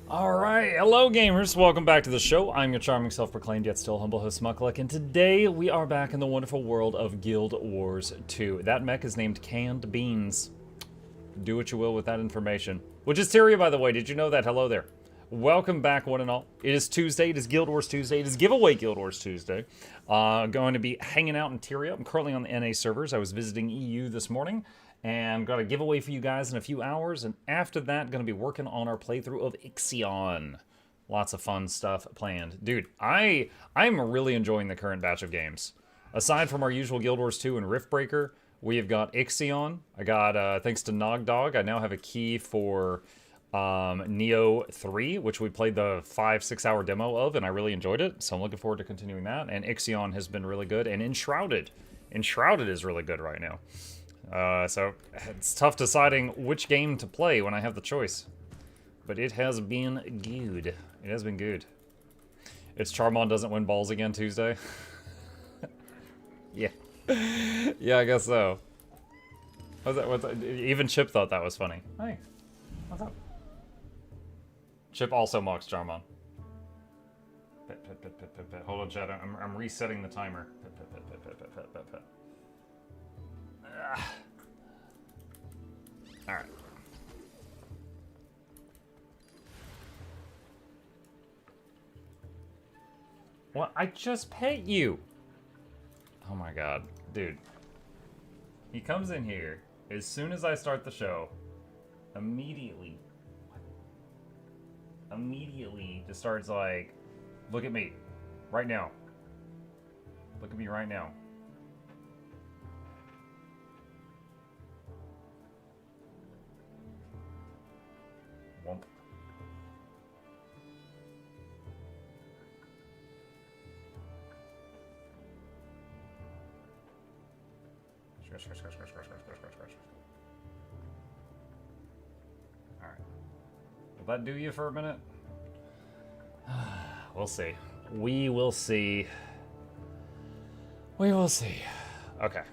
Alright, hello gamers, welcome back to the show. I'm your charming self-proclaimed yet still humble host Mukluk, and today we are back in the wonderful world of Guild Wars 2. That mech is named Canned Beans. Do what you will with that information. Which is Tyria, by the way, did you know that? Hello there. Welcome back, one and all. It is Tuesday, it is Guild Wars Tuesday, it is Giveaway Guild Wars Tuesday. Going to be hanging out in Tyria. I'm currently on the NA servers. I was visiting EU this morning. And got a giveaway for you guys in a few hours, and after that, gonna be working on our playthrough of Ixion. Lots of fun stuff planned. Dude, I'm really enjoying the current batch of games. Aside from our usual Guild Wars 2 and Riftbreaker, we have got Ixion. I got, thanks to Nogdog, I now have a key for Neo 3, which we played the 5-6 hour demo of, and I really enjoyed it, so I'm looking forward to continuing that. And Ixion has been really good, and Enshrouded is really good right now. So it's tough deciding which game to play when I have the choice. But it has been good. It has been good. It's Charmon doesn't win balls again Tuesday. Yeah. Yeah, I guess so. What's that? Even Chip thought that was funny. Hey, what's up? Chip also mocks Charmon. Hold on, chat. I'm resetting the timer. Alright. What? I just pet you! Oh my god. Dude. He comes in here as soon as I start the show. Immediately just starts like, look at me. Right now. Look at me right now. Womp. Alright. Will that do you for a minute? We'll see. We will see. We will see. Okay.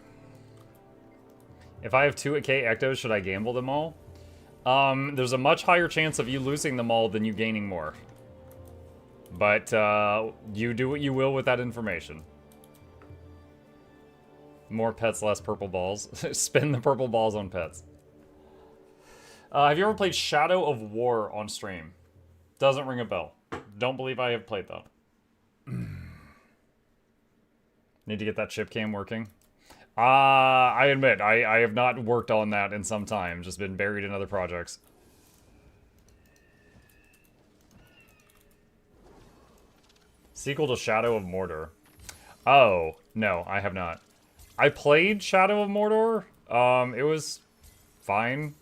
If I have 2K Ectos, should I gamble them all? There's a much higher chance of you losing them all than you gaining more. But, you do what you will with that information. More pets, less purple balls. Spin the purple balls on pets. Have you ever played Shadow of War on stream? Doesn't ring a bell. Don't believe I have played that. Need to get that chip cam working. I admit, I have not worked on that in some time. Just been buried in other projects. Sequel to Shadow of Mordor. Oh, no, I have not. I played Shadow of Mordor. It was fine.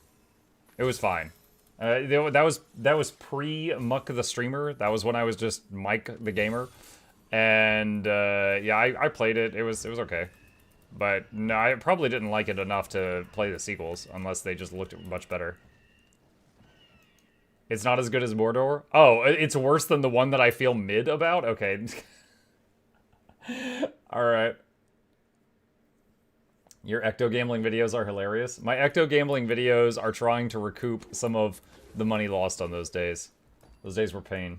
It was fine. That was pre-Muck the streamer. That was when I was just Mike the gamer. And, yeah, I played it. It was okay. But no, I probably didn't like it enough to play the sequels, unless they just looked much better. It's not as good as Mordor? Oh, it's worse than the one that I feel mid about? Okay. Alright. Your ecto gambling videos are hilarious. My ecto gambling videos are trying to recoup some of the money lost on those days. Those days were pain.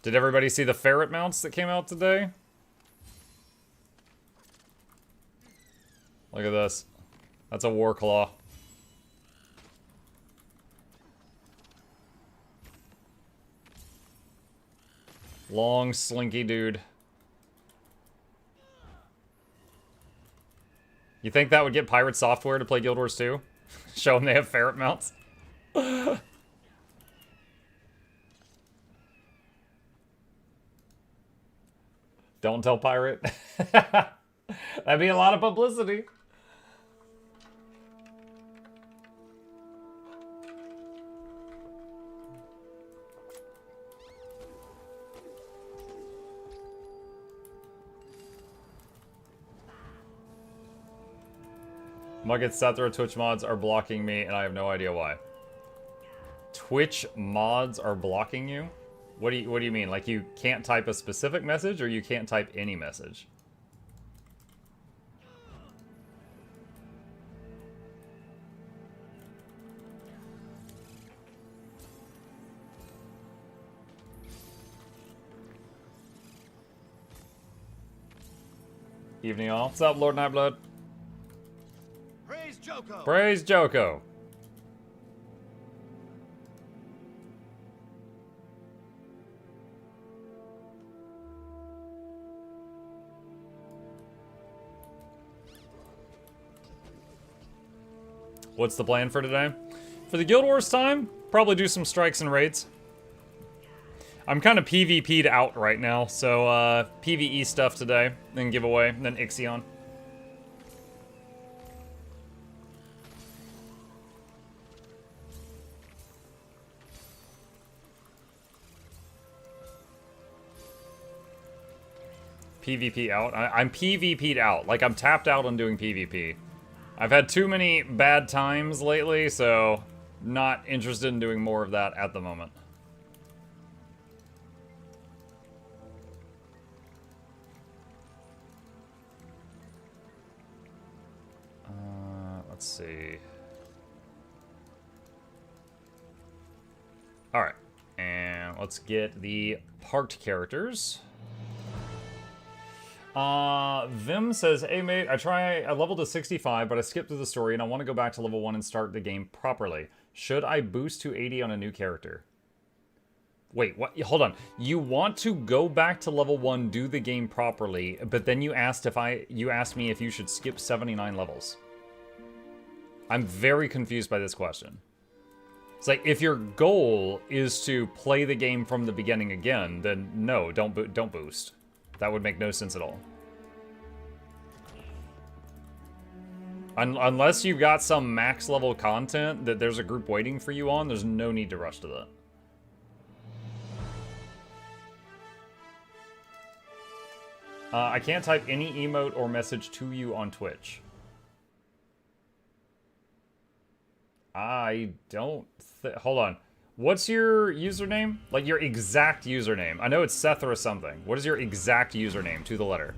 Did everybody see the ferret mounts that came out today? Look at this. That's a war claw. Long, slinky dude. You think that would get Pirate Software to play Guild Wars 2? Show them they have ferret mounts? Don't tell Pirate. That'd be a lot of publicity. Mugget Sethra Twitch mods are blocking me, and I have no idea why. Twitch mods are blocking you? What do you mean? Like you can't type a specific message, or you can't type any message? Evening all. What's up, Lord Nightblood? Praise Joko. Praise Joko. What's the plan for today? For the Guild Wars time, probably do some strikes and raids. I'm kind of PvP'd out right now, so PvE stuff today, then giveaway, then Ixion. PvP out? I'm PvP'd out. Like, I'm tapped out on doing PvP. I've had too many bad times lately, so not interested in doing more of that at the moment. Let's see. Alright, and let's get the parked characters. Vim says, hey mate, I leveled to 65, but I skipped through the story and I want to go back to level 1 and start the game properly. Should I boost to 80 on a new character? Wait, what? Hold on. You want to go back to level 1, do the game properly, but then you asked me if you should skip 79 levels. I'm very confused by this question. It's like, if your goal is to play the game from the beginning again, then no, don't boost. That would make no sense at all. Unless you've got some max level content that there's a group waiting for you on, there's no need to rush to that. I can't type any emote or message to you on Twitch. I don't... Hold on. What's your username? Like, your exact username. I know it's Seth or something. What is your exact username to the letter?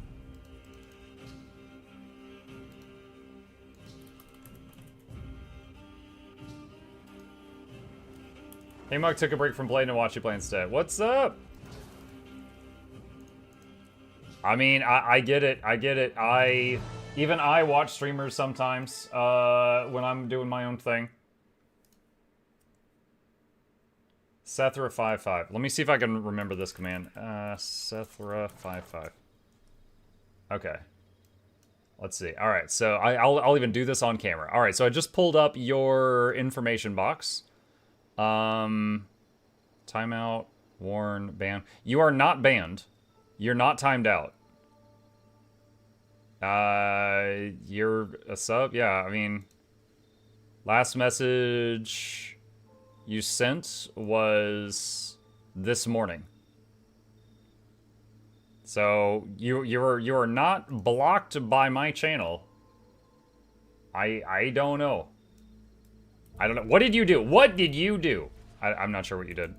Hey, Mug took a break from playing to watch you play instead. What's up? I mean, I get it. I get it. Even I watch streamers sometimes when I'm doing my own thing. Sethra55. Let me see if I can remember this command. Sethra55. Okay. Let's see. All right, so I'll even do this on camera. All right, so I just pulled up your information box. Timeout, warn, ban. You are not banned. You're not timed out. You're a sub? Yeah, I mean, last message you sent was this morning. So you are not blocked by my channel. I don't know. I don't know. What did you do? What did you do? I'm not sure what you did.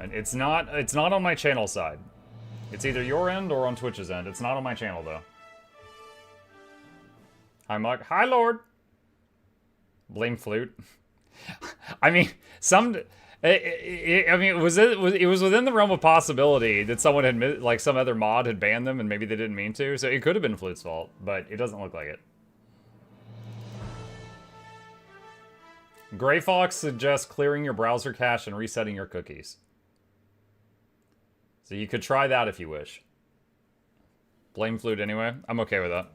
And it's not on my channel side. It's either your end or on Twitch's end. It's not on my channel though. Hi, Mug. Hi, Lord. Blame flute. I mean, it was within the realm of possibility that someone had, like, some other mod had banned them and maybe they didn't mean to. So it could have been Flute's fault, but it doesn't look like it. Gray Fox suggests clearing your browser cache and resetting your cookies. So you could try that if you wish. Blame Flute anyway. I'm okay with that.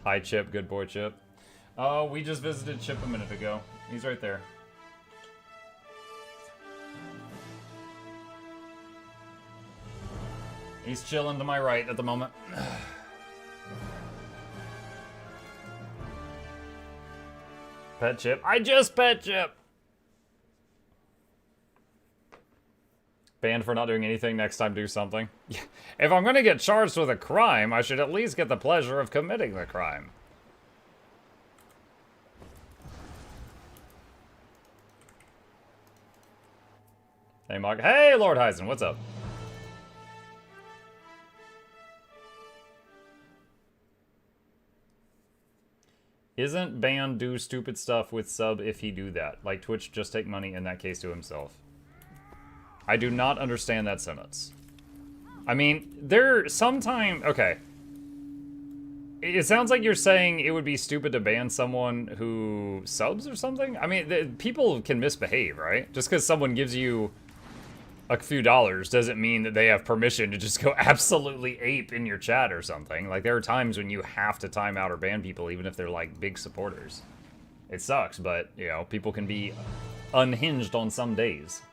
Hi, Chip. Good boy, Chip. Oh, we just visited Chip a minute ago. He's right there. He's chilling to my right at the moment. Pet Chip. I just pet Chip! Banned for not doing anything, next time do something. If I'm gonna get charged with a crime, I should at least get the pleasure of committing the crime. Hey, Mark. Hey, Lord Heisen, what's up? Isn't ban do stupid stuff with sub if he do that? Like Twitch just take money in that case to himself. I do not understand that sentence. I mean, there sometime... Okay. It sounds like you're saying it would be stupid to ban someone who subs or something? I mean, people can misbehave, right? Just because someone gives you a few dollars doesn't mean that they have permission to just go absolutely ape in your chat or something. Like, there are times when you have to time out or ban people, even if they're, like, big supporters. It sucks, but, you know, people can be unhinged on some days.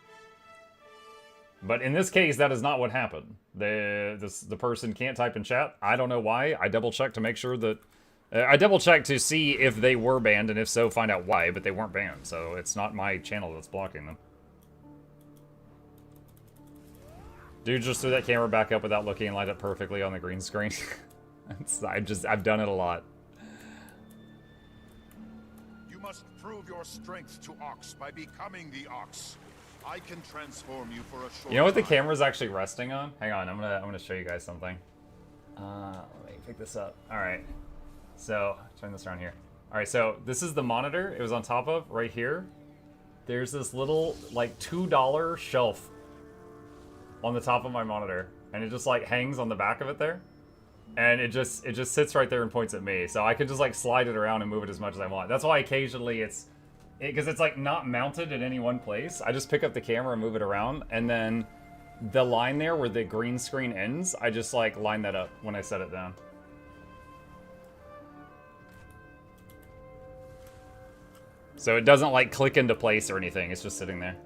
But in this case, that is not what happened. The person can't type in chat. I don't know why. I double-checked to make sure that... I double-checked to see if they were banned, and if so, find out why, but they weren't banned. So it's not my channel that's blocking them. Dude just threw that camera back up without looking and lined up perfectly on the green screen. I've done it a lot. You must prove your strength to Ox by becoming the Ox. I can transform you for a short You know what the time. camera's actually resting on? Hang on, I'm gonna show you guys something. Let me pick this up. Alright. So, turn this around here. Alright, so this is the monitor it was on top of, right here. There's this little, like, $2 shelf on the top of my monitor. And it just, like, hangs on the back of it there. And it just sits right there and points at me. So I can just, like, slide it around and move it as much as I want. That's why occasionally because it's like not mounted in any one place. I just pick up the camera and move it around, and then the line there where the green screen ends, I just like line that up when I set it down. So it doesn't like click into place or anything, it's just sitting there.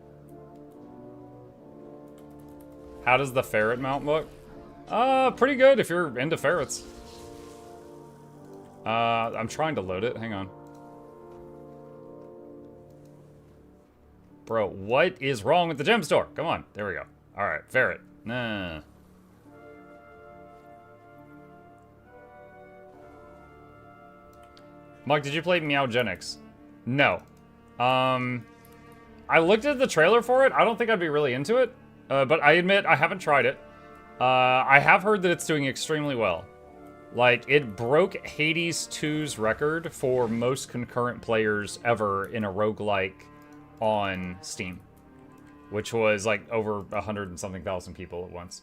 How does the ferret mount look? Pretty good if you're into ferrets. I'm trying to load it, hang on. Bro, what is wrong with the gem store? Come on. There we go. Alright, ferret. Nah. Mike, did you play Meowgenics? No. I looked at the trailer for it. I don't think I'd be really into it. But I admit, I haven't tried it. I have heard that it's doing extremely well. Like, it broke Hades 2's record for most concurrent players ever in a roguelike on Steam, which was like over 100 and something thousand people at once.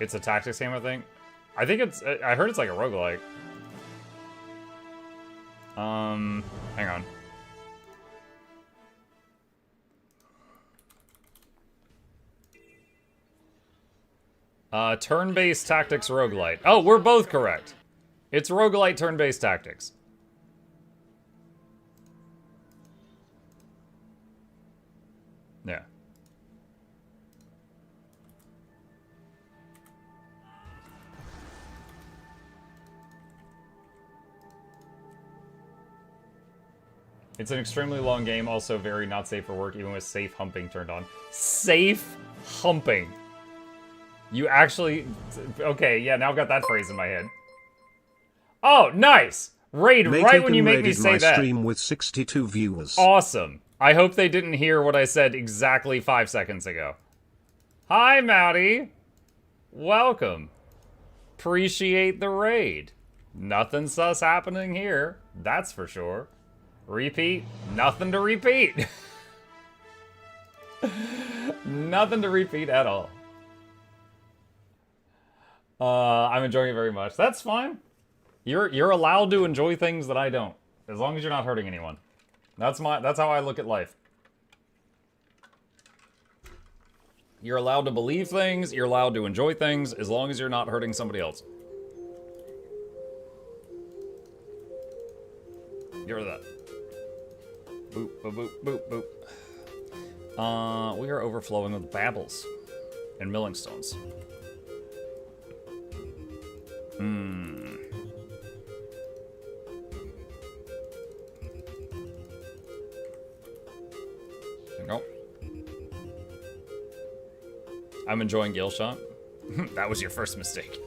It's a tactics game, I think. I heard it's like a roguelike. Hang on. Turn-based tactics roguelite. Oh, we're both correct. It's roguelite turn-based tactics. Yeah. It's an extremely long game, also very not safe for work, even with safe humping turned on. Safe humping. You actually... Okay, yeah, now I've got that phrase in my head. Oh, nice! Raid, right when you make me say that. Stream with 62 viewers. Awesome. I hope they didn't hear what I said exactly 5 seconds ago. Hi, Mowdy. Welcome. Appreciate the raid. Nothing sus happening here. That's for sure. Repeat. Nothing to repeat. Nothing to repeat at all. I'm enjoying it very much. That's fine. You're allowed to enjoy things that I don't. As long as you're not hurting anyone. That's how I look at life. You're allowed to believe things, you're allowed to enjoy things, as long as you're not hurting somebody else. Get rid of that. Boop, boop, boop, boop, boop. We are overflowing with babbles and millingstones. There you go. I'm enjoying Gale Shot. That was your first mistake.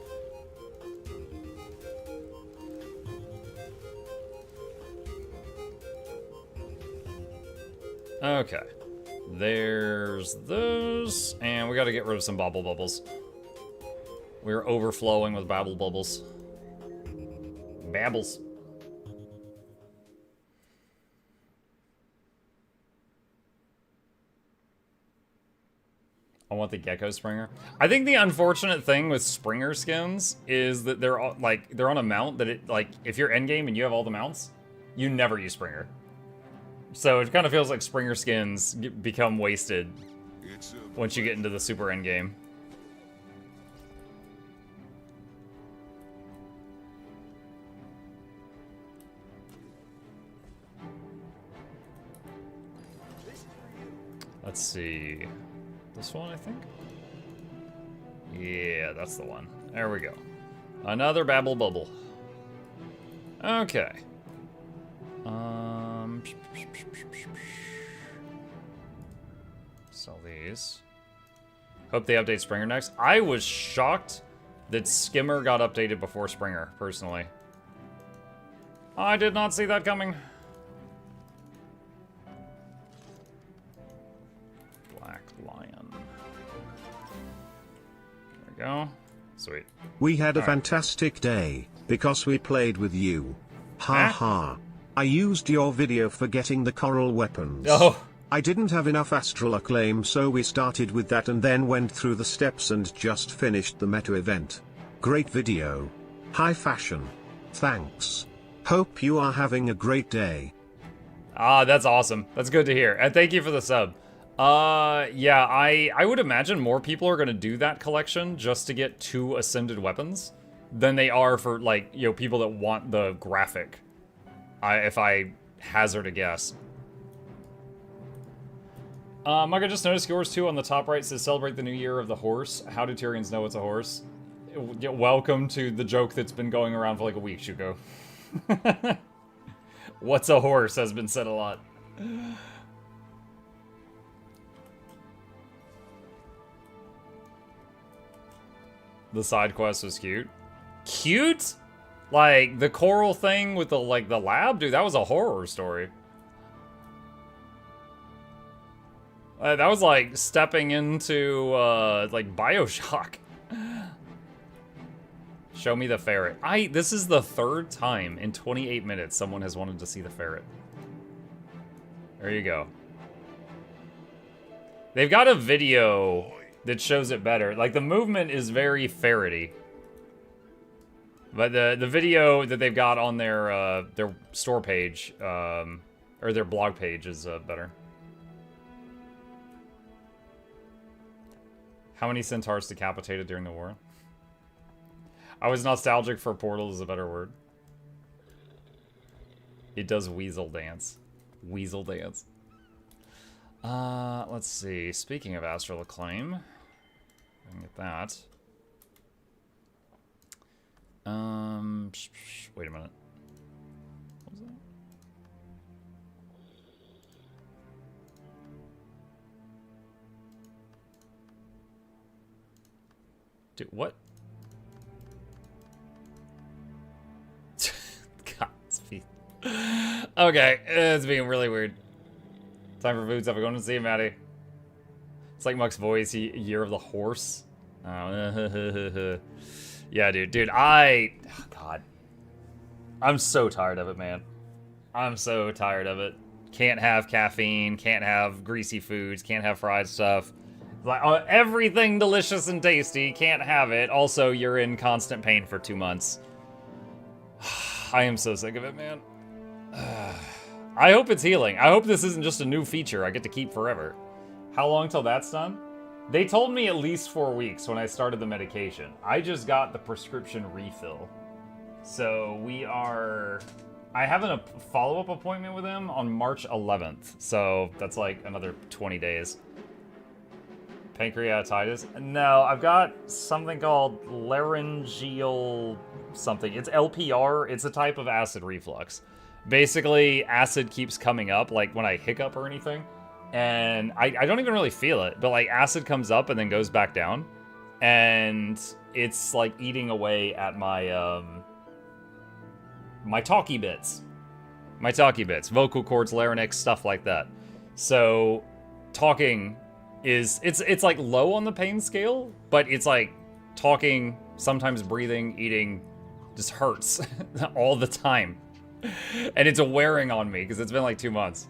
Okay. There's those. And we gotta get rid of some bobble bubbles. We're overflowing with babble bubbles. Babbles. I want the Gecko Springer. I think the unfortunate thing with Springer skins is that they're on a mount that it like if you're endgame and you have all the mounts, you never use Springer. So it kind of feels like Springer skins become wasted once you get into the super endgame. Let's see. This one, I think? Yeah, that's the one. There we go. Another Babble Bubble. Okay. Sell these. Hope they update Springer next. I was shocked that Skimmer got updated before Springer, personally. I did not see that coming. Black Lion. There we go. Sweet. We had a fantastic day, because we played with you. Ha ha. I used your video for getting the coral weapons. Oh. I didn't have enough astral acclaim, so we started with that and then went through the steps and just finished the meta event. Great video. High fashion. Thanks. Hope you are having a great day. Ah, that's awesome. That's good to hear. And thank you for the sub. Yeah, I would imagine more people are going to do that collection just to get 2 ascended weapons than they are for, like, you know, people that want the graphic. If I hazard a guess. Mike, I just noticed yours too on the top right says celebrate the new year of the horse. How do Tyrians know it's a horse? Welcome to the joke that's been going around for like a week, Shuko. What's a horse has been said a lot. The side quest was cute. Cute? Like the coral thing with the the lab? Dude, that was a horror story. That was like stepping into like BioShock. Show me the ferret. This is the 3rd time in 28 minutes someone has wanted to see the ferret. There you go. They've got a video that shows it better. Like the movement is very ferrety. But the video that they've got on their store page, or their blog page is better. How many centaurs decapitated during the war? I was nostalgic for Portal is a better word. It does weasel dance. Weasel dance. Let's see. Speaking of astral acclaim, I can get that. Wait a minute. What was that? Dude, what? God's feet. Okay, it's being really weird. Time for food stuff. I'm going to see him, Maddie. It's like Muck's voice, Year of the Horse. Oh, yeah, dude, oh, God. I'm so tired of it, man. I'm so tired of it. Can't have caffeine, can't have greasy foods, can't have fried stuff. Like, everything delicious and tasty, can't have it. Also, you're in constant pain for 2 months. I am so sick of it, man. I hope it's healing. I hope this isn't just a new feature I get to keep forever. How long till that's done? They told me at least 4 weeks when I started the medication. I just got the prescription refill. So I have a follow-up appointment with them on March 11th. So that's like another 20 days. Pancreatitis? No, I've got something called laryngeal something. It's LPR. It's a type of acid reflux. Basically, acid keeps coming up, like when I hiccup or anything. And I don't even really feel it, but like acid comes up and then goes back down. And it's like eating away at my, my talky bits. My talky bits. Vocal cords, larynx, stuff like that. So, talking is, it's like low on the pain scale, but it's like talking, sometimes breathing, eating, just hurts all the time. And it's wearing on me because it's been like 2 months.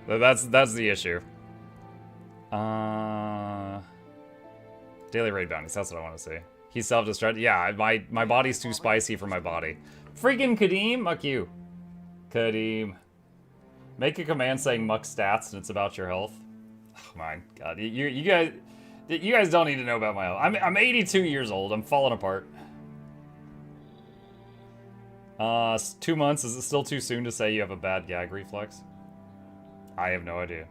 That's the issue. Daily raid bounties, that's what I want to see. He's self-destruct. Yeah, my body's too spicy for my body. Freaking Kadeem, muck you. Kadeem. Make a command saying muck stats and it's about your health. Oh my god, you guys don't need to know about my health. I'm 82 years old. I'm falling apart. 2 months. Is it still too soon to say you have a bad gag reflex? I have no idea.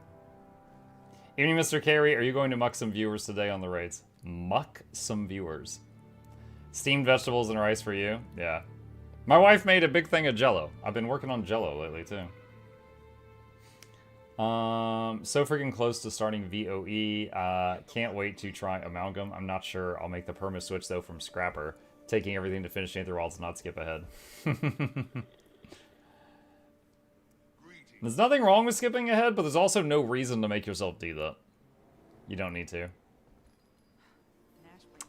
Evening, Mr. Carey. Are you going to muck some viewers today on the raids? Muck some viewers. Steamed vegetables and rice for you? Yeah. My wife made a big thing of Jell-O. I've been working on Jell-O lately, too. So freaking close to starting VOE. Can't wait to try Amalgam. I'm not sure I'll make the perma switch, though, from Scrapper. Taking everything to finish Aether Wilds, not skip ahead. There's nothing wrong with skipping ahead, but there's also no reason to make yourself do that. You don't need to.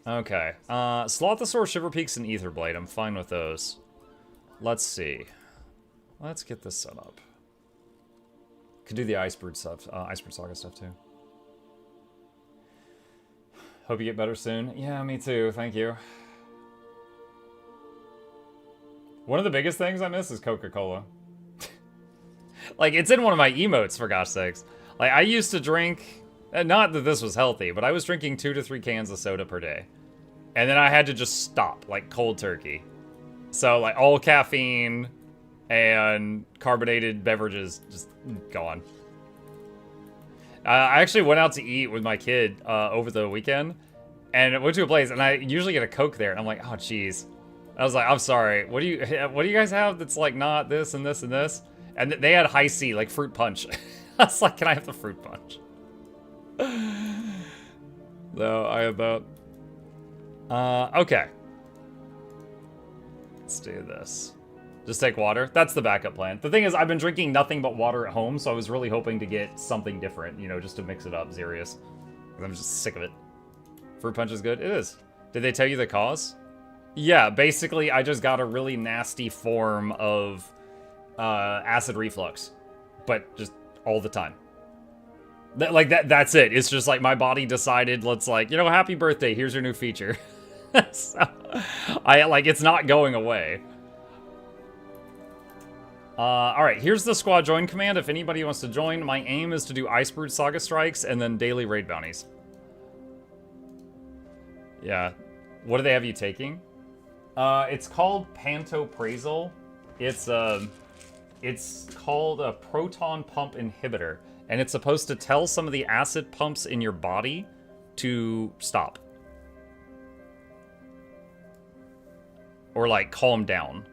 Okay. Slothosaur, Shiver Peaks, and Aetherblade. I'm fine with those. Let's see. Let's get this set up. Could do the Icebird stuff, Icebird Saga stuff too. Hope you get better soon. Yeah, me too. Thank you. One of the biggest things I miss is Coca-Cola. Like, it's in one of my emotes, for gosh sakes. Like, I used to drink, not that this was healthy, but I was drinking 2 to 3 cans of soda per day. And then I had to just stop, like, cold turkey. So, like, all caffeine and carbonated beverages just gone. I actually went out to eat with my kid over the weekend, and went to a place, and I usually get a Coke there, and I'm like, oh, jeez. I was like, I'm sorry, what do you guys have that's, like, not this and this and this? And they had high C, like fruit punch. I was like, can I have the fruit punch? No, I had that. Okay. Let's do this. Just take water. That's the backup plan. The thing is, I've been drinking nothing but water at home, so I was really hoping to get something different, you know, just to mix it up, serious. I'm just sick of it. Fruit punch is good? It is. Did they tell you the cause? Yeah, basically, I just got a really nasty form of acid reflux, but just all the time. That's it. It's just like my body decided, let's like, you know, happy birthday, here's your new feature. So, it's not going away. Alright, here's the squad join command. If anybody wants to join, my aim is to do Icebird Saga strikes and then daily raid bounties. Yeah. What do they have you taking? It's called Pantoprazole. It's called a proton pump inhibitor, and it's supposed to tell some of the acid pumps in your body to stop. Or, like, calm down.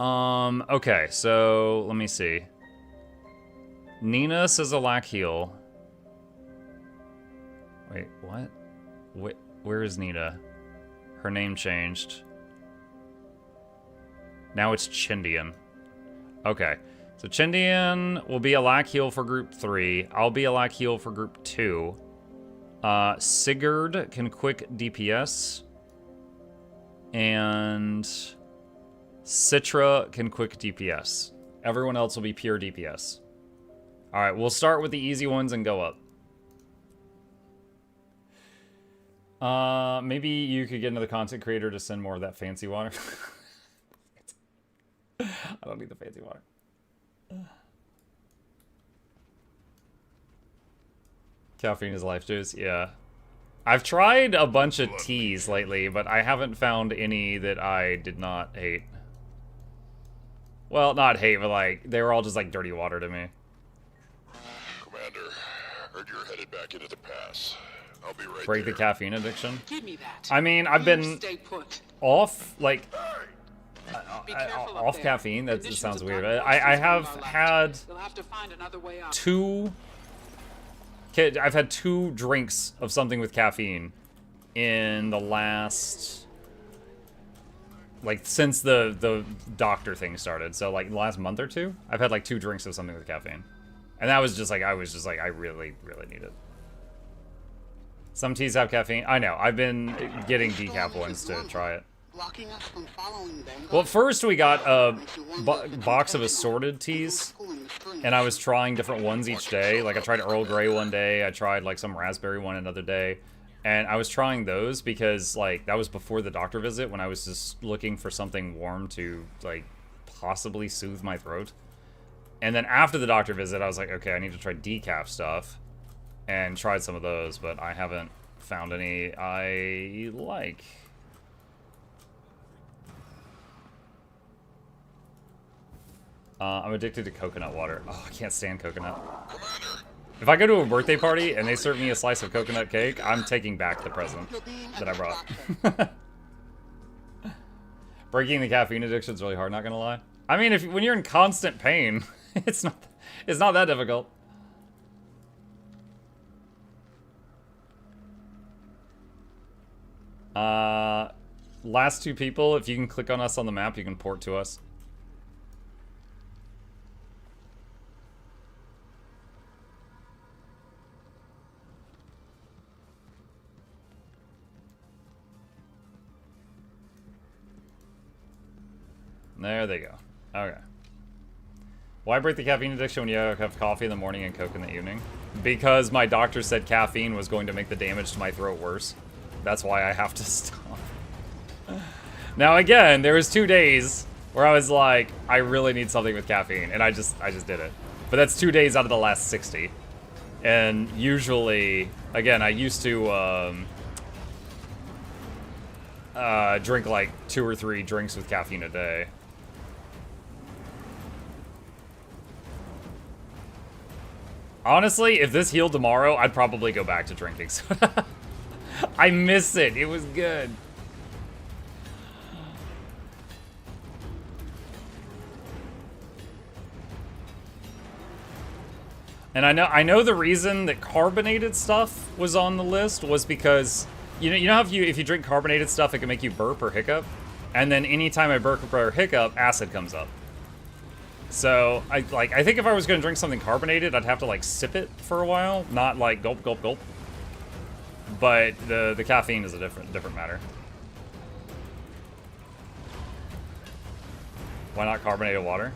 Okay, so, let me see. Nina says a lack heal. Wait, what? Where is Nina? Her name changed. Now it's Chindian. Okay. So Chindian will be a lack heal for group 3. I'll be a lack heal for group 2. Sigurd can quick DPS. And Citra can quick DPS. Everyone else will be pure DPS. Alright, we'll start with the easy ones and go up. Maybe you could get another content creator to send more of that fancy water. I don't need the fancy water. Caffeine is life juice, yeah. I've tried a bunch of teas lately, but I haven't found any that I did not hate. Well, not hate, but like, they were all just like dirty water to me. Commander, heard you're headed back into the pass. I'll be right Break there. the caffeine addiction? Give me that. I mean, I've been Stay put. off, like, Be careful up off there. caffeine. That Conditions sounds of weird. dark I forces have on our left. had You'll have to find another way out. I've had 2 drinks of something with caffeine in the last, like, since the doctor thing started. So, like, the last month or 2, I've had, like, 2 drinks of something with caffeine. And that was just, like, I really, really need it. Some teas have caffeine. I know. I've been getting decaf ones to try it. blocking us from following them. Well, first we got a box of assorted teas, and I was trying different ones each day. Like, I tried Earl Grey one day, I tried, like, some raspberry one another day. And I was trying those because, like, that was before the doctor visit when I was just looking for something warm to, like, possibly soothe my throat. And then after the doctor visit, I was like, okay, I need to try decaf stuff. And tried some of those, but I haven't found any I like. I'm addicted to coconut water. Oh, I can't stand coconut. If I go to a birthday party and they serve me a slice of coconut cake, I'm taking back the present that I brought. Breaking the caffeine addiction is really hard, not gonna lie. I mean, when you're in constant pain, it's not that difficult. Last two people, if you can click on us on the map, you can port to us. There they go. Okay. Why break the caffeine addiction when you have coffee in the morning and Coke in the evening? Because my doctor said caffeine was going to make the damage to my throat worse. That's why I have to stop. Now again, there was 2 days where I was like, I really need something with caffeine, and I just did it. But that's 2 days out of the last 60. And usually, again, I used to drink like 2 or 3 drinks with caffeine a day. Honestly, if this healed tomorrow, I'd probably go back to drinking soda. I miss it. It was good. And I know the reason that carbonated stuff was on the list was because you know how if you drink carbonated stuff, it can make you burp or hiccup, and then anytime I burp or hiccup, acid comes up. So I think if I was gonna drink something carbonated, I'd have to like sip it for a while, not like gulp gulp gulp. But the caffeine is a different matter. Why not carbonated water?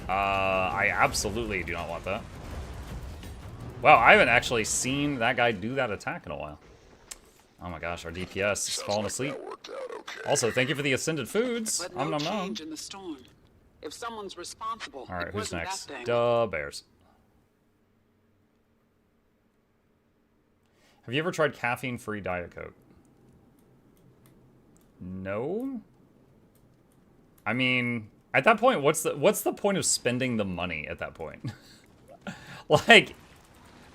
I absolutely do not want that. Wow, I haven't actually seen that guy do that attack in a while. Oh my gosh, our DPS is falling asleep. Also, thank you for the ascended foods. But no change in the storm. If someone's responsible, all right, it who's wasn't next? that thing. Duh, bears. Have you ever tried caffeine-free Diet Coke? No? I mean, at that point, what's the point of spending the money at that point? Like,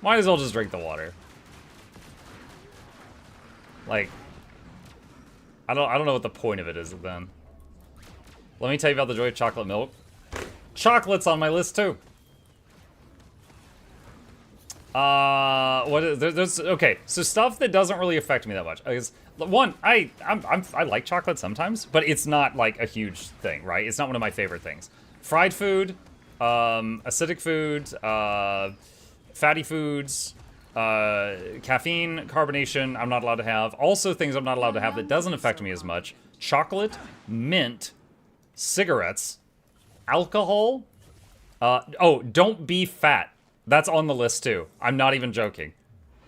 might as well just drink the water. Like, I don't know what the point of it is then. Let me tell you about the joy of chocolate milk. Chocolate's on my list too. Okay, so stuff that doesn't really affect me that much is one, I like chocolate sometimes, but it's not like a huge thing, right? It's not one of my favorite things. Fried food, acidic foods, fatty foods, caffeine, carbonation, I'm not allowed to have. Also things I'm not allowed to have that doesn't affect me as much. Chocolate, mint, cigarettes, alcohol, oh, don't be fat. That's on the list too. I'm not even joking.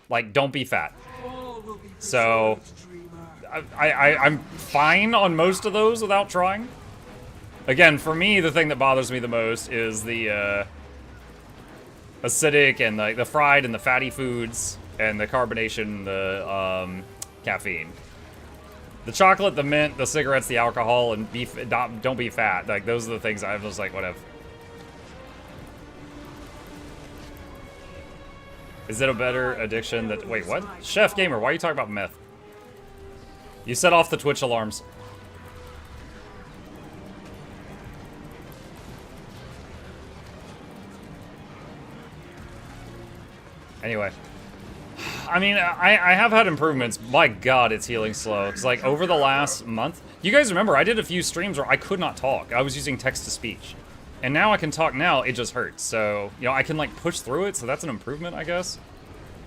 Like, don't be fat. So, I'm fine on most of those without trying. Again, for me, the thing that bothers me the most is the acidic and the fried and the fatty foods and the carbonation, the caffeine. The chocolate, the mint, the cigarettes, the alcohol, and don't be fat. Like, those are the things I'm just like, whatever. Is it a better addiction that... Wait, what? Chef Gamer, why are you talking about meth? You set off the Twitch alarms. Anyway. I mean, I have had improvements. My god, it's healing slow. It's like, over the last month... You guys remember, I did a few streams where I could not talk. I was using text-to-speech. And now I can talk now, it just hurts. So, you know, I can, like, push through it, so that's an improvement, I guess.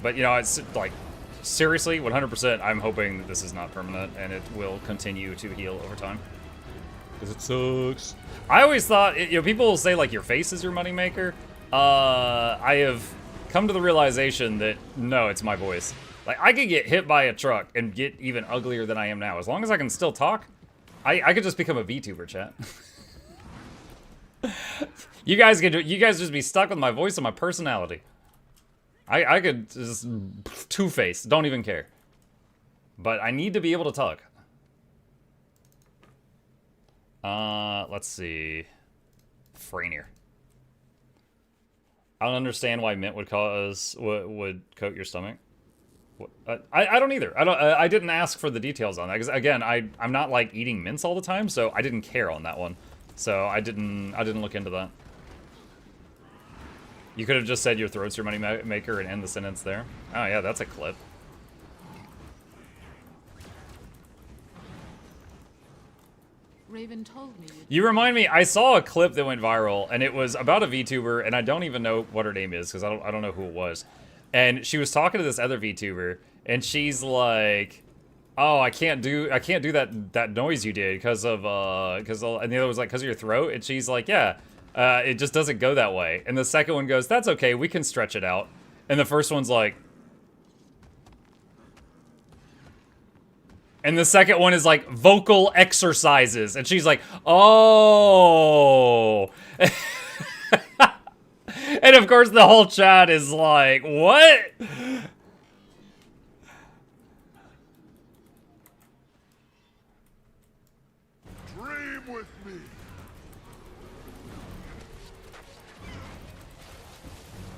But, you know, it's, like, seriously, 100%, I'm hoping that this is not permanent and it will continue to heal over time. Because it sucks. I always thought, you know, people will say, like, your face is your moneymaker. I have come to the realization that, no, it's my voice. Like, I could get hit by a truck and get even uglier than I am now. As long as I can still talk, I could just become a VTuber, chat. You guys just be stuck with my voice and my personality. I could just two-face, don't even care. But I need to be able to talk. Let's see. Franier. I don't understand why mint would would coat your stomach. I don't either. I didn't ask for the details on that because again, I'm not like eating mints all the time, so I didn't care on that one. So I didn't look into that. You could have just said your throat's your money maker and end the sentence there. Oh yeah, that's a clip. Raven told me. You remind me, I saw a clip that went viral, and it was about a VTuber, and I don't even know what her name is, because I don't know who it was. And she was talking to this other VTuber, and she's like, "Oh, I can't do that noise you did because of and the other was like, because of your throat." And she's like, "Yeah, it just doesn't go that way." And the second one goes, "That's okay, we can stretch it out." And the first one's like, and the second one is like vocal exercises. And she's like, "Oh." And of course the whole chat is like, "What?" Dream with me.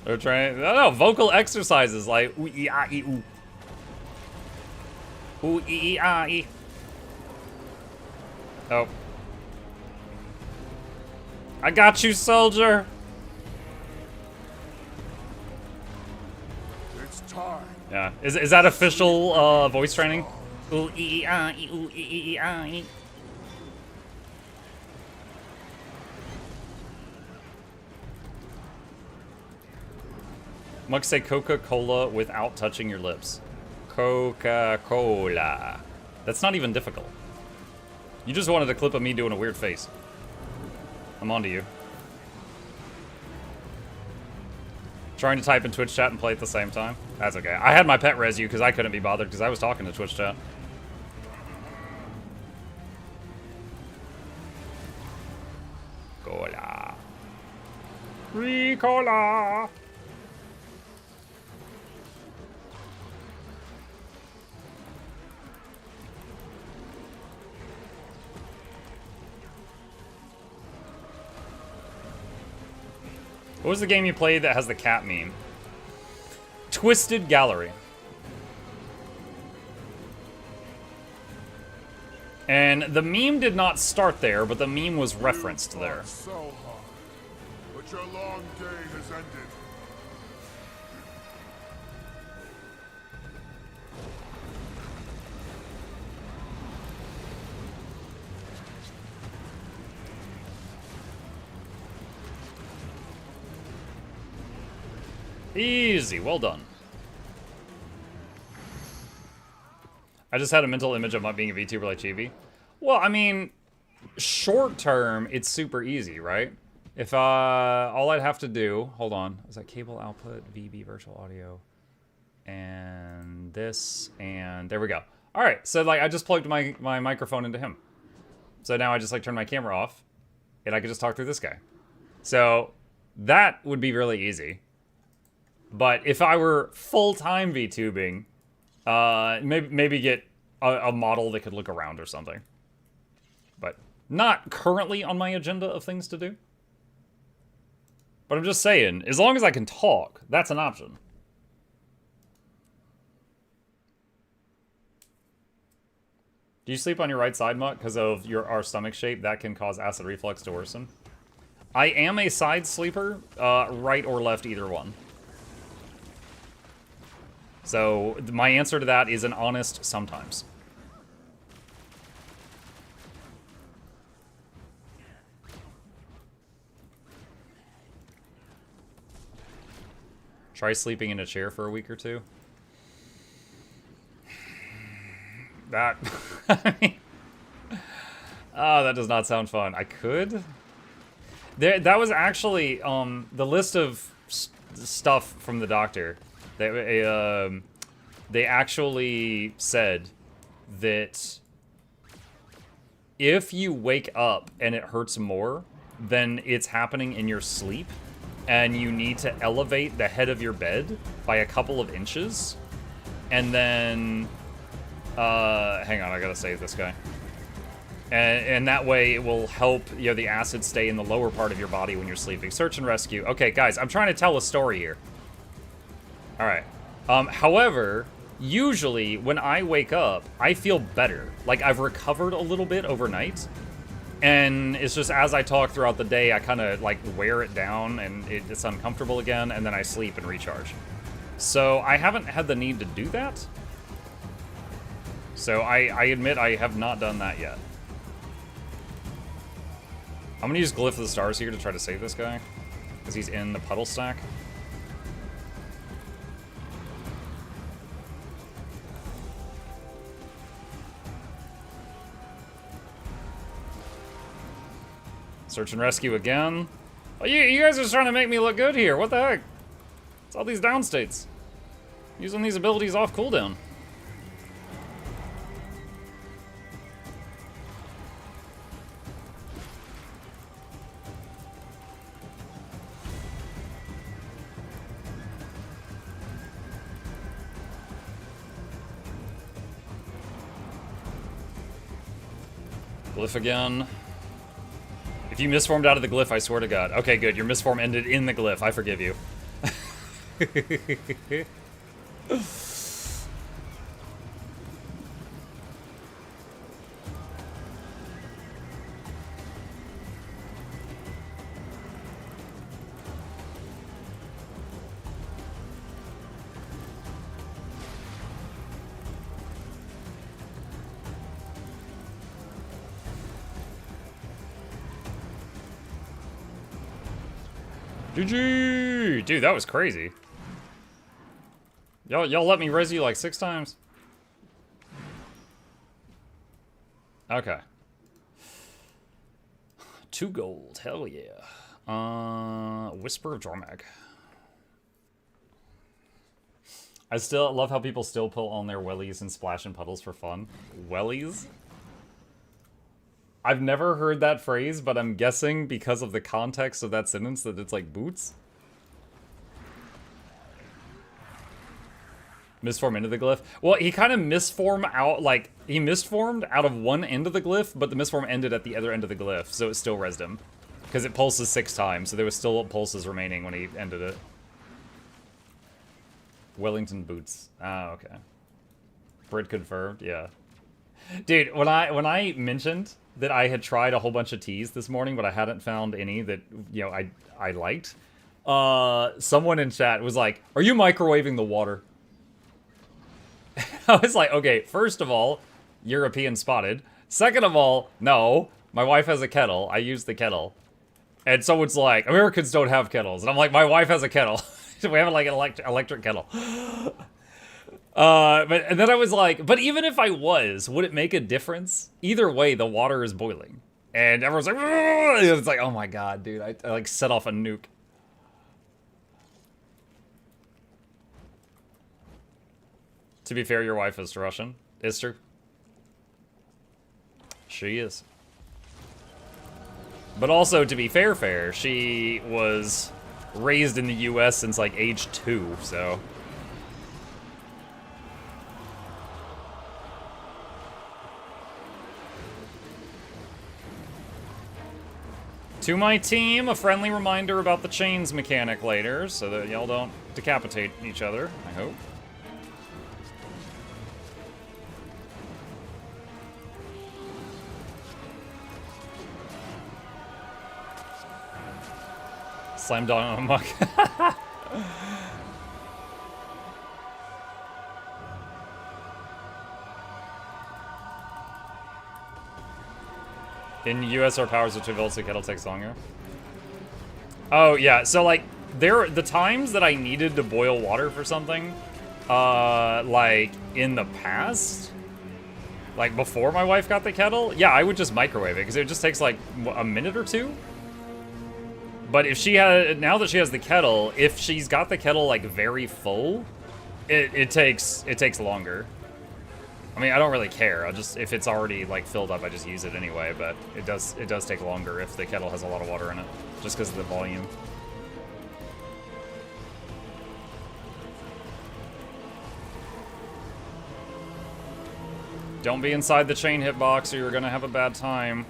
They're trying, I don't know, vocal exercises like ooh ee ah ee ooh. Ooh ee ee ah ee. Oh. I got you, soldier. It's time. Yeah. Is that official voice training? Ooh ee ee ah ee ooh ee ee ah ee. Mux say Coca-Cola without touching your lips. Coca-Cola. That's not even difficult. You just wanted a clip of me doing a weird face. I'm onto you. Trying to type in Twitch chat and play at the same time? That's okay. I had my pet res you because I couldn't be bothered because I was talking to Twitch chat. Cola. Free cola. What was the game you played that has the cat meme? Twisted Gallery. And the meme did not start there, but the meme was referenced there. So hard, but your long day has ended. Easy, well done. I just had a mental image of not being a VTuber like Chibi. Well, I mean, short term, it's super easy, right? If all I'd have to do, hold on, is that cable output, VB virtual audio, and this, and there we go. All right, so like I just plugged my microphone into him. So now I just like turn my camera off, and I can just talk through this guy. So that would be really easy. But if I were full-time VTubing, maybe get a model that could look around or something. But not currently on my agenda of things to do. But I'm just saying, as long as I can talk, that's an option. Do you sleep on your right side, Muck? Because of our stomach shape, that can cause acid reflux to worsen. I am a side sleeper, right or left, either one. So my answer to that is an honest sometimes. Try sleeping in a chair for a week or two. That... I mean, oh, that does not sound fun. I could? That was actually, the list of stuff from the doctor. They actually said that if you wake up and it hurts more, then it's happening in your sleep, and you need to elevate the head of your bed by a couple of inches, and then, hang on, I gotta save this guy. And that way it will help, you know, the acid stay in the lower part of your body when you're sleeping. Search and rescue. Okay, guys, I'm trying to tell a story here. All right. However, usually when I wake up, I feel better. Like I've recovered a little bit overnight. And it's just as I talk throughout the day, I kind of like wear it down and it's uncomfortable again. And then I sleep and recharge. So I haven't had the need to do that. So I admit I have not done that yet. I'm gonna use Glyph of the Stars here to try to save this guy. Because he's in the puddle stack. Search and rescue again. Oh, you guys are just trying to make me look good here. What the heck? It's all these down states. Using these abilities off cooldown. Glyph again. If you misformed out of the glyph, I swear to God. Okay, good. Your misform ended in the glyph. I forgive you. GG! Dude, that was crazy. Y'all let me res you like 6 times. Okay. 2 gold, hell yeah. Whisper of Jormag. I still love how people still pull on their wellies and splash in puddles for fun. Wellies? I've never heard that phrase, but I'm guessing because of the context of that sentence that it's like boots. Misform into the glyph. Well, he kind of misformed out, like, he misformed out of one end of the glyph, but the misform ended at the other end of the glyph, so it still rezzed him. Because it pulses 6 times, so there was still pulses remaining when he ended it. Wellington boots. Ah, okay. Brit confirmed, yeah. Dude, when I mentioned that I had tried a whole bunch of teas this morning, but I hadn't found any that, you know, I liked, someone in chat was like, "Are you microwaving the water?" I was like, okay, first of all, European spotted. Second of all, no, my wife has a kettle. I use the kettle. And someone's like, Americans don't have kettles. And I'm like, my wife has a kettle. We have like an electric kettle. And then I was like, but even if I was, would it make a difference? Either way, the water is boiling. And everyone's like, "Ugh!" It's like, oh my God, dude, I like set off a nuke. To be fair, your wife is Russian. It's true. She is. But also, to be fair, she was raised in the US since like age 2, so. To my team, a friendly reminder about the chains mechanic later, so that y'all don't decapitate each other, I hope. Slam dunk on a muck. In US, our powers are 2 volts, so kettle takes longer. Oh, yeah, so, like, the times that I needed to boil water for something, like, in the past, like before my wife got the kettle, yeah, I would just microwave it because it just takes like a minute or two. But if she had, now that she has the kettle, if she's got the kettle like very full, it takes longer. I mean, I don't really care. I just, if it's already like filled up, I just use it anyway. But it does take longer if the kettle has a lot of water in it, just because of the volume. Don't be inside the chain hitbox or you're gonna have a bad time.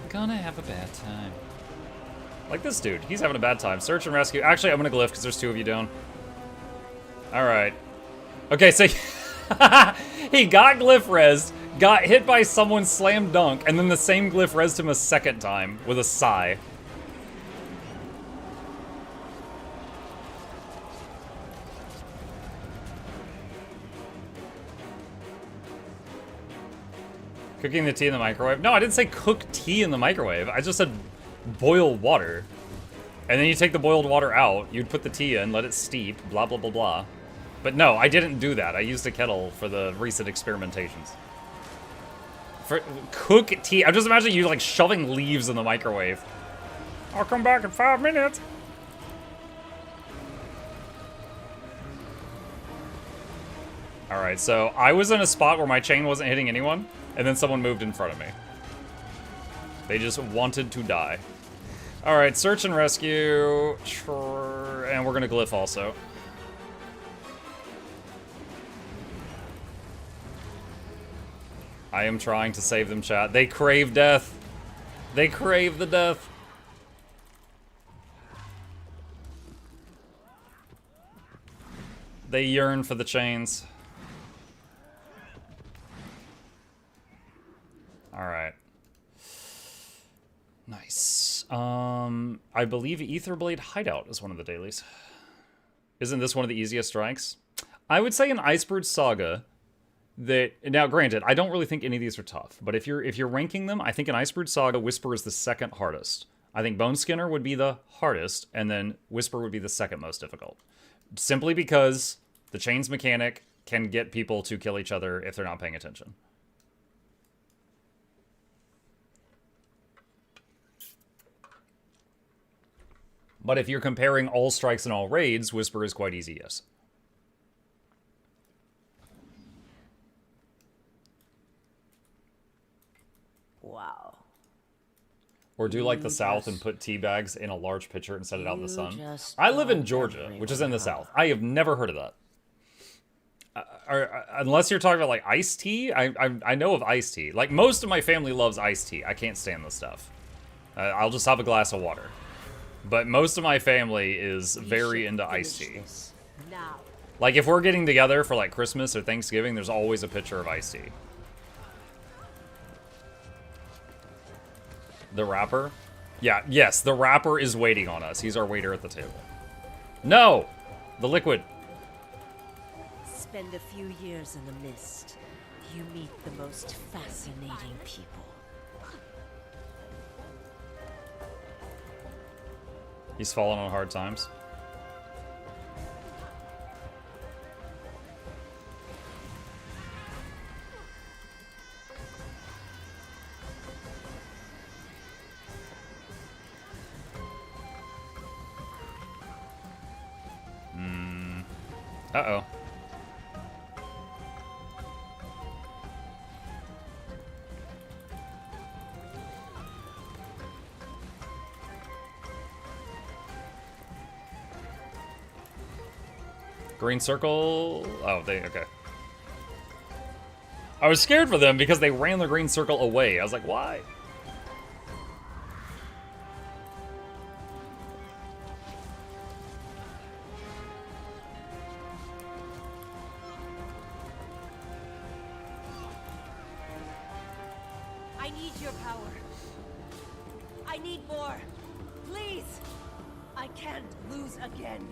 Gonna have a bad time. Like this dude, he's having a bad time. Search and rescue. Actually, I'm gonna glyph because there's 2 of you down. Alright. Okay, so he got glyph rezzed, got hit by someone's slam dunk, and then the same glyph rezzed him a second time with a sigh. Cooking the tea in the microwave? No, I didn't say cook tea in the microwave. I just said boil water. And then you take the boiled water out, you'd put the tea in, let it steep, blah, blah, blah, blah. But no, I didn't do that. I used a kettle for the recent experimentations. For cook tea, I'm just imagining you like shoving leaves in the microwave. I'll come back in 5 minutes. Alright, so I was in a spot where my chain wasn't hitting anyone, and then someone moved in front of me. They just wanted to die. Alright, search and rescue. And we're gonna glyph also. I am trying to save them, chat. They crave death. They crave the death. They yearn for the chains. Alright. Nice. I believe Aetherblade Hideout is one of the dailies. Isn't this one of the easiest strikes? I would say in Icebird Saga that, now granted, I don't really think any of these are tough, but if you're ranking them, I think in Icebird Saga, Whisper is the second hardest. I think Bone Skinner would be the hardest, and then Whisper would be the second most difficult. Simply because the chains mechanic can get people to kill each other if they're not paying attention. But if you're comparing all strikes and all raids, Whisper is quite easy, yes. Wow. Or do like the South and put tea bags in a large pitcher and set it out in the sun. I live in Georgia, which is in the South. I have never heard of that. Unless you're talking about like iced tea, I know of iced tea. Like most of my family loves iced tea. I can't stand this stuff. I'll just have a glass of water. But most of my family is very into iced tea. Like if we're getting together for like Christmas or Thanksgiving, there's always a pitcher of iced tea. The rapper? Yeah, yes, the rapper is waiting on us. He's our waiter at the table. No! The liquid. Spend a few years in the mist. You meet the most fascinating people. He's fallen on hard times. Uh-oh. Green circle. Oh, okay. I was scared for them because they ran the green circle away. I was like, why? I need your power. I need more. Please. I can't lose again.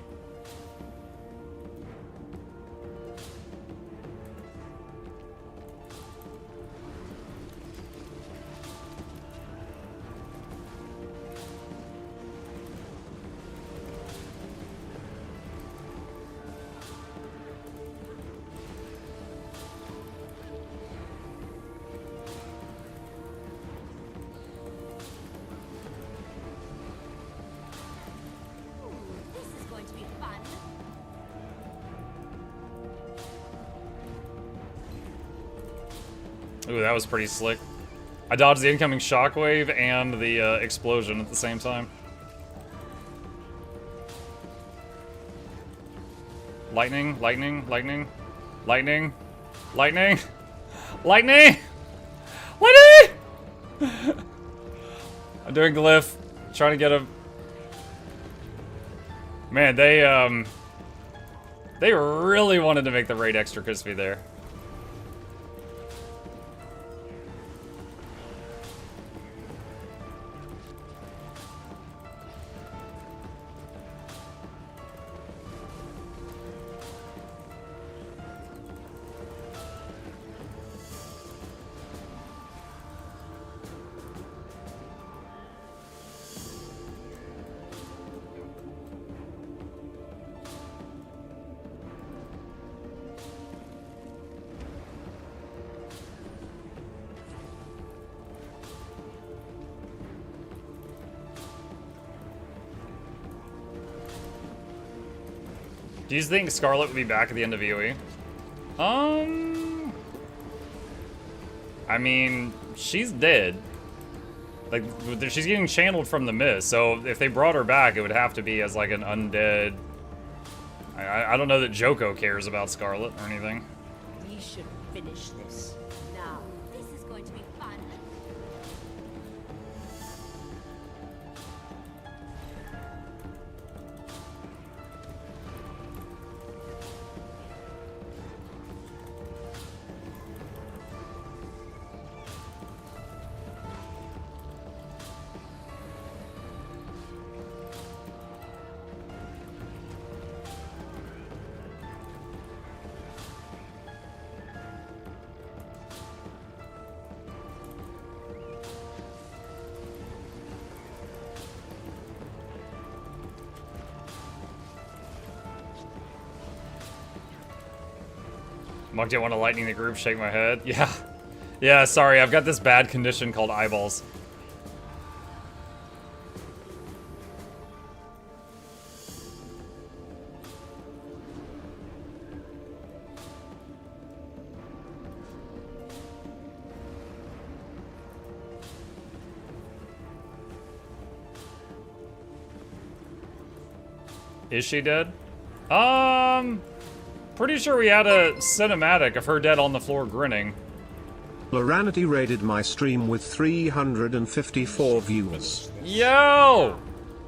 Ooh, that was pretty slick. I dodged the incoming shockwave and the explosion at the same time. Lightning, lightning, lightning, lightning, lightning, lightning, lightning! I'm doing glyph, trying to get him. Man, they really wanted to make the raid extra crispy there. Do you think Scarlet would be back at the end of VOE? I mean, she's dead. Like, she's getting channeled from the mist, so if they brought her back, it would have to be as, like, an undead... I don't know that Joko cares about Scarlet or anything. We should finish this now. This is going to be fun. Mug, do you want to lightning the group? Shake my head. Yeah. Yeah, sorry, I've got this bad condition called eyeballs. Is she dead? Pretty sure we had a cinematic of her dead on the floor grinning. Loranity raided my stream with 354 views. Yo!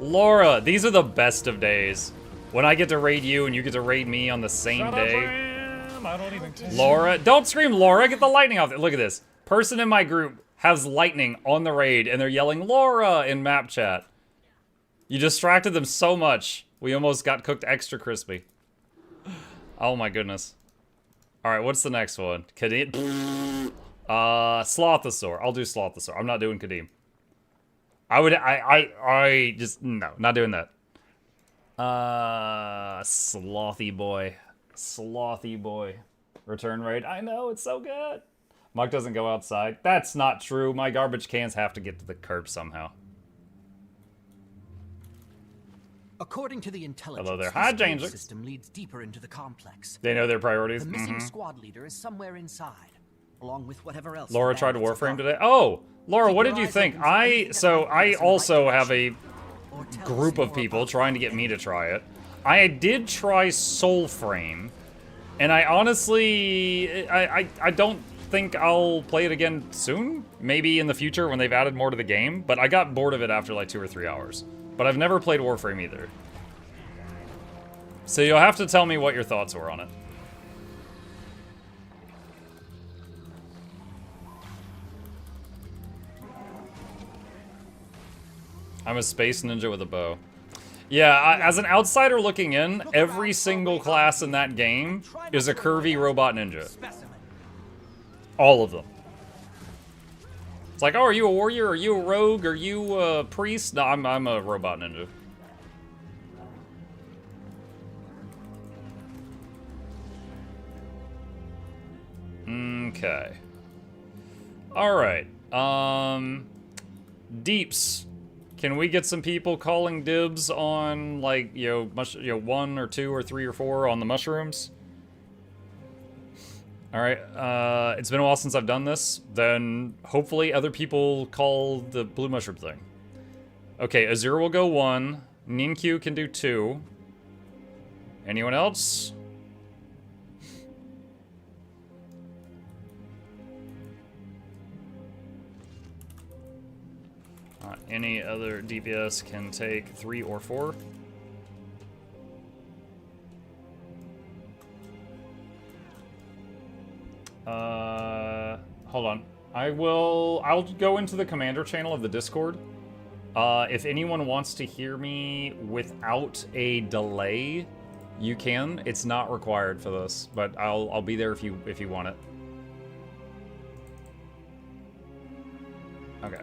Laura, these are the best of days. When I get to raid you and you get to raid me on the same day. I don't even care. Laura, don't scream Laura, get the lightning off. Look at this. Person in my group has lightning on the raid and they're yelling Laura in map chat. You distracted them so much. We almost got cooked extra crispy. Oh my goodness. Alright, what's the next one? Kadim? Slothosaur. I'll do Slothosaur. I'm not doing Kadim. I just, no, not doing that. Slothy boy. Slothy boy. Return raid. I know, it's so good. Muck doesn't go outside. That's not true. My garbage cans have to get to the curb somehow. According to the intelligence, Hello there. Hi, the James. system leads deeper into the complex. They know their priorities. The missing squad leader is somewhere inside, along with whatever else. Laura tried to Warframe today. Oh, Laura, what did you think? I also have a group of people trying to get me to try it. I did try Soulframe, and I honestly, I don't think I'll play it again soon. Maybe in the future when they've added more to the game, but I got bored of it after like 2 or 3 hours. But I've never played Warframe either. So you'll have to tell me what your thoughts were on it. I'm a space ninja with a bow. Yeah, as an outsider looking in, every single class in that game is a curvy robot ninja. All of them. It's like, oh, are you a warrior? Are you a rogue? Are you a priest? No, I'm a robot ninja. Okay. Alright. Deeps. Can we get some people calling dibs on, like, 1 or 2 or 3 or 4 on the mushrooms? All right, it's been a while since I've done this. Then hopefully other people call the blue mushroom thing. Okay, Azure will go 1. Ninkyu can do 2. Anyone else? Any other DPS can take 3 or 4. Hold on. I'll go into the commander channel of the Discord. If anyone wants to hear me without a delay, you can. It's not required for this, but I'll be there if you want it. Okay.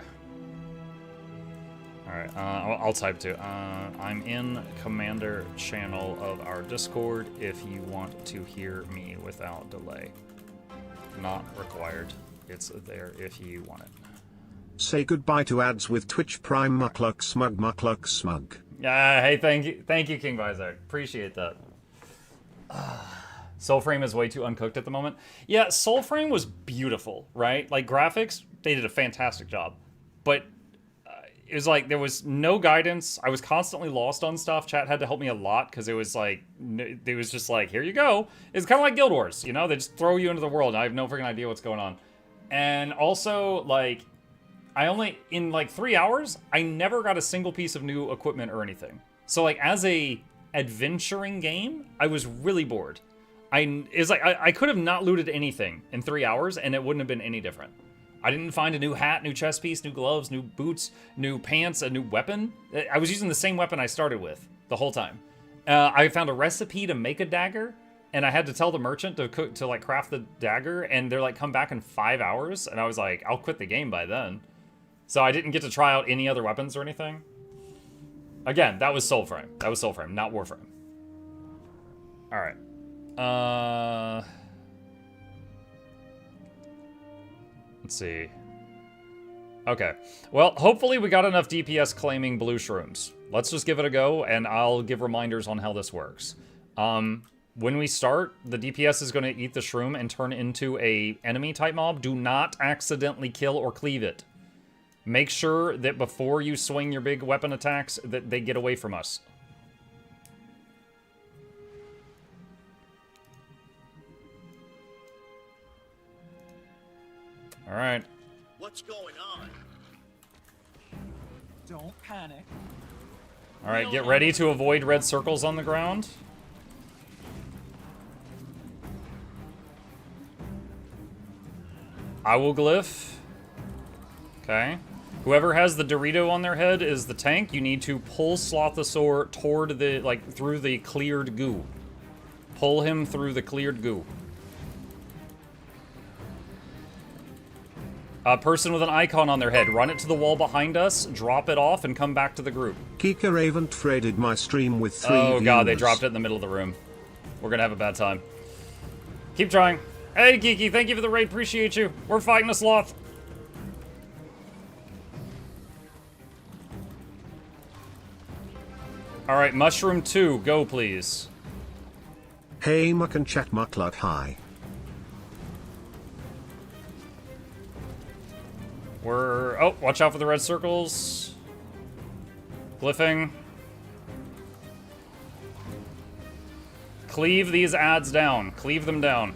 Alright, I'll type too. I'm in commander channel of our Discord if you want to hear me without delay. Not required. It's there if you want it. Say goodbye to ads with Twitch Prime Mukluk Smug. Hey, thank you, King Vizard. Appreciate that. Soulframe is way too uncooked at the moment. Yeah, Soulframe was beautiful, right? Like, graphics, they did a fantastic job. But it was like, there was no guidance. I was constantly lost on stuff. Chat had to help me a lot, because it was like, it was just like, here you go. It's kind of like Guild Wars, you know? They just throw you into the world, and I have no freaking idea what's going on. And also, like, in like 3 hours, I never got a single piece of new equipment or anything. So like, as a adventuring game, I was really bored. It's like, I could have not looted anything in 3 hours, and it wouldn't have been any different. I didn't find a new hat, new chest piece, new gloves, new boots, new pants, a new weapon. I was using the same weapon I started with the whole time. I found a recipe to make a dagger, and I had to tell the merchant to like craft the dagger, and they're like, come back in 5 hours, and I was like, I'll quit the game by then. So I didn't get to try out any other weapons or anything. Again, that was Soulframe. That was Soulframe, not Warframe. Alright. Let's see. Okay. Well, hopefully we got enough DPS claiming blue shrooms. Let's just give it a go, and I'll give reminders on how this works. When we start, the DPS is going to eat the shroom and turn into a enemy type mob. Do not accidentally kill or cleave it. Make sure that before you swing your big weapon attacks, that they get away from us. All right. What's going on? Don't panic. All right, get ready to avoid red circles on the ground. I will glyph. Okay. Whoever has the Dorito on their head is the tank. You need to pull Slothosaur toward the, like, through the cleared goo. Pull him through the cleared goo. A person with an icon on their head, run it to the wall behind us, drop it off, and come back to the group. Kika Raven traded my stream with 3 Oh god, they viewers. dropped it in the middle of the room. We're gonna have a bad time. Keep trying. Hey, Kiki, thank you for the raid. Appreciate you. We're fighting a sloth. Alright, Mushroom 2, go please. Hey Muck and Chat Mukluk, hi. Oh, watch out for the red circles. Glyphing. Cleave these ads down. Cleave them down.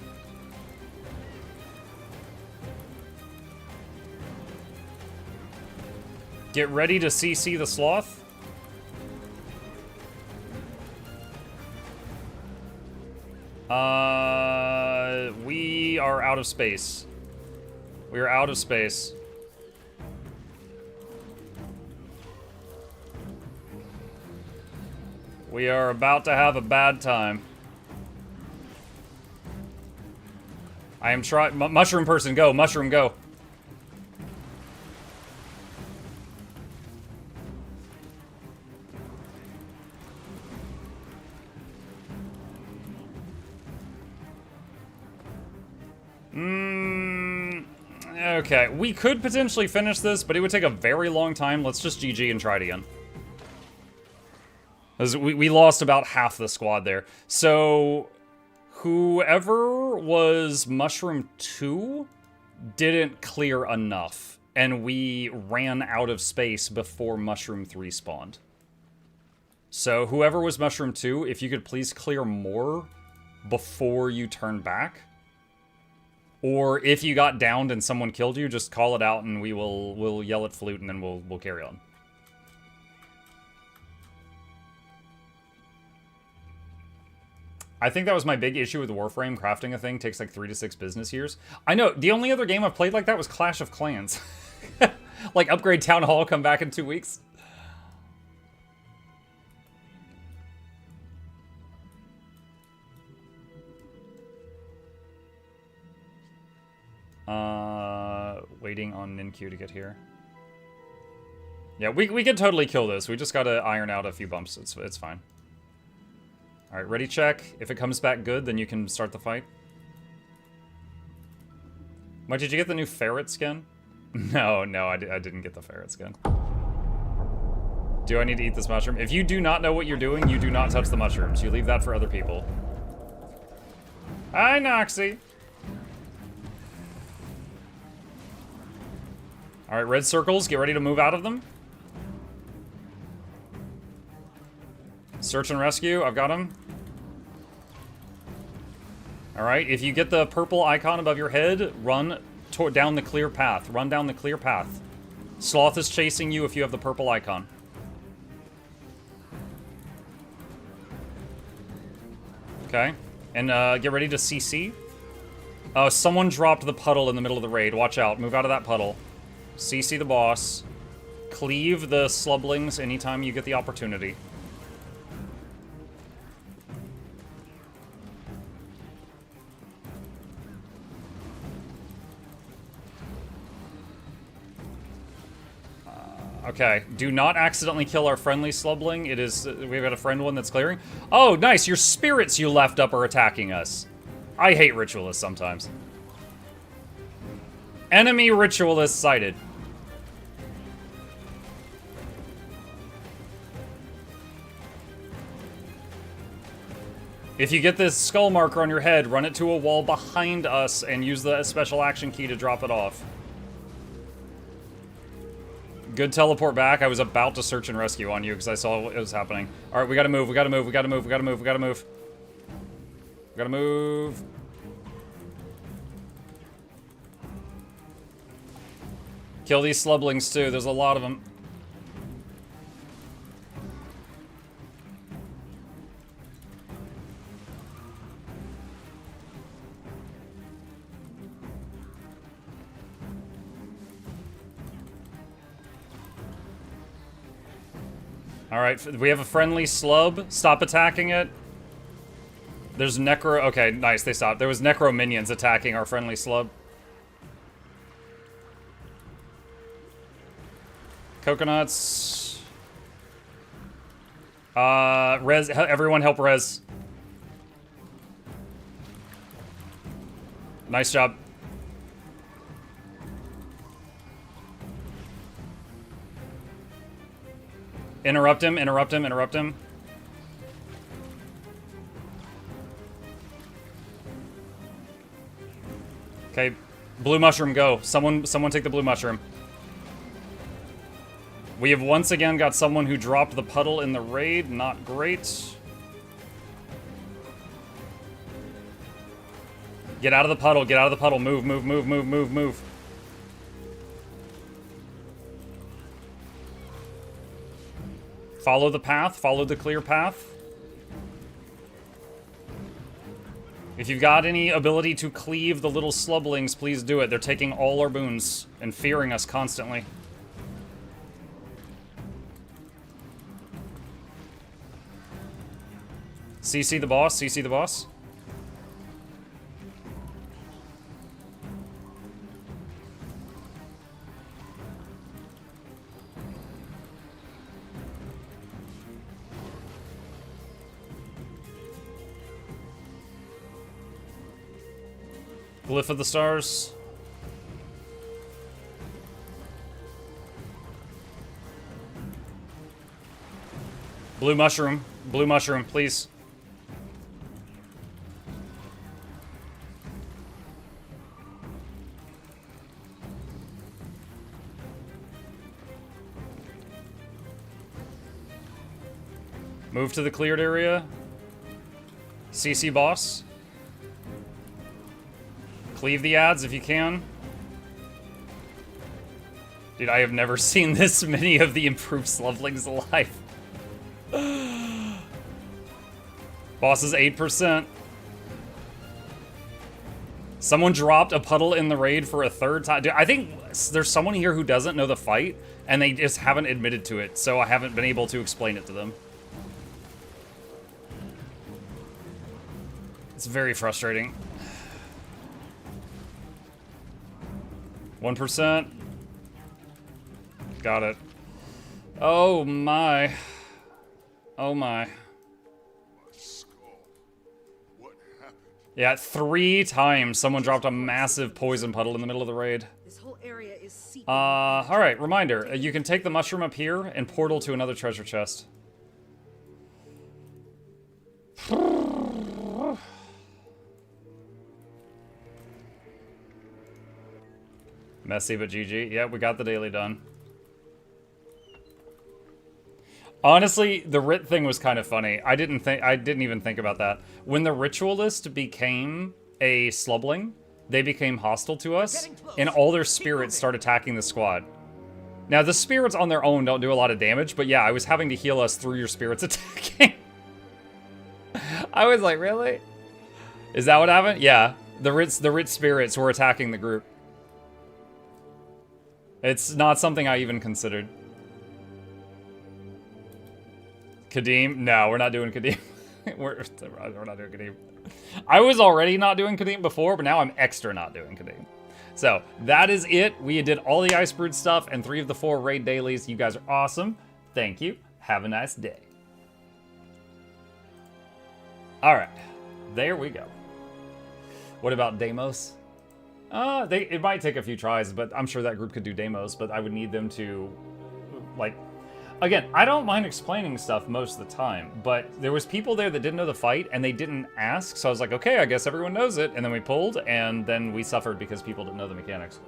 Get ready to CC the sloth. We are out of space. We are out of space. We are about to have a bad time. I am trying. Mushroom person, go. Mushroom, go. Okay, we could potentially finish this, but it would take a very long time. Let's just GG and try it again. We lost about half the squad there. So, Whoever was Mushroom 2 didn't clear enough, and we ran out of space before Mushroom 3 spawned. So whoever was Mushroom 2, if you could please clear more before you turn back. Or if you got downed and someone killed you, just call it out and we'll yell at Flute and then we'll carry on. I think that was my big issue with Warframe. Crafting a thing takes like 3 to 6 business years. I know, the only other game I've played like that was Clash of Clans. Like, upgrade Town Hall, come back in 2 weeks. Waiting on Ninkyu to get here. Yeah, we could totally kill this. We just gotta iron out a few bumps. It's fine. Alright, ready check. If it comes back good, then you can start the fight. What, did you get the new ferret skin? No, I didn't get the ferret skin. Do I need to eat this mushroom? If you do not know what you're doing, you do not touch the mushrooms. You leave that for other people. Hi, Noxxi. Alright, red circles. Get ready to move out of them. Search and rescue. I've got him. Alright, if you get the purple icon above your head, run down the clear path. Run down the clear path. Sloth is chasing you if you have the purple icon. Okay. And get ready to CC. Someone dropped the puddle in the middle of the raid. Watch out. Move out of that puddle. CC the boss. Cleave the slublings anytime you get the opportunity. Okay, do not accidentally kill our friendly slubling. It is, we've got a friend one that's clearing. Oh, nice, your spirits you left up are attacking us. I hate ritualists sometimes. Enemy ritualist sighted. If you get this skull marker on your head, run it to a wall behind us and use the special action key to drop it off. Good teleport back. I was about to search and rescue on you because I saw what was happening. Alright, we gotta move, we gotta move, we gotta move, we gotta move, we gotta move. We gotta move. Kill these slublings too, there's a lot of them. Alright, we have a friendly slub. Stop attacking it. There's necro... Okay, nice, they stopped. There was necro minions attacking our friendly slub. Coconuts. Res... Everyone help res. Nice job. Interrupt him, interrupt him, interrupt him. Okay, blue mushroom, go. Someone take the blue mushroom. We have once again got someone who dropped the puddle in the raid. Not great. Get out of the puddle, get out of the puddle. Move, move, move, move, move, move. Follow the path, follow the clear path. If you've got any ability to cleave the little slublings, please do it. They're taking all our boons and fearing us constantly. CC the boss, CC the boss. Glyph of the stars. Blue mushroom, please. Move to the cleared area. CC boss. Cleave the ads if you can. Dude, I have never seen this many of the improved Slovlings alive. Boss is 8%. Someone dropped a puddle in the raid for a third time. Dude, I think there's someone here who doesn't know the fight, and they just haven't admitted to it, so I haven't been able to explain it to them. It's very frustrating. 1%. Got it. Oh my. Oh my. Yeah, 3 times someone dropped a massive poison puddle in the middle of the raid. This whole area is secret. Alright, reminder. You can take the mushroom up here and portal to another treasure chest. Messy, but GG. Yeah, we got the daily done. Honestly, the writ thing was kind of funny. I didn't even think about that. When the ritualist became a slubling, they became hostile to us, and all their spirits start attacking the squad. Now, the spirits on their own don't do a lot of damage, but yeah, I was having to heal us through your spirits attacking. I was like, really? Is that what happened? Yeah, the writ spirits were attacking the group. It's not something I even considered. Kadim? No, we're not doing Kadim. we're not doing Kadim. I was already not doing Kadim before, but now I'm extra not doing Kadim. So, that is it. We did all the Ice Brood stuff and 3 of the 4 raid dailies. You guys are awesome. Thank you. Have a nice day. Alright. There we go. What about Deimos? It might take a few tries, but I'm sure that group could do Deimos, but I would need them to, like... Again, I don't mind explaining stuff most of the time, but there was people there that didn't know the fight, and they didn't ask, so I was like, okay, I guess everyone knows it, and then we pulled, and then we suffered because people didn't know the mechanics.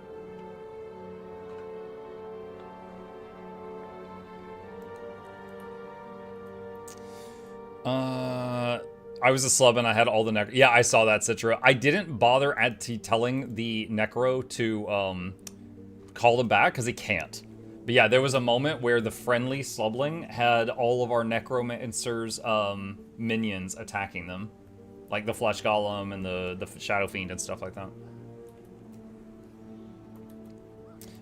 I was a slub and I had all the necro. Yeah, I saw that, Citra. I didn't bother telling the necro to call them back, because he can't. But yeah, there was a moment where the friendly slubling had all of our necromancer's minions attacking them. Like the flesh golem and the shadow fiend and stuff like that.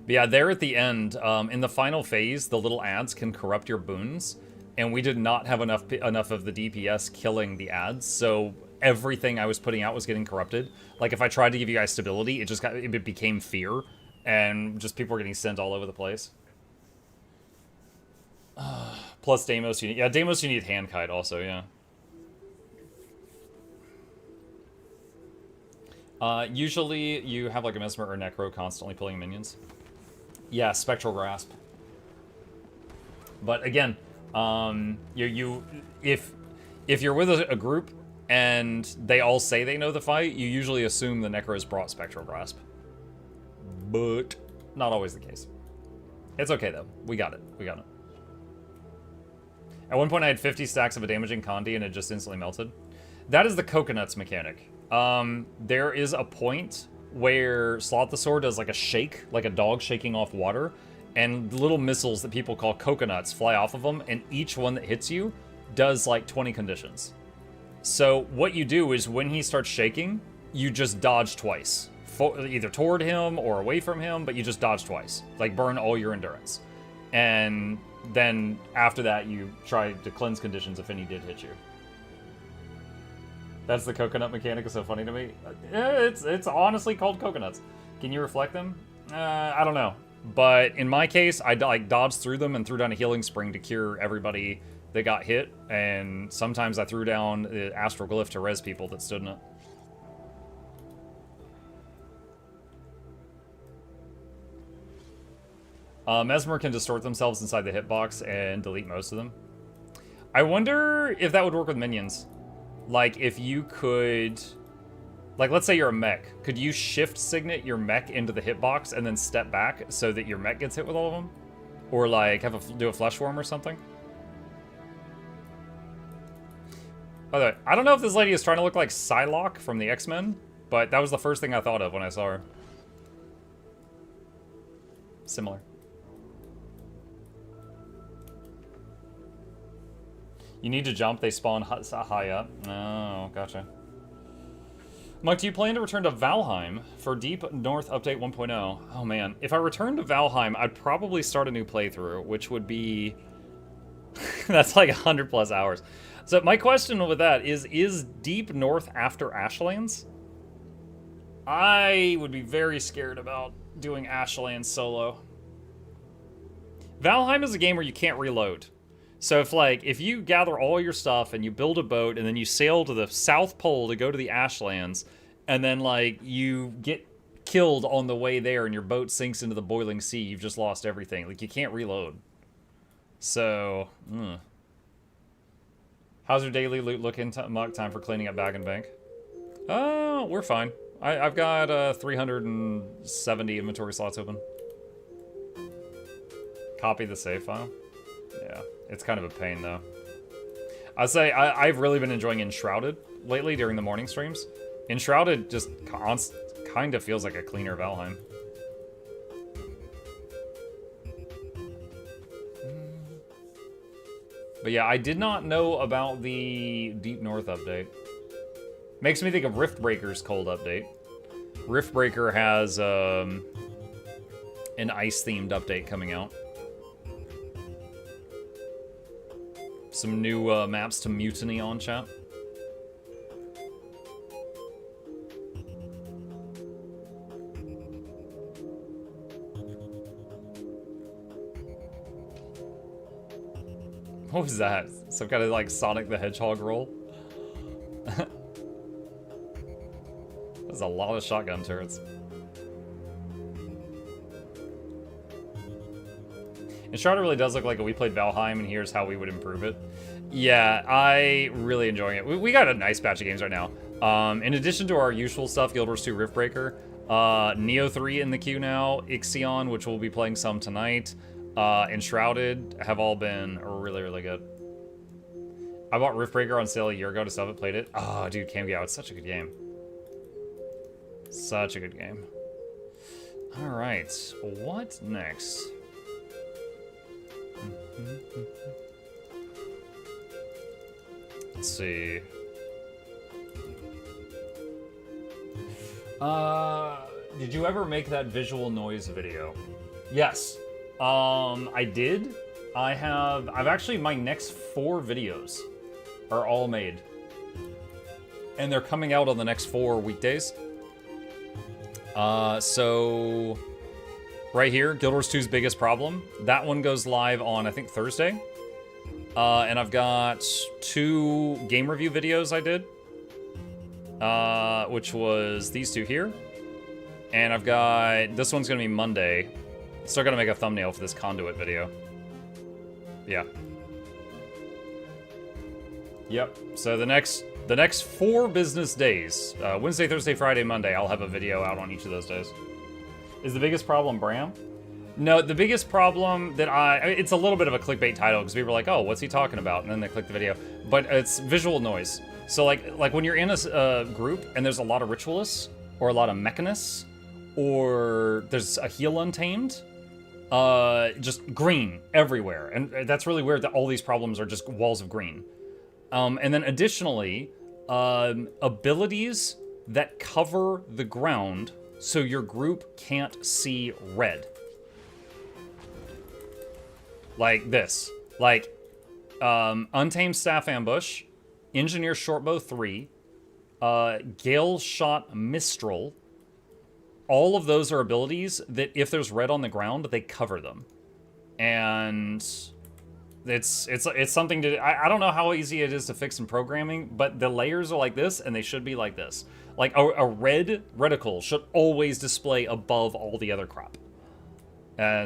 But yeah, there at the end, in the final phase, the little ads can corrupt your boons. And we did not have enough of the DPS killing the ads, so everything I was putting out was getting corrupted. Like if I tried to give you guys stability, it became fear. And just people were getting sent all over the place. Plus Deimos, Deimos you need hand kite also, yeah. Usually you have like a Mesmer or Necro constantly pulling minions. Yeah, Spectral Grasp. But again, if you're with a group and they all say they know the fight, you usually assume the Necro's brought Spectral Grasp. But not always the case. It's okay though. We got it. We got it. At one point I had 50 stacks of a damaging Condi and it just instantly melted. That is the coconuts mechanic. There is a point where Slothosaur does like a shake, like a dog shaking off water, and little missiles that people call coconuts fly off of them, and each one that hits you does like 20 conditions. So what you do is when he starts shaking, you just dodge twice. Either toward him or away from him, but you just dodge twice. Like burn all your endurance. And then after that, you try to cleanse conditions if any did hit you. That's the coconut mechanic. Is so funny to me. It's honestly called coconuts. Can you reflect them? I don't know. But in my case, I like dodged through them and threw down a healing spring to cure everybody that got hit. And sometimes I threw down the astral glyph to res people that stood in it. Mesmer can distort themselves inside the hitbox and delete most of them. I wonder if that would work with minions. Like, if you could... Like, let's say you're a mech. Could you shift signet your mech into the hitbox and then step back so that your mech gets hit with all of them? Or, like, do a flesh worm or something? By the way, I don't know if this lady is trying to look like Psylocke from the X-Men, but that was the first thing I thought of when I saw her. Similar. You need to jump, they spawn high up. Oh, gotcha. Mike, do you plan to return to Valheim for Deep North Update 1.0? Oh man, if I return to Valheim, I'd probably start a new playthrough, which would be... that's like 100+ hours. So my question with that is Deep North after Ashlands? I would be very scared about doing Ashlands solo. Valheim is a game where you can't reload. So if you gather all your stuff and you build a boat and then you sail to the South Pole to go to the Ashlands, and then like you get killed on the way there and your boat sinks into the boiling sea, you've just lost everything. Like you can't reload. So, how's your daily loot looking, Muck? Time for cleaning up Bag and Bank? Oh, we're fine. I've got 370 inventory slots open. Copy the save file. Yeah, it's kind of a pain though. I'd say I've really been enjoying Enshrouded lately during the morning streams. Enshrouded just kind of feels like a cleaner Valheim. But yeah, I did not know about the Deep North update. Makes me think of Riftbreaker's cold update. Riftbreaker has an ice-themed update coming out. Some new maps to mutiny on, chat. What was that? Some kind of like Sonic the Hedgehog roll? There's a lot of shotgun turrets. Enshrouded really does look like we played Valheim, and here's how we would improve it. Yeah, I really enjoying it. We got a nice batch of games right now. In addition to our usual stuff, Guild Wars 2 Riftbreaker, Neo 3 in the queue now, Ixion, which we'll be playing some tonight, Enshrouded have all been really, really good. I bought Riftbreaker on sale a year ago to still haven't played it. Oh, dude, Camgao, it's such a good game. Such a good game. All right, what next? Let's see. Did you ever make that visual noise video? Yes. I did. I've actually, my next 4 videos are all made. And they're coming out on the next 4 weekdays. So right here, Guild Wars 2's biggest problem. That one goes live on, I think, Thursday. And I've got 2 game review videos I did. Which was these 2 here. And I've got, this one's gonna be Monday. Still gotta make a thumbnail for this conduit video. Yeah. Yep, so the next 4 business days, Wednesday, Thursday, Friday, Monday, I'll have a video out on each of those days. Is the biggest problem Bram? No, the biggest problem that it's a little bit of a clickbait title because people are like, oh, what's he talking about? And then they click the video. But it's visual noise. So like when you're in a group and there's a lot of ritualists or a lot of mechanists or there's a heal untamed, just green everywhere. And that's really weird that all these problems are just walls of green. And then additionally, abilities that cover the ground so your group can't see red. Like this. Like, Untamed Staff Ambush, Engineer Shortbow 3, Gale Shot Mistral. All of those are abilities that if there's red on the ground, they cover them. And it's something to... I don't know how easy it is to fix in programming, but the layers are like this, and they should be like this. Like, a red reticle should always display above all the other crap.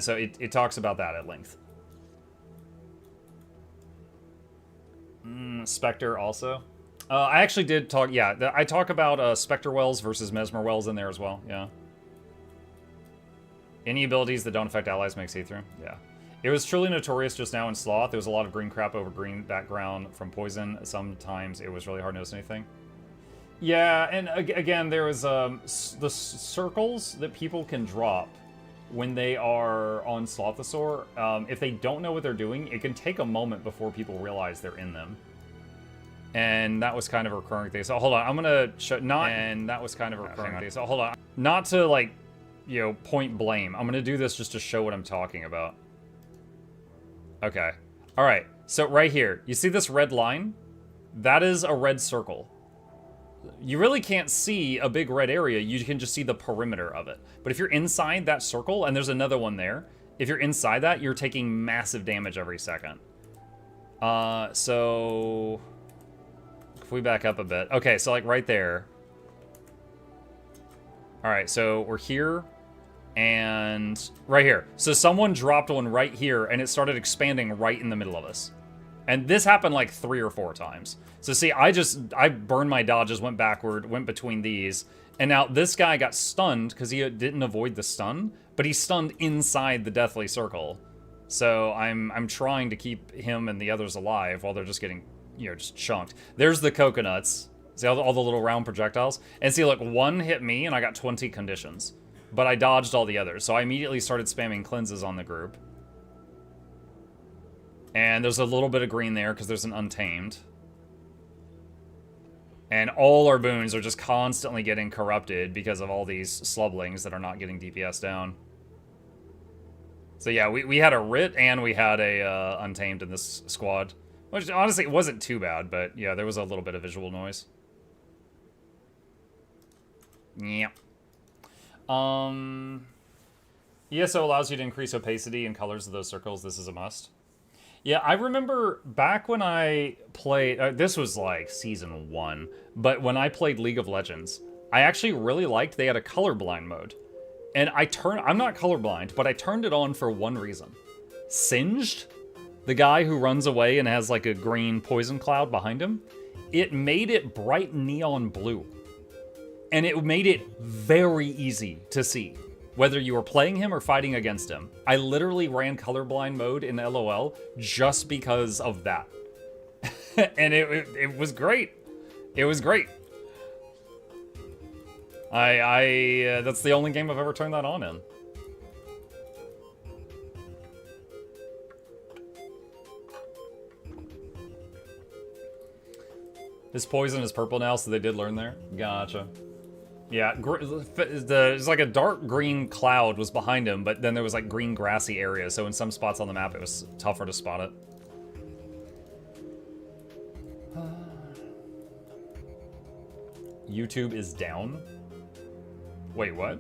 So it talks about that at length. Spectre also. I actually did talk... Yeah, I talk about Spectre Wells versus Mesmer Wells in there as well, yeah. Any abilities that don't affect allies make see-through? Yeah. It was truly notorious just now in Sloth. There was a lot of green crap over green background from Poison. Sometimes it was really hard to notice anything. Yeah, and again, there was the circles that people can drop when they are on Slothosaur. If they don't know what they're doing, it can take a moment before people realize they're in them. And that was kind of a recurring thing. So hold on, I'm gonna show and that was kind of a recurring thing. So hold on, not to like, you know, point blame. I'm gonna do this just to show what I'm talking about. Okay. All right. So right here, you see this red line? That is a red circle. You really can't see a big red area. You can just see the perimeter of it. But if you're inside that circle, and there's another one there, if you're inside that, you're taking massive damage every second. So if we back up a bit. Okay, so like right there. All right, so we're here and right here. So someone dropped one right here and it started expanding right in the middle of us. And this happened like 3 or 4 times. So see, I burned my dodges, went backward, went between these, and now this guy got stunned because he didn't avoid the stun, but he's stunned inside the deathly circle. So I'm trying to keep him and the others alive while they're just getting, you know, just chunked. There's the coconuts. See all the little round projectiles? And see, look, one hit me and I got 20 conditions. But I dodged all the others, so I immediately started spamming cleanses on the group. And there's a little bit of green there because there's an untamed. And all our boons are just constantly getting corrupted because of all these slublings that are not getting DPS down. So yeah, we had a Writ and we had a Untamed in this squad. Which honestly, it wasn't too bad, but yeah, there was a little bit of visual noise. Yeah. ESO allows you to increase opacity and colors of those circles. This is a must. Yeah, I remember back when I played, this was like season 1, but when I played League of Legends, I actually really liked they had a colorblind mode. And I'm not colorblind, but I turned it on for one reason. Singed, the guy who runs away and has like a green poison cloud behind him, it made it bright neon blue. And it made it very easy to see whether you were playing him or fighting against him. I literally ran colorblind mode in LOL just because of that. And it was great. It was great. That's the only game I've ever turned that on in. This poison is purple now, so they did learn there. Gotcha. Yeah, there's like a dark green cloud was behind him, but then there was like green grassy areas, so in some spots on the map it was tougher to spot it. YouTube is down? Wait, what?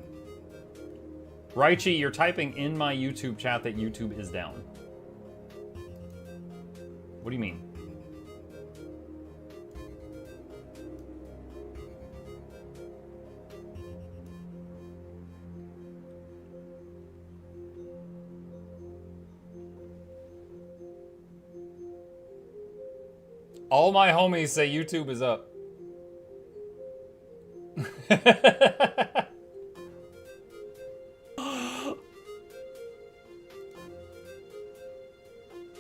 Raichi, you're typing in my YouTube chat that YouTube is down. What do you mean? All my homies say YouTube is up.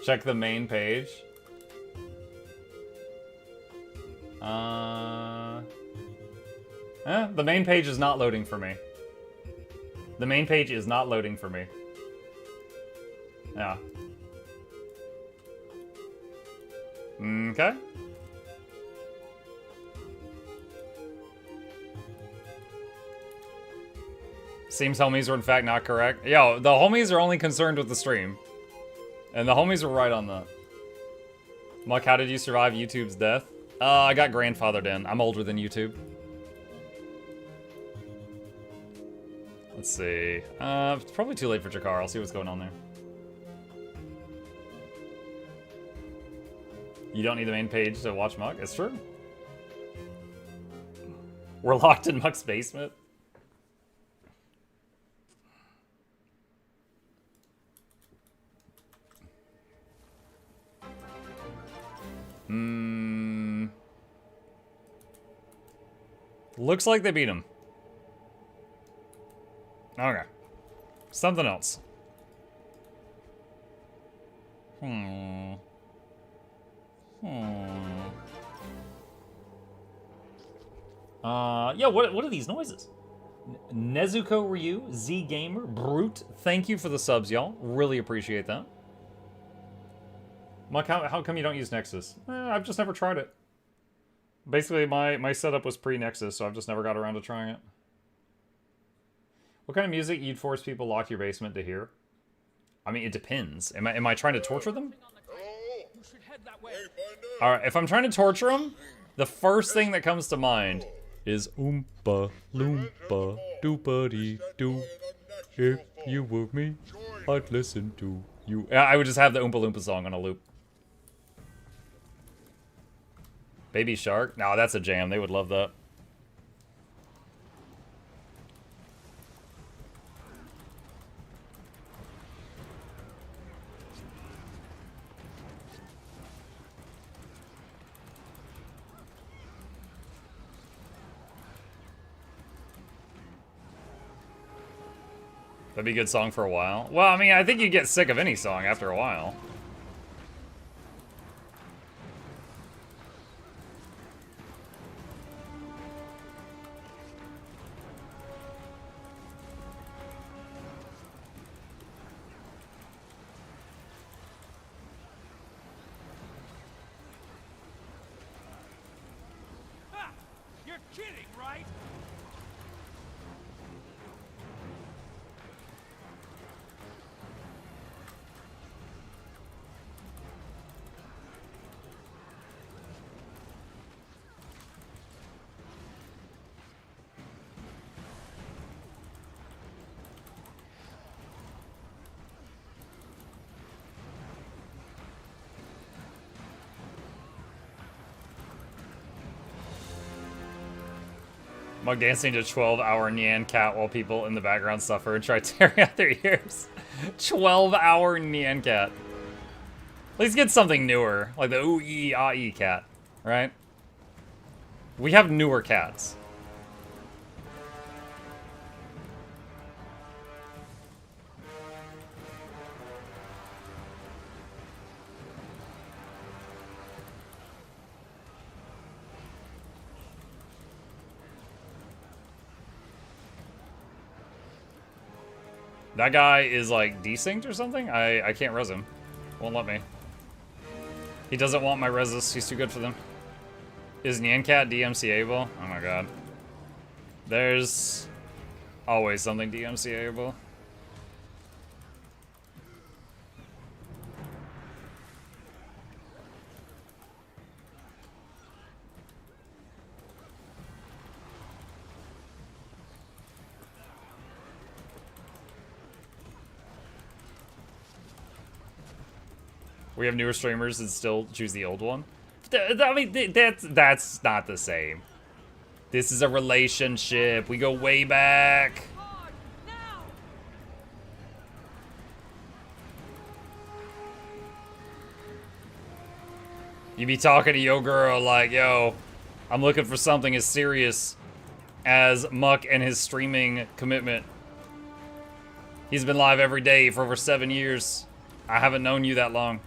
Check the main page. The main page is not loading for me. The main page is not loading for me. Yeah. Okay. Seems homies are in fact not correct. Yo, the homies are only concerned with the stream. And the homies were right on that. Muck, how did you survive YouTube's death? I got grandfathered in. I'm older than YouTube. Let's see. It's probably too late for Jakar. I'll see what's going on there. You don't need the main page to watch Muck? It's true. We're locked in Muck's basement. Looks like they beat him. Okay. Something else. Yeah, what are these noises? Nezuko Ryu, Z Gamer, Brute, thank you for the subs, y'all. Really appreciate that. Mike, how come you don't use Nexus? I've just never tried it. Basically, my setup was pre-Nexus, so I've just never got around to trying it. What kind of music you'd force people lock your basement to hear? I mean, it depends. Am I trying to torture them? Alright, if I'm trying to torture them, the first thing that comes to mind is Oompa Loompa Doopity Doo. If you were me, I'd listen to you. I would just have the Oompa Loompa song on a loop. Baby Shark? No, that's a jam. They would love that. That'd be a good song for a while. Well, I mean, I think you get sick of any song after a while. You're kidding, right? Mug dancing to 12-hour Nyan Cat while people in the background suffer and try tearing out their ears. 12-hour Nyan Cat. At least get something newer, like the ooh-ee-ah-ee cat, right? We have newer cats. That guy is like desynced or something? I can't res him. Won't let me. He doesn't want my reses. He's too good for them. Is Nyan Cat DMCA-able? Oh my god. There's always something DMCA-able. We have newer streamers and still choose the old one. I mean, that's not the same. This is a relationship. We go way back. You be talking to your girl like, yo, I'm looking for something as serious as Muck and his streaming commitment. He's been live every day for over 7 years. I haven't known you that long.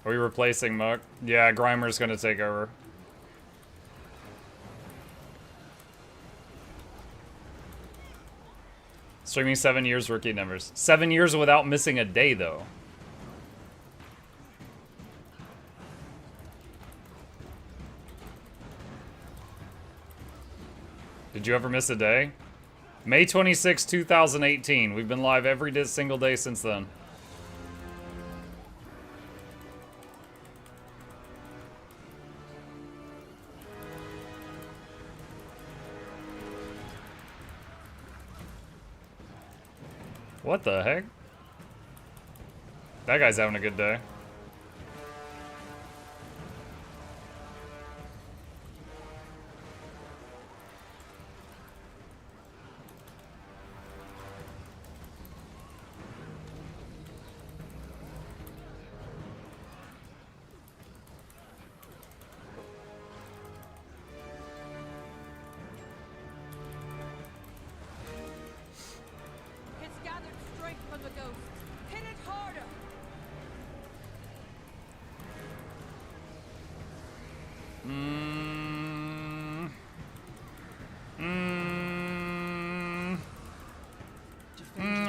Are we replacing Muck? Yeah, Grimer's gonna take over. Streaming 7 years, rookie numbers. 7 years without missing a day, though. Did you ever miss a day? May 26, 2018. We've been live every single day since then. What the heck? That guy's having a good day.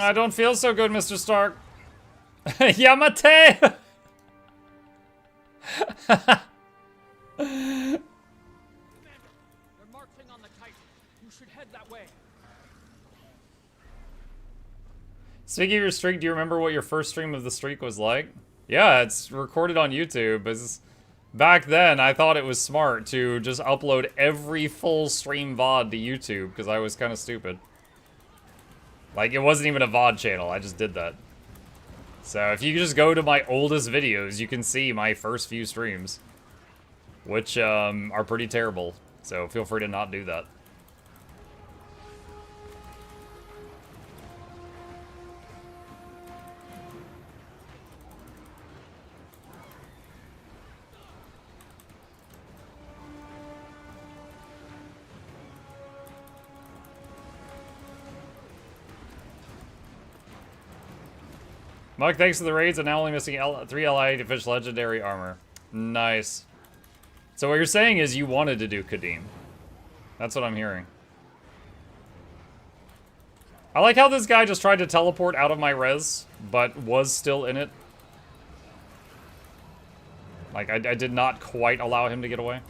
I don't feel so good, Mr. Stark. Yamate! They're marching on the Titan. You should head that way. Speaking of your streak, do you remember what your first stream of the streak was like? Yeah, it's recorded on YouTube. Back then, I thought it was smart to just upload every full stream VOD to YouTube, because I was kind of stupid. Like, it wasn't even a VOD channel, I just did that. So, if you just go to my oldest videos, you can see my first few streams. Which, are pretty terrible. So, feel free to not do that. Mug, thanks for the raids. I'm now only missing 3 LI to finish legendary armor. Nice. So what you're saying is you wanted to do Kadim. That's what I'm hearing. I like how this guy just tried to teleport out of my res, but was still in it. Like, I did not quite allow him to get away.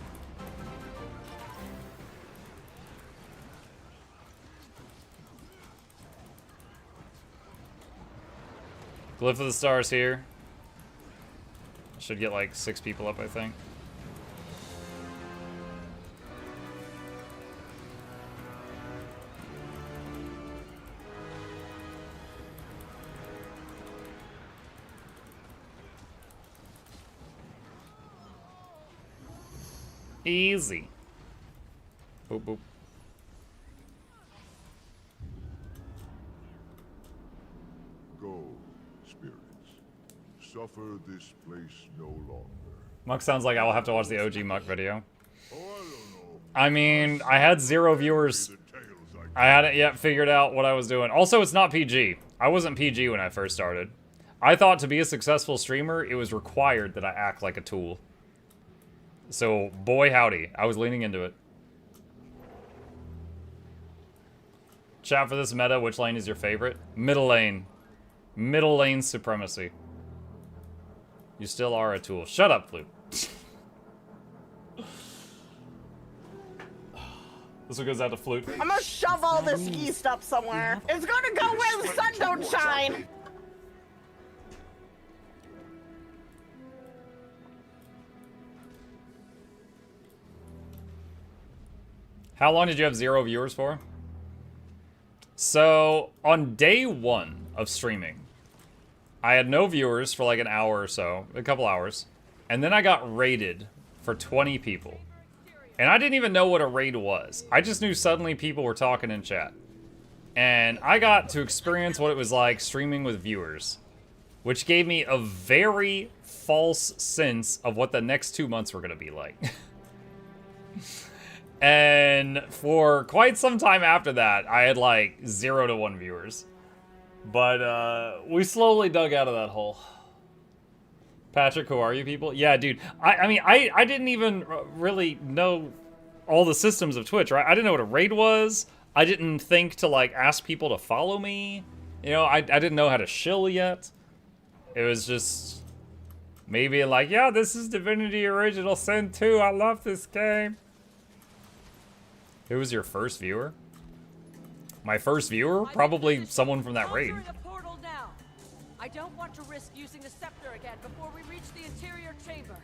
Glyph of the Stars here. Should get like 6 people up, I think. Easy. Boop, boop. Go, spirits. Suffer this place no longer. Muck sounds like I will have to watch the OG Muck video. Oh, I don't know. I mean, I had 0 viewers. I hadn't yet figured out what I was doing. Also, it's not PG. I wasn't PG when I first started. I thought to be a successful streamer, it was required that I act like a tool. So, boy howdy, I was leaning into it. Chat for this meta, which lane is your favorite? Middle lane. Middle lane supremacy. You still are a tool. Shut up, Flute. This one goes out to Flute. I'm gonna shove all this yeast up somewhere. It's gonna go where the sun don't shine. How long did you have 0 viewers for? So, on day 1 of streaming, I had no viewers for like an hour or so, a couple hours, and then I got raided for 20 people. And I didn't even know what a raid was. I just knew suddenly people were talking in chat. And I got to experience what it was like streaming with viewers, which gave me a very false sense of what the next 2 months were going to be like. And for quite some time after that, I had like 0 to 1 viewers. But we slowly dug out of that hole. Patrick, who are you people? Yeah, dude. I mean, I didn't even really know all the systems of Twitch, right? I didn't know what a raid was. I didn't think to like ask people to follow me. You know, I didn't know how to shill yet. It was just maybe like, yeah, this is Divinity Original Sin 2. I love this game. Who was your first viewer? My first viewer? Probably someone from that raid. I don't want to risk using the scepter again before we reach the interior chamber.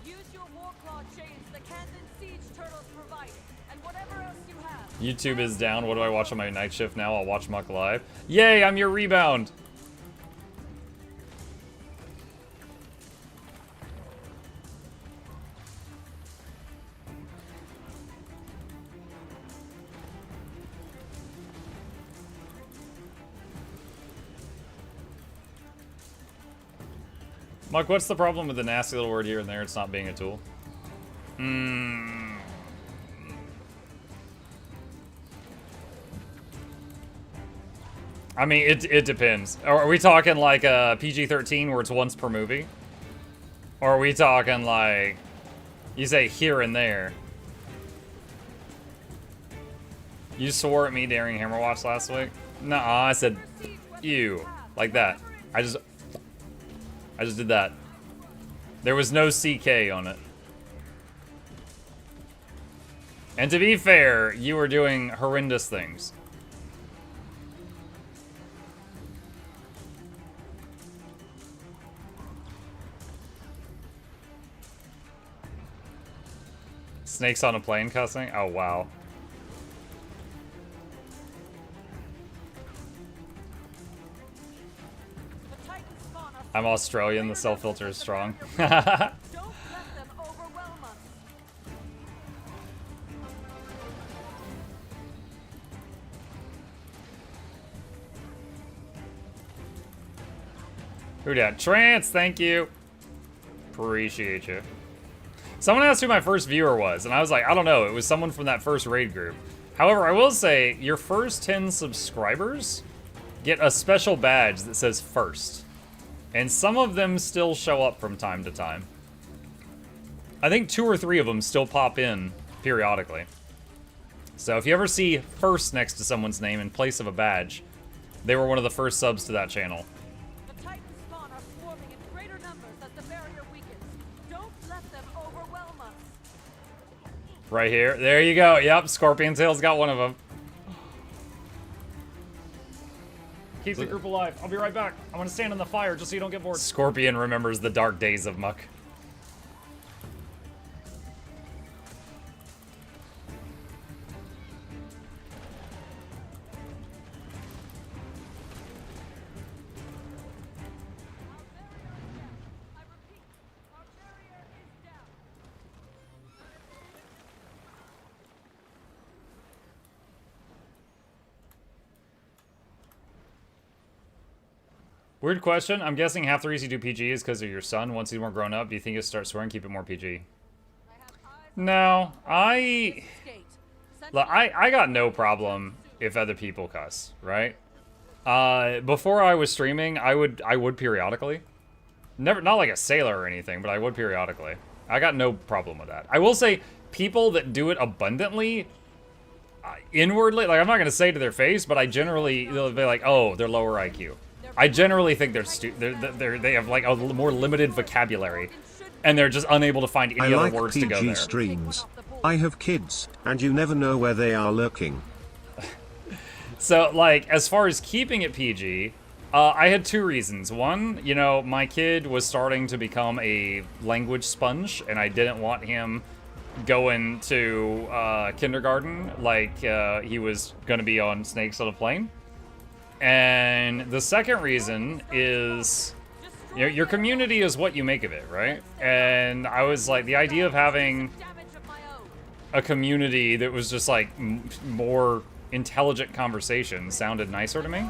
Use your Warclaw chains the Kandan siege turtles provided, and whatever else you have. YouTube is down. What do I watch on my night shift now? I'll watch Muck live. Yay, I'm your rebound. Muck, what's the problem with the nasty little word here and there? It's not being a tool. I mean, it depends. Are we talking like a PG-13 where it's once per movie? Or are we talking like You say here and there. You swore at me during Hammerwatch last week? Nuh-uh, I said ew. Like that. I just did that. There was no CK on it. And to be fair, you were doing horrendous things. Snakes on a plane cussing? Oh, wow. I'm Australian, the self-filter is strong. Don't let them overwhelm us. Who dat? Trance, thank you. Appreciate you. Someone asked who my first viewer was, and I was like, I don't know. It was someone from that first raid group. However, I will say, your first 10 subscribers get a special badge that says first. And some of them still show up from time to time. I think 2 or 3 of them still pop in periodically. So if you ever see first next to someone's name in place of a badge, they were one of the first subs to that channel. The Titans spawn are swarming in greater numbers as the barrier weakens. Don't let them overwhelm us. Right here. There you go. Yep, Scorpion Tail's got one of them. Keep the group alive. I'll be right back. I want to stand in the fire just so you don't get bored. Scorpion remembers the dark days of Muck. Weird question. I'm guessing half the reason you do PG is because of your son. Once he's more grown up, do you think he'll start swearing, keep it more PG? No, I got no problem if other people cuss, right? Before I was streaming, I would periodically. Not like a sailor or anything, but I would periodically. I got no problem with that. I will say, people that do it abundantly, inwardly, like I'm not gonna say to their face, but I generally, they'll be like, oh, they're lower IQ. I generally think they have like a more limited vocabulary, and they're just unable to find any other words to go there. Streams. I have kids, and you never know where they are lurking. So, like, as far as keeping it PG, I had 2 reasons. One, you know, my kid was starting to become a language sponge, and I didn't want him going to kindergarten like he was going to be on Snakes on a Plane. And the second reason is, you know, your community is what you make of it, right? And I was like, the idea of having a community that was just like more intelligent conversation sounded nicer to me.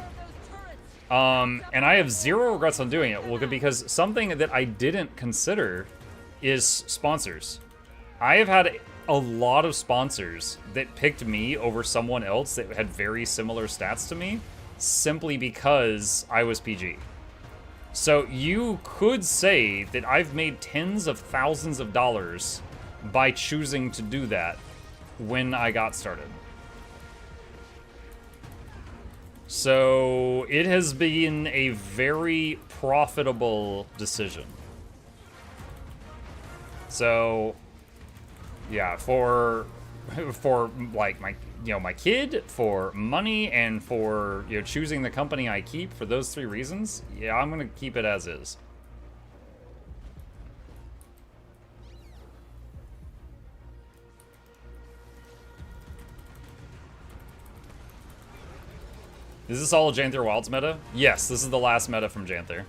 And I have 0 regrets on doing it. Well, because something that I didn't consider is sponsors. I have had a lot of sponsors that picked me over someone else that had very similar stats to me, simply because I was PG. So you could say that I've made tens of thousands of dollars by choosing to do that when I got started. So it has been a very profitable decision. So yeah, for like my kid, for money, and for, you know, choosing the company I keep, for those 3 reasons, yeah, I'm gonna keep it as is. Is this all Janther Wilds meta? Yes, this is the last meta from Janther.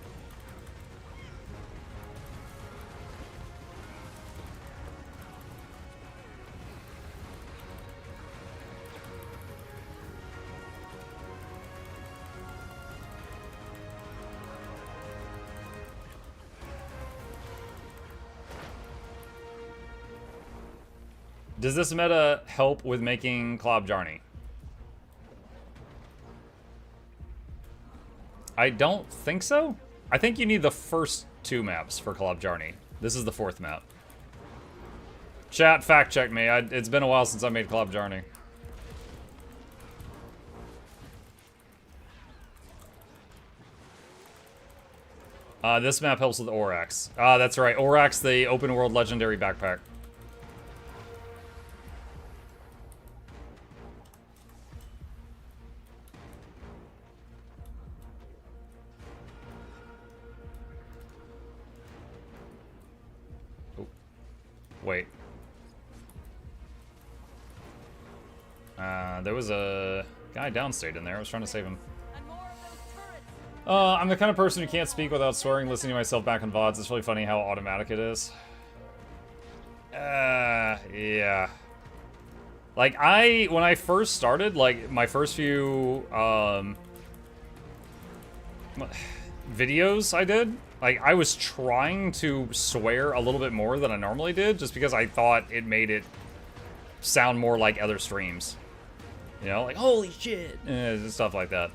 Does this meta help with making Klob Jarny? I don't think so. I think you need the first 2 maps for Klob Jarny. This is the 4th map. Chat, fact check me. It's been a while since I made Club Journey. This map helps with Orax. That's right. Orax, the open world legendary backpack. Oh. Wait. There was a guy downstate in there. I was trying to save him. I'm the kind of person who can't speak without swearing, listening to myself back on VODs. It's really funny how automatic it is. Yeah. Like, when I first started, like, my first few, videos I did, like, I was trying to swear a little bit more than I normally did, just because I thought it made it sound more like other streams. You know, like, holy shit, stuff like that.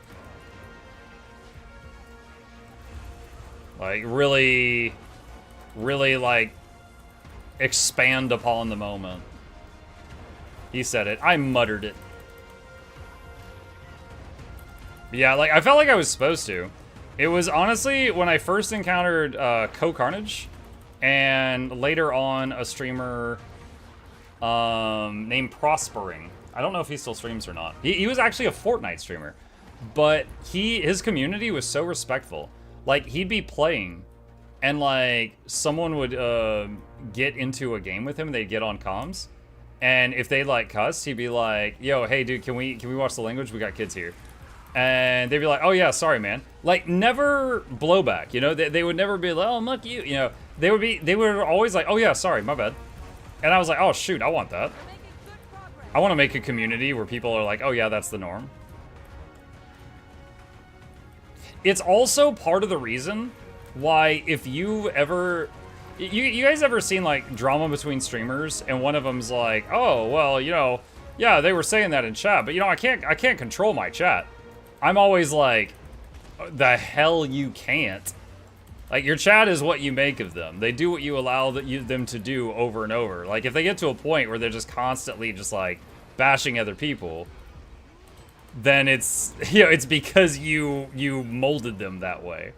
Like, really, like, expand upon the moment. He said it. I muttered it. Yeah, like, I felt like I was supposed to. It was, honestly, when I first encountered, Co-Carnage, and later on a streamer, named Prospering. I don't know if he still streams or not. He was actually a Fortnite streamer. But his community was so respectful. Like, he'd be playing, and, like, someone would, get into a game with him, they'd get on comms, and if they, like, cuss, he'd be like, yo, hey, dude, can we watch the language? We got kids here. And they'd be like, oh, yeah, sorry, man. Like, never blowback, you know? They would never be like, oh, muck you, you know? They were always like, oh, yeah, sorry, my bad. And I was like, oh, shoot, I want that. I want to make a community where people are like, oh, yeah, that's the norm. It's also part of the reason why, if you ever... You guys ever seen, like, drama between streamers, and one of them's like, oh, well, you know, yeah, they were saying that in chat, but, you know, I can't control my chat. I'm always like, the hell you can't. Like, your chat is what you make of them. They do what you allow them to do over and over. Like, if they get to a point where they're just constantly just, like, bashing other people... then it's, you know, it's because you molded them that way.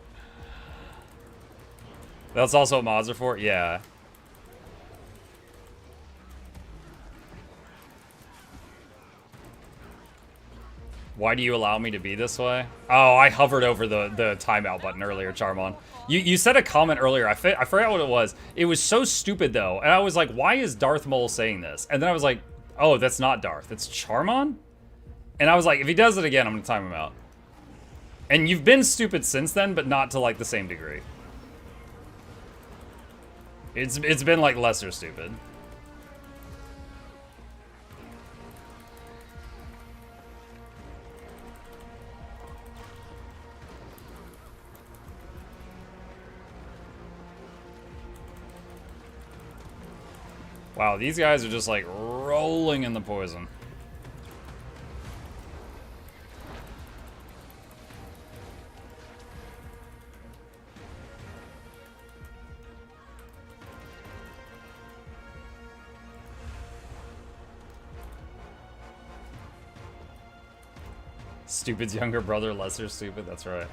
That's also what mods are for? Yeah. Why do you allow me to be this way? Oh, I hovered over the timeout button earlier, Charmon. You said a comment earlier. I forgot what it was. It was so stupid, though. And I was like, why is Darth Maul saying this? And then I was like, oh, that's not Darth. It's Charmon? And I was like, if he does it again, I'm gonna time him out. And you've been stupid since then, but not to, like, the same degree. It's been, like, lesser stupid. Wow, these guys are just, like, rolling in the poison. Stupid's younger brother, lesser stupid, that's right.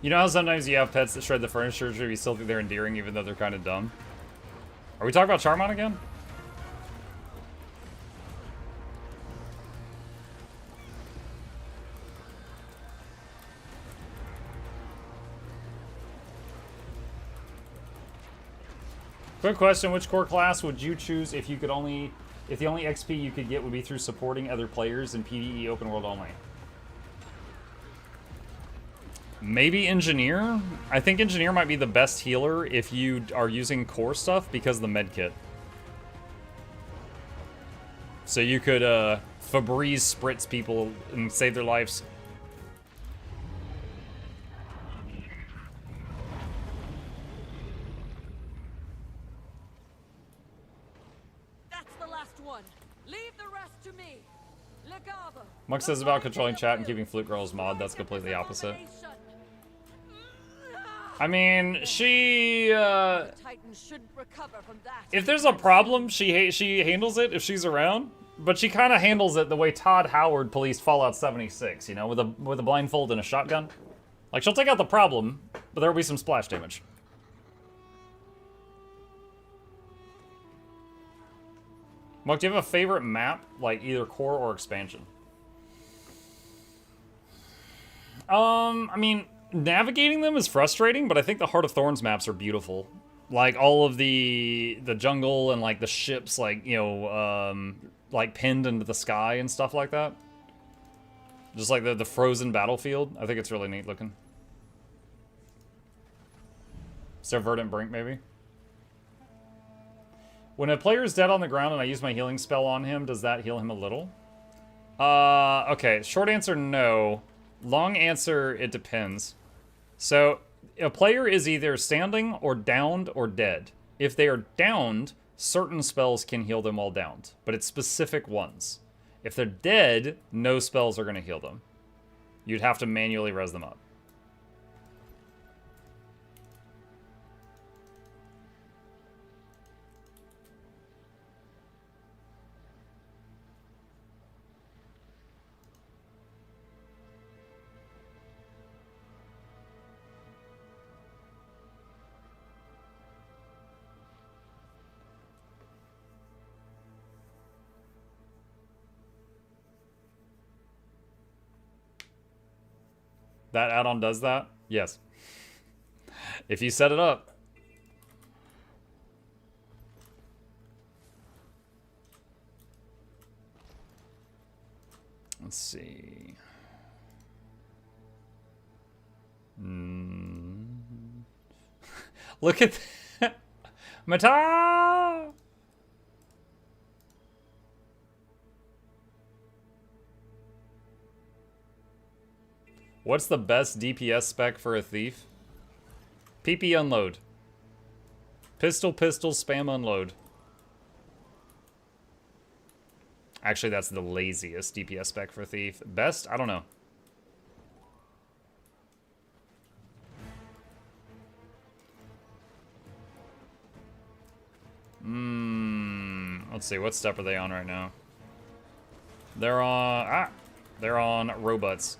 You know how sometimes you have pets that shred the furniture, but you still think they're endearing even though they're kind of dumb? Are we talking about Charmon again? Quick question, which core class would you choose if the only XP you could get would be through supporting other players in PvE open world only? Maybe Engineer? I think Engineer might be the best healer if you are using core stuff because of the med kit. So you could Febreze spritz people and save their lives. Muck says about controlling chat and keeping Flute Girl's mod, that's completely opposite. I mean, she, if there's a problem, she handles it if she's around, but she kind of handles it the way Todd Howard policed Fallout 76, you know, with a blindfold and a shotgun. Like, she'll take out the problem, but there'll be some splash damage. Muck, do you have a favorite map, like either core or expansion? I mean, navigating them is frustrating, but I think the Heart of Thorns maps are beautiful. Like all of the jungle and like the ships, like, you know, like pinned into the sky and stuff like that. Just like the frozen battlefield. I think it's really neat looking. So Verdant Brink, maybe? When a player is dead on the ground and I use my healing spell on him, does that heal him a little? Okay, short answer, no. Long answer, it depends. So, a player is either standing or downed or dead. If they are downed, certain spells can heal them while downed, but it's specific ones. If they're dead, no spells are going to heal them. You'd have to manually res them up. That add-on does that? Yes. If you set it up. Let's see. Look at that. Mata! What's the best DPS spec for a thief? PP unload. Pistol, spam unload. Actually, that's the laziest DPS spec for thief. Best? I don't know. Let's see, what step are they on right now? They're on robots.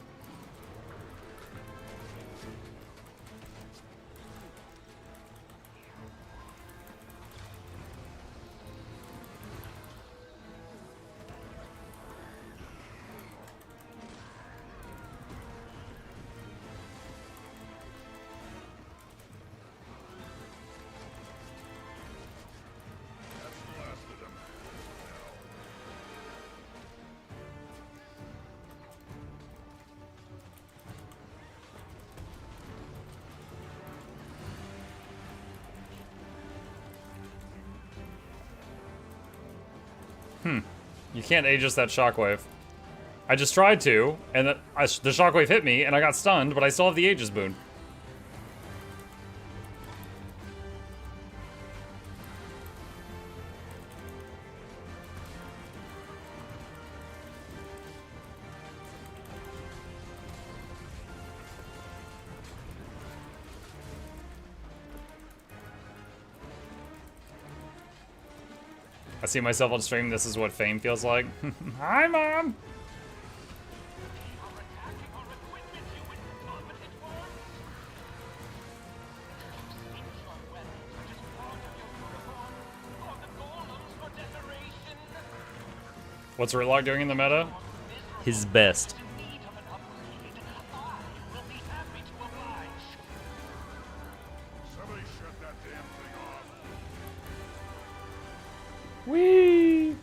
You can't Aegis that shockwave. I just tried to, and the shockwave hit me, and I got stunned, but I still have the Aegis boon. I see myself on stream, this is what fame feels like. Hi, Mom! What's Ritlock doing in the meta? His best. Whee!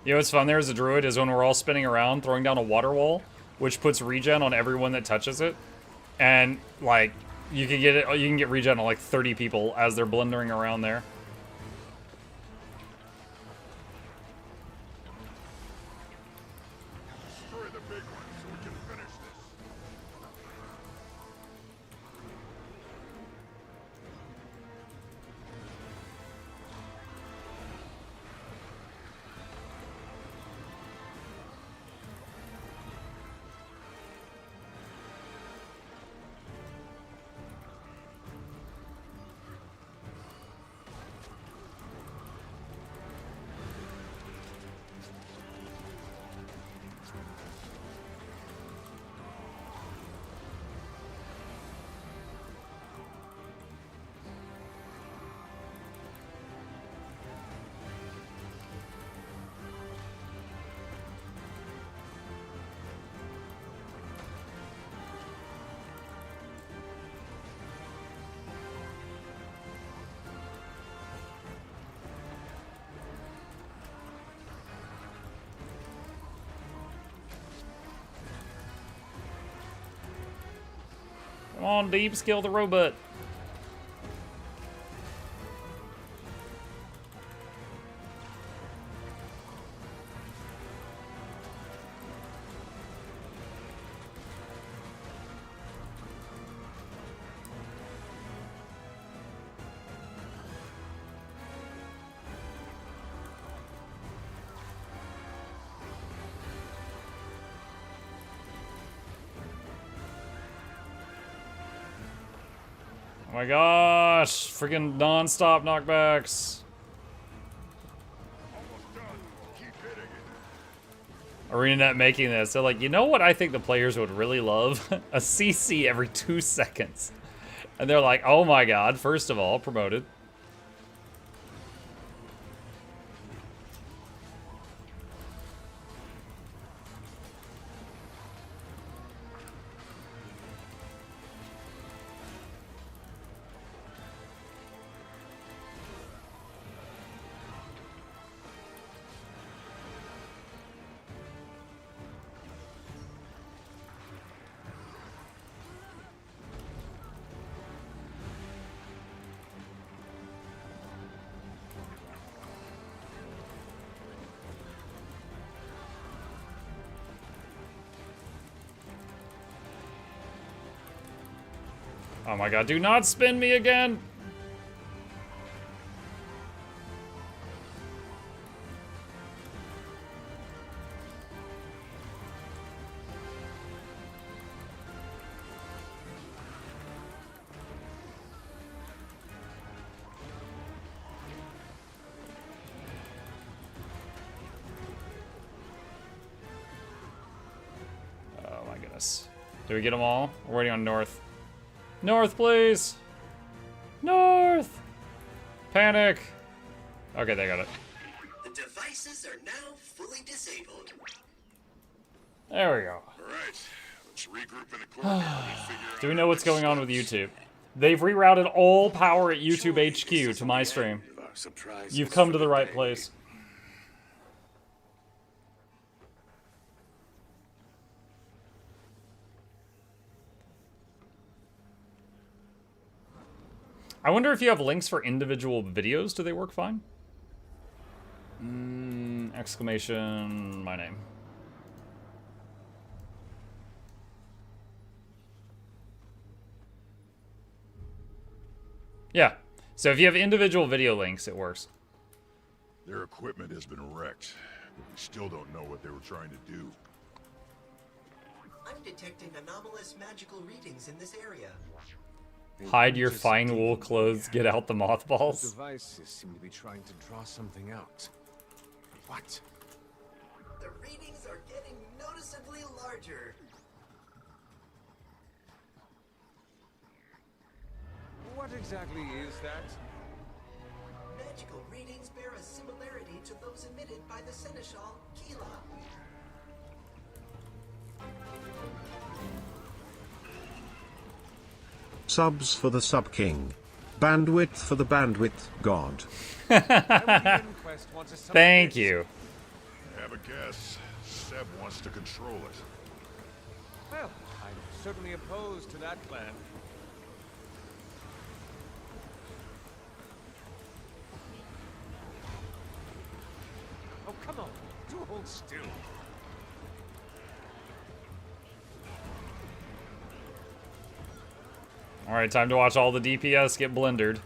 You know what's fun there as a druid is when we're all spinning around, throwing down a water wall, which puts regen on everyone that touches it. And, like, you can get regen on like 30 people as they're blundering around there. Come on, Deeps, kill the robot. Oh my gosh, freaking non-stop knockbacks. ArenaNet making this. They're like, you know what I think the players would really love? A CC every 2 seconds. And they're like, oh my god, first of all, promoted. Oh my god, do not spin me again! Oh my goodness. Do we get them all? We're waiting on North. North, please! North! Panic! Okay, they got it. The devices are now fully disabled. There we go. Alright, let's regroup in the courtyard and figure out Do we know what's going on with YouTube? They've rerouted all power at YouTube HQ to my stream. You've come to the right place. I wonder if you have links for individual videos. Do they work fine? Exclamation, my name. Yeah. So if you have individual video links, it works. Their equipment has been wrecked, but we still don't know what they were trying to do. I'm detecting anomalous magical readings in this area. Hide your fine wool clothes, get out the mothballs. The devices seem to be trying to draw something out. What? The readings are getting noticeably larger. What exactly is that? Magical readings bear a similarity to those emitted by the Seneschal Keela. Subs for the Sub King. Bandwidth for the bandwidth god. Thank you. Have a guess. Seb wants to control it. Well, I'm certainly opposed to that plan. Oh, come on. Do hold still. Alright, time to watch all the DPS get blendered.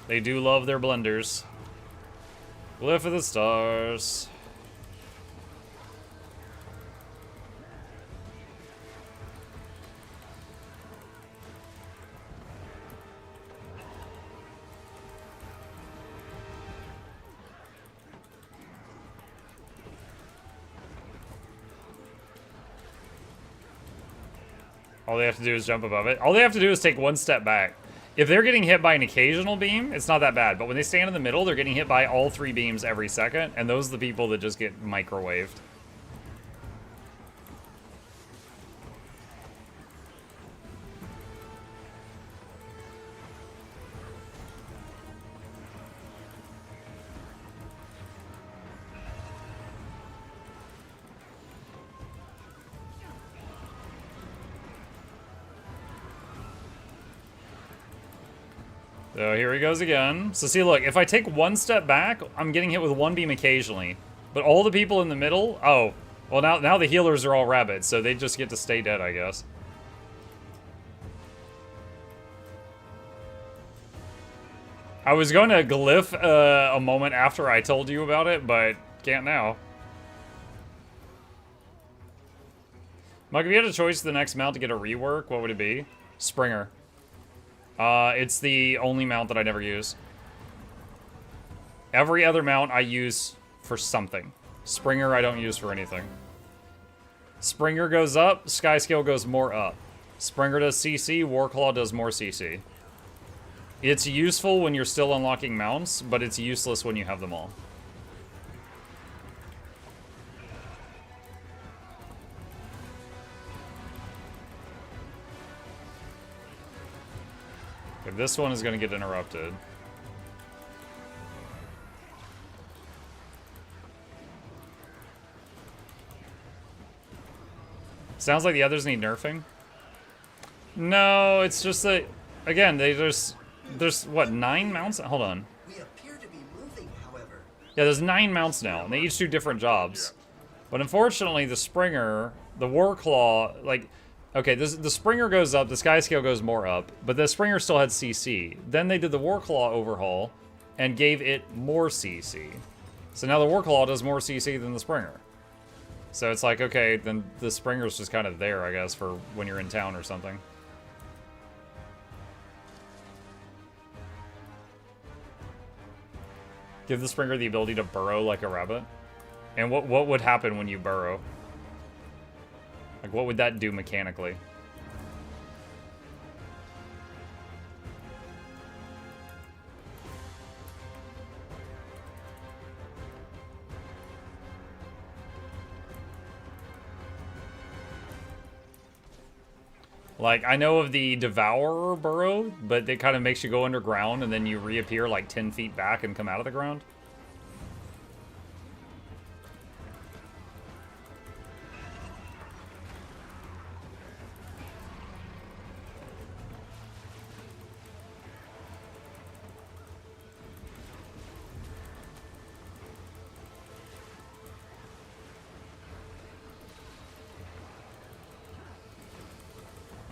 They do love their blenders. Glyph of the stars. All they have to do is jump above it. All they have to do is take one step back. If they're getting hit by an occasional beam, it's not that bad. But when they stand in the middle, they're getting hit by all 3 beams every second. And those are the people that just get microwaved. So here he goes again. So see, look, if I take one step back, I'm getting hit with one beam occasionally. But all the people in the middle, oh, well now the healers are all rabbits, so they just get to stay dead, I guess. I was going to glyph a moment after I told you about it, but can't now. Mike, if you had a choice of the next mount to get a rework, what would it be? Springer. It's the only mount that I never use. Every other mount I use for something. Springer I don't use for anything. Springer goes up, Sky Scale goes more up. Springer does CC, Warclaw does more CC. It's useful when you're still unlocking mounts, but it's useless when you have them all. Okay, this one is going to get interrupted. Sounds like the others need nerfing. No, it's just that, again, there's what, 9 mounts? Hold on. We appear to be moving, however. Yeah, there's 9 mounts now, and they each do different jobs. But unfortunately, the Springer, the Warclaw, like, okay, the Springer goes up, the Sky Scale goes more up, but the Springer still had CC. Then they did the Warclaw overhaul and gave it more CC. So now the Warclaw does more CC than the Springer. So it's like, okay, then the Springer's just kind of there, I guess, for when you're in town or something. Give the Springer the ability to burrow like a rabbit. And what would happen when you burrow? Like, what would that do mechanically? Like, I know of the Devourer burrow, but it kind of makes you go underground and then you reappear like 10 feet back and come out of the ground.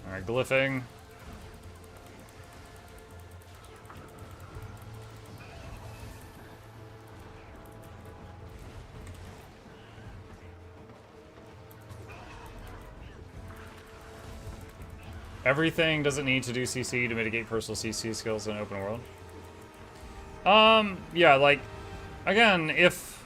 Alright, glyphing. Everything doesn't need to do CC to mitigate personal CC skills in open world. Yeah, like, again, if...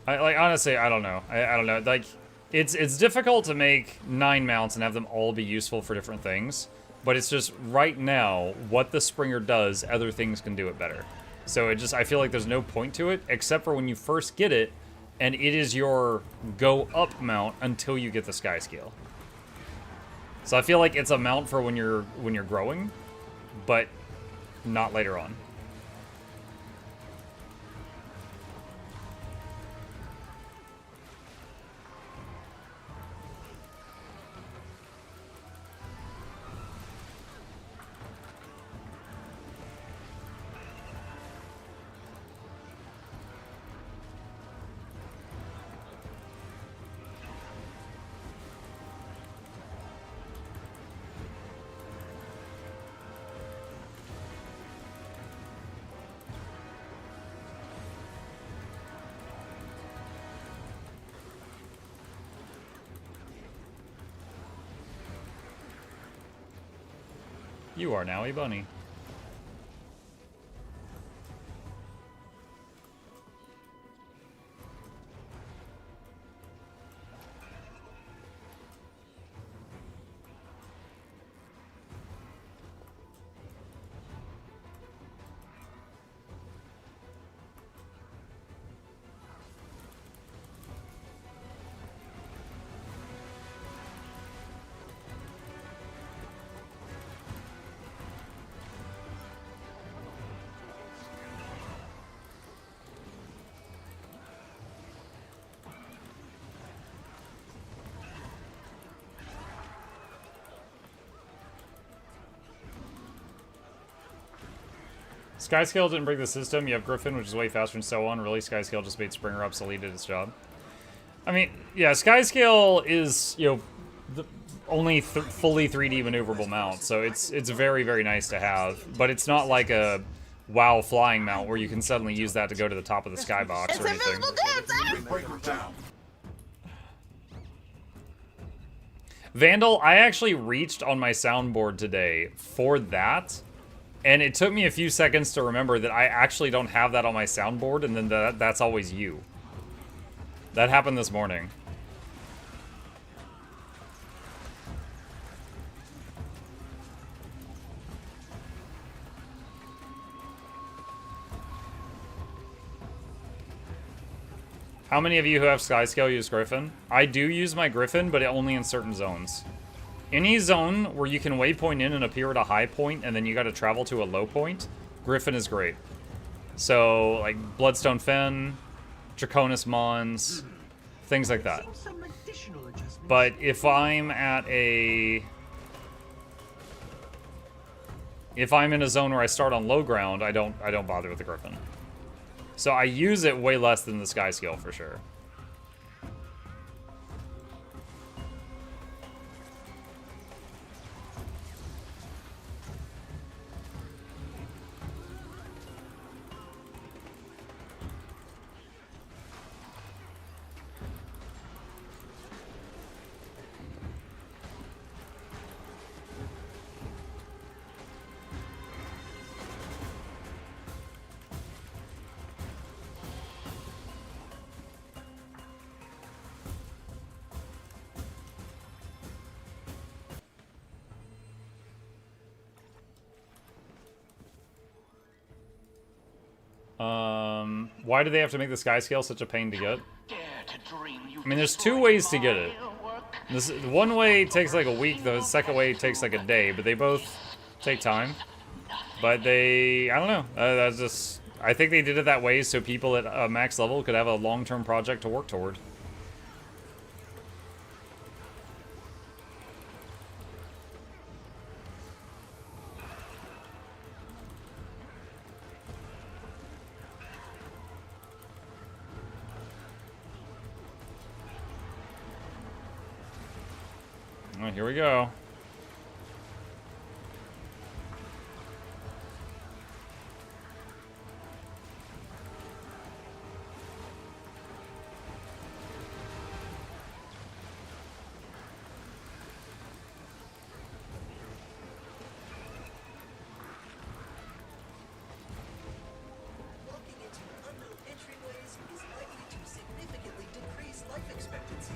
honestly, I don't know. I don't know. Like, it's difficult to make 9 mounts and have them all be useful for different things. But it's just, right now, what the Springer does, other things can do it better. So I feel like there's no point to it, except for when you first get it, and it is your go-up mount until you get the Sky Scale. So I feel like it's a mount for when you're growing, but not later on. You are now a bunny. Skyscale didn't break the system. You have Griffin, which is way faster and so on. Really, Skyscale just made Springer obsolete at its job. I mean, yeah, Skyscale is, you know, the only fully 3D maneuverable mount, so it's very, very nice to have. But it's not like a WoW flying mount where you can suddenly use that to go to the top of the skybox or anything. Vandal, I actually reached on my soundboard today for that. And it took me a few seconds to remember that I actually don't have that on my soundboard, and then that's always you. That happened this morning. How many of you who have Skyscale use Griffin? I do use my Griffin, but only in certain zones. Any zone where you can waypoint in and appear at a high point and then you gotta travel to a low point, Griffin is great. So, like Bloodstone Fen, Draconis Mons, things like that. But if I'm at a... If I'm in a zone where I start on low ground, I don't bother with the Griffin. So I use it way less than the Skyscale for sure. Why do they have to make the Skyscale such a pain to get? I mean, there's two ways to get it. This one way takes like a week, the second way takes like a day, but they both take time. But I don't know. That's just, I think they did it that way so people at max level could have a long-term project to work toward. Well, here we go. Walking into unknown entryways is likely to significantly decrease life expectancy.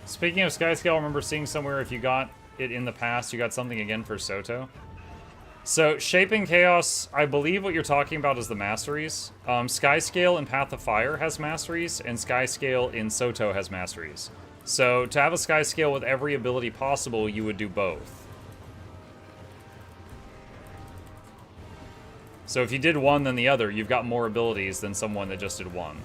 Speaking of Skyscale, I remember seeing somewhere if you got it in the past, you got something again for Soto. So, Shaping Chaos, I believe what you're talking about is the masteries. Skyscale in Path of Fire has masteries, and Skyscale in Soto has masteries. So, to have a Skyscale with every ability possible, you would do both. So if you did one then the other, you've got more abilities than someone that just did one.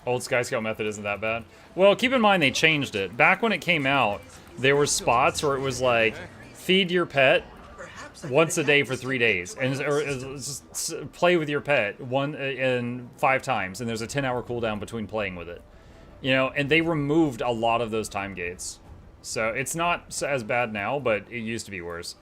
Old Skyscale method isn't that bad. Well, keep in mind they changed it. Back when it came out, there were spots where it was like, feed your pet once a day for 3 days, and or just play with your pet 5 times, and there's a 10-hour cooldown between playing with it. You know, and they removed a lot of those time gates. So it's not as bad now, but it used to be worse.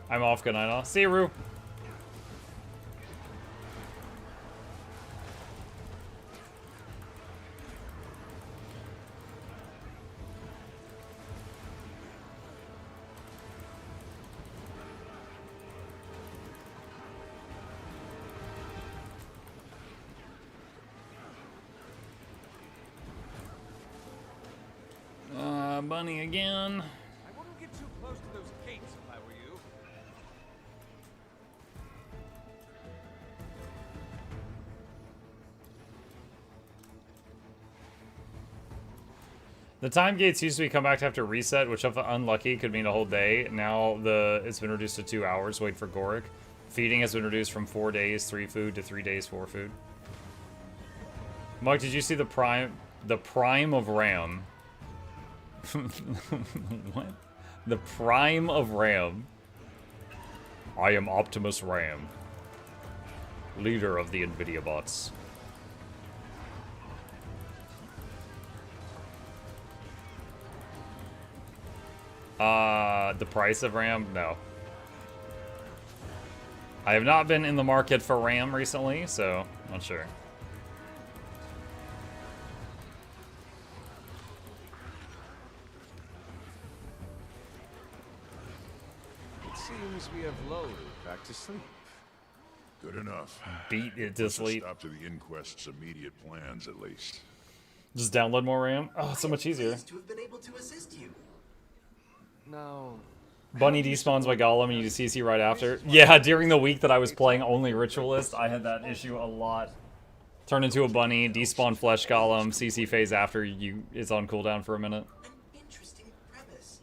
I'm off. Good night, all. See you, Rue. Bunny again. I wouldn't get too close to those gates if I were you. The time gates used to be come back after reset, which if unlucky could mean a whole day. Now it's been reduced to 2 hours. Wait for Goric. Feeding has been reduced from 4 days 3 food to 3 days 4 food. Mike, did you see the prime of RAM? What? The prime of RAM. I am Optimus Ram, leader of the Nvidia bots. The price of RAM? No. I have not been in the market for RAM recently, so not sure. Seems we have lulled back to sleep. Good enough. Beat it to sleep. Stop to the Inquest's immediate plans, at least. Just download more RAM? Oh, it's so much easier. To have been able to assist you. Now, Bunny despawns by Golem and you just CC right after. Yeah, during the week that I was playing only Ritualist, I had that issue a lot. Turn into a bunny, despawn Flesh Golem, CC phase after it's on cooldown for a minute. An interesting premise.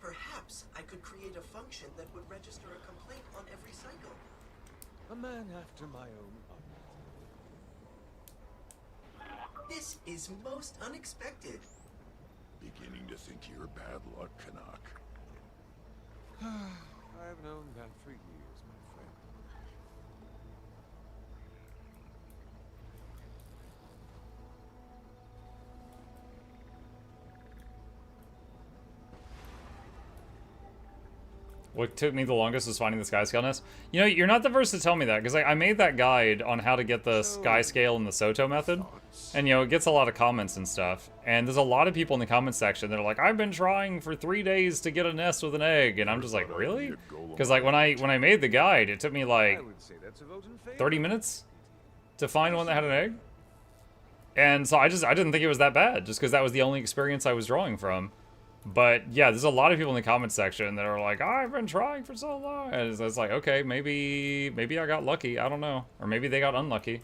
Perhaps I could create a function that would register a complaint on every cycle. a man after my own heart. This is most unexpected. Beginning to think you're bad luck, Canuck. I've known that for years, my friend. What took me the longest was finding the sky scale nest. You know, you're not the first to tell me that, because I made that guide on how to get the sky scale in the Soto method. And, you know, it gets a lot of comments and stuff. And there's a lot of people in the comments section that are like, I've been trying for 3 days to get a nest with an egg. And I'm just like, really? Because, like, when I made the guide, it took me, like, 30 minutes to find one that had an egg. And so I didn't think it was that bad, just because that was the only experience I was drawing from. But yeah, there's a lot of people in the comment section that are like, I've been trying for so long. And it's like, okay, maybe I got lucky. I don't know. Or maybe they got unlucky.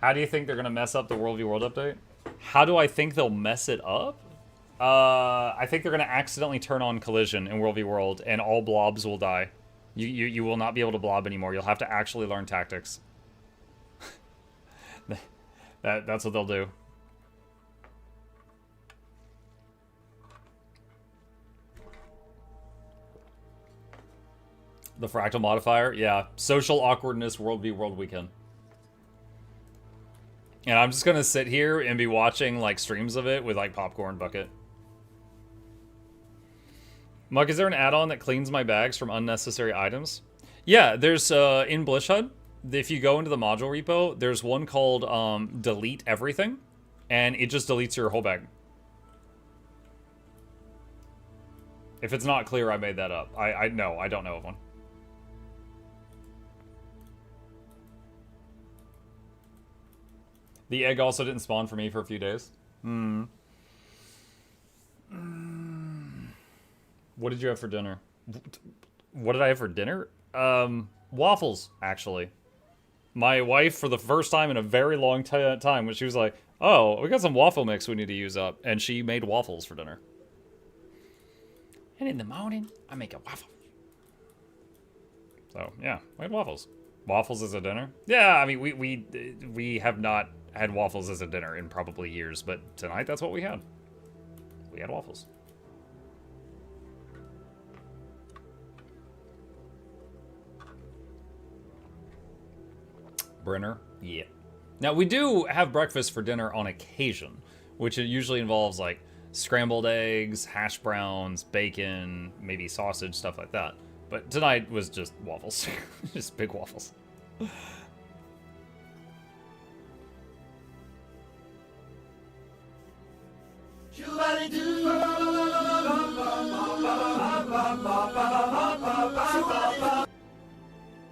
How do you think they're going to mess up the World v World update? How do I think they'll mess it up? I think they're going to accidentally turn on collision in World v World and all blobs will die. You will not be able to blob anymore. You'll have to actually learn tactics. That's what they'll do. The fractal modifier? Yeah. Social awkwardness World v World weekend. And I'm just gonna sit here and be watching, like, streams of it with, like, popcorn bucket. Muck, is there an add-on that cleans my bags from unnecessary items? Yeah, there's, in Blishud, if you go into the module repo, there's one called delete everything, and it just deletes your whole bag. If it's not clear, I made that up. I don't know of one. The egg also didn't spawn for me for a few days. What did you have for dinner? What did I have for dinner? Waffles, actually. My wife, for the first time in a very long time, when she was like, oh, we got some waffle mix we need to use up. And she made waffles for dinner. And in the morning, I make a waffle. So, yeah, we had waffles. Waffles as a dinner? Yeah, I mean, we have not had waffles as a dinner in probably years. But tonight, that's what we had. We had waffles. Brenner? Yeah. Now, we do have breakfast for dinner on occasion, which it usually involves, like, scrambled eggs, hash browns, bacon, maybe sausage, stuff like that. But tonight was just waffles. Just big waffles.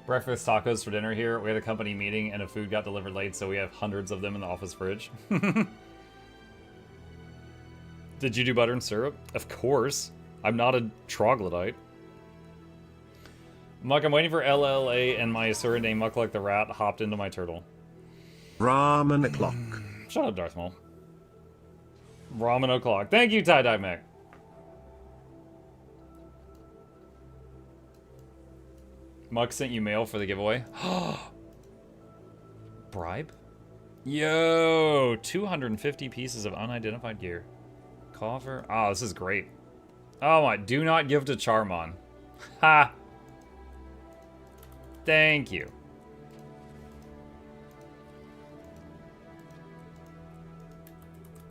Breakfast tacos for dinner here. We had a company meeting and a food got delivered late, so we have hundreds of them in the office fridge. Did you do butter and syrup? Of course. I'm not a troglodyte. Muck, I'm waiting for LLA and my Asura named Mukluk the rat hopped into my turtle. Ramen o'clock. Shut up, Darth Maul. Ramen o'clock. Thank you, Tie-Dye Mech. Muck sent you mail for the giveaway. Bribe? Yo, 250 pieces of unidentified gear. Coffer. Oh, this is great. Oh my, do not give to Charmon. Ha! Thank you.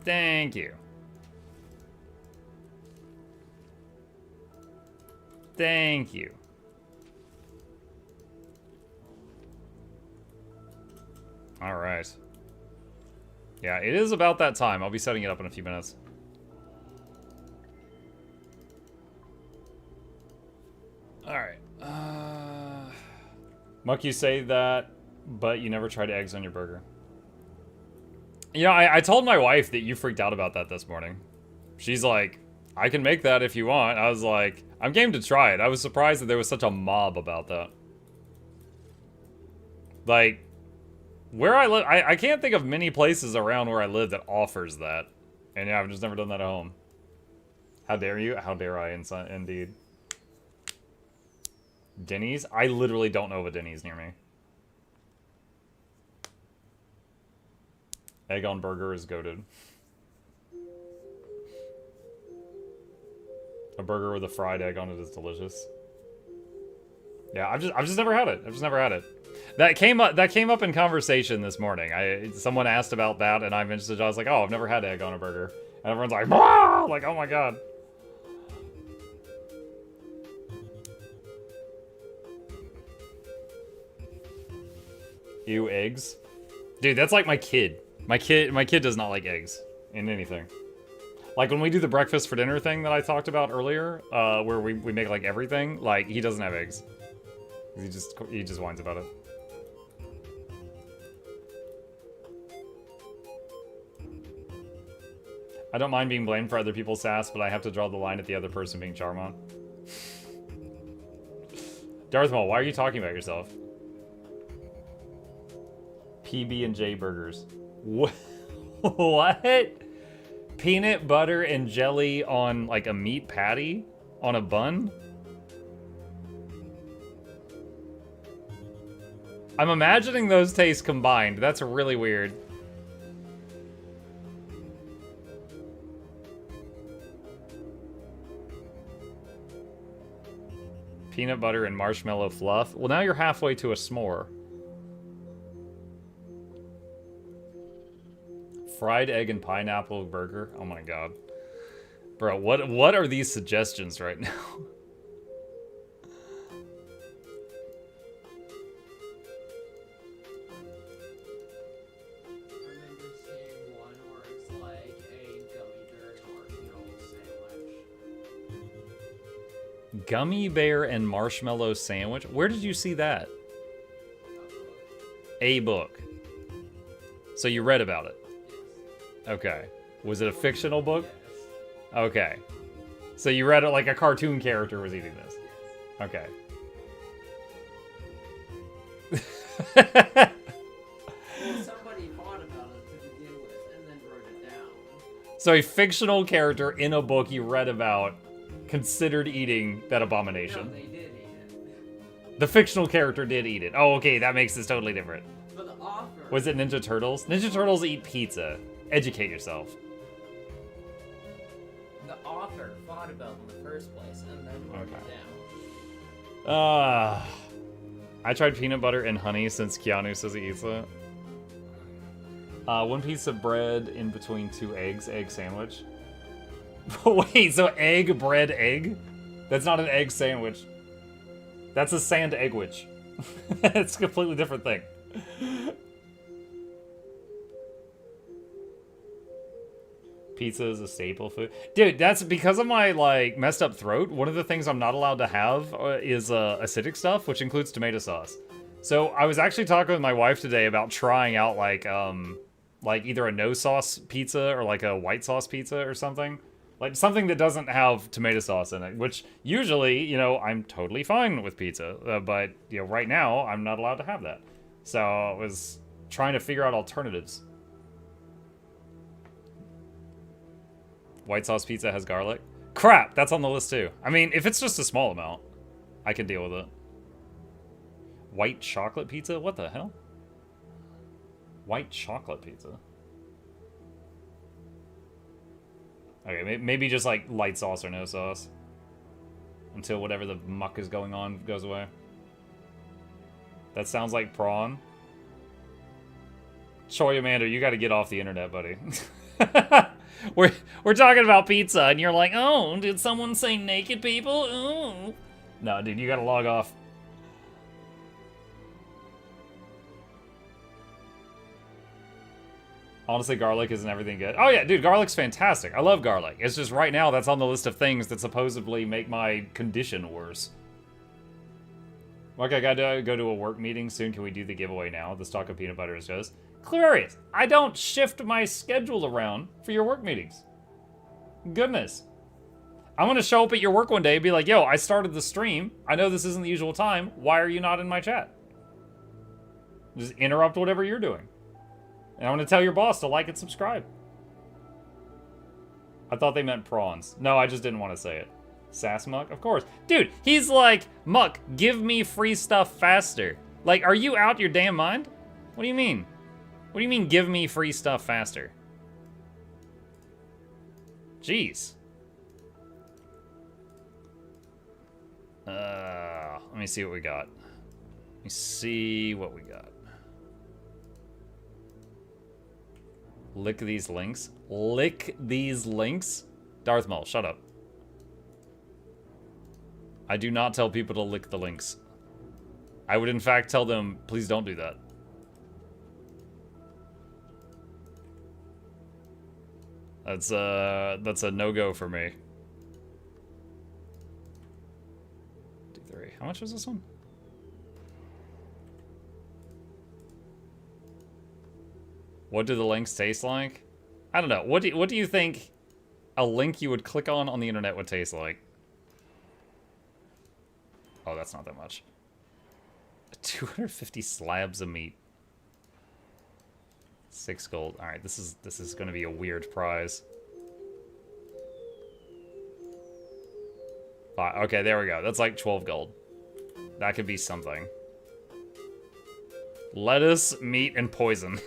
Thank you. Thank you. All right. Yeah, it is about that time. I'll be setting it up in a few minutes. All right. Muck, you say that, but you never tried eggs on your burger. You know, I told my wife that you freaked out about that this morning. She's like, I can make that if you want. I was like, I'm game to try it. I was surprised that there was such a mob about that. Like, where I live, I can't think of many places around where I live that offers that. And yeah, I've just never done that at home. How dare you? How dare I, indeed. Denny's? I literally don't know of a Denny's near me. Egg on burger is goated. A burger with a fried egg on it is delicious. Yeah, I've just never had it. I've just never had it. That came up in conversation this morning. Someone asked about that, and I mentioned it. I was like, "Oh, I've never had egg on a burger," and everyone's like, "Bah!" Like, "Oh my god." Ew, eggs, dude. That's like my kid. My kid does not like eggs in anything. Like when we do the breakfast for dinner thing that I talked about earlier, where we make like everything. Like he doesn't have eggs. He just whines about it. I don't mind being blamed for other people's sass, but I have to draw the line at the other person being Charmon. Darth Maul, why are you talking about yourself? PB&J burgers. What? What? Peanut butter and jelly on like a meat patty on a bun? I'm imagining those tastes combined. That's really weird. Peanut butter and marshmallow fluff. Well, now you're halfway to a s'more. Fried egg and pineapple burger. Oh my god. Bro, what are these suggestions right now? Gummy bear and marshmallow sandwich? Where did you see that? A book. So you read about it? Okay. Was it a fictional book? Okay. So you read it like a cartoon character was eating this? Okay. Somebody thought about it to begin with and then wrote it down. So a fictional character in a book you read about considered eating that abomination. No, they did eat it. The fictional character did eat it. Oh, okay, that makes this totally different. But the author... Was it Ninja Turtles? Ninja Turtles eat pizza. Educate yourself. The author thought about it in the first place and then wrote it down. I tried peanut butter and honey since Keanu says he eats it. One piece of bread in between two eggs, egg sandwich. Wait, so egg, bread, egg? That's not an egg sandwich. That's a sand eggwich. It's a completely different thing. Pizza is a staple food. Dude, that's because of my, like, messed up throat. One of the things I'm not allowed to have is acidic stuff, which includes tomato sauce. So I was actually talking with my wife today about trying out, like either a no sauce pizza or like a white sauce pizza or something. Like something that doesn't have tomato sauce in it, which usually, you know, I'm totally fine with pizza. But, you know, right now I'm not allowed to have that. So I was trying to figure out alternatives. White sauce pizza has garlic. Crap, that's on the list too. I mean, if it's just a small amount, I can deal with it. White chocolate pizza? What the hell? White chocolate pizza? Okay, maybe just like light sauce or no sauce. Until whatever the muck is going on goes away. That sounds like prawn. Choi Amanda, you gotta get off the internet, buddy. We're talking about pizza, and you're like, oh, did someone say naked people? Oh. No, dude, you gotta log off. Honestly, garlic isn't everything good. Oh yeah, dude, garlic's fantastic. I love garlic. It's just right now that's on the list of things that supposedly make my condition worse. Okay, I gotta go to a work meeting soon. Can we do the giveaway now? The stock of peanut butter is just... Clarius, I don't shift my schedule around for your work meetings. Goodness. I'm gonna show up at your work one day and be like, yo, I started the stream. I know this isn't the usual time. Why are you not in my chat? Just interrupt whatever you're doing. And I'm gonna tell your boss to like and subscribe. I thought they meant prawns. No, I just didn't want to say it. Sass Muck? Of course. Dude, he's like, Muck, give me free stuff faster. Like, are you out your damn mind? What do you mean? What do you mean, give me free stuff faster? Jeez. Let me see what we got. Let me see what we got. Lick these links. Lick these links? Darth Maul, shut up. I do not tell people to lick the links. I would in fact tell them, please don't do that. That's a no-go for me. D3. How much was this one? What do the links taste like? I don't know. What do you think a link you would click on the internet would taste like? Oh, that's not that much. 250 slabs of meat. 6 gold. All right, this is going to be a weird prize. Okay, there we go. That's like 12 gold. That could be something. Lettuce, meat, and poison.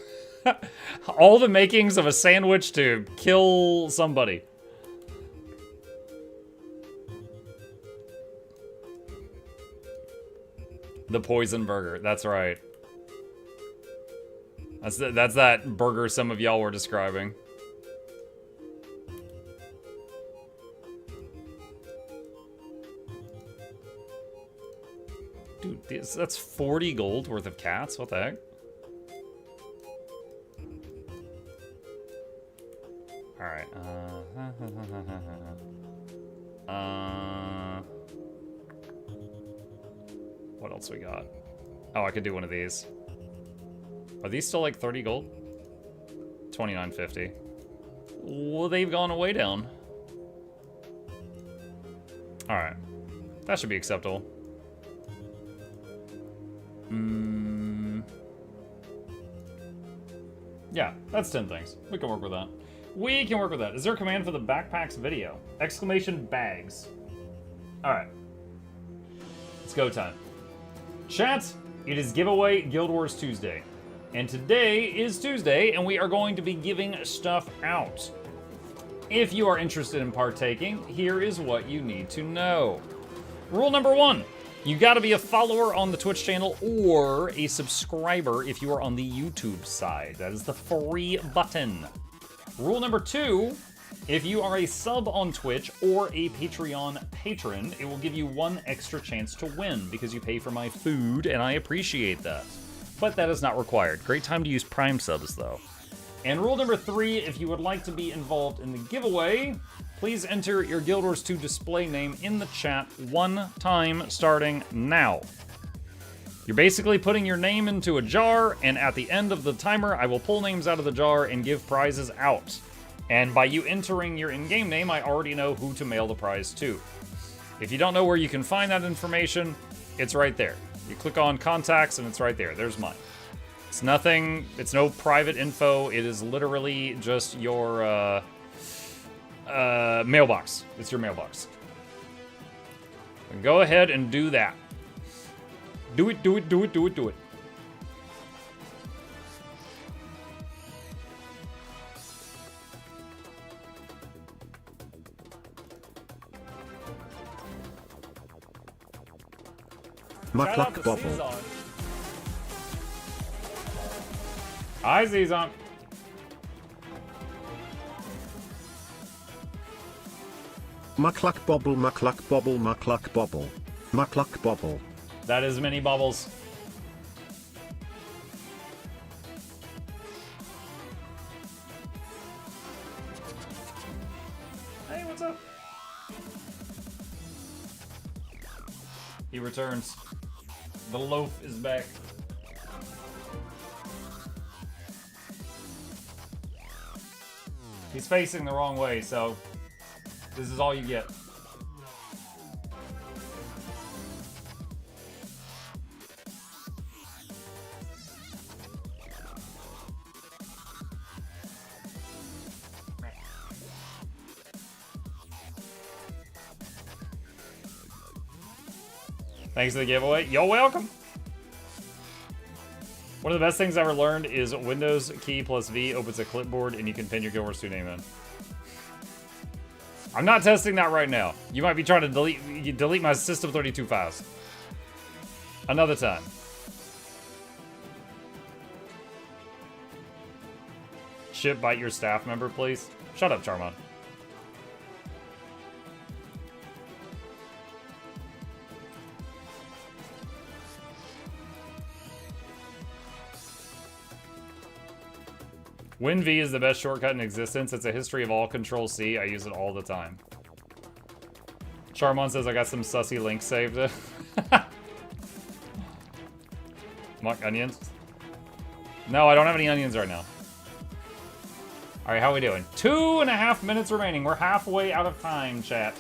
All the makings of a sandwich to kill somebody. The poison burger. That's right. That's that burger some of y'all were describing. Dude, that's 40 gold worth of cats? What the heck? Alright, what else we got? Oh, I could do one of these. Are these still like 30 gold? 29.50. Well, they've gone way down. Alright. That should be acceptable. Yeah, that's 10 things. We can work with that. We can work with that. Is there a command for the backpacks video? Exclamation bags. Alright. It's go time. Chat, it is giveaway Guild Wars Tuesday. And today is Tuesday, and we are going to be giving stuff out. If you are interested in partaking, here is what you need to know. Rule number 1. You gotta be a follower on the Twitch channel or a subscriber if you are on the YouTube side. That is the free button. Rule number 2, If you are a sub on Twitch or a Patreon patron, it will give you one extra chance to win because you pay for my food, and I appreciate that. But that is not required. Great time to use Prime subs, though. And rule number 3, if you would like to be involved in the giveaway, please enter your Guild Wars 2 display name in the chat one time starting now. You're basically putting your name into a jar, and at the end of the timer, I will pull names out of the jar and give prizes out. And by you entering your in-game name, I already know who to mail the prize to. If you don't know where you can find that information, it's right there. You click on contacts and it's right there. There's mine. It's nothing, it's no private info. It is literally just your mailbox. It's your mailbox. And go ahead and do that. Do it, do it, do it, do it, do it. Mukluk Bobble. Hi, Zizon. Mukluk Bobble, Mukluk Bobble, Mukluk Bobble. Mukluk Bobble. That is many bubbles. Hey, what's up? He returns. The loaf is back. He's facing the wrong way, so this is all you get. Thanks for the giveaway. You're welcome. One of the best things I ever learned is Windows key plus V opens a clipboard and you can pin your Guild Wars 2 name in. I'm not testing that right now. You might be trying to delete my System32 files. Another time. Shit, bite your staff member, please. Shut up, Charmon. WinV is the best shortcut in existence. It's a history of all Control-C. I use it all the time. Charmon says I got some sussy links saved. Muck onions? No, I don't have any onions right now. Alright, how we doing? 2.5 minutes remaining. We're halfway out of time, chat.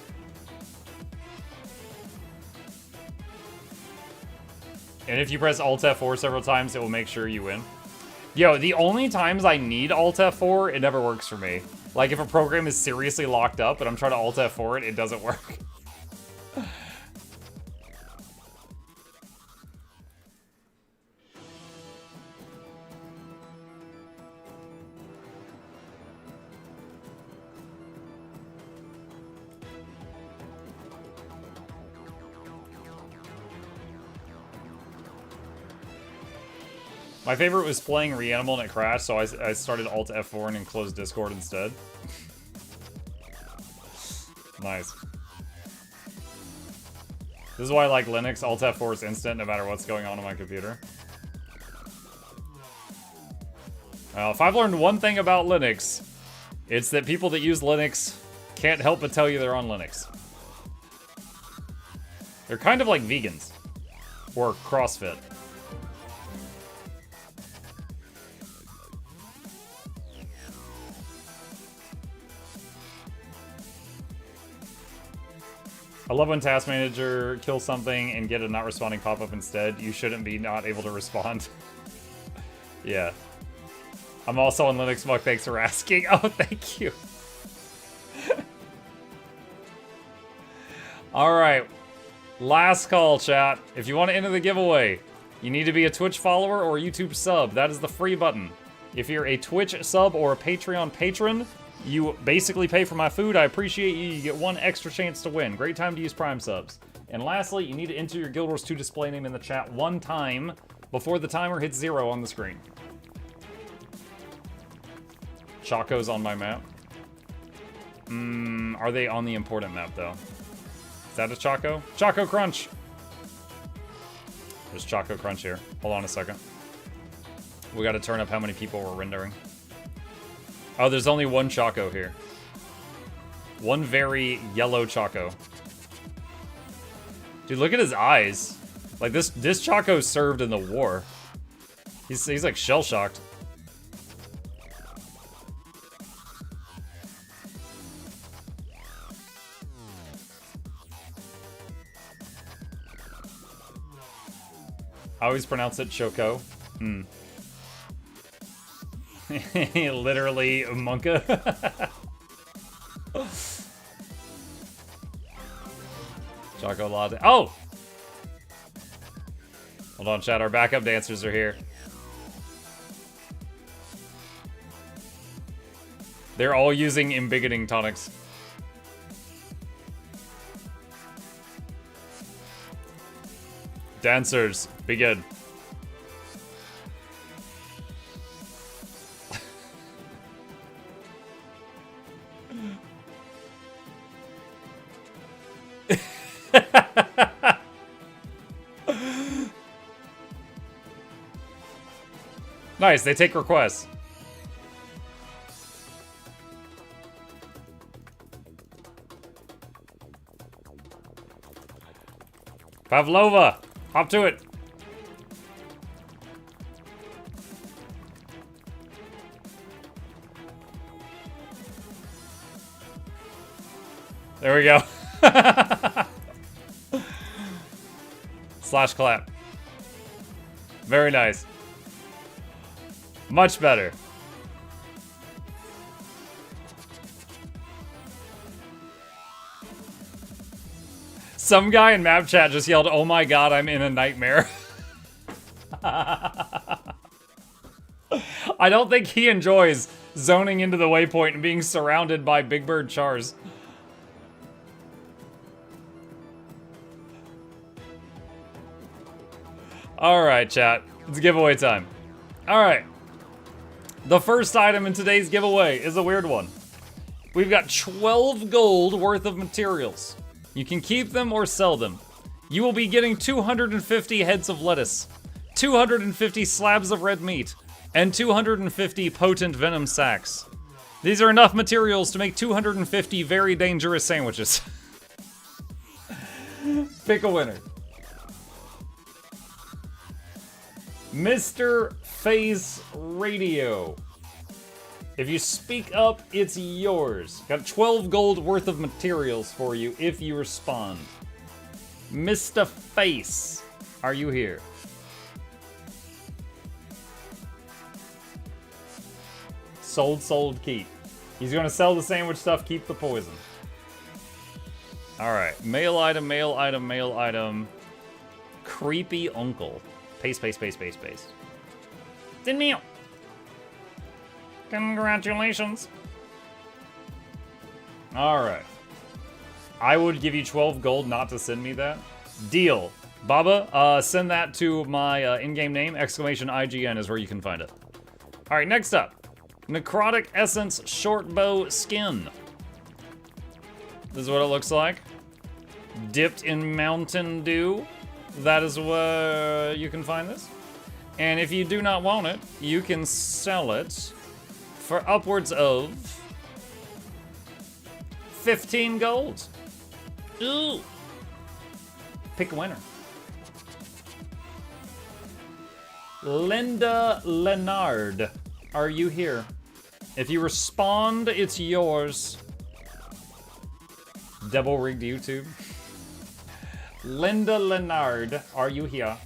And if you press Alt F4 several times, it will make sure you win. Yo, the only times I need Alt F4, it never works for me. Like, if a program is seriously locked up and I'm trying to Alt F4 it, it doesn't work. My favorite was playing Reanimal and it crashed, so I started Alt F4 and then closed Discord instead. Nice. This is why I like Linux. Alt F4 is instant no matter what's going on my computer. Well, if I've learned one thing about Linux, it's that people that use Linux can't help but tell you they're on Linux. They're kind of like vegans. Or CrossFit. I love when Task Manager kills something and get a not responding pop-up instead. You shouldn't be not able to respond. Yeah. I'm also on Linux Muck, thanks for asking. Oh, thank you. Alright. Last call, chat. If you want to enter the giveaway, you need to be a Twitch follower or a YouTube sub. That is the free button. If you're a Twitch sub or a Patreon patron, you basically pay for my food. I appreciate you. You get one extra chance to win. Great time to use Prime subs. And lastly, you need to enter your Guild Wars 2 display name in the chat one time before the timer hits 0 on the screen. Choco's on my map. Are they on the important map, though? Is that a Choco? Choco Crunch! There's Choco Crunch here. Hold on a second. We gotta turn up how many people we're rendering. Oh, there's only one Choco here. One very yellow Choco. Dude, look at his eyes. Like, this Choco served in the war. He's like shell-shocked. I always pronounce it Choco. Literally, Monka. Choco Latte. Oh! Hold on, chat. Our backup dancers are here. They're all using embiggening tonics. Dancers, begin. Nice, they take requests. Pavlova, hop to it. There we go. Slash clap. Very nice. Much better. Some guy in map chat just yelled, "Oh my god, I'm in a nightmare." I don't think he enjoys zoning into the waypoint and being surrounded by Big Bird chars. Alright, chat. It's giveaway time. Alright. The first item in today's giveaway is a weird one. We've got 12 gold worth of materials. You can keep them or sell them. You will be getting 250 heads of lettuce, 250 slabs of red meat, and 250 potent venom sacks. These are enough materials to make 250 very dangerous sandwiches. Pick a winner. Mr. Face Radio. If you speak up, it's yours. Got 12 gold worth of materials for you if you respond. Mr. Face, are you here? Sold, keep. He's gonna sell the sandwich stuff, keep the poison. Alright, mail item, mail item, mail item. Creepy uncle. Paste. Send me out. Congratulations. Alright. I would give you 12 gold not to send me that. Deal. Baba, send that to my in-game name. !IGN is where you can find it. Alright, next up. Necrotic Essence Shortbow Skin. This is what it looks like. Dipped in Mountain Dew. That is where you can find this. And if you do not want it, you can sell it for upwards of 15 gold. Ooh. Pick a winner. Linda Leonard, are you here? If you respond, it's yours. Double rigged YouTube. Linda Leonard, are you here?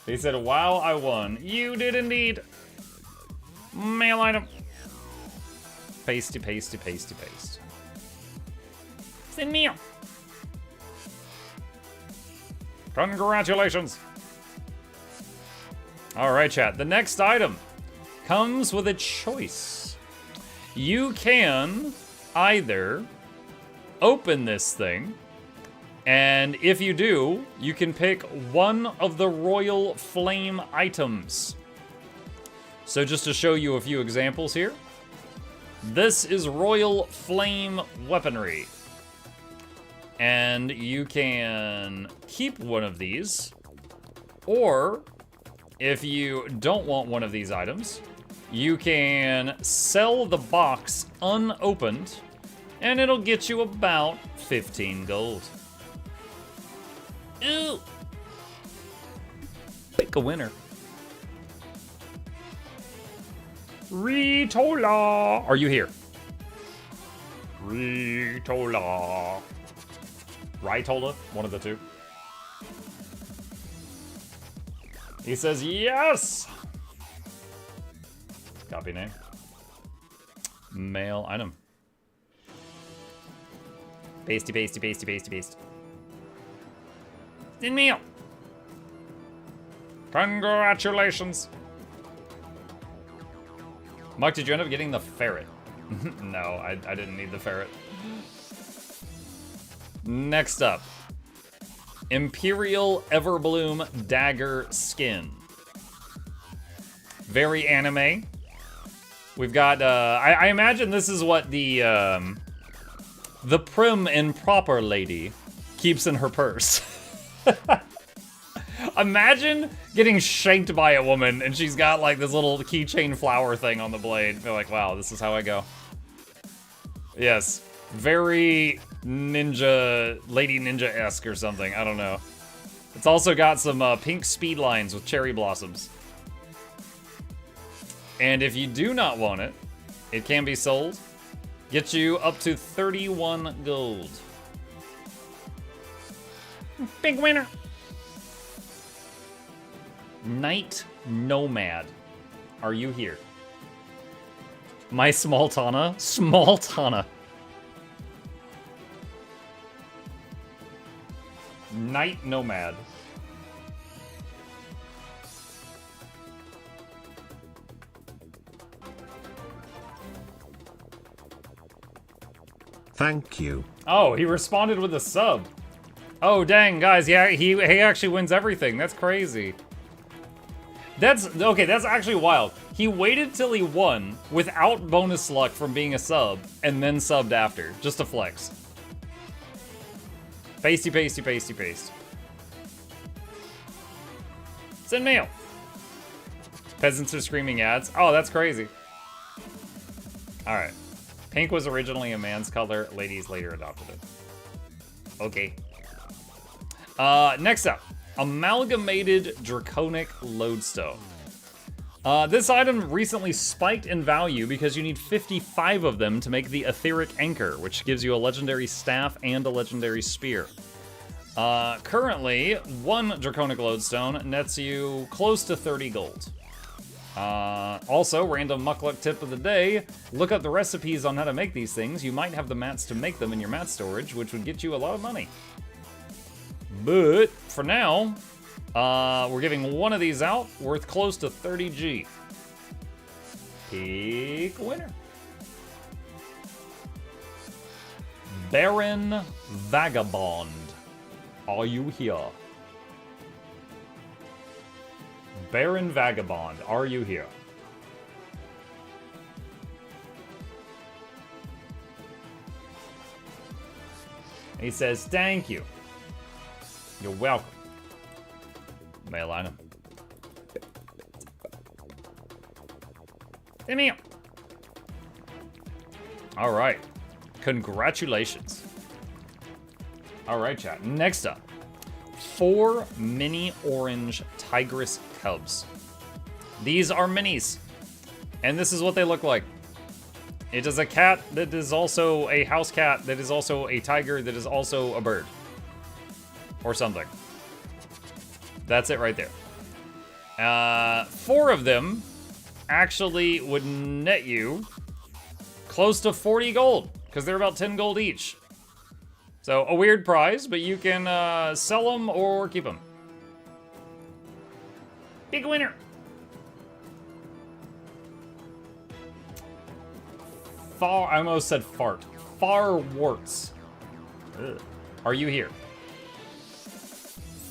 They said, wow, I won. You did indeed. Mail item. Pasty. Send me out. Congratulations. All right, chat. The next item comes with a choice. You can either open this thing, and if you do, you can pick one of the Royal Flame items. So just to show you a few examples here, this is Royal Flame weaponry. And you can keep one of these, or if you don't want one of these items, you can sell the box unopened, and it'll get you about 15 gold. Ew. Pick a winner. Ritola! Are you here? Ritola. Ritola? One of the two. He says yes! Copy name. Mail item. Pasty, pasty, pasty, pasty, paste. In meal. Congratulations. Muck, did you end up getting the ferret? No, I didn't need the ferret. Next up. Imperial Everbloom Dagger Skin. Very anime. We've got, I imagine this is what the prim and proper lady keeps in her purse. Imagine getting shanked by a woman and she's got like this little keychain flower thing on the blade. You're like, wow, this is how I go. Yes, very ninja, lady ninja-esque or something, I don't know. It's also got some pink speed lines with cherry blossoms. And if you do not want it, it can be sold. Get you up to 31 gold. Big winner. Night Nomad. Are you here? My small Tana? Small Tana. Night Nomad. Thank you. Oh, he responded with a sub. Oh, dang, guys, yeah, he actually wins everything. That's crazy. That's actually wild. He waited till he won without bonus luck from being a sub, and then subbed after, just to flex. Pasty, pasty, pasty, paste. Send mail. Peasants are screaming ads. Oh, that's crazy. Alright. Pink was originally a man's color. Ladies later adopted it. Okay. Next up. Amalgamated Draconic Lodestone. This item recently spiked in value because you need 55 of them to make the Etheric Anchor, which gives you a legendary staff and a legendary spear. Currently, one Draconic Lodestone nets you close to 30 gold. Also, random Mukluk tip of the day, look up the recipes on how to make these things. You might have the mats to make them in your mat storage, which would get you a lot of money. But, for now, we're giving one of these out, worth close to 30G. Pick a winner. Baron Vagabond. Are you here? Baron Vagabond, are you here? He says, thank you. You're welcome. Mail item. Give me up. All right. Congratulations. All right, chat. Next up. 4 mini orange tigress cubs. These are minis. And this is what they look like. It is a cat that is also a house cat that is also a tiger that is also a bird. Or something. That's it right there. 4 of them actually would net you close to 40 gold, because they're about 10 gold each. So a weird prize, but you can sell them or keep them. Big winner. I almost said fart. Farwarts. Are you here?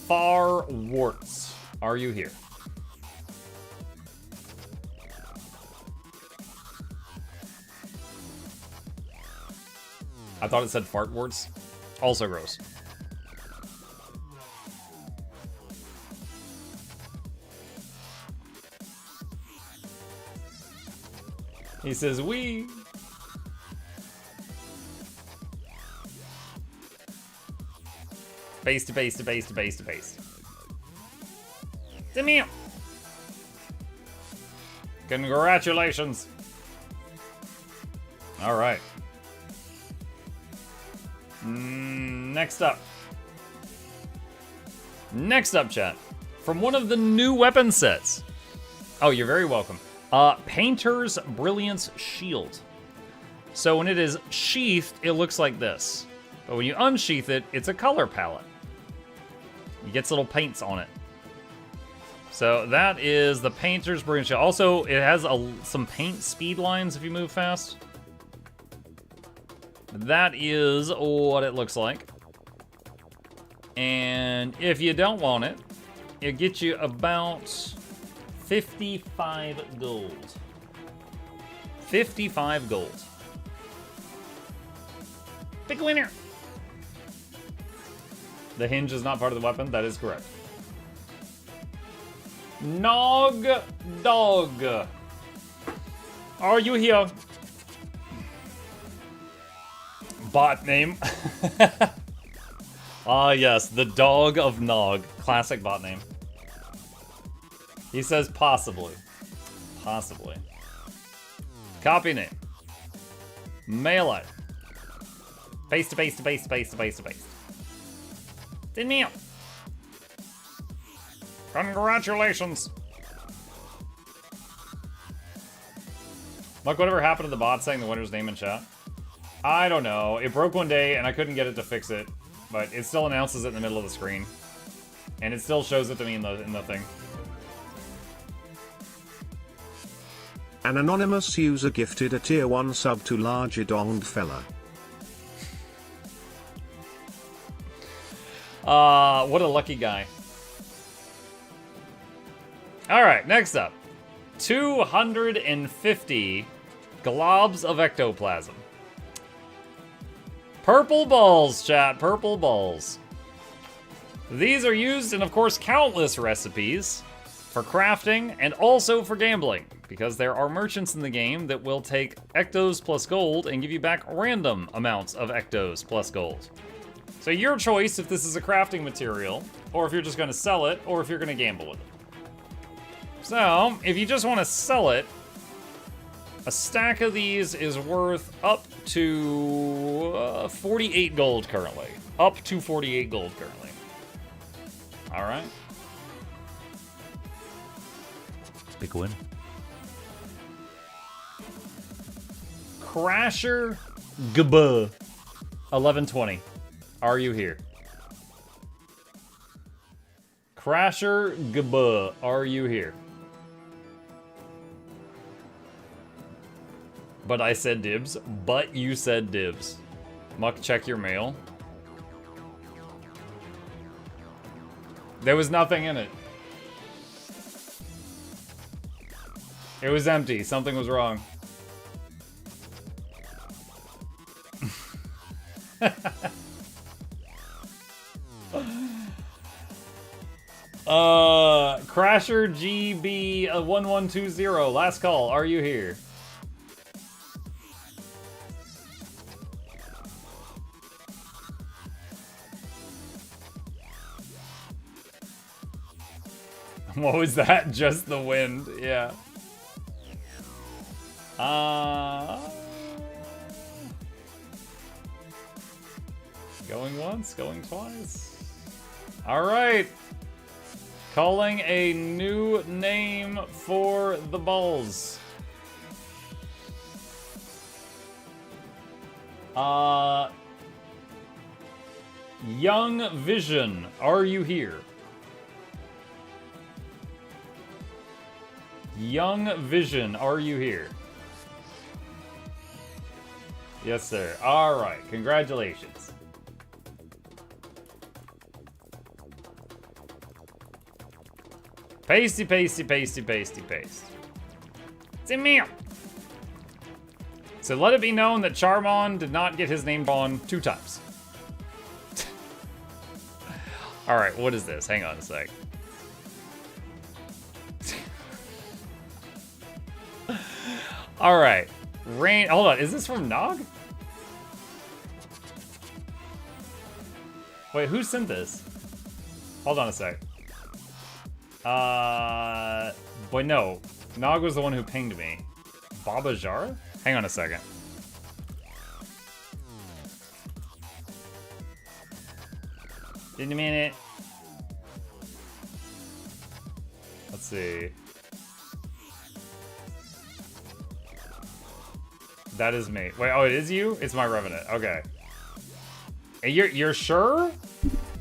Farwarts. Are you here? I thought it said fartwarts. Also gross. He says, we. Base to base to base to base to base. Come here. Congratulations. All right. Next up. Next up, chat. From one of the new weapon sets. Oh, you're very welcome. Painter's Brilliance Shield. So when it is sheathed, it looks like this. But when you unsheath it, it's a color palette. It gets little paints on it. So that is the Painter's Brilliance Shield. Also, it has some paint speed lines if you move fast. That is what it looks like. And if you don't want it, it gets you about 55 gold. 55 gold. Pick a winner. The hinge is not part of the weapon. That is correct. Nog Dog. Are you here? Bot name. Ah, yes, the Dog of Nog. Classic bot name. He says possibly. Possibly. Copy name. Melee. Base to base to base to base to base to base. Send me out. Congratulations. Look, whatever happened to the bot saying the winner's name in chat? I don't know. It broke one day and I couldn't get it to fix it. But it still announces it in the middle of the screen. And it still shows it to me in the thing. An anonymous user gifted a tier 1 sub to larger donged fella. What a lucky guy. Alright, next up. 250 globs of ectoplasm. Purple balls, chat. Purple balls. These are used in, of course, countless recipes for crafting and also for gambling, because there are merchants in the game that will take ectos plus gold and give you back random amounts of ectos plus gold. So your choice if this is a crafting material, or if you're just going to sell it, or if you're going to gamble with it. So, if you just want to sell it, a stack of these is worth up to 48 gold currently. Up to 48 gold currently. Alright. Big win. Crasher GW2uesday 1120. Are you here? Crasher GW2uesday, are you here? But I said dibs. But you said dibs. Muck, check your mail. There was nothing in it. It was empty. Something was wrong. Crasher GB1120. Last call. Are you here? What was that? Just the wind. Yeah. Going once, going twice. All right. Calling a new name for the balls. Young Vision, are you here? Young Vision, are you here? Yes, sir. All right. Congratulations. Pasty, pasty, pasty, pasty, paste. It's in me. So let it be known that Charmon did not get his name on 2 times. All right, what is this? Hang on a sec. All right, rain. Hold on, is this from Nog? Wait, who sent this? Hold on a sec. Boy, no. Nog was the one who pinged me. Baba Jara? Hang on a second. In a minute. Let's see. That is me. Wait, oh, it is you? It's my Revenant. Okay. And you're sure?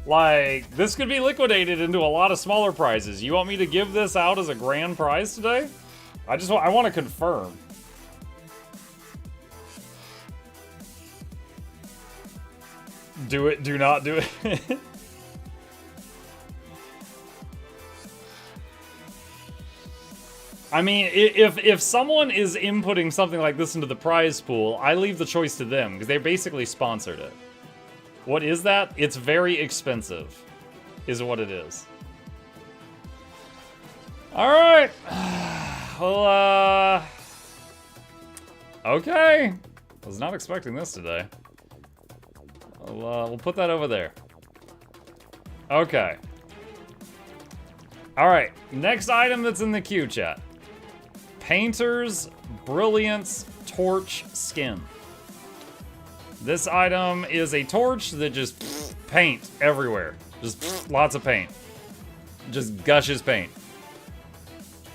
Like, this could be liquidated into a lot of smaller prizes. You want me to give this out as a grand prize today? I want to confirm. Do it, do not do it. I mean, if someone is inputting something like this into the prize pool, I leave the choice to them, because they basically sponsored it. What is that? It's very expensive, is what it is. Alright. Well, okay. I was not expecting this today. We'll put that over there. Okay. Alright, next item that's in the queue, chat. Painter's Brilliance Torch Skin. This item is a torch that just paint everywhere. Just lots of paint. Just gushes paint.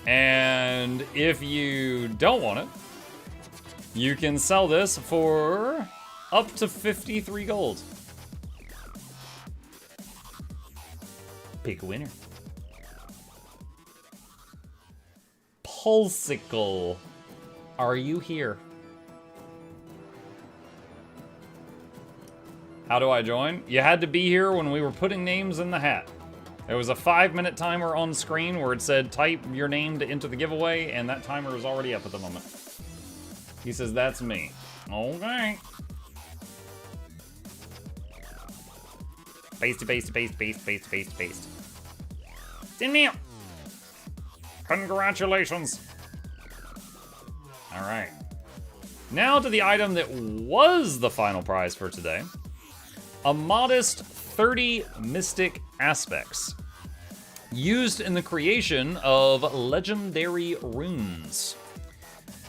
And if you don't want it, you can sell this for up to 53 gold. Pick a winner. Pulsicle, are you here? How do I join? You had to be here when we were putting names in the hat. There was a 5-minute timer on screen where it said type your name to enter the giveaway, and that timer is already up at the moment. He says, that's me. Okay. Paste, paste, paste, paste, paste, paste, paste. Send me up. Congratulations. All right. Now to the item that was the final prize for today. A modest 30 mystic aspects. Used in the creation of legendary runes.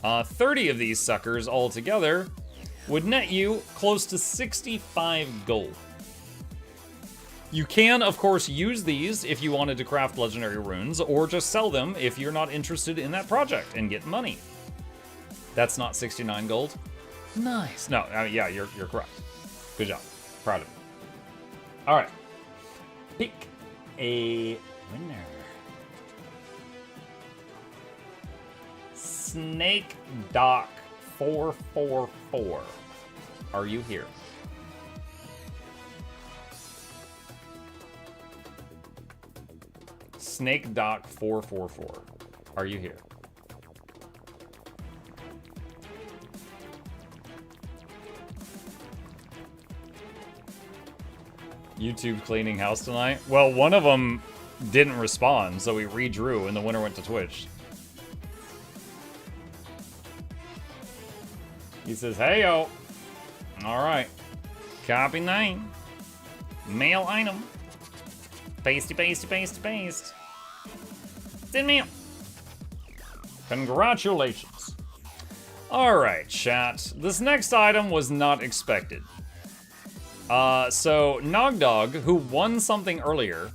30 of these suckers altogether would net you close to 65 gold. You can, of course, use these if you wanted to craft legendary runes, or just sell them if you're not interested in that project and get money. That's not 69 gold. Nice. No, yeah, you're correct. Good job. Proud of you. All right. Pick a winner. Snake Doc 444. Are you here? Snake Doc 444. Are you here? YouTube cleaning house tonight? Well, one of them didn't respond, so we redrew and the winner went to Twitch. He says, hey yo. Alright. Copy name. Mail item. Pasty, pasty, pasty, paste. Send me up. Congratulations. Alright, chat. This next item was not expected. So Nogdog, who won something earlier,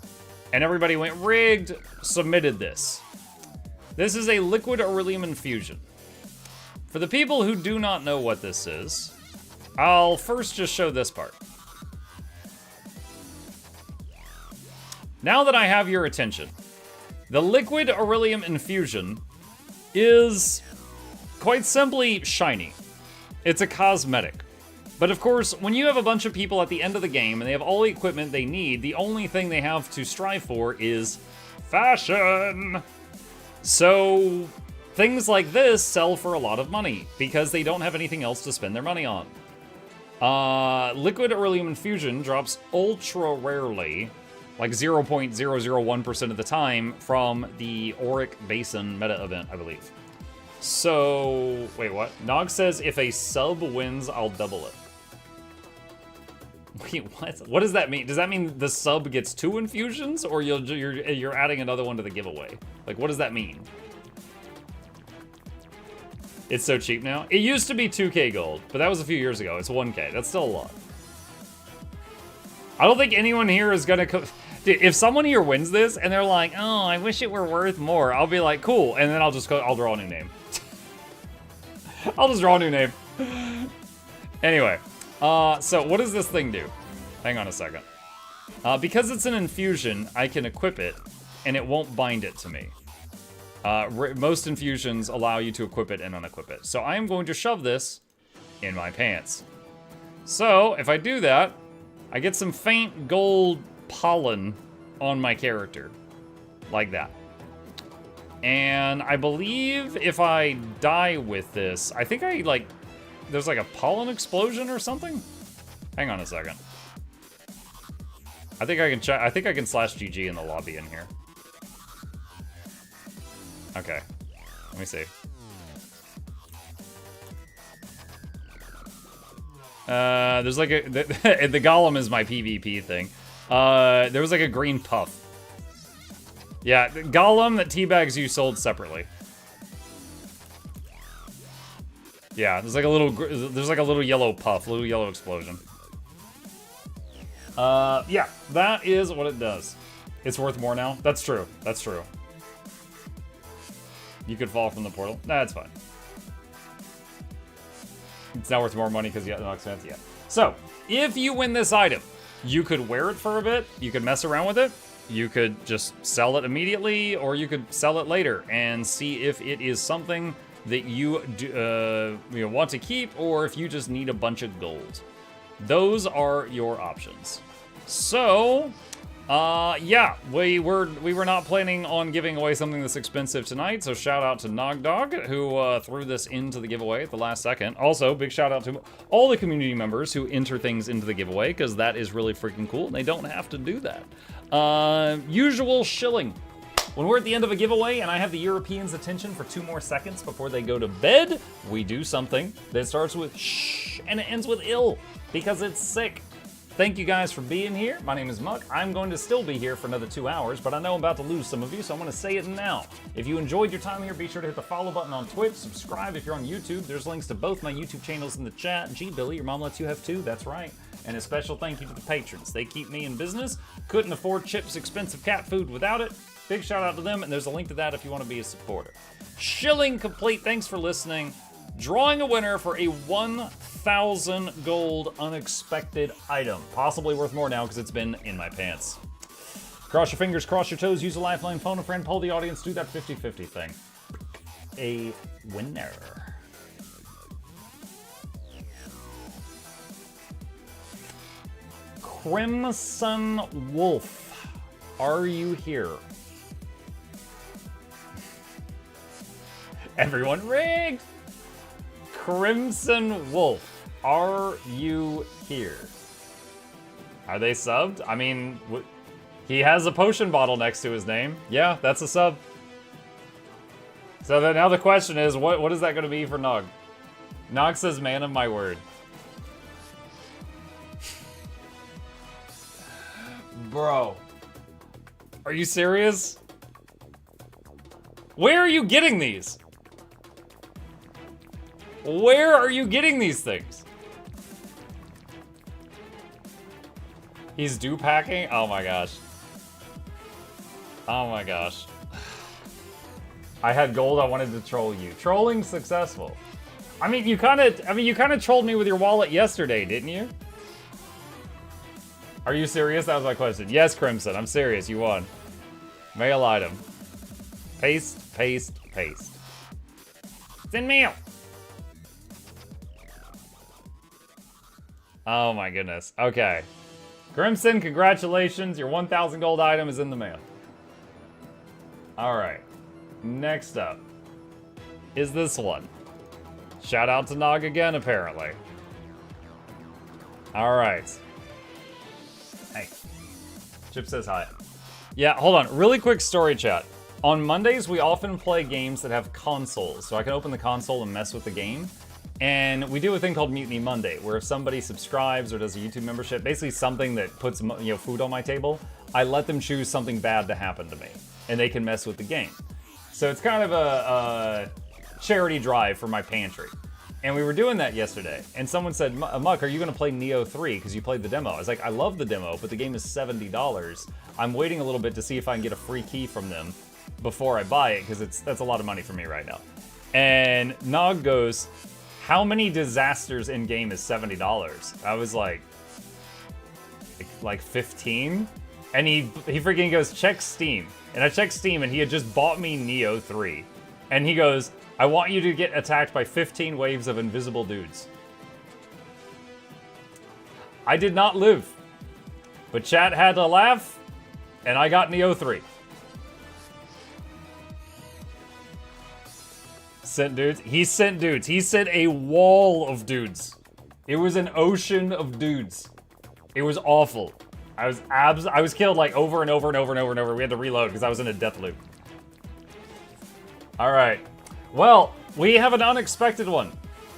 and everybody went rigged, submitted this. This is a liquid beryllium infusion. For the people who do not know what this is, I'll first just show this part. Now that I have your attention, the liquid beryllium infusion is quite simply shiny. It's a cosmetic. But of course, when you have a bunch of people at the end of the game and they have all the equipment they need, the only thing they have to strive for is fashion. So things like this sell for a lot of money because they don't have anything else to spend their money on. Liquid Beryllium Infusion drops ultra rarely, like 0.001% of the time, from the Auric Basin meta event, I believe. So, wait, what? Nog says if a sub wins, I'll double it. Wait, what? What does that mean? Does that mean the sub gets 2 infusions, or you're adding another one to the giveaway? Like, what does that mean? It's so cheap now. It used to be 2k gold, but that was a few years ago. It's 1k. That's still a lot. I don't think anyone here is gonna Dude, if someone here wins this and they're like, oh, I wish it were worth more, I'll be like, cool, and then I'll draw a new name. I'll just draw a new name. Anyway, so what does this thing do? Hang on a second. Because it's an infusion, I can equip it, and it won't bind it to me. Most infusions allow you to equip it and unequip it. So I am going to shove this in my pants. So if I do that, I get some faint gold pollen on my character. Like that. And I believe if I die with this, I think there's like a pollen explosion or something? Hang on a second. I think I can check. I think I can slash GG in the lobby in here. Okay, let me see. There's like the golem is my PvP thing. There was like a green puff. Yeah, the golem that teabags you sold separately. Yeah, there's like a little yellow puff, little yellow explosion. Yeah, that is what it does. It's worth more now. That's true. That's true. You could fall from the portal. Nah, that's fine. It's now worth more money because you got the Noxxi. Yeah. So, if you win this item, you could wear it for a bit. You could mess around with it. You could just sell it immediately, or you could sell it later and see if it is something that you want to keep, or if you just need a bunch of gold. Those are your options. So, yeah, we were not planning on giving away something this expensive tonight, so shout out to Nogdog, who threw this into the giveaway at the last second. Also, big shout out to all the community members who enter things into the giveaway, because that is really freaking cool, and they don't have to do that. Usual shilling. When we're at the end of a giveaway and I have the Europeans' attention for 2 more seconds before they go to bed, we do something that starts with shh and it ends with ill, because it's sick. Thank you guys for being here. My name is Muck. I'm going to still be here for another 2 hours, but I know I'm about to lose some of you, so I'm going to say it now. If you enjoyed your time here, be sure to hit the follow button on Twitch. Subscribe if you're on YouTube. There's links to both my YouTube channels in the chat. Gee, Billy, your mom lets you have 2. That's right. And a special thank you to the patrons. They keep me in business. Couldn't afford Chip's expensive cat food without it. Big shout out to them, and there's a link to that if you want to be a supporter. Shilling complete. Thanks for listening. Drawing a winner for a 1,000 gold unexpected item. Possibly worth more now because it's been in my pants. Cross your fingers, cross your toes, use a lifeline, phone a friend, poll the audience, do that 50-50 thing. A winner. Crimson Wolf, are you here? Everyone rigged! Crimson Wolf, are you here? Are they subbed? I mean, he has a potion bottle next to his name. Yeah, that's a sub. So then now the question is, what is that going to be for Nog? Nog says, man of my word. Bro. Are you serious? Where are you getting these? Where are you getting these things? He's do packing? Oh my gosh. Oh my gosh. I had gold, I wanted to troll you. Trolling successful. I mean, you kind of trolled me with your wallet yesterday, didn't you? Are you serious? That was my question. Yes, Crimson, I'm serious, you won. Mail item. Paste, paste, paste. It's in mail. Oh my goodness. Okay. Crimson, congratulations. Your 1,000 gold item is in the mail. Alright. Next up is this one. Shout out to Nog again, apparently. Alright. Hey. Chip says hi. Yeah, hold on. Really quick story chat. On Mondays, we often play games that have consoles, so I can open the console and mess with the game. And we do a thing called Mutiny Monday, where if somebody subscribes or does a YouTube membership, basically something that puts food on my table, I let them choose something bad to happen to me, and they can mess with the game. So it's kind of a charity drive for my pantry. And we were doing that yesterday, and someone said, Muck, are you going to play Neo 3? Because you played the demo. I was like, I love the demo, but the game is $70. I'm waiting a little bit to see if I can get a free key from them before I buy it, because that's a lot of money for me right now. And Nog goes, how many disasters in game is $70? I was like 15? And he freaking goes, check Steam. And I checked Steam, and he had just bought me Neo 3. And he goes, I want you to get attacked by 15 waves of invisible dudes. I did not live. But chat had to laugh, and I got Neo 3. Sent dudes. He sent dudes. He sent a wall of dudes. It was an ocean of dudes. It was awful. I was killed like over and over and over and over and over. We had to reload because I was in a death loop. All right. Well, we have an unexpected one.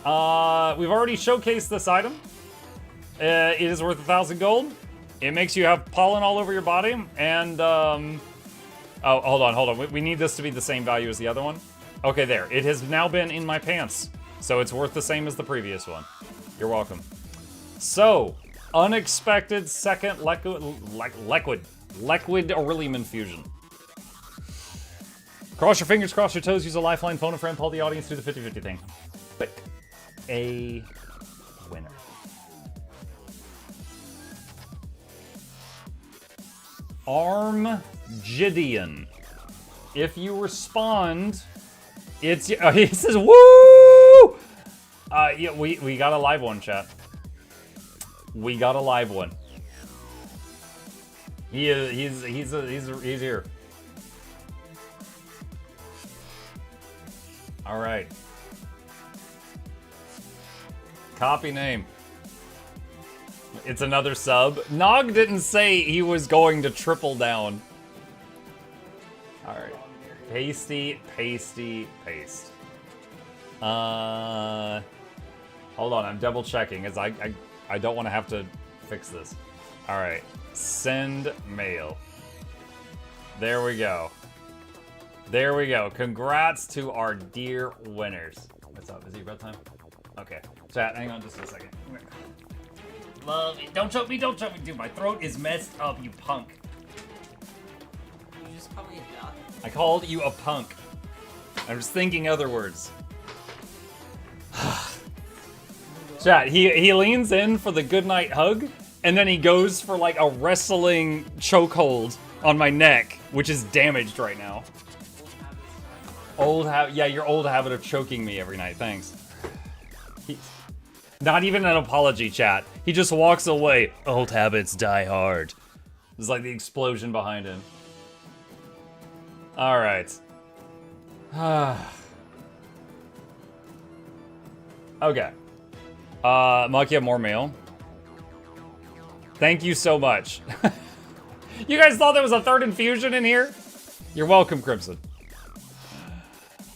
We've already showcased this item. It is worth 1,000 gold. It makes you have pollen all over your body. And, oh, hold on. We need this to be the same value as the other one. Okay, there. It has now been in my pants. So it's worth the same as the previous one. You're welcome. So, unexpected second liquid Aurelium infusion. Cross your fingers, cross your toes, use a lifeline, phone a friend, pull the audience through the 50-50 thing. Pick a winner. Armgideon. If you respond, it's he says woo. Yeah, we got a live one, chat. We got a live one. He's here. All right. Copy name. It's another sub. Nog didn't say he was going to triple down. All right. Pasty, paste. Hold on, I'm double checking as I don't want to have to fix this. All right. Send mail. There we go. There we go. Congrats to our dear winners. What's up? Is it red time? Okay. Chat, hang on just a second. Love it. Don't choke me, dude. My throat is messed up, you punk. You just call me a duck? I called you a punk. I was thinking other words. Chat, he leans in for the goodnight hug, and then he goes for like a wrestling chokehold on my neck, which is damaged right now. Yeah, your old habit of choking me every night. Thanks. Not even an apology, chat. He just walks away. Old habits die hard. It's like the explosion behind him. All right. Okay. Muck, you have more mail. Thank you so much. You guys thought there was a third infusion in here? You're welcome, Crimson.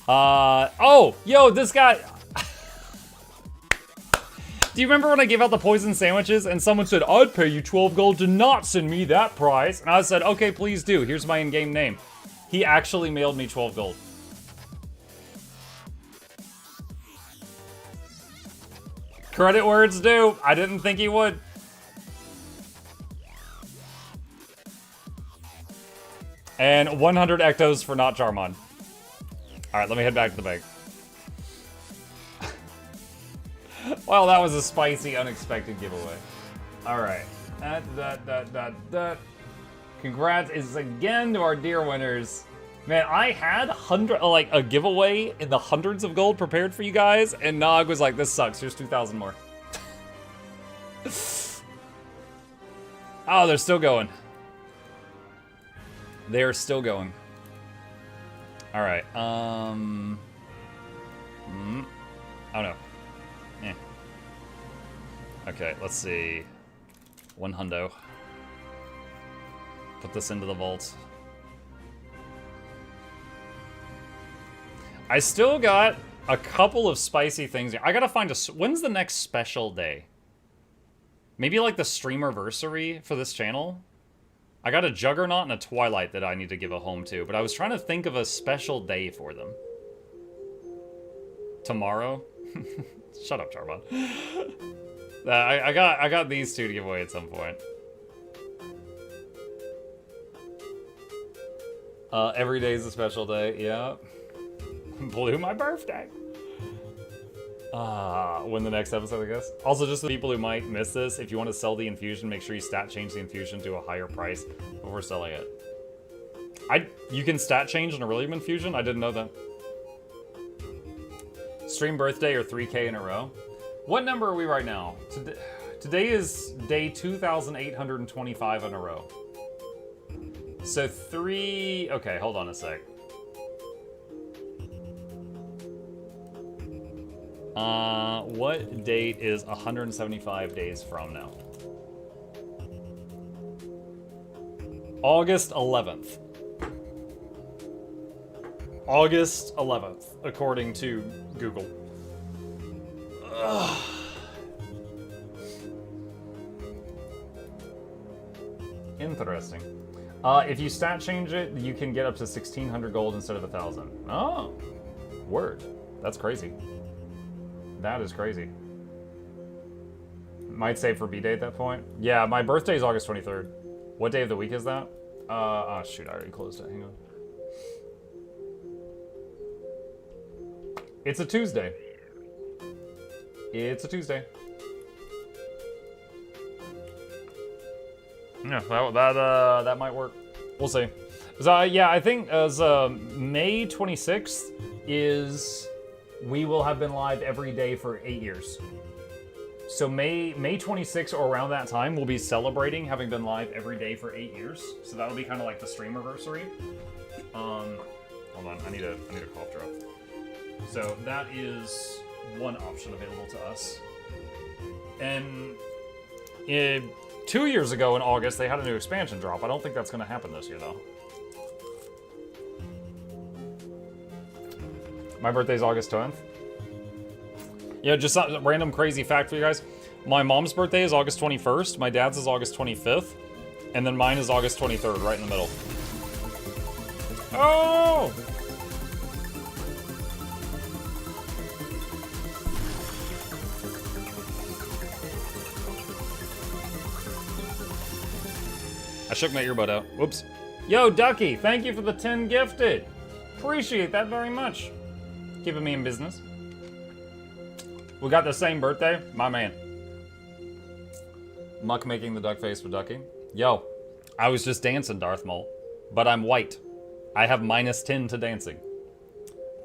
Oh, yo, this guy. Do you remember when I gave out the poison sandwiches and someone said, I'd pay you 12 gold to not send me that price? And I said, okay, please do. Here's my in-game name. He actually mailed me 12 gold. Credit where it's due. I didn't think he would. And 100 ectos for not Jarmon. Alright, let me head back to the bank. Well, that was a spicy, unexpected giveaway. Alright. Congrats is again to our dear winners. Man, I had a giveaway in the hundreds of gold prepared for you guys, and Nog was like, this sucks, here's 2,000 more. Oh, they're still going. They're still going. All right. Oh no. Eh. Okay, let's see. 1 hundo. Put this into the vault. I still got a couple of spicy things. I gotta find a... When's the next special day? Maybe like the streamerversary for this channel? I got a Juggernaut and a Twilight that I need to give a home to, but I was trying to think of a special day for them. Tomorrow? Shut up, Charbon. I got these two to give away at some point. Every day is a special day, yeah. Blew my birthday. When the next episode, I guess. Also, just the people who might miss this, if you want to sell the infusion, make sure you stat change the infusion to a higher price before selling it. You can stat change an Aurelium infusion? I didn't know that. Stream birthday or 3K in a row. What number are we right now? Today is day 2,825 in a row. So okay, hold on a sec. What date is 175 days from now? August 11th. August 11th, according to Google. Ugh. Interesting. If you stat change it, you can get up to 1,600 gold instead of 1,000. Oh, word. That's crazy. That is crazy. Might save for B-Day at that point. Yeah, my birthday is August 23rd. What day of the week is that? Oh shoot, I already closed it. Hang on. It's a Tuesday. It's a Tuesday. Yeah, that might work. We'll see. So, yeah, I think as May 26th is... We will have been live every day for 8 years. So May 26th or around that time, we'll be celebrating having been live every day for 8 years. So that'll be kind of like the streamerversary. Hold on, I need a cough drop. So that is one option available to us. And 2 years ago in August, they had a new expansion drop. I don't think that's going to happen this year, though. My birthday's August 10th. Yeah, just a random crazy fact for you guys. My mom's birthday is August 21st, my dad's is August 25th, and then mine is August 23rd, right in the middle. Oh! I shook my earbud out. Whoops. Yo, Ducky, thank you for the 10 gifted. Appreciate that very much. Keeping me in business. We got the same birthday? My man. Muck making the duck face with Ducky. Yo, I was just dancing, Darth Maul. But I'm white. I have -10 to dancing.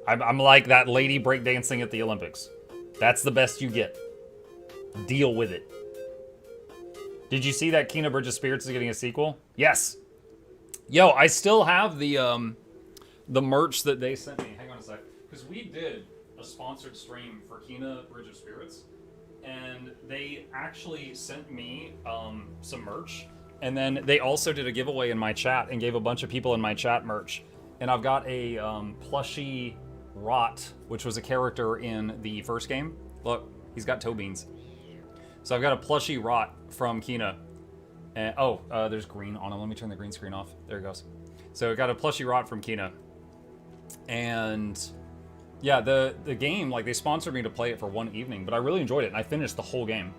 I'm like that lady breakdancing at the Olympics. That's the best you get. Deal with it. Did you see that Kena Bridge of Spirits is getting a sequel? Yes. Yo, I still have the merch that they sent me. Hang on a sec. Because we did a sponsored stream for Kena Bridge of Spirits, and they actually sent me some merch, and then they also did a giveaway in my chat and gave a bunch of people in my chat merch. And I've got a plushy Rot, which was a character in the first game. Look, he's got toe beans. So I've got a plushy Rot from Kena. And, there's green on him. Let me turn the green screen off. There it goes. So I got a plushy Rot from Kena. And yeah, the game, like, they sponsored me to play it for one evening, but I really enjoyed it, and I finished the whole game,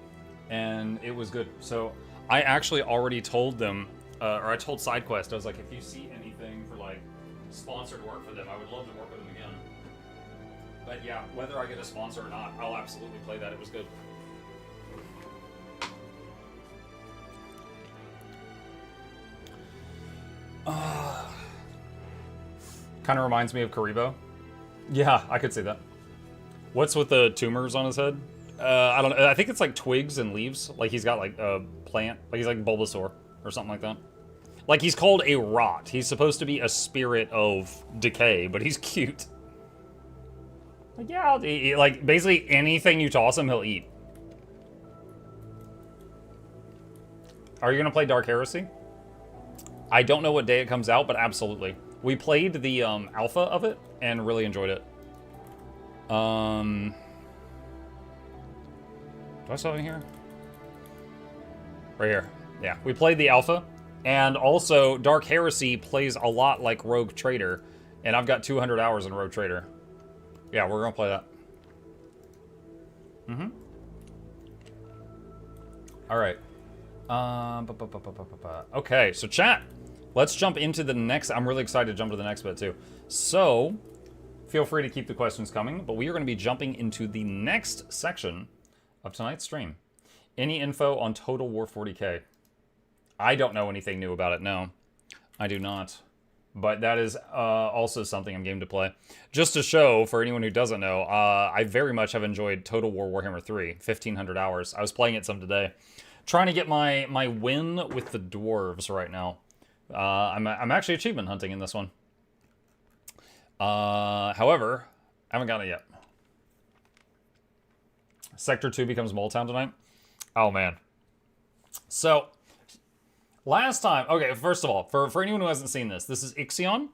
and it was good. So I actually already told them, or I told SideQuest, I was like, if you see anything for, like, sponsored work for them, I would love to work with them again. But yeah, whether I get a sponsor or not, I'll absolutely play that. It was good. Kind of reminds me of Karibo. Yeah, I could see that. What's with the tumors on his head? I don't know. I think it's like twigs and leaves. Like he's got like a plant. Like he's like Bulbasaur or something like that. Like he's called a rot. He's supposed to be a spirit of decay, but he's cute. Like, yeah, I'll eat. Like basically anything you toss him, he'll eat. Are you gonna play Dark Heresy? I don't know what day it comes out, but absolutely. We played the alpha of it and really enjoyed it. Do I still have it here? Right here. Yeah, we played the alpha, and also Dark Heresy plays a lot like Rogue Trader, and I've got 200 hours in Rogue Trader. Yeah, we're gonna play that. Mm-hmm. All right. Okay, so chat. Let's jump into the next. I'm really excited to jump to the next bit too. So, feel free to keep the questions coming, but we are going to be jumping into the next section of tonight's stream. Any info on Total War 40K? I don't know anything new about it, no. I do not. But that is also something I'm game to play. Just to show, for anyone who doesn't know, I very much have enjoyed Total War Warhammer 3, 1,500 hours. I was playing it some today. Trying to get my win with the dwarves right now. I'm actually achievement hunting in this one. However, I haven't gotten it yet. Sector 2 becomes Mole Town tonight. Oh, man. So, last time... Okay, first of all, for anyone who hasn't seen this, this is Ixion.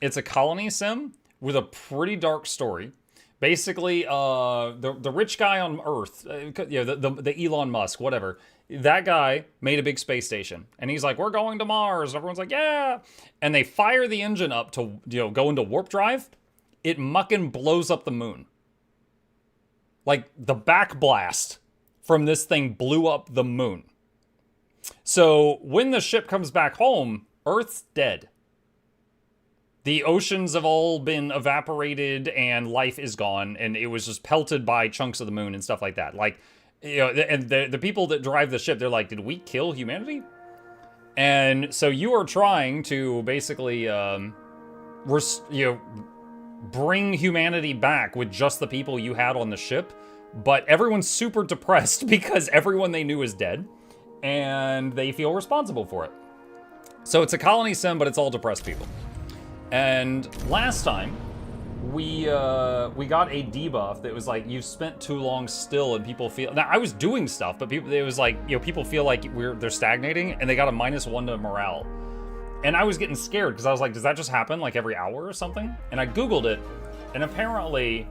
It's a colony sim with a pretty dark story. Basically, the rich guy on Earth, the Elon Musk, whatever, that guy made a big space station. And he's like, we're going to Mars. And everyone's like, yeah. And they fire the engine up to, go into warp drive. It mucking blows up the moon. Like, the backblast from this thing blew up the moon. So, when the ship comes back home, Earth's dead. The oceans have all been evaporated and life is gone, and it was just pelted by chunks of the moon and stuff like that. Like, and the people that drive the ship, they're like, did we kill humanity? And so you are trying to basically, bring humanity back with just the people you had on the ship, but everyone's super depressed because everyone they knew is dead, and they feel responsible for it. So it's a colony sim, but it's all depressed people. And last time, we got a debuff that was like, you've spent too long still, and people feel... Now, I was doing stuff, but it was like, people feel like they're stagnating, and they got a -1 to morale. And I was getting scared, because I was like, does that just happen, like, every hour or something? And I Googled it, and apparently,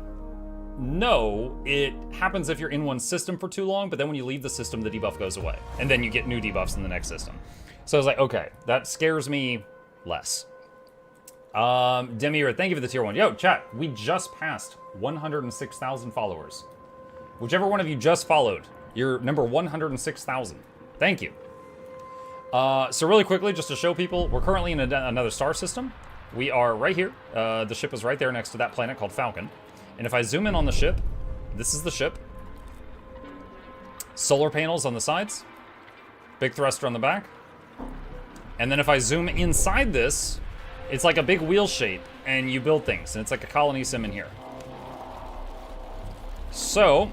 no, it happens if you're in one system for too long, but then when you leave the system, the debuff goes away. And then you get new debuffs in the next system. So I was like, okay, that scares me less. Demir, thank you for the tier 1. Yo, chat, we just passed 106,000 followers. Whichever one of you just followed, you're number 106,000. Thank you. So really quickly, just to show people, we're currently in another star system. We are right here. The ship is right there next to that planet called Falcon. And if I zoom in on the ship, this is the ship. Solar panels on the sides. Big thruster on the back. And then if I zoom inside this, it's like a big wheel shape, and you build things, and it's like a colony sim in here. So,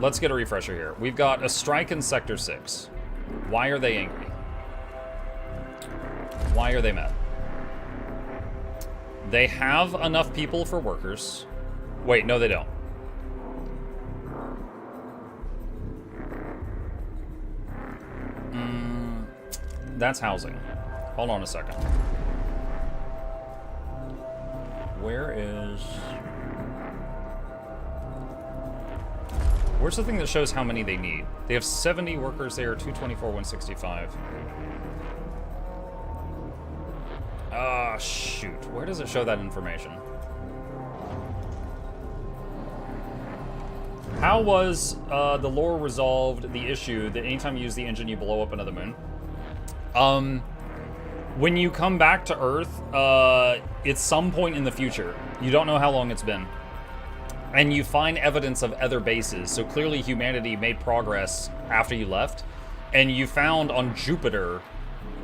let's get a refresher here. We've got a strike in Sector 6. Why are they angry? Why are they mad? They have enough people for workers. Wait, no they don't. That's housing. Hold on a second. Where's the thing that shows how many they need? They have 70 workers there, 224, 165. Ah, shoot. Where does it show that information? How was the lore resolved the issue that anytime you use the engine, you blow up another moon? When you come back to Earth, it's some point in the future. You don't know how long it's been. And you find evidence of other bases. So clearly humanity made progress after you left. And you found on Jupiter,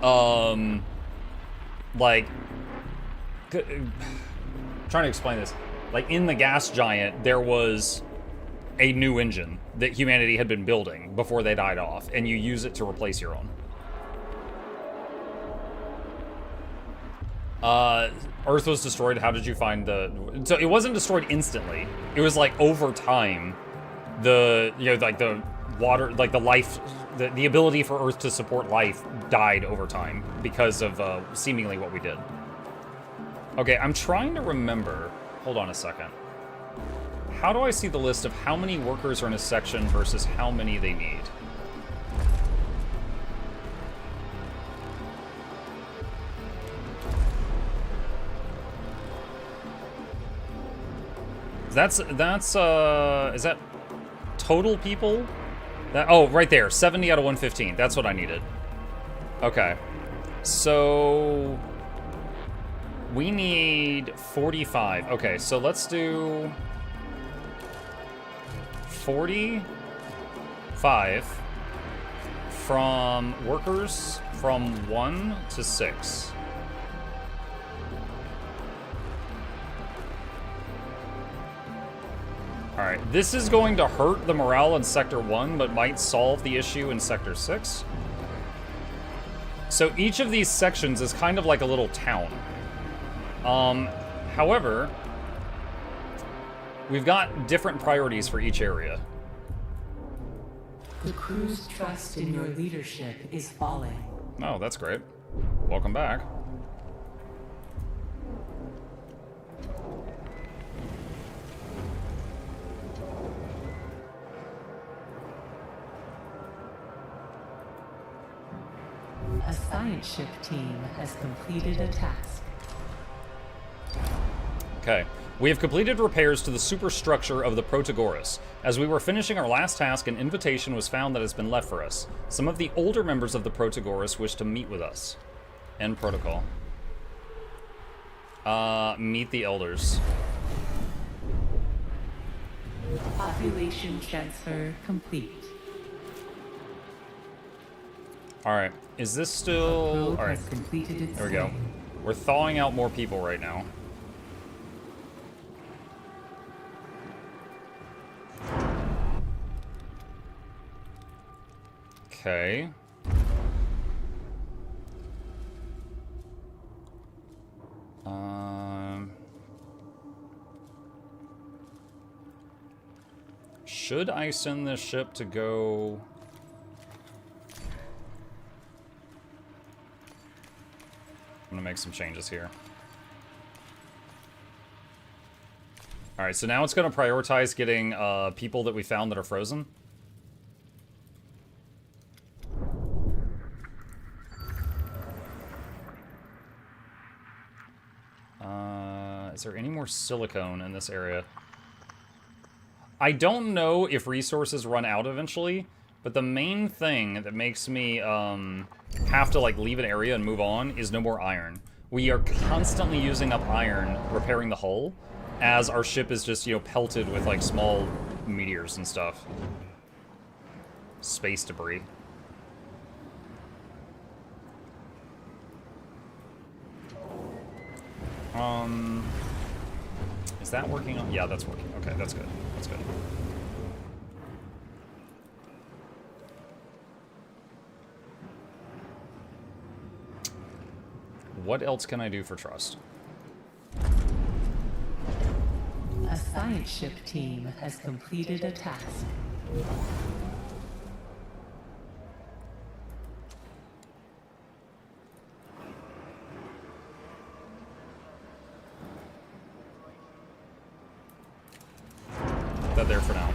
like... trying to explain this. Like, in the gas giant, there was a new engine that humanity had been building before they died off, and you use it to replace your own. Earth was destroyed. How did you find the... So it wasn't destroyed instantly. It was like over time, the, you know, like the water, like the life, the ability for Earth to support life died over time because of seemingly what we did. Okay, I'm trying to remember. Hold on a second. How do I see the list of how many workers are in a section versus how many they need? Is that total people? Oh, right there, 70 out of 115. That's what I needed. Okay. So we need 45. Okay, so let's do 45 from workers from 1 to 6. Alright, this is going to hurt the morale in Sector 1, but might solve the issue in Sector 6. So each of these sections is kind of like a little town. However, we've got different priorities for each area. The crew's trust in your leadership is falling. Oh, that's great. Welcome back. A science ship team has completed a task. Okay. We have completed repairs to the superstructure of the Protagoras. As we were finishing our last task, an invitation was found that has been left for us. Some of the older members of the Protagoras wish to meet with us. End protocol. Meet the elders. Population transfer complete. Alright. Is this still... Alright. There we go. We're thawing out more people right now. Okay. Should I send this ship to go... I'm gonna make some changes here. Alright, so now it's gonna prioritize getting people that we found that are frozen. Is there any more silicone in this area? I don't know if resources run out eventually, but the main thing that makes me have to like leave an area and move on is no more iron. We are constantly using up iron repairing the hull, as our ship is just, you know, pelted with like small meteors and stuff. Space debris. Is that working on? Yeah, that's working. Okay, that's good. That's good. What else can I do for trust? A science ship team has completed a task. That there for now.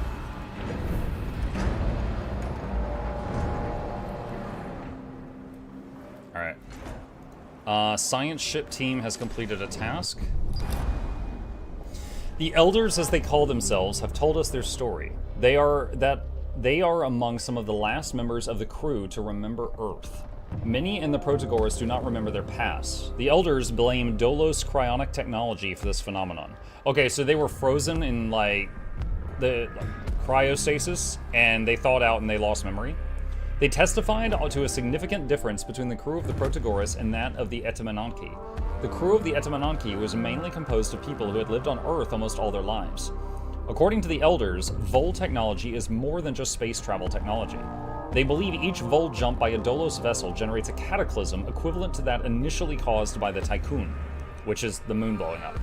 Alright. Science ship team has completed a task. The elders, as they call themselves, have told us their story. They are among some of the last members of the crew to remember Earth. Many in the Protagoras do not remember their past. The elders blame Dolos cryonic technology for this phenomenon. Okay, so they were frozen in like the cryostasis, and they thawed out and they lost memory. They testified to a significant difference between the crew of the Protagoras and that of the Etemenanki. The crew of the Etemenanki was mainly composed of people who had lived on Earth almost all their lives. According to the Elders, Vol technology is more than just space travel technology. They believe each Vol jump by a Dolos vessel generates a cataclysm equivalent to that initially caused by the Tycoon, which is the moon blowing up.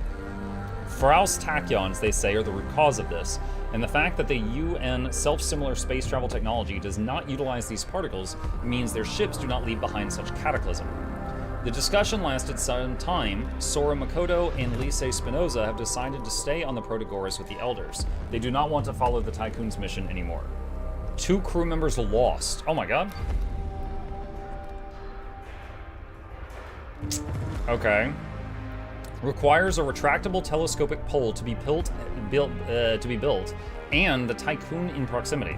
Pharaoh's tachyons, they say, are the root cause of this, and the fact that the UN self-similar space travel technology does not utilize these particles means their ships do not leave behind such cataclysm. The discussion lasted some time. Sora Makoto and Lise Spinoza have decided to stay on the Protagoras with the Elders. They do not want to follow the Tycoon's mission anymore. 2 crew members lost. Oh my god. Okay. Requires a retractable telescopic pole to be built, and the Tycoon in proximity.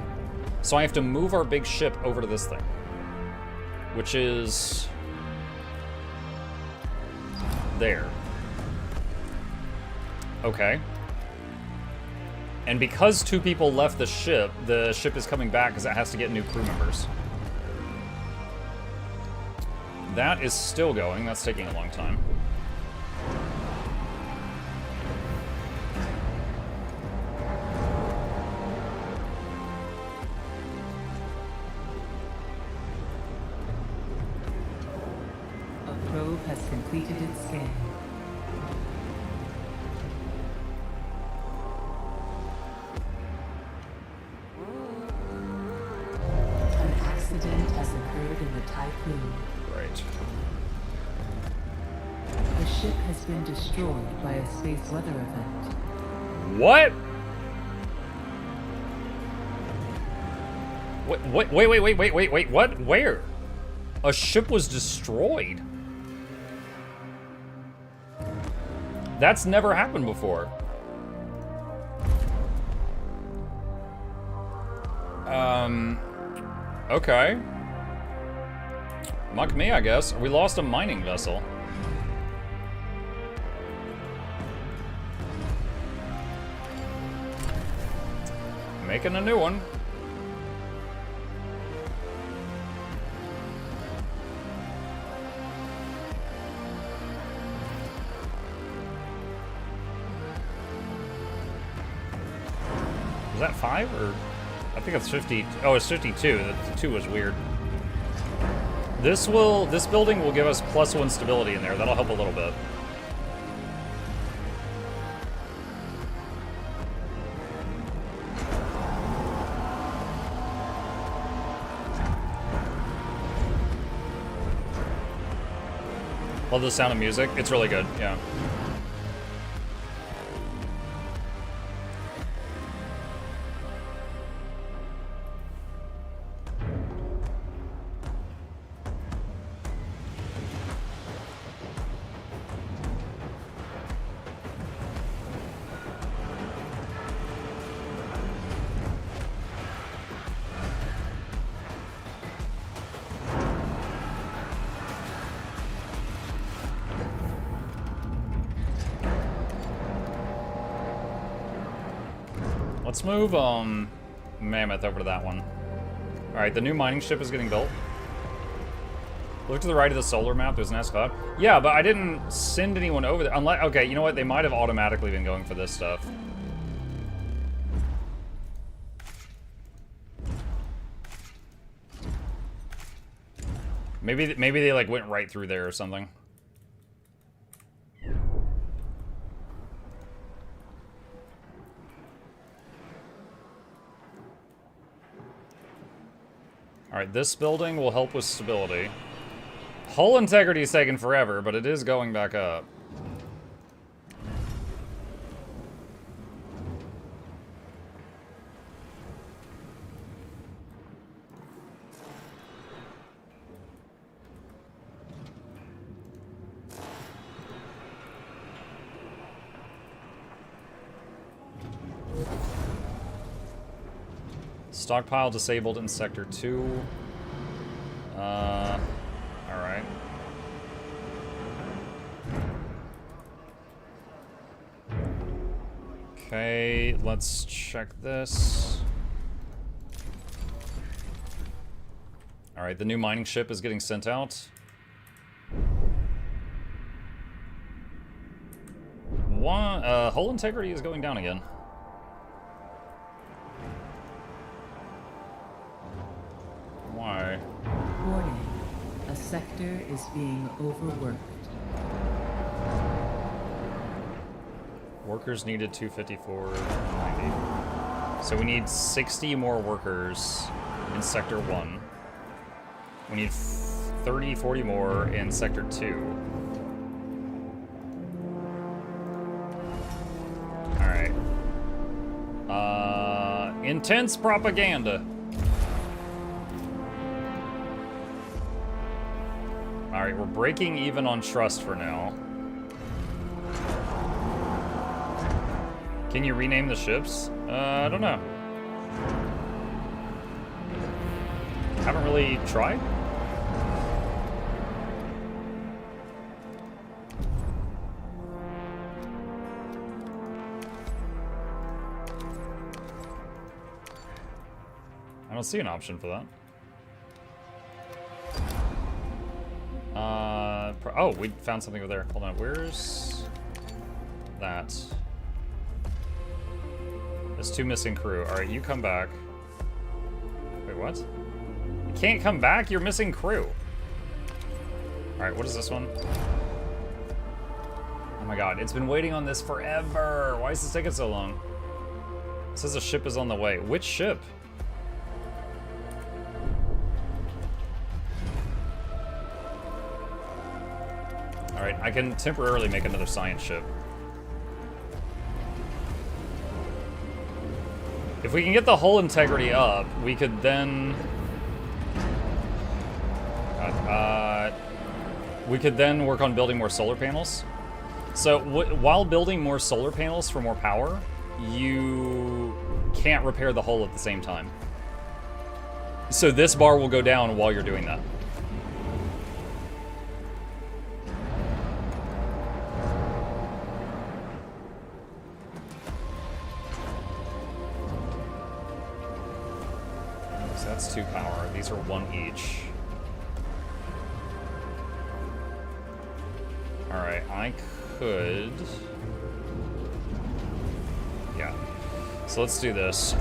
So I have to move our big ship over to this thing, which is there. Okay. And because 2 people left the ship is coming back because it has to get new crew members. That is still going. That's taking a long time. A probe has completed its scan. An accident has occurred in the Tycoon. Right. The ship has been destroyed by a space weather event. What? Wait, what? Where? A ship was destroyed? That's never happened before. Okay. Muck me, I guess. We lost a mining vessel. Making a new one. Was that 5 or? I think it's 50. Oh, it's 52. The 2 was weird. This building will give us +1 stability in there. That'll help a little bit. Love the sound of music. It's really good, yeah. Let's move Mammoth over to that one. Alright, the new mining ship is getting built. Look to the right of the solar map, there's an S-Cloud. Yeah, but I didn't send anyone over there. Unless, okay, you know what? They might have automatically been going for this stuff. Maybe they like went right through there or something. Alright, this building will help with stability. Hull integrity is taking forever, but it is going back up. Stockpile disabled in Sector 2. Alright. Okay, let's check this. Alright, the new mining ship is getting sent out. Hull integrity is going down again. Why? Warning. A sector is being overworked. Workers needed 254, 90. So we need 60 more workers in Sector 1. We need 30, 40 more in Sector 2. Alright. Intense propaganda. Alright, we're breaking even on trust for now. Can you rename the ships? I don't know. Haven't really tried. I don't see an option for that. Oh, we found something over there. Hold on, where's that? There's 2 missing crew. Alright, you come back. Wait, what? You can't come back? You're missing crew. Alright, what is this one? Oh my god, it's been waiting on this forever. Why is this taking so long? It says a ship is on the way. Which ship? Alright, I can temporarily make another science ship. If we can get the hull integrity up, we could then... we could then work on building more solar panels. So, while building more solar panels for more power, you can't repair the hull at the same time. So this bar will go down while you're doing that. So that's 2 power. These are 1 each. Alright, I could... Yeah. So let's do this.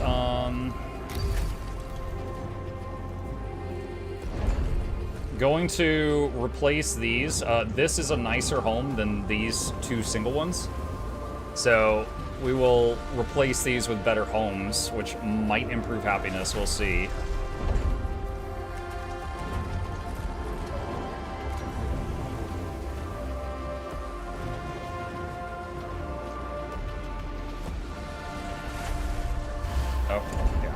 Going to replace these. This is a nicer home than these 2 single ones. So we will replace these with better homes, which might improve happiness. We'll see. Oh, yeah.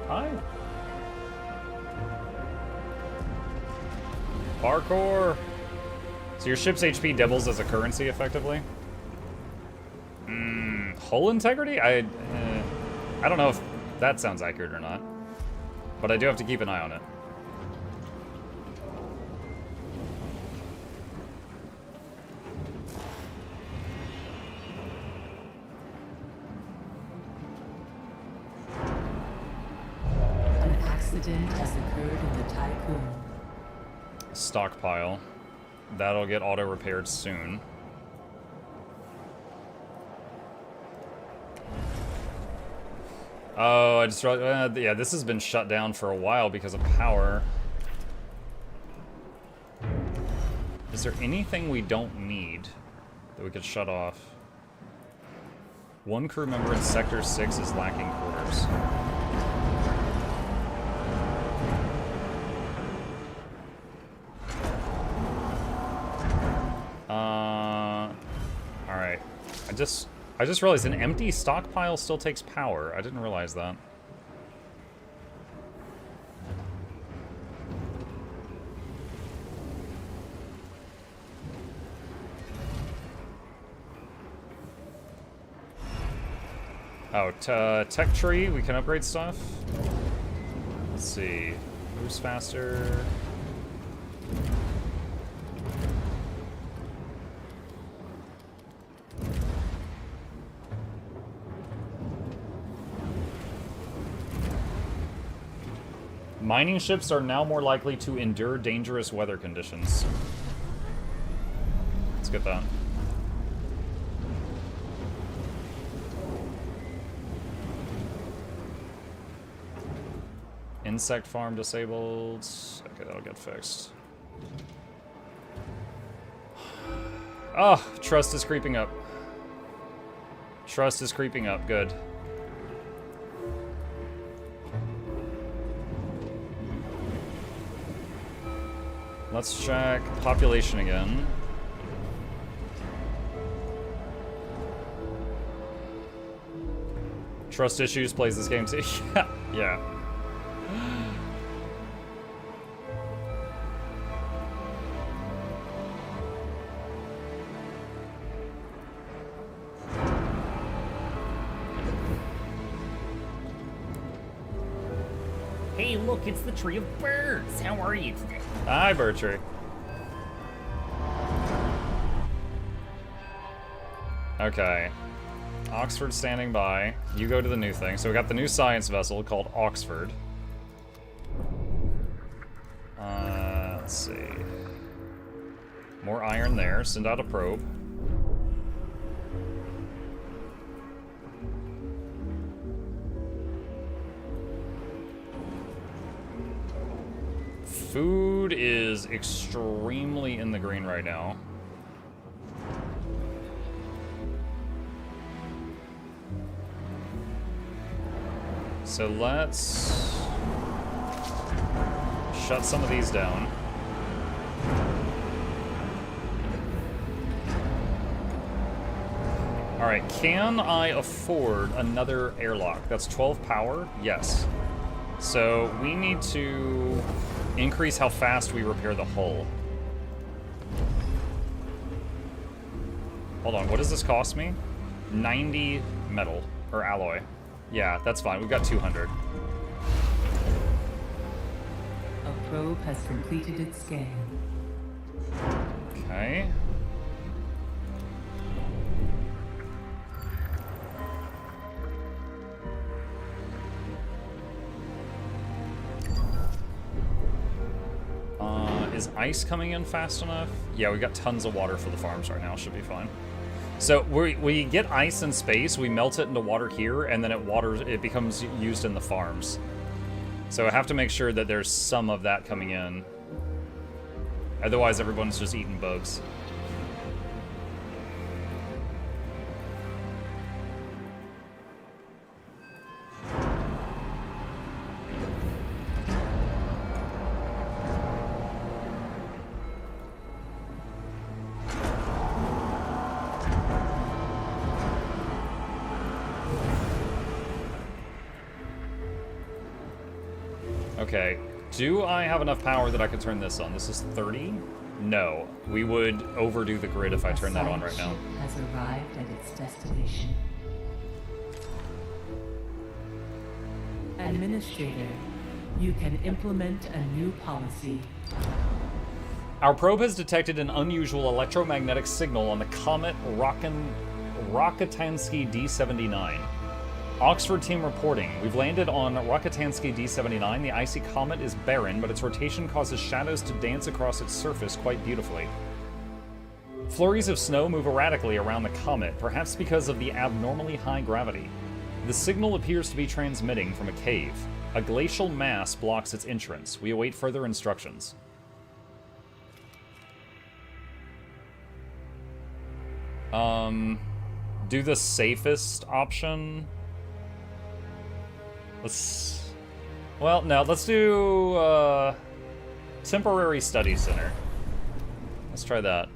Hi. Parkour. So your ship's HP doubles as a currency, effectively. Hull integrity? I don't know if that sounds accurate or not, but I do have to keep an eye on it. An accident has occurred in the Tycoon. Stockpile. That'll get auto-repaired soon. Oh, I just... yeah, this has been shut down for a while because of power. Is there anything we don't need that we could shut off? 1 crew member in Sector 6 is lacking quarters. Alright. I just realized an empty stockpile still takes power. I didn't realize that. Oh, tech tree, we can upgrade stuff. Let's see. Who's faster? Mining ships are now more likely to endure dangerous weather conditions. Let's get that. Insect farm disabled. Okay, that'll get fixed. Oh, trust is creeping up. Trust is creeping up. Good. Let's check population again. Trust issues plays this game too. Yeah. Hey, look, it's the Tree of Birds. How are you today? Hi, Bertree. Okay. Oxford standing by. You go to the new thing. So we got the new science vessel called Oxford. Let's see. More iron there. Send out a probe. Food is extremely in the green right now. So let's shut some of these down. Alright, can I afford another airlock? That's 12 power? Yes. So we need to increase how fast we repair the hull. Hold on, what does this cost me? 90 metal, or alloy. Yeah, that's fine, we've got 200. A probe has completed its scan. Okay. Is ice coming in fast enough? Yeah, we got tons of water for the farms right now. Should be fine. So we get ice in space, we melt it into water here, and then it becomes used in the farms. So I have to make sure that there's some of that coming in. Otherwise, everyone's just eating bugs. Okay, do I have enough power that I could turn this on? This is 30? No, we would overdo the grid if I turn that on right now. Has arrived at its destination. Administrator, you can implement a new policy. Our probe has detected an unusual electromagnetic signal on the comet Rakitansky D79. Oxford team reporting. We've landed on Rakitansky D79. The icy comet is barren, but its rotation causes shadows to dance across its surface quite beautifully. Flurries of snow move erratically around the comet, perhaps because of the abnormally high gravity. The signal appears to be transmitting from a cave. A glacial mass blocks its entrance. We await further instructions. Do the safest option. Let's do, temporary study center. Let's try that.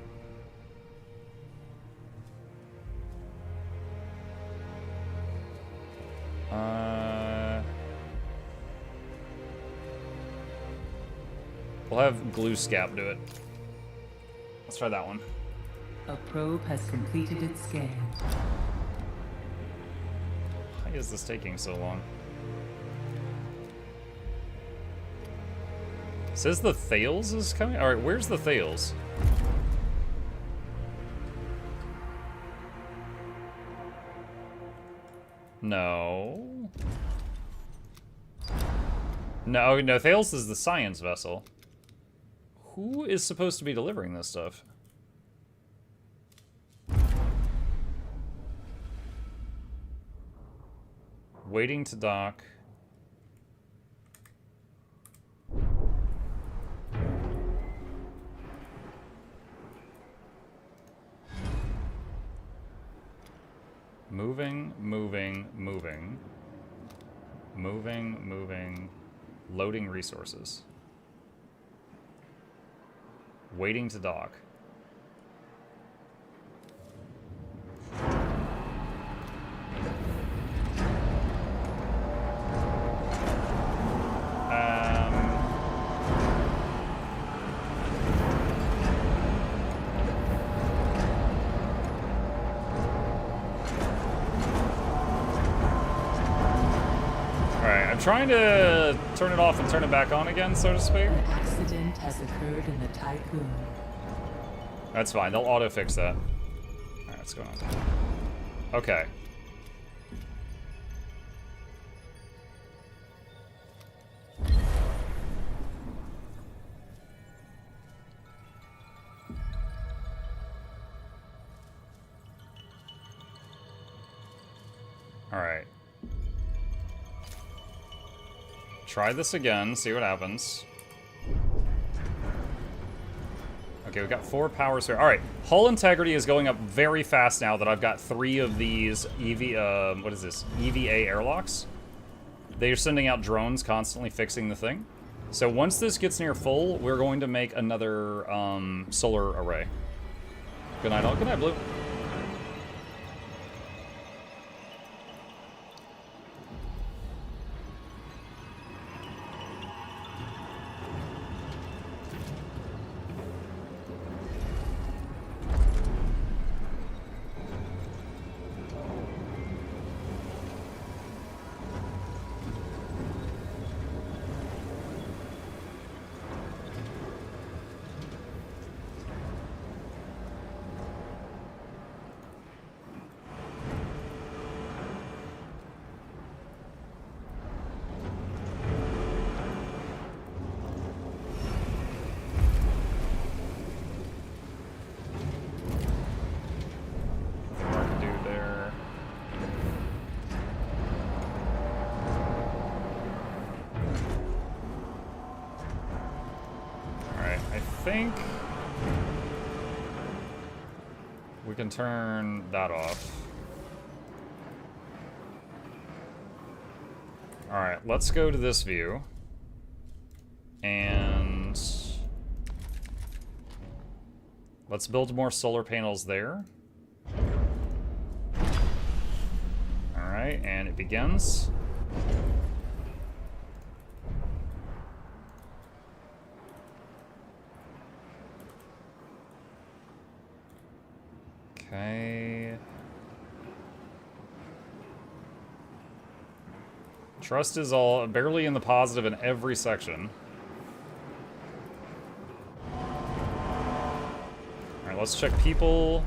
We'll have glue scap do it. Let's try that one. A probe has completed its scan. Why is this taking so long? It says the Thales is coming? Alright, where's the Thales? No. No, no, Thales is the science vessel. Who is supposed to be delivering this stuff? Waiting to dock. Moving, moving, moving. Moving, moving. Loading resources. Waiting to dock. Trying to turn it off and turn it back on again, so to speak. An accident has occurred in the Tycoon. That's fine. They'll auto-fix that. Alright, what's going on? Okay. Alright. Try this again, see what happens. Okay, we've got 4 power sphere. Alright, hull integrity is going up very fast now that I've got 3 of these what is this? EVA airlocks. They're sending out drones constantly fixing the thing. So once this gets near full, we're going to make another solar array. Good night all. Good night, Blue. think we can turn that off. Alright, let's go to this view. And let's build more solar panels there. Alright, and it begins. Okay. Trust is all barely in the positive in every section. Alright, let's check people.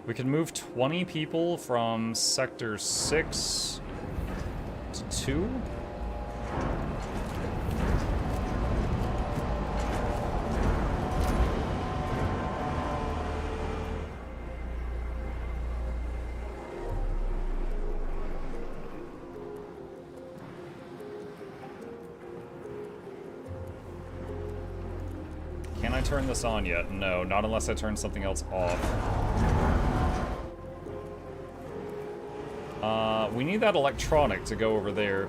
We can move 20 people from Sector 6 to 2. Can I turn this on yet? No, not unless I turn something else off. We need that electronic to go over there.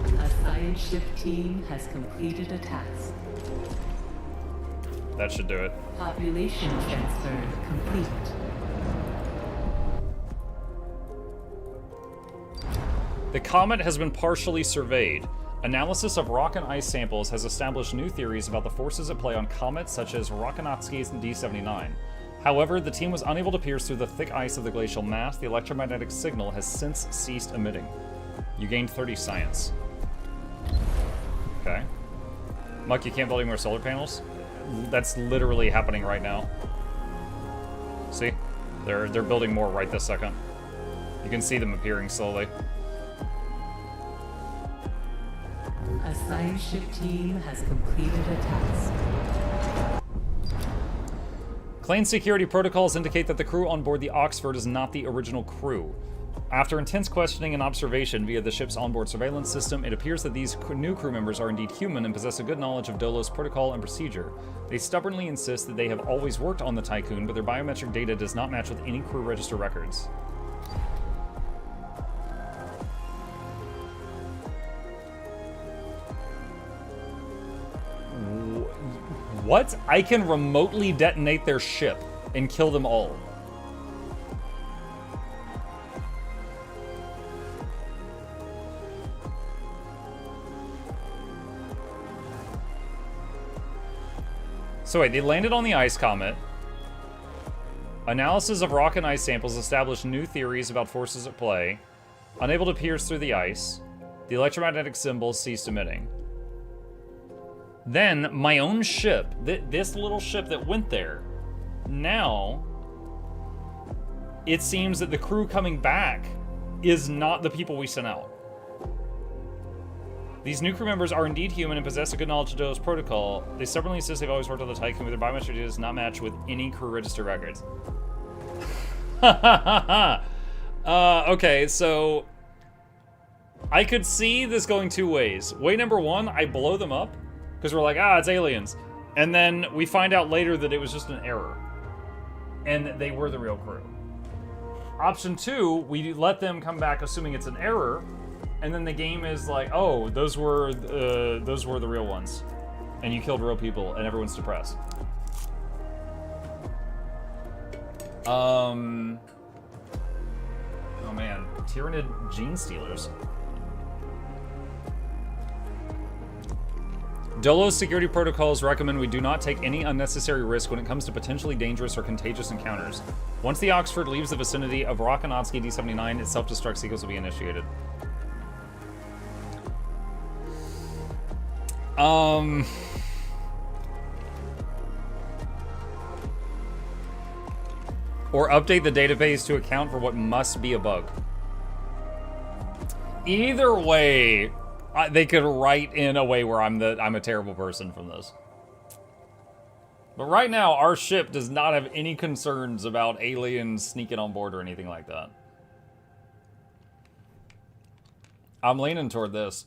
A science ship team has completed a task. That should do it. Population transfer complete. The comet has been partially surveyed. Analysis of rock and ice samples has established new theories about the forces at play on comets such as Noxxi's D79. However, the team was unable to pierce through the thick ice of the glacial mass. The electromagnetic signal has since ceased emitting. You gained 30 science. Okay. Muck, you can't build any more solar panels? That's literally happening right now. See? They're building more right this second. You can see them appearing slowly. A science ship team has completed a task. Claimed security protocols indicate that the crew on board the Oxford is not the original crew. After intense questioning and observation via the ship's onboard surveillance system, it appears that these new crew members are indeed human and possess a good knowledge of Dolos protocol and procedure. They stubbornly insist that they have always worked on the Tycoon, but their biometric data does not match with any crew register records. What? I can remotely detonate their ship and kill them all. So wait, they landed on the ice comet. Analysis of rock and ice samples established new theories about forces at play. Unable to pierce through the ice. The electromagnetic symbols ceased emitting. Then, my own ship, this little ship that went there, now, it seems that the crew coming back is not the people we sent out. These new crew members are indeed human and possess a good knowledge of Dolos protocol. They stubbornly insist they've always worked on the Tycoon, but their biometric data does not match with any crew register records. Okay, so I could see this going two ways. Way number one, I blow them up, because we're like, ah, it's aliens. And then we find out later that it was just an error. And they were the real crew. Option two, we let them come back assuming it's an error, and then the game is like, oh, those were the real ones. And you killed real people, and everyone's depressed. Oh man, Tyrannid gene stealers. Dolos security protocols recommend we do not take any unnecessary risk when it comes to potentially dangerous or contagious encounters. Once the Oxford leaves the vicinity of Rakanotsky D79, its self-destruct sequence will be initiated. Or update the database to account for what must be a bug. Either way, they could write in a way where I'm a terrible person from this. But right now, our ship does not have any concerns about aliens sneaking on board or anything like that. I'm leaning toward this.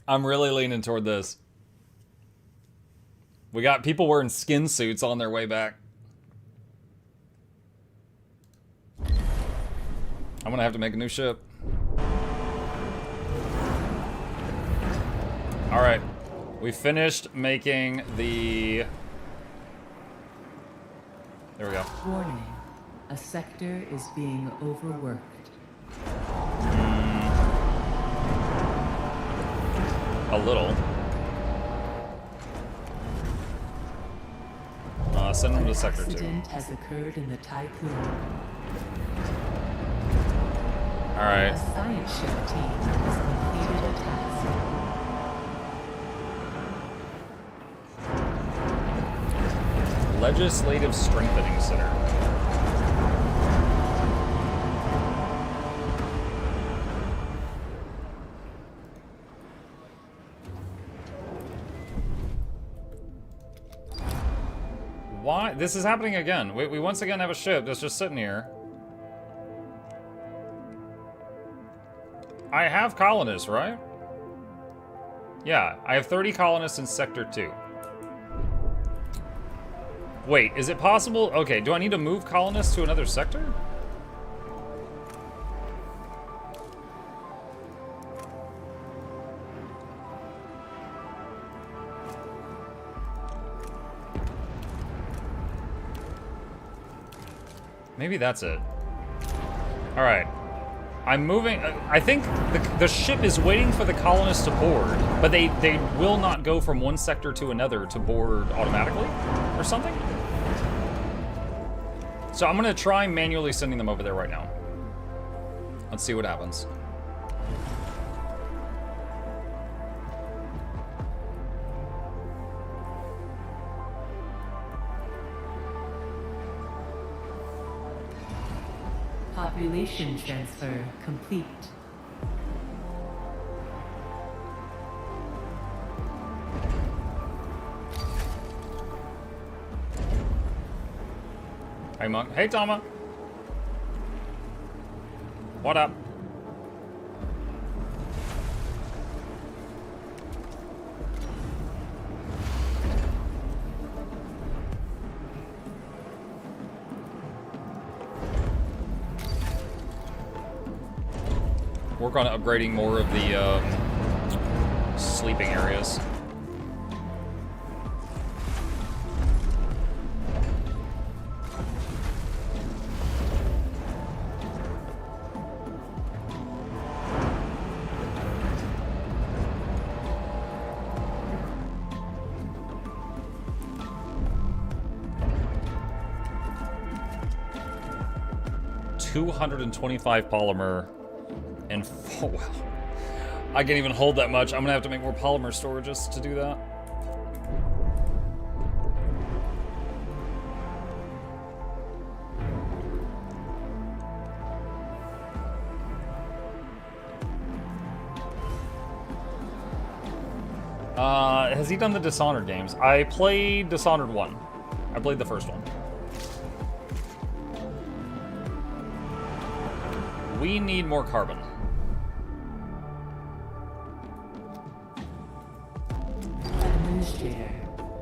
I'm really leaning toward this. We got people wearing skin suits on their way back. I'm gonna have to make a new ship. All right, we finished making the... There we go. Warning, a sector is being overworked. A little. Send them to Sector 2. Accident has occurred in the Tycoon. Alright. A science ship team has completed a task. Legislative Strengthening Center. Why? This is happening again. We once again have a ship that's just sitting here. I have colonists, right? Yeah, I have 30 colonists in Sector 2. Wait, is it possible? Okay, do I need to move colonists to another sector? Maybe that's it. All right. I'm moving. I think the ship is waiting for the colonists to board, but they will not go from one sector to another to board automatically or something. So I'm gonna try manually sending them over there right now. Let's see what happens. Relation transfer complete. Hey, Monk. Hey, Tama. What up? Work on upgrading more of the sleeping areas. $225 polymer and oh wow, I can't even hold that much. I'm gonna have to make more polymer storages to do that. Has he done the Dishonored games? I played Dishonored 1. I played the first one. We need more carbon. Administrator,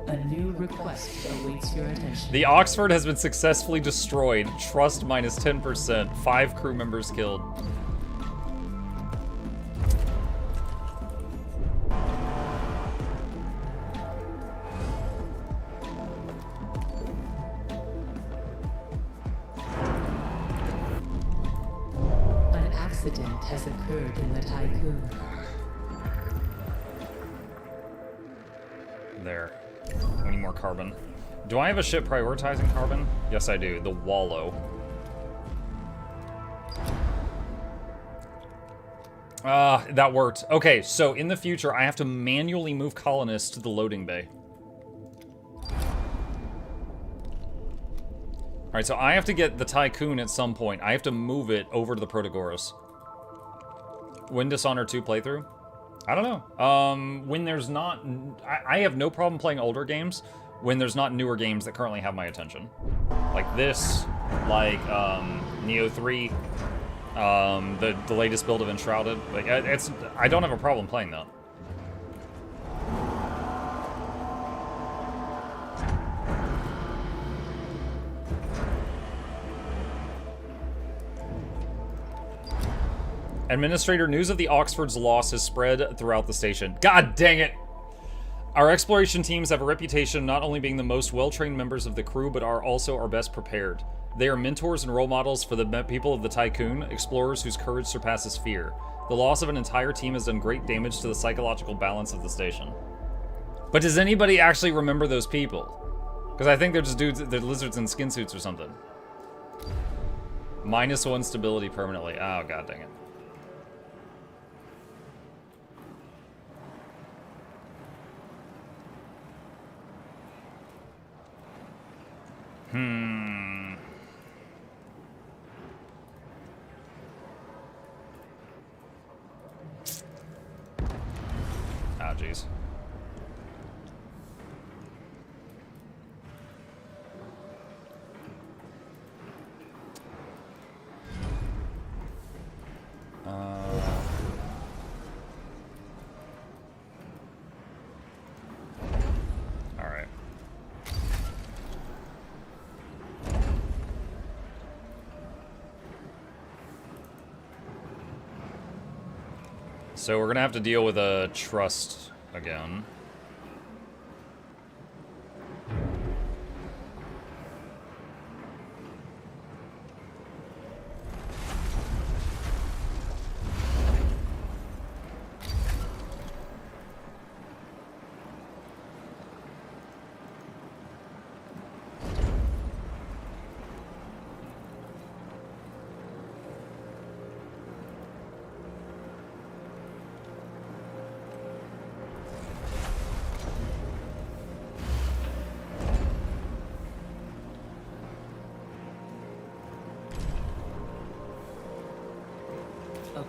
a new request awaits your attention. The Oxford has been successfully destroyed. Trust minus 10%. 5 crew members killed. Has occurred in the Tycoon. There. We need more carbon. Do I have a ship prioritizing carbon? Yes, I do. The Wallow. That worked. Okay, so in the future, I have to manually move colonists to the loading bay. Alright, so I have to get the Tycoon at some point. I have to move it over to the Protagoras. When Dishonored 2 playthrough? I don't know. When there's not... I have no problem playing older games when there's not newer games that currently have my attention. Like this, like Neo 3, the latest build of Enshrouded. Like, I don't have a problem playing that. Administrator, news of the Oxford's loss has spread throughout the station. God dang it! Our exploration teams have a reputation of not only being the most well-trained members of the crew, but are also our best prepared. They are mentors and role models for the people of the Tycoon, explorers whose courage surpasses fear. The loss of an entire team has done great damage to the psychological balance of the station. But does anybody actually remember those people? Because I think they're just dudes, they're lizards in skin suits or something. -1 stability permanently. Oh, god dang it. Oh, jeez. All right. So we're gonna have to deal with a trust again.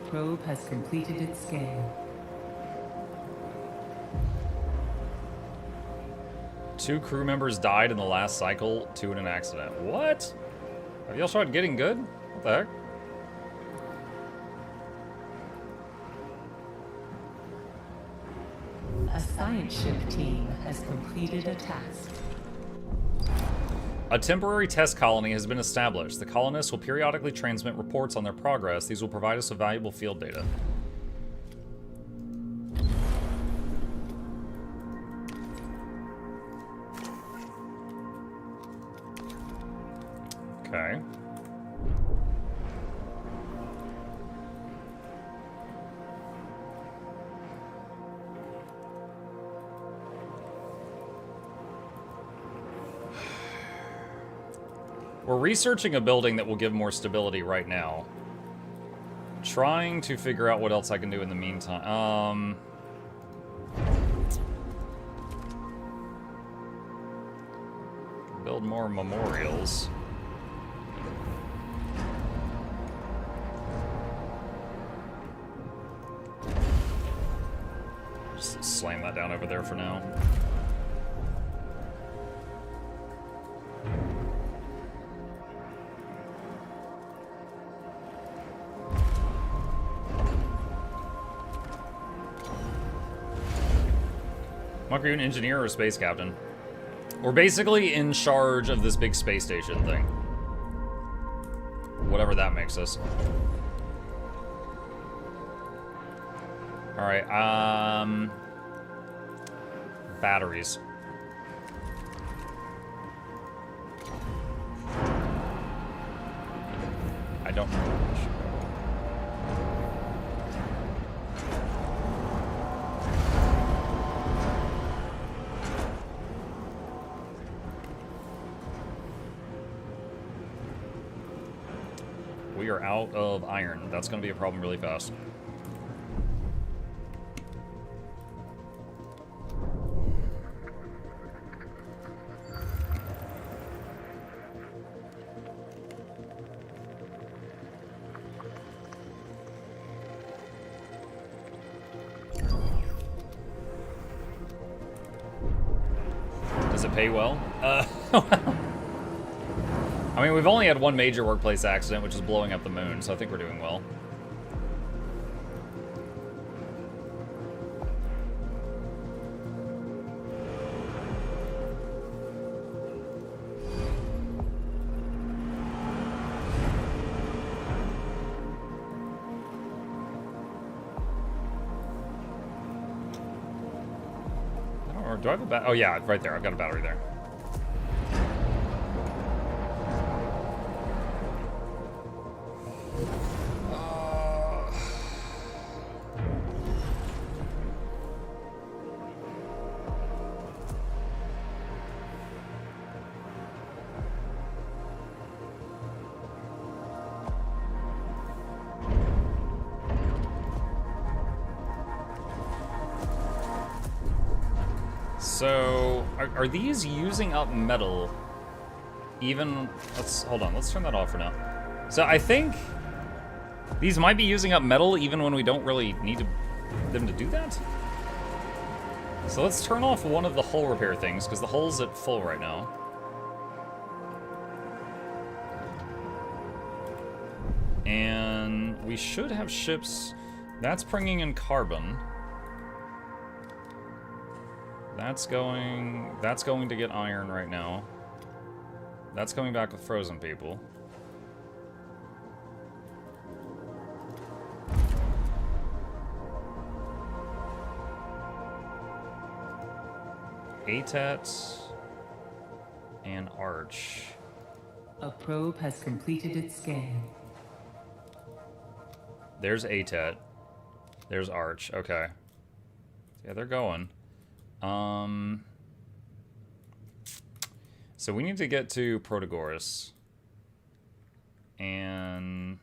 probe has completed its scan. Two crew members died in the last cycle, 2 in an accident. What? Have y'all tried getting good? What the heck? A science ship team has completed a task. A temporary test colony has been established. The colonists will periodically transmit reports on their progress. These will provide us with valuable field data. Okay. We're researching a building that will give more stability right now. Trying to figure out what else I can do in the meantime. Build more memorials. Just slam that down over there for now. Are you an engineer or a space captain? We're basically in charge of this big space station thing. Whatever that makes us. Alright, batteries. I don't know. We are out of iron. That's going to be a problem really fast. Does it pay well? I mean, we've only had one major workplace accident, which is blowing up the moon, so I think we're doing well. I don't know, do I have a battery? Oh yeah, right there. I've got a battery there. So, are these using up metal? Even, hold on, let's turn that off for now. So I think these might be using up metal even when we don't really need them to do that. So let's turn off one of the hull repair things, because the hull's at full right now. And we should have ships. That's bringing in carbon. That's going to get iron right now. That's coming back with frozen people. ATET and Arch. A probe has completed its scan. There's ATET. There's Arch. Okay. Yeah, they're going. So we need to get to Protagoras. And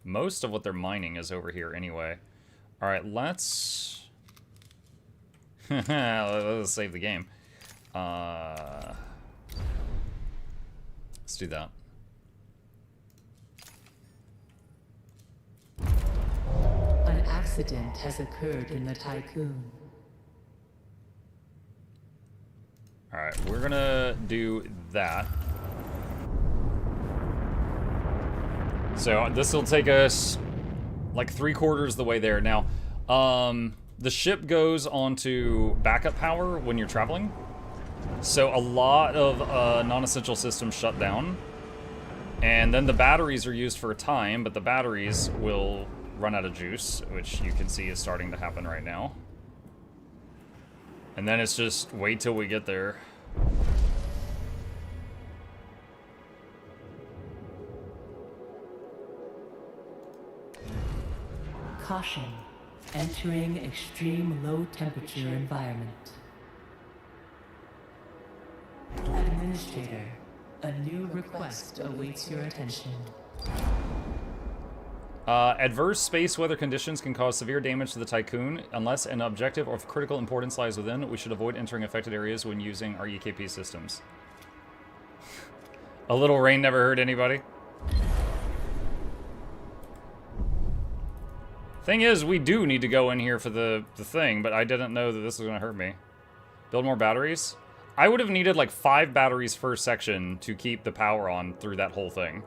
most of what they're mining is over here anyway. Alright, let's save the game. Let's do that. accident has occurred in the Tycoon. Alright, we're gonna do that. So this will take us like 3/4 the way there. Now, the ship goes onto backup power when you're traveling. So a lot of non-essential systems shut down. And then the batteries are used for a time, but the batteries will run out of juice, which you can see is starting to happen right now. And then it's just wait till we get there. Caution. Entering extreme low temperature environment. Administrator, a new request awaits your attention. Adverse space weather conditions can cause severe damage to the Tycoon. Unless an objective of critical importance lies within, we should avoid entering affected areas when using our EKP systems. A little rain never hurt anybody. Thing is, we do need to go in here for the thing, but I didn't know that this was going to hurt me. Build more batteries? I would have needed like 5 batteries per section to keep the power on through that whole thing,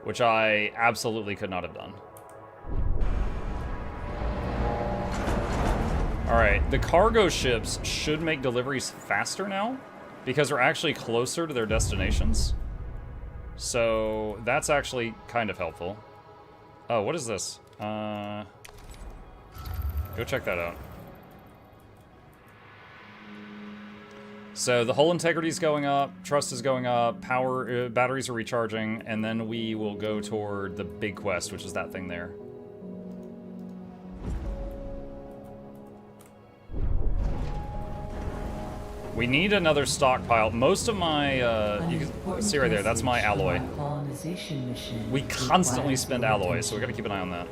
which I absolutely could not have done. Alright, the cargo ships should make deliveries faster now, because they're actually closer to their destinations. So that's actually kind of helpful. Oh, what is this? Go check that out. So the hull integrity is going up, trust is going up, power batteries are recharging, and then we will go toward the big quest, which is that thing there. We need another stockpile. Most of my, you can see right there, that's my alloy. We constantly spend alloy, so we gotta keep an eye on that.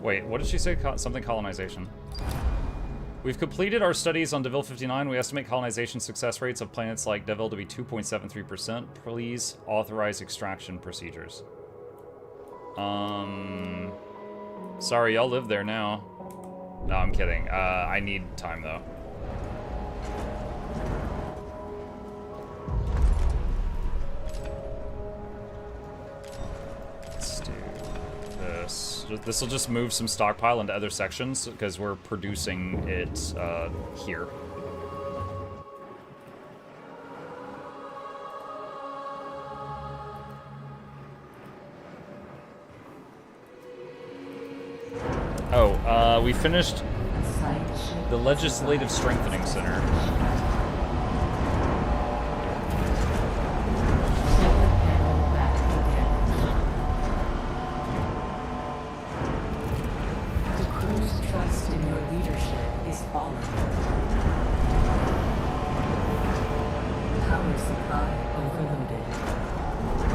Wait, what did she say? Something colonization. We've completed our studies on Deville 59. We estimate colonization success rates of planets like Deville to be 2.73%. Please authorize extraction procedures. Sorry, y'all live there now. No, I'm kidding. I need time, though. Let's do this. This will just move some stockpile into other sections because we're producing it here. Oh, we finished the Legislative Strengthening Center.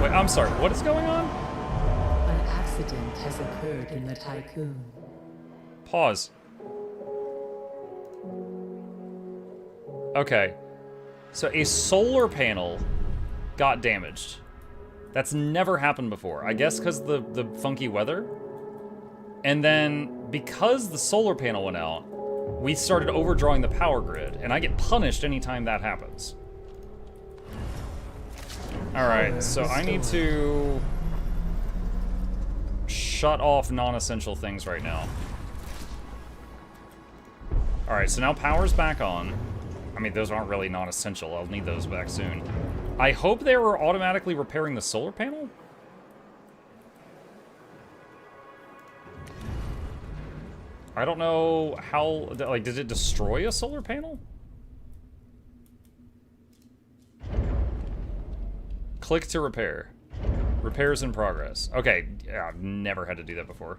Wait, I'm sorry, what is going on? An accident has occurred in the Tycoon. Pause. Okay. So a solar panel got damaged. That's never happened before. I guess because the funky weather. And then because the solar panel went out, we started overdrawing the power grid, and I get punished anytime that happens. Alright, so I need to shut off non-essential things right now. Alright, so now power's back on. I mean, those aren't really non-essential. I'll need those back soon. I hope they were automatically repairing the solar panel? I don't know how... Like, did it destroy a solar panel? Click to repair. Repairs in progress. Okay, yeah, I've never had to do that before.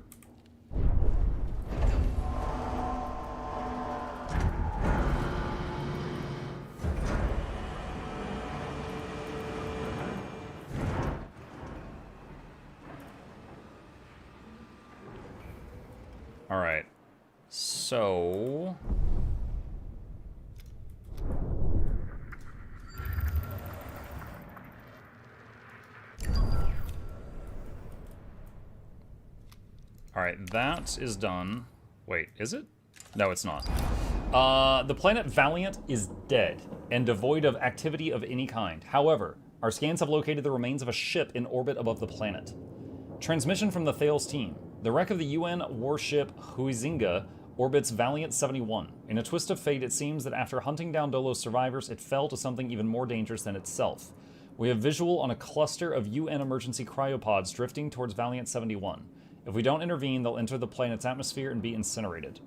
All right. So... Alright, that is done. Wait, is it? No, it's not. The planet Valiant is dead and devoid of activity of any kind. However, our scans have located the remains of a ship in orbit above the planet. Transmission from the Thales team. The wreck of the UN warship Huizinga orbits Valiant 71. In a twist of fate, it seems that after hunting down Dolo's survivors, it fell to something even more dangerous than itself. We have visual on a cluster of UN emergency cryopods drifting towards Valiant 71. If we don't intervene, they'll enter the planet's atmosphere and be incinerated.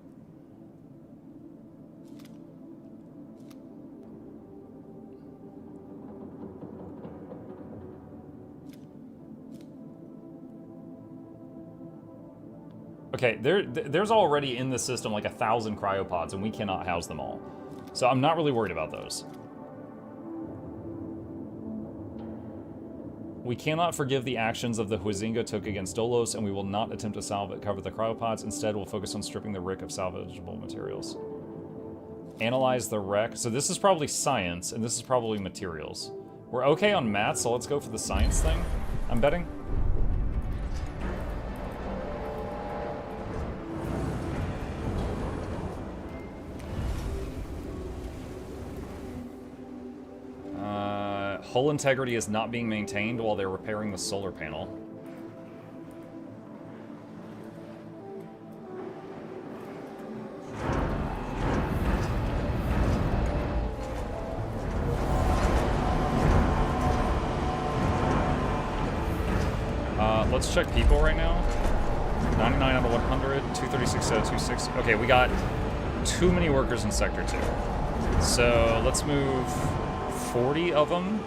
Okay, there's already in the system like 1,000 cryopods, and we cannot house them all. So I'm not really worried about those. We cannot forgive the actions of the Huizinga took against Dolos, and we will not attempt to cover the cryopods. Instead, we'll focus on stripping the wreck of salvageable materials. Analyze the wreck. So this is probably science, and this is probably materials. We're okay on math, so let's go for the science thing, I'm betting. Hull integrity is not being maintained while they're repairing the solar panel. Let's check people right now. 99 out of 100, 236 out of 260. Okay, we got too many workers in Sector 2. So let's move 40 of them.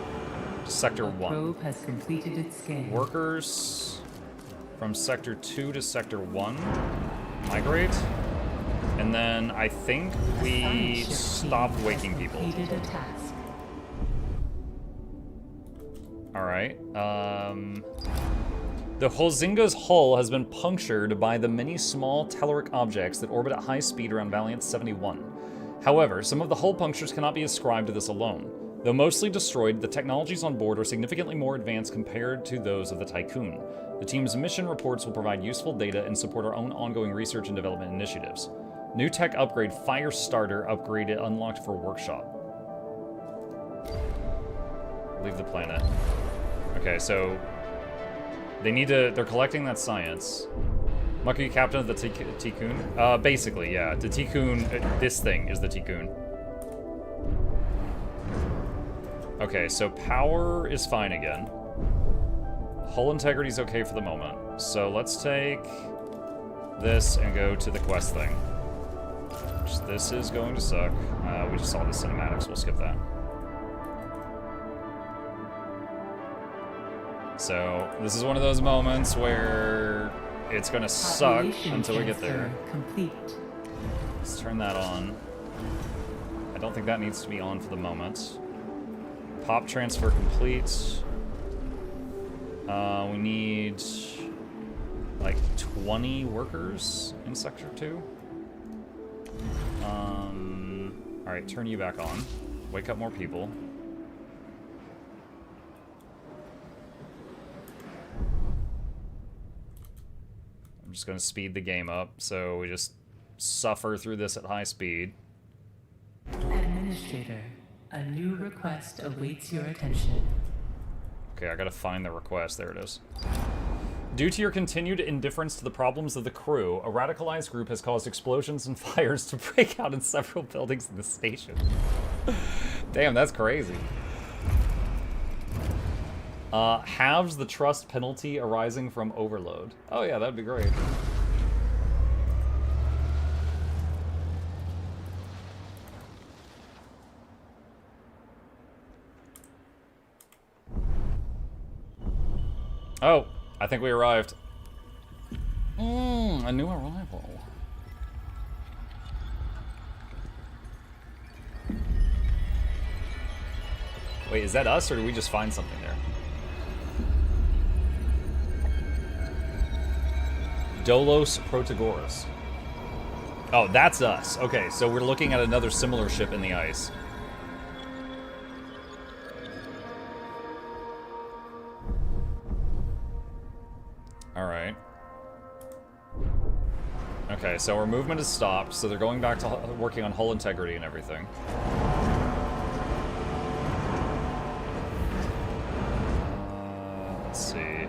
Sector 1. Probe has completed its scan. Workers from Sector 2 to Sector 1 migrate. And then I think we stop waking people. Alright. The Huizinga's hull has been punctured by the many small telluric objects that orbit at high speed around Valiant 71. However, some of the hull punctures cannot be ascribed to this alone. Though mostly destroyed, the technologies on board are significantly more advanced compared to those of the Tycoon. The team's mission reports will provide useful data and support our own ongoing research and development initiatives. New tech upgrade Firestarter upgraded unlocked for workshop. Leave the planet. Okay, so they're collecting that science. Muck, are you captain of the Tycoon? Basically, yeah. The Tycoon, this thing is the Tycoon. Okay, so power is fine again. Hull integrity is okay for the moment. So let's take this and go to the quest thing. This is going to suck. We just saw the cinematics, we'll skip that. So this is one of those moments where it's gonna suck until we get there. Complete. Let's turn that on. I don't think that needs to be on for the moment. Pop transfer complete. We need like 20 workers in Sector 2. Alright, turn you back on. Wake up more people. I'm just gonna speed the game up, so we just suffer through this at high speed. Administrator, a new request awaits your attention. Okay, I gotta find the request. There it is. Due to your continued indifference to the problems of the crew, a radicalized group has caused explosions and fires to break out in several buildings in the station. Damn, that's crazy. Halves the trust penalty arising from overload. Oh yeah, that'd be great. Oh, I think we arrived. A new arrival. Wait, is that us, or did we just find something there? Dolos Protagoras. Oh, that's us. Okay, so we're looking at another similar ship in the ice. Alright. Okay, so our movement is stopped, so they're going back to working on hull integrity and everything. Let's see.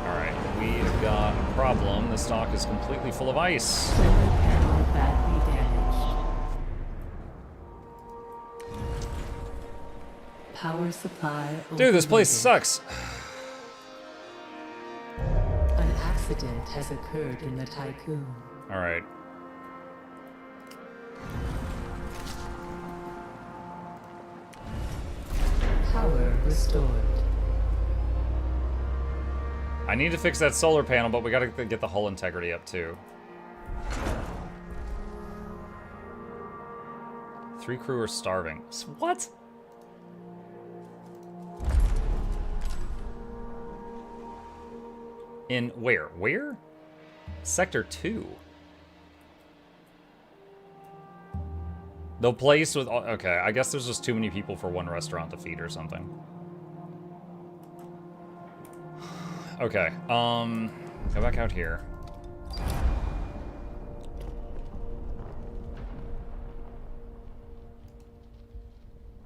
Alright, we've got a problem. This dock is completely full of ice. Solar panel badly damaged. Power supply. Dude, this place sucks. An accident has occurred in the Tycoon. Alright. Power restored. I need to fix that solar panel, but we gotta get the hull integrity up too. 3 crew are starving. What? In where? Where? Sector 2. The place with... Okay, I guess there's just too many people for one restaurant to feed or something. Okay, go back out here.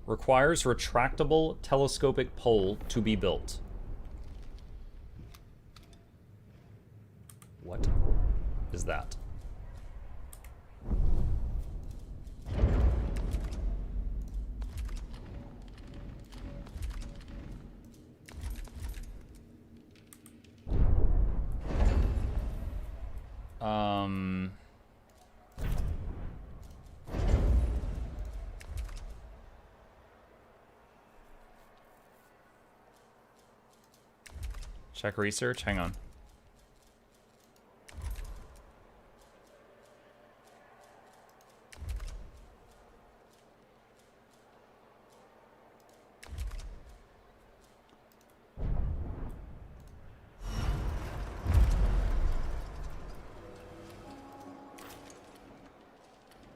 Requires retractable telescopic pole to be built. What is that? Check research, hang on.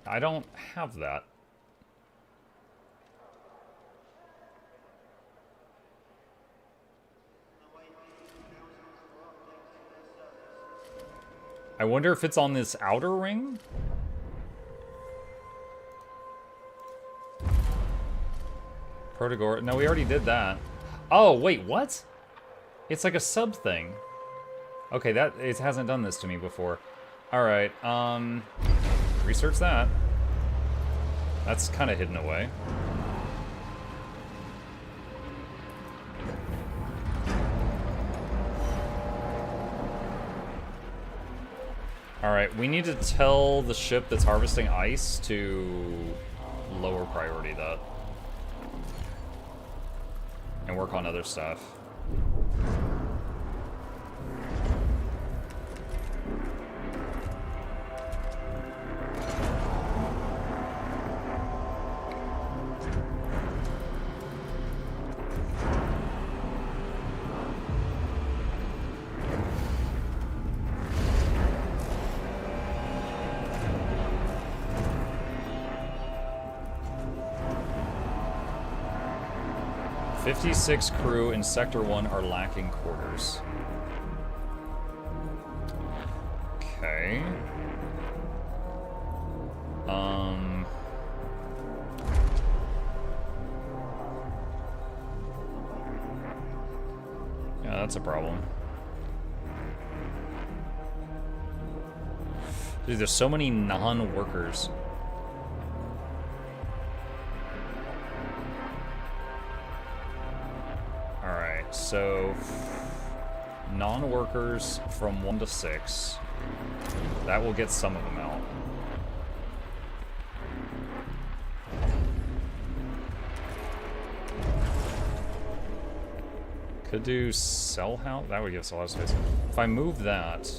I don't have that. I wonder if it's on this outer ring? Protagor. No, we already did that. Oh, wait, what? It's like a sub thing. Okay, that it hasn't done this to me before. Alright, research that. That's kind of hidden away. Alright, we need to tell the ship that's harvesting ice to lower priority that. And work on other stuff. .56 crew in Sector 1 are lacking quarters. Okay. Yeah, that's a problem. Dude, there's so many non-workers. So, non-workers from 1 to 6. That will get some of them out. Could do cell house. That would give us a lot of space. If I move that...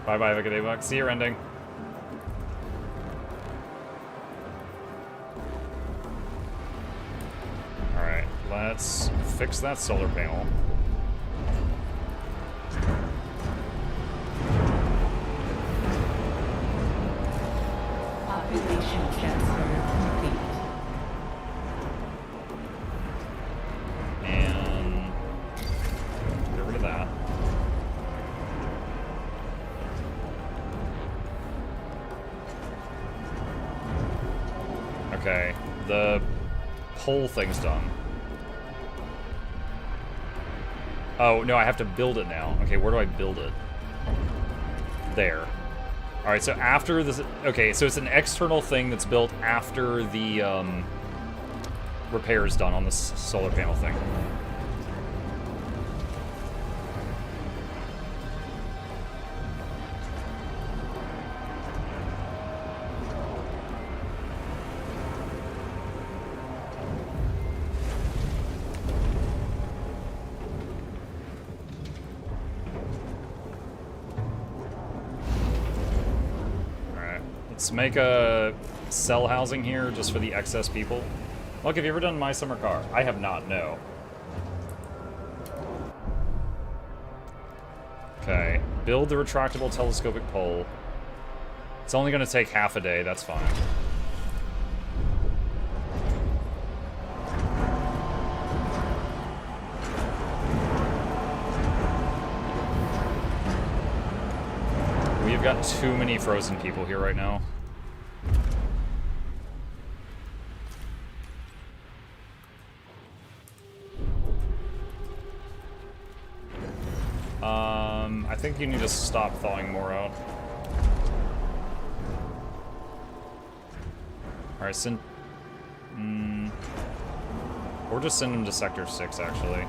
Bye-bye, have a good day, Buck. See your ending. Alright, let's fix that solar panel. Station transfer complete. And get rid of that. Okay, the pole thing's done. Oh, no, I have to build it now. Okay, where do I build it? There. Alright, so after this... Okay, so it's an external thing that's built after the repair is done on this solar panel thing. Let's make a cell housing here just for the excess people. Look, have you ever done My Summer Car? I have not, no. Okay, build the retractable telescopic pole. It's only going to take half a day, that's fine. We've got too many frozen people here right now. I think you need to stop thawing more out. Alright, send... or just send them to Sector 6, actually.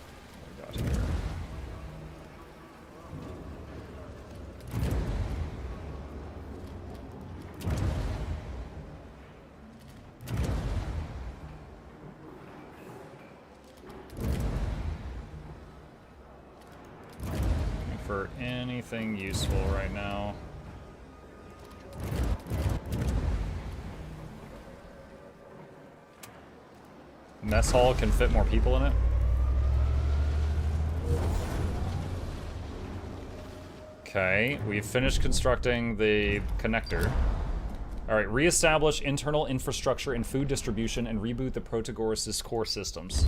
What do we got here? Looking for anything useful right now. Mess hall can fit more people in it. Okay, we've finished constructing the connector. Alright, reestablish internal infrastructure and food distribution and reboot the Protagoras' core systems.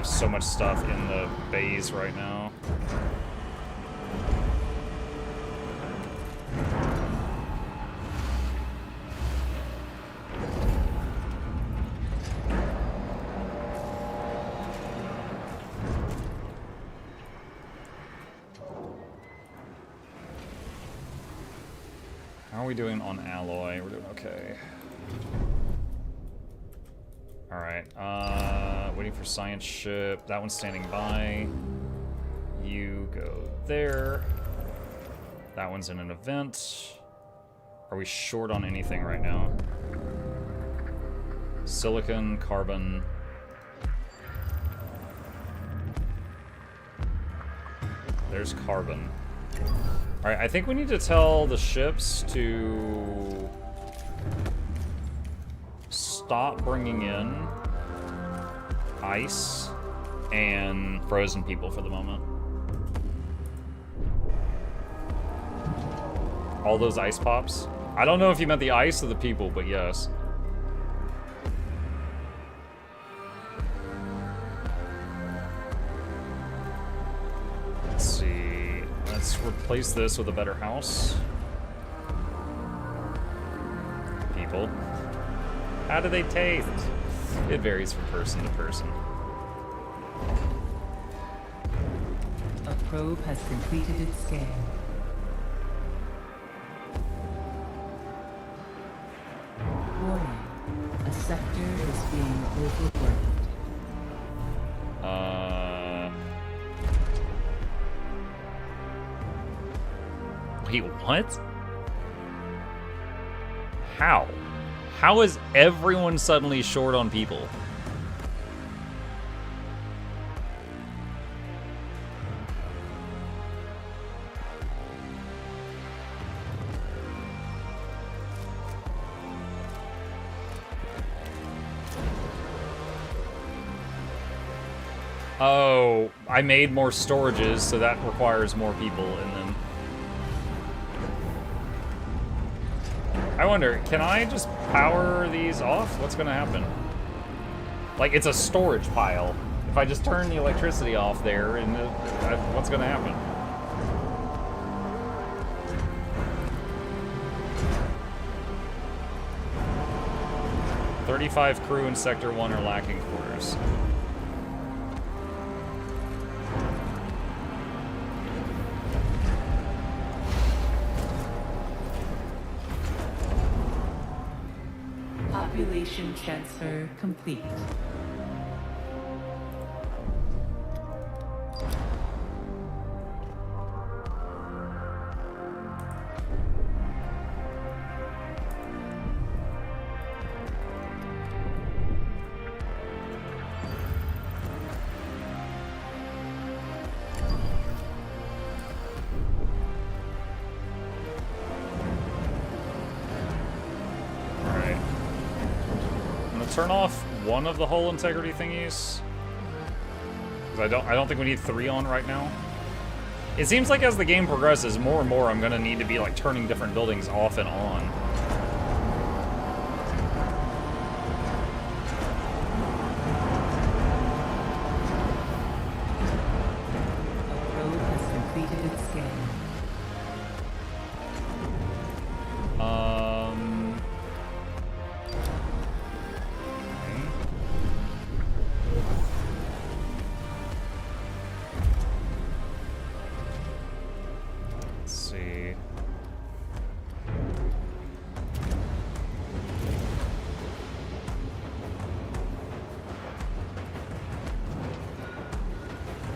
So much stuff in the bays right now. How are we doing on alloy? We're doing okay. Alright, waiting for science ship. That one's standing by. You go there. That one's in an event. Are we short on anything right now? Silicon, carbon. There's carbon. Alright, I think we need to tell the ships to stop bringing in ice and frozen people for the moment. All those ice pops. I don't know if you meant the ice or the people, but yes. Let's see. Let's replace this with a better house. People. How do they taste? It varies from person to person. A probe has completed its scan. Warning. A sector is being overworked. Wait, what? How? How is everyone suddenly short on people? Oh, I made more storages, so that requires more people, and then... I wonder, can I just power these off? What's gonna happen? Like, it's a storage pile. If I just turn the electricity off there, and what's gonna happen? "35 crew in Sector 1 are lacking quarters." Population transfer complete. Turn off one of the hull integrity thingies. Because I don't think we need 3 on right now. It seems like as the game progresses, more and more I'm gonna need to be like turning different buildings off and on. Road has completed its scan.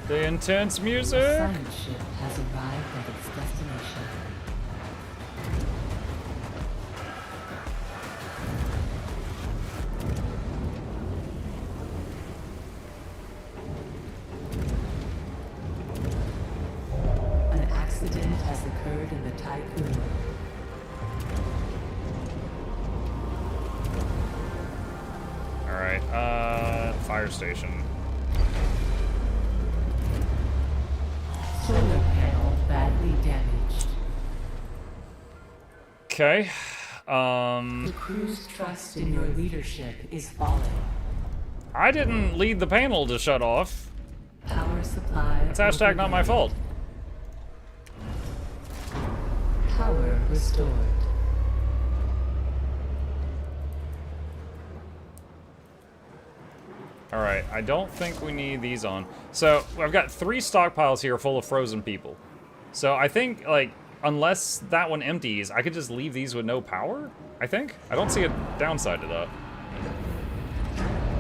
The intense music. The science ship has arrived at its destination. An accident has occurred in the Tycoon. All right, fire station. Solar panel badly damaged. Okay. The crew's trust in your leadership is falling. I didn't lead the panel to shut off. Power supply. It's hashtag not my fault. Power restored. Alright, I don't think we need these on. So, I've got 3 stockpiles here full of frozen people. So, I think, like, unless that one empties, I could just leave these with no power, I think? I don't see a downside to that.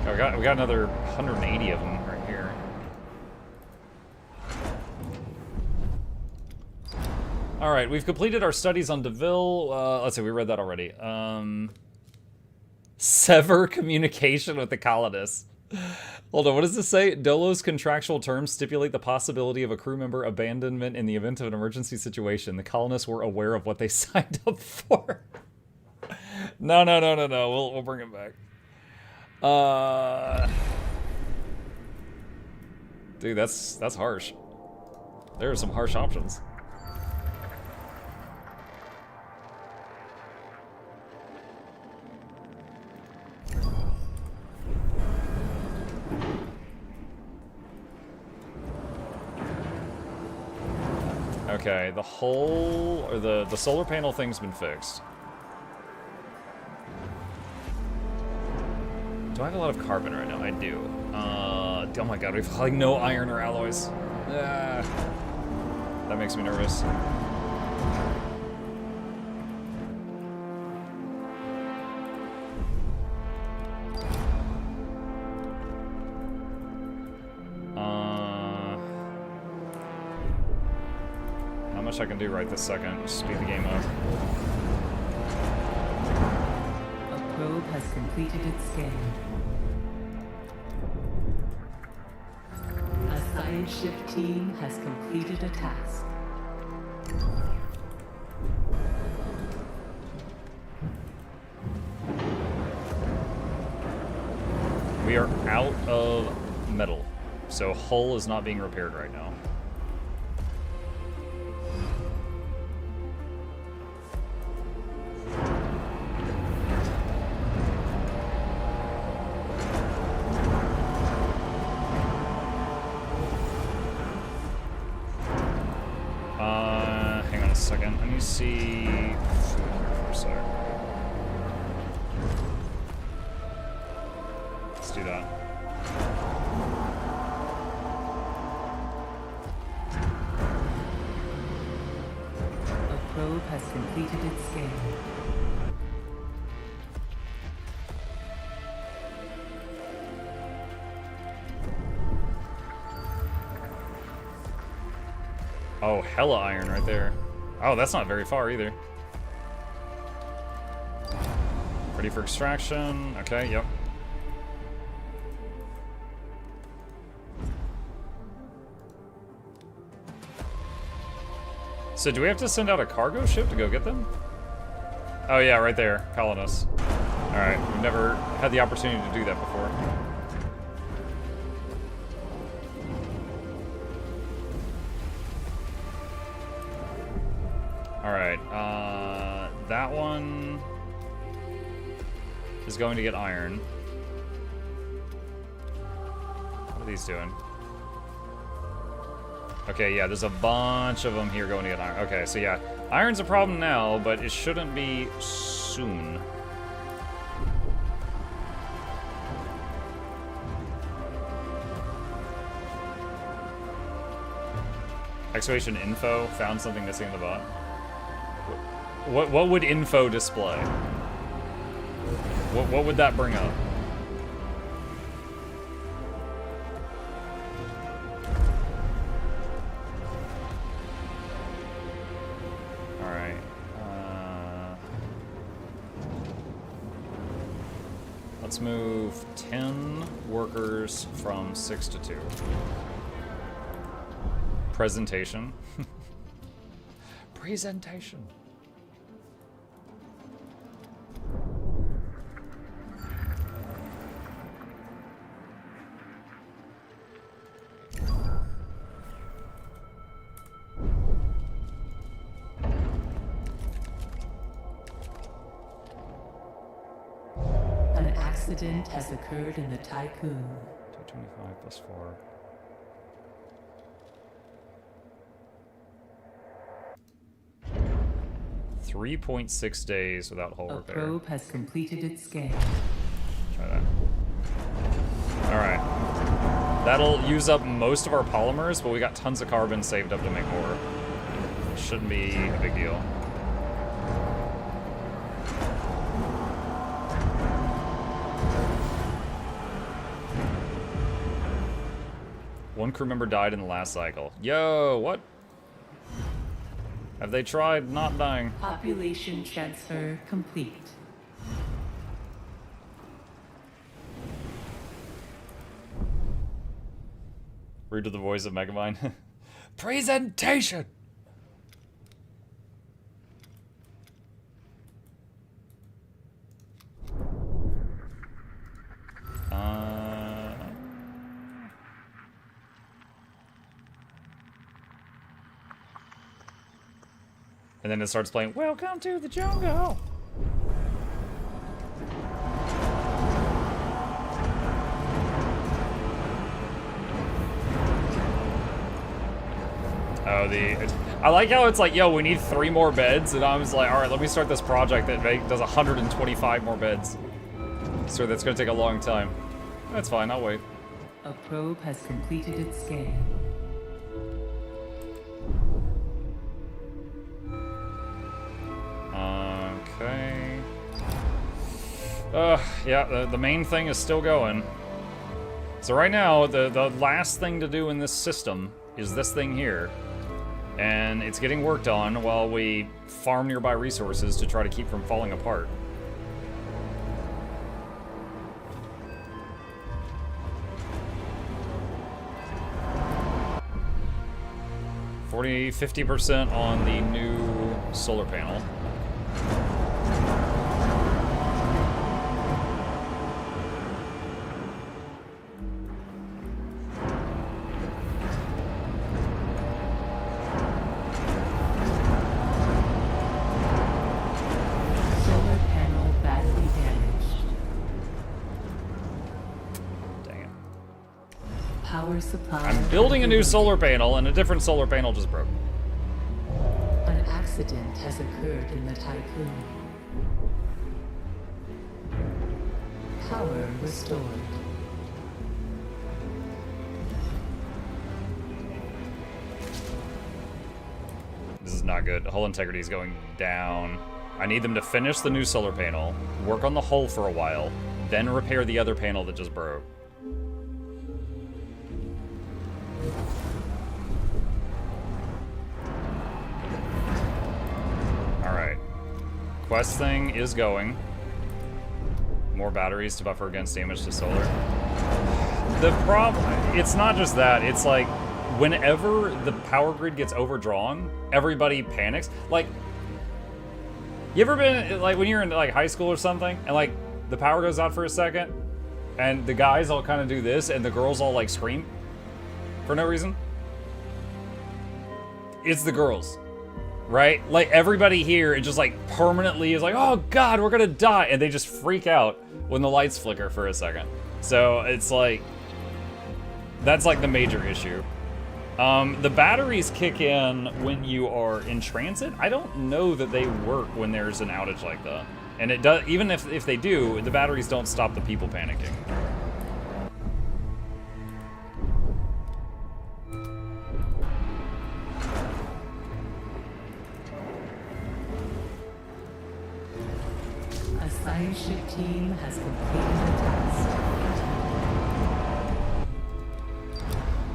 Oh, we got another 180 of them right here. Alright, we've completed our studies on DeVille. Let's see, we read that already. Sever communication with the colonists. Hold on, what does this say? Dolo's contractual terms stipulate the possibility of a crew member abandonment in the event of an emergency situation. The colonists were aware of what they signed up for. No. We'll bring it back. Dude, that's harsh. There are some harsh options. Okay, the hull, or the solar panel thing's been fixed. Do I have a lot of carbon right now? I do. Oh my god, we've like no iron or alloys. That makes me nervous. much I can do right this second. Just speed the game up. A probe has completed its scan. A science ship team has completed a task. We are out of metal, so hull is not being repaired right now. Hang on a second. I need to see food here for a sec. Let's do that. A probe has completed its scan. Oh, hella iron right there. Oh, that's not very far either. Ready for extraction. Okay, yep. So do we have to send out a cargo ship to go get them? Oh yeah, right there, colonists. Alright, we've never had the opportunity to do that before. Alright, that one is going to get iron. What are these doing? Okay, yeah, there's a bunch of them here going to get iron. Okay, so yeah, iron's a problem now, but it shouldn't be soon. Excavation info, found something missing in the bot. What would info display? What would that bring up? Alright. Let's move 10 workers from 6 to 2. Presentation. Presentation. An accident has occurred in the Tycoon. 225 plus 4. .6 days without hull repair. A probe has completed its scan. Try that. Alright. That'll use up most of our polymers, but we got tons of carbon saved up to make more. Shouldn't be a big deal. One crew member died in the last cycle. Yo, what? Have they tried not dying? Population transfer complete. Rude to the voice of Megavine. Presentation! And then it starts playing, "Welcome to the jungle." Oh, I like how it's like, yo, we need 3 more beds, and I was like, all right, let me start this project that does 125 more beds. So that's gonna take a long time. That's fine, I'll wait. A probe has completed its scan. Okay. Yeah, the main thing is still going. So right now, the last thing to do in this system is this thing here. And it's getting worked on while we farm nearby resources to try to keep from falling apart. – 50% on the new solar panel. Supply. I'm building a new solar panel, and a different solar panel just broke. An accident has occurred in the Tycoon. Power restored. This is not good. Hull integrity is going down. I need them to finish the new solar panel, work on the hull for a while, then repair the other panel that just broke. Quest thing is going. More batteries to buffer against damage to solar. The problem, it's not just that, it's like, whenever the power grid gets overdrawn, everybody panics. Like, you ever been, like, when you're in, like, high school or something, and, like, the power goes out for a second, and the guys all kind of do this, and the girls all, like, scream for no reason? It's the girls. Right? Like, everybody here, it just, like, permanently is like, oh god, we're gonna die, and they just freak out when the lights flicker for a second. So, it's like, that's, like, the major issue. The batteries kick in when you are in transit. I don't know that they work when there's an outage like that. And it does, even if they do, the batteries don't stop the people panicking. Science ship team has completed the task.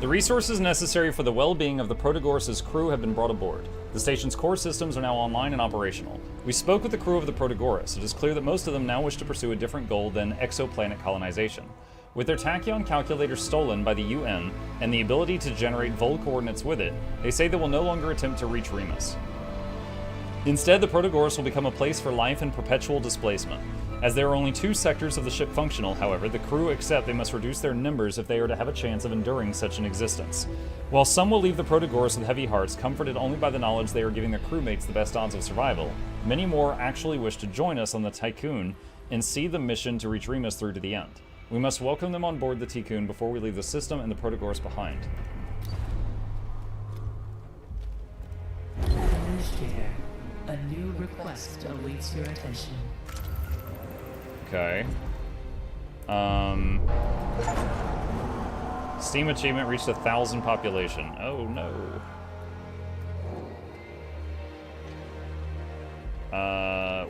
The resources necessary for the well-being of the Protagoras' crew have been brought aboard. The station's core systems are now online and operational. We spoke with the crew of the Protagoras. It is clear that most of them now wish to pursue a different goal than exoplanet colonization. With their tachyon calculator stolen by the UN and the ability to generate vol coordinates with it, they say they will no longer attempt to reach Remus. Instead, the Protagoras will become a place for life and perpetual displacement. As there are only 2 sectors of the ship functional, however, the crew accept they must reduce their numbers if they are to have a chance of enduring such an existence. While some will leave the Protagoras with heavy hearts, comforted only by the knowledge they are giving their crewmates the best odds of survival, many more actually wish to join us on the Tycoon and see the mission to reach Remus through to the end. We must welcome them on board the Tycoon before we leave the system and the Protagoras behind. Administrator, a new request awaits your attention. Okay. Steam achievement reached 1,000 population. Oh no.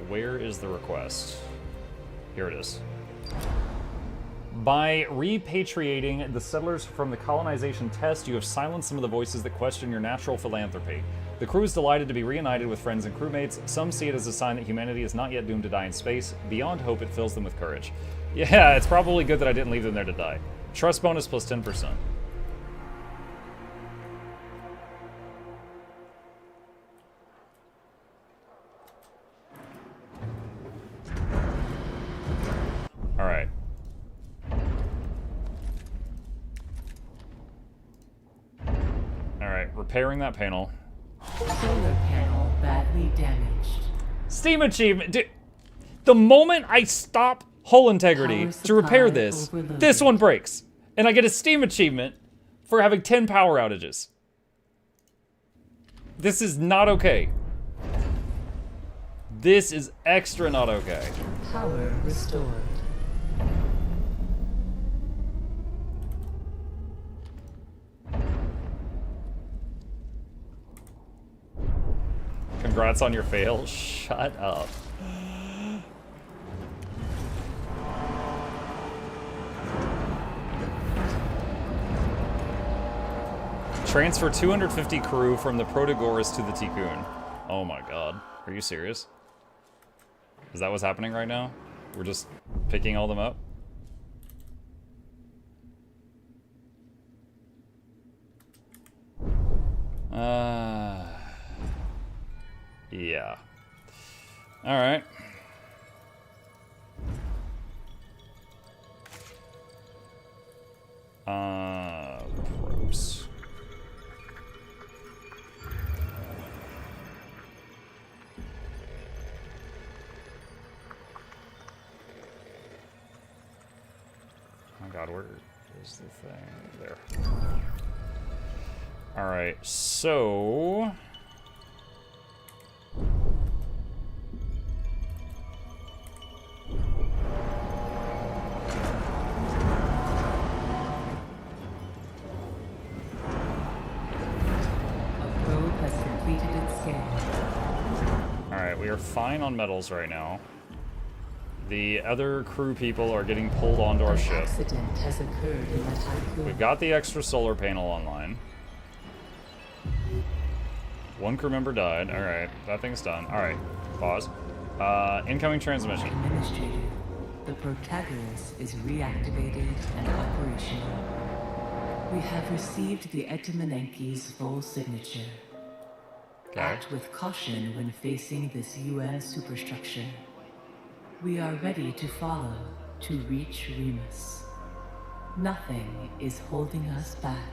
Where is the request? Here it is. By repatriating the settlers from the colonization test, you have silenced some of the voices that question your natural philanthropy. The crew is delighted to be reunited with friends and crewmates. Some see it as a sign that humanity is not yet doomed to die in space. Beyond hope, it fills them with courage. Yeah, it's probably good that I didn't leave them there to die. Trust bonus plus 10%. Alright. Alright, repairing that panel. Solar panel badly damaged. Steam achievement! Dude, the moment I stop hull integrity to repair this, this one breaks. And I get a Steam achievement for having 10 power outages. This is not okay. This is extra not okay. Power restored. Congrats on your fail. Shut up. Transfer 250 crew from the Protagoras to the Tikkun. Oh my god. Are you serious? Is that what's happening right now? We're just picking all them up? Yeah. Alright. Probes. Oh god, where is the thing? There. Alright, so... Alright, we are fine on metals right now. The other crew people are getting pulled onto our ship. Accident has occurred in the Tycoon. We've got the extra solar panel online. One crew member died. Alright, that thing's done. Alright, pause. Incoming transmission. Administrator, the Protagoras is reactivated and operational. We have received the Etimanenki's full signature. Okay. Act with caution when facing this UN superstructure. We are ready to follow to reach Remus. Nothing is holding us back.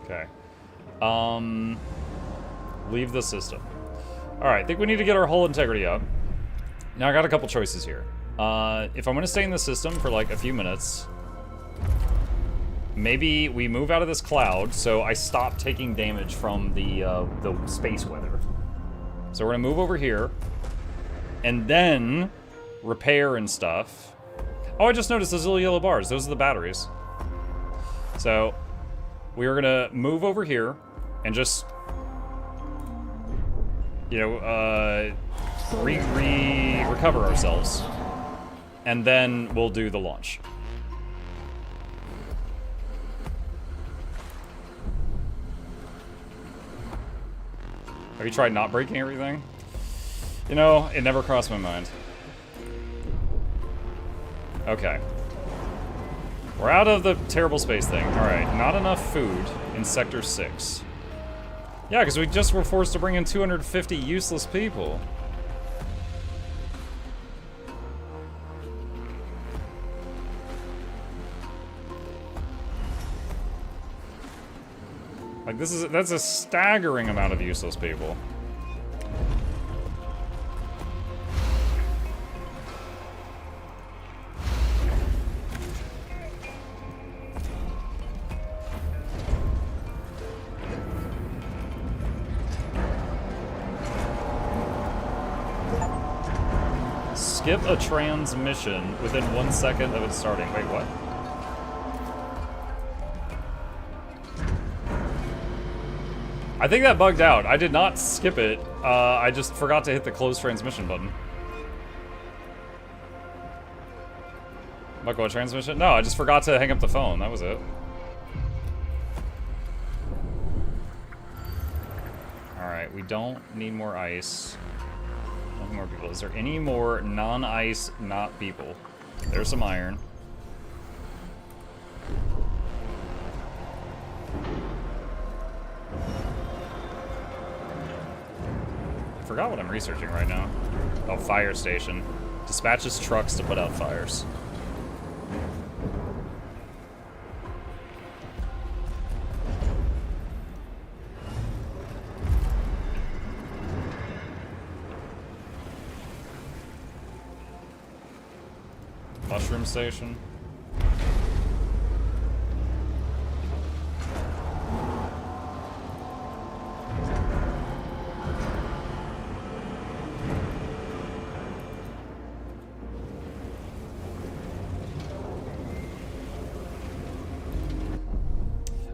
Okay. Leave the system. Alright, I think we need to get our hull integrity up. Now I got a couple choices here. If I'm gonna stay in the system for like a few minutes, maybe we move out of this cloud so I stop taking damage from the space weather. So we're gonna move over here and then repair and stuff. Oh, I just noticed those little yellow bars. Those are the batteries. So we are gonna move over here and just, you know, recover ourselves. And then we'll do the launch. Have you tried not breaking everything? You know, it never crossed my mind. Okay. We're out of the terrible space thing. Alright, not enough food in Sector 6. Yeah, because we just were forced to bring in 250 useless people. Like, that's a staggering amount of useless people. Skip a transmission within 1 second of it starting. Wait, what? I think that bugged out. I did not skip it. I just forgot to hit the close transmission button. Bug what, transmission? No, I just forgot to hang up the phone. That was it. Alright, we don't need more ice. Don't need more people. Is there any more non-ice, not people? There's some iron. I forgot what I'm researching right now. Oh, fire station. Dispatches trucks to put out fires. Mushroom station.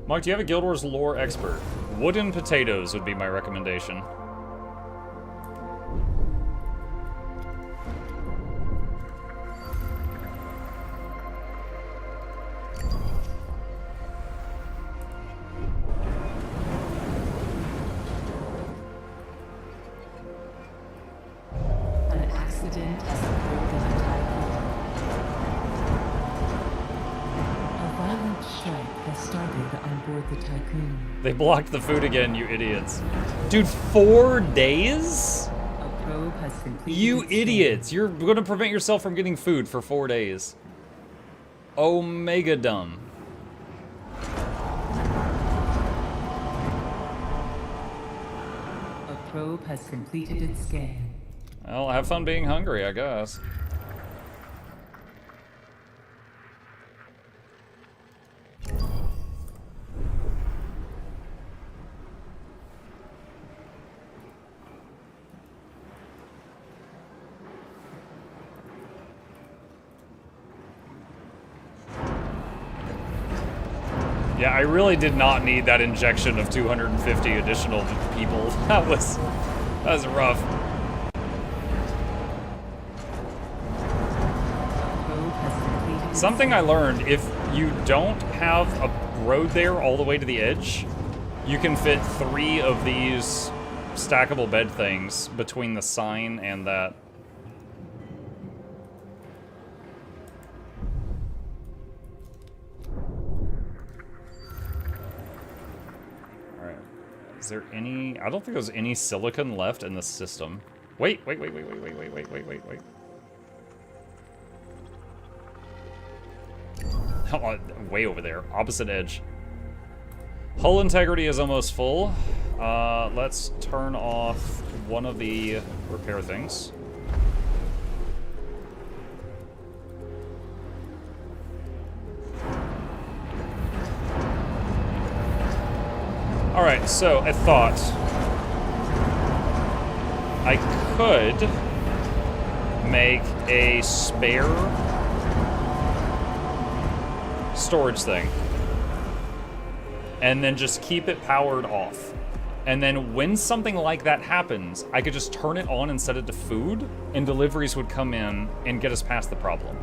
Mike, do you have a Guild Wars lore expert? Wooden potatoes would be my recommendation. board the Tycoon. They blocked the food again, you idiots. Dude, 4 days? A probe has completed. You idiots! You're gonna prevent yourself from getting food for 4 days. Omega dumb. A probe has completed its scan. Well, have fun being hungry, I guess. Yeah, I really did not need that injection of 250 additional people. That was rough. Something I learned, if you don't have a road there all the way to the edge, you can fit 3 of these stackable bed things between the sign and that. Is there any... I don't think there's any silicon left in the system. Wait. Oh, way over there. Opposite edge. Hull integrity is almost full. Let's turn off one of the repair things. Alright, so I thought I could make a spare storage thing and then just keep it powered off. And then when something like that happens, I could just turn it on and set it to food, and deliveries would come in and get us past the problem.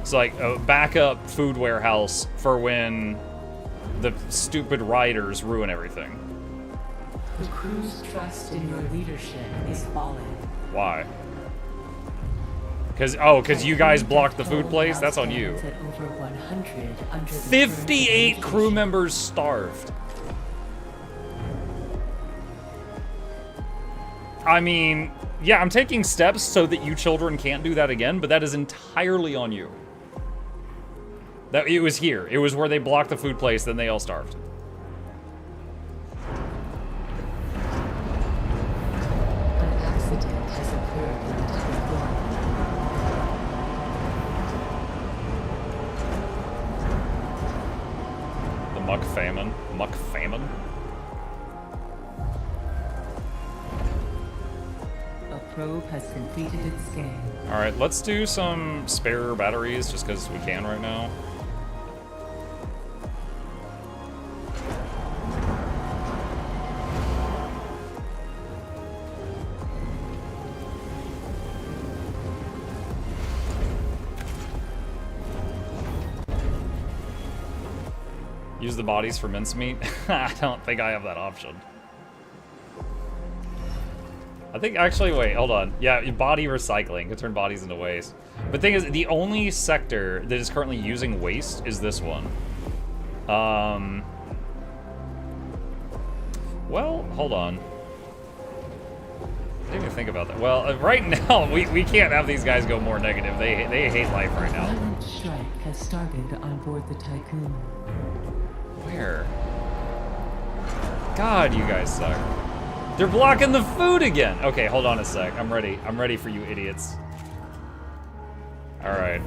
It's like a backup food warehouse for when the stupid riders ruin everything. The crew's trust in your leadership is falling. Why? Because you guys blocked the food place? That's on you. 58 crew members starved. I mean, yeah, I'm taking steps so that you children can't do that again, but that is entirely on you. That it was here. It was where they blocked the food place, then they all starved. An accident has occurred in the Tycoon. The muck famine. Muck famine? A probe has completed its scan. Alright, let's do some spare batteries just because we can right now. Use the bodies for mincemeat? I don't think I have that option. I think, actually, wait, hold on. Yeah, body recycling can turn bodies into waste. But the thing is, the only sector that is currently using waste is this one. Well, hold on. I didn't even think about that. Well, right now, we can't have these guys go more negative. They hate life right now. Violent strike has started on board the Tycoon. Where? God, you guys suck. They're blocking the food again. Okay, hold on a sec. I'm ready. I'm ready for you idiots. All right.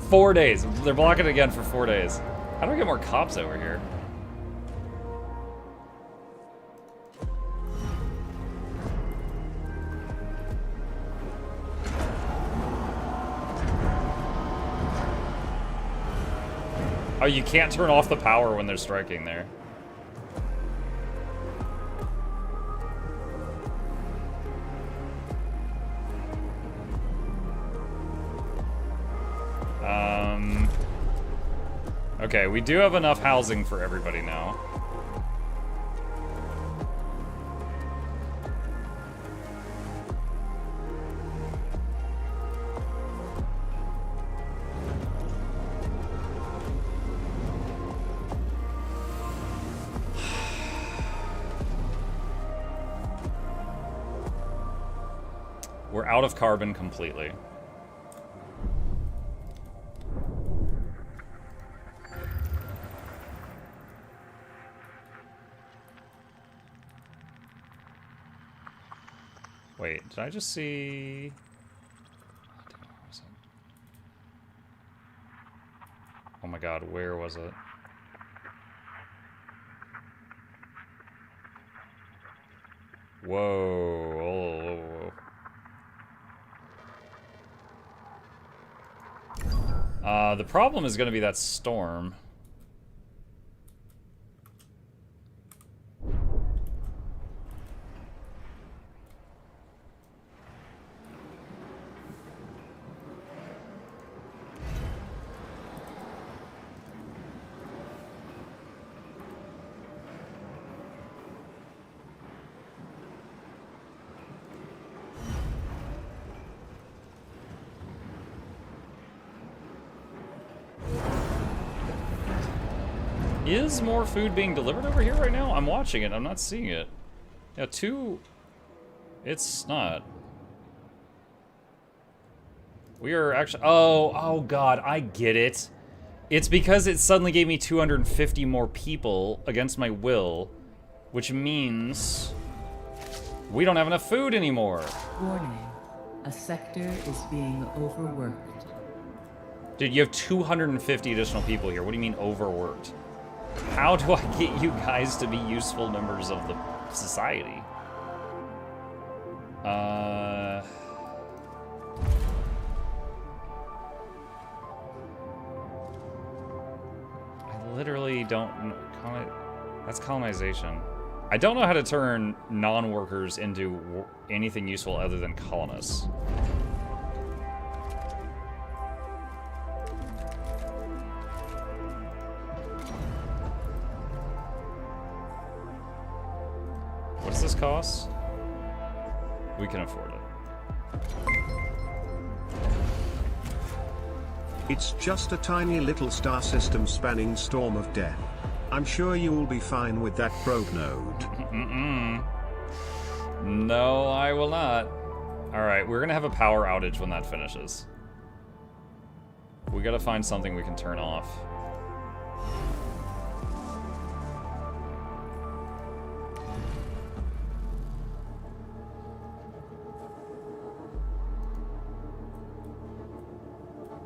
4 days. They're blocking it again for 4 days. How do I get more cops over here? Oh, you can't turn off the power when they're striking there. Okay, we do have enough housing for everybody now. we're out of carbon completely. Wait, did I just see... Oh my god, where was it? Whoa, whoa, whoa. The problem is going to be that storm. Is more food being delivered over here right now? I'm watching it. I'm not seeing it. Yeah, 2... It's not. We are actually... Oh god, I get it. It's because it suddenly gave me 250 more people against my will, which means we don't have enough food anymore. Warning. A sector is being overworked. Dude, you have 250 additional people here. What do you mean overworked? How do I get you guys to be useful members of the society? I literally don't know. That's colonization. I don't know how to turn non-workers into anything useful other than colonists. What's this cost? We can afford it. It's just a tiny little star system spanning storm of death. I'm sure you will be fine with that probe node. No, I will not. Alright, we're gonna have a power outage when that finishes. We gotta find something we can turn off.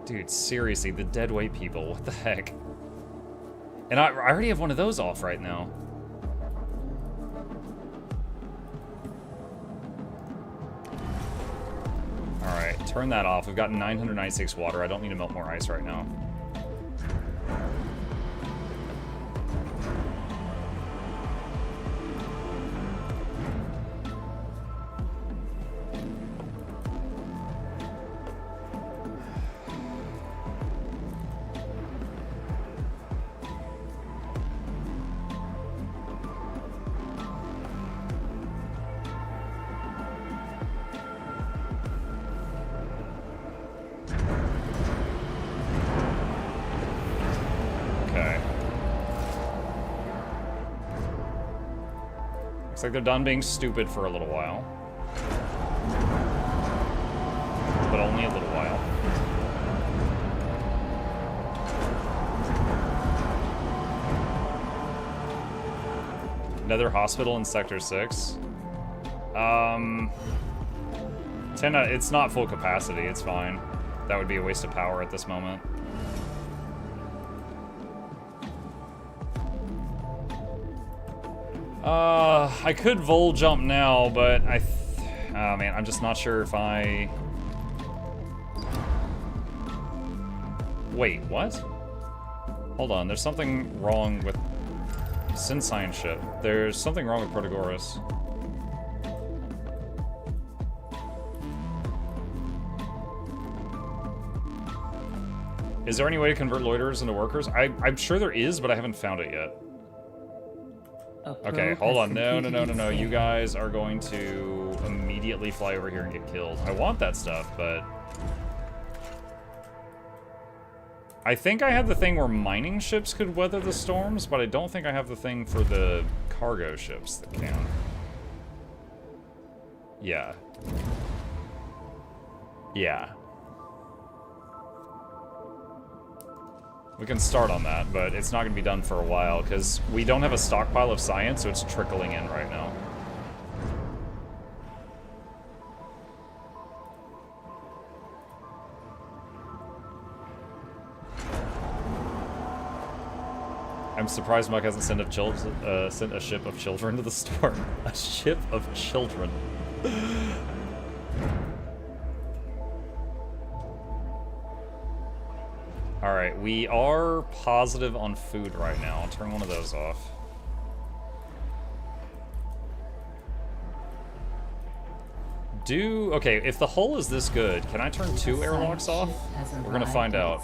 Dude, seriously, the deadweight people, what the heck? And I already have one of those off right now. Alright, turn that off. We've got 996 water. I don't need to melt more ice right now. Looks like they're done being stupid for a little while. But only a little while. Another hospital in Sector 6. 10, it's not full capacity, it's fine. That would be a waste of power at this moment. I could vol jump now, but oh man, I'm just not sure if I... Wait, what? Hold on, there's something wrong with Sinsign ship. There's something wrong with Protagoras. Is there any way to convert loiterers into workers? I'm sure there is, but I haven't found it yet. Okay, hold on. No. You guys are going to immediately fly over here and get killed. I want that stuff, but... I think I have the thing where mining ships could weather the storms, but I don't think I have the thing for the cargo ships that can. Yeah. Yeah. We can start on that, but it's not going to be done for a while, because we don't have a stockpile of science, so it's trickling in right now. I'm surprised Mike hasn't sent a ship of children to the store. A ship of children. Alright, we are positive on food right now. I'll turn one of those off. Okay, if the hull is this good, can I turn 2 airlocks off? We're gonna find out.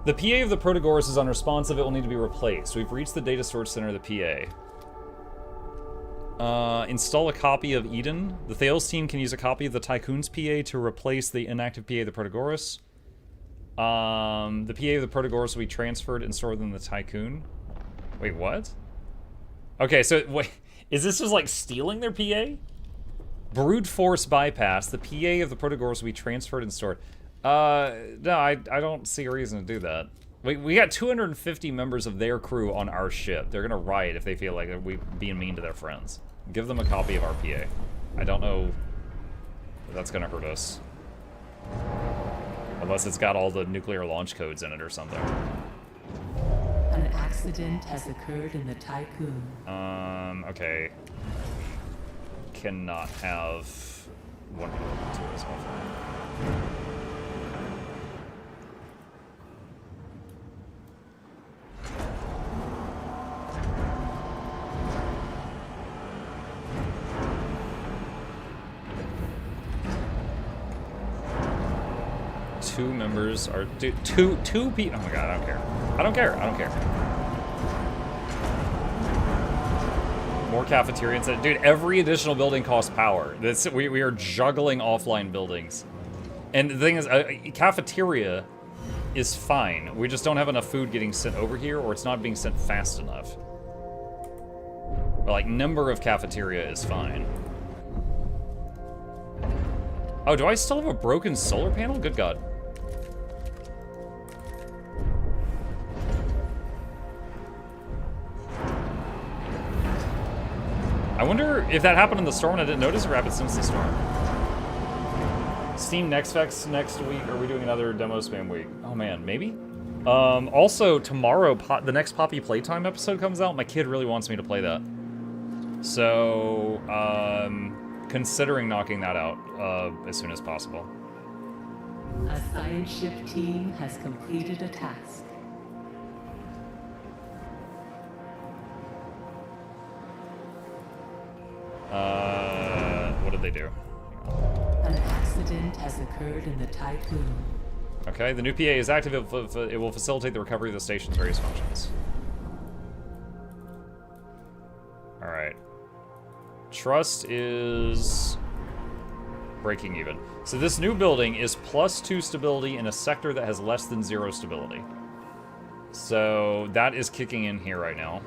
The PA of the Protagoras is unresponsive. It will need to be replaced. We've reached the data storage center of the PA. Install a copy of Eden. The Thales team can use a copy of the Tycoon's PA to replace the inactive PA of the Protagoras. The PA of the Protagoras will be transferred and stored in the Tycoon. Wait, what? Okay, so wait, is this just like stealing their PA? Brute force bypass. The PA of the Protagoras will be transferred and stored. No, I don't see a reason to do that. We got 250 members of their crew on our ship. They're gonna riot if they feel like we're being mean to their friends. Give them a copy of our PA. I don't know if that's gonna hurt us. Unless it's got all the nuclear launch codes in it or something. An accident has occurred in the Tycoon. Okay. Cannot have one to as well. Two members are two people. Oh my god, I don't care. I don't care. I don't care. More cafeteria instead. Dude, every additional building costs power. We are juggling offline buildings. And the thing is, cafeteria is fine. We just don't have enough food getting sent over here, or it's not being sent fast enough. But like, number of cafeteria is fine. Oh, do I still have a broken solar panel? Good god. I wonder if that happened in the storm and I didn't notice, or happened since the storm. Steam Next Fest next week. Are we doing another demo spam week? Oh man, maybe? Also, tomorrow, the next Poppy Playtime episode comes out. My kid really wants me to play that. So, considering knocking that out as soon as possible. A science ship team has completed a task. What did they do? An accident has occurred in the Tycoon. Okay, the new PA is active. It will facilitate the recovery of the station's various functions. Alright. Trust is breaking even. So this new building is +2 stability in a sector that has less than 0 stability. So that is kicking in here right now.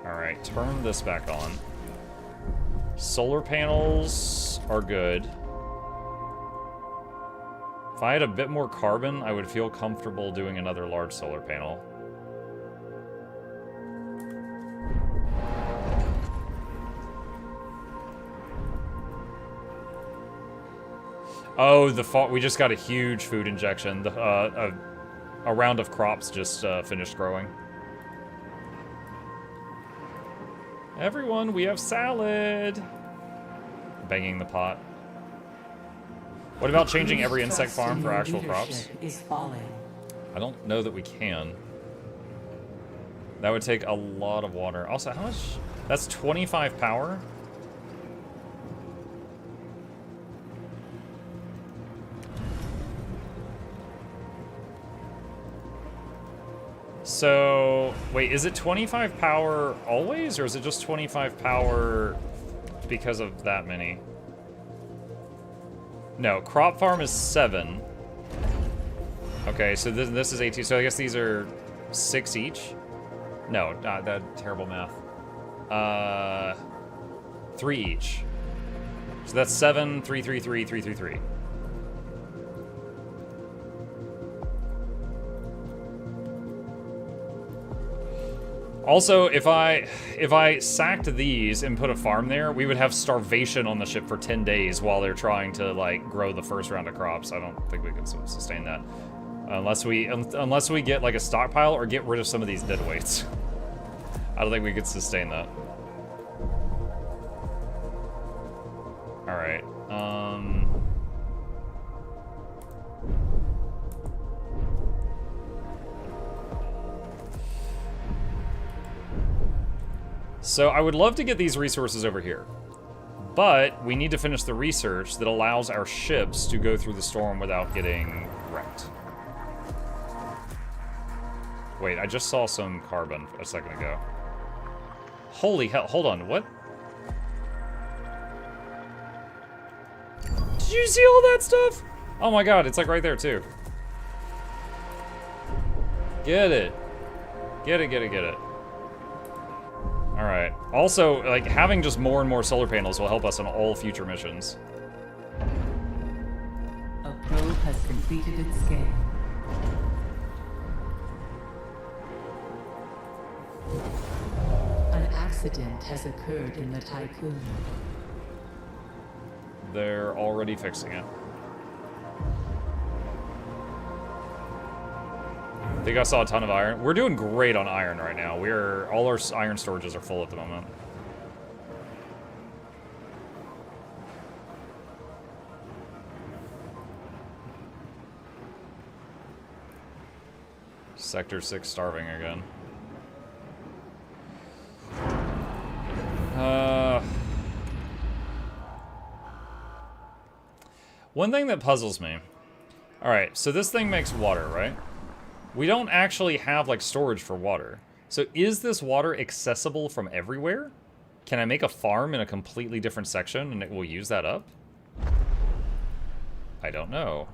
Alright, turn this back on. Solar panels are good. If I had a bit more carbon, I would feel comfortable doing another large solar panel. Oh, we just got a huge food injection. A round of crops just finished growing. Everyone, we have salad! Banging the pot. What about changing every insect farm for actual crops? Is falling. I don't know that we can. That would take a lot of water. Also, how much? That's 25 power? So, wait, is it 25 power always, or is it just 25 power because of that many? No, crop farm is 7. Okay, so this is 18. So I guess these are 6 each? No, not that terrible math. 3 each. So that's 7, 3, 3, 3, 3, 3, 3. Also, if I sacked these and put a farm there, we would have starvation on the ship for 10 days while they're trying to like grow the first round of crops. I don't think we can sustain that. Unless we get like a stockpile or get rid of some of these dead weights. I don't think we could sustain that. Alright. So I would love to get these resources over here. But we need to finish the research that allows our ships to go through the storm without getting wrecked. Wait, I just saw some carbon a second ago. Holy hell, hold on, what? Did you see all that stuff? Oh my god, it's like right there too. Get it. Get it, get it, get it. Alright. Also, like, having just more and more solar panels will help us on all future missions. A probe has completed its scan. An accident has occurred in the Tycoon. They're already fixing it. I think I saw a ton of iron. We're doing great on iron right now. All our iron storages are full at the moment. Sector 6 starving again. One thing that puzzles me. Alright, so this thing makes water, right? We don't actually have, like, storage for water. So is this water accessible from everywhere? Can I make a farm in a completely different section and it will use that up? I don't know.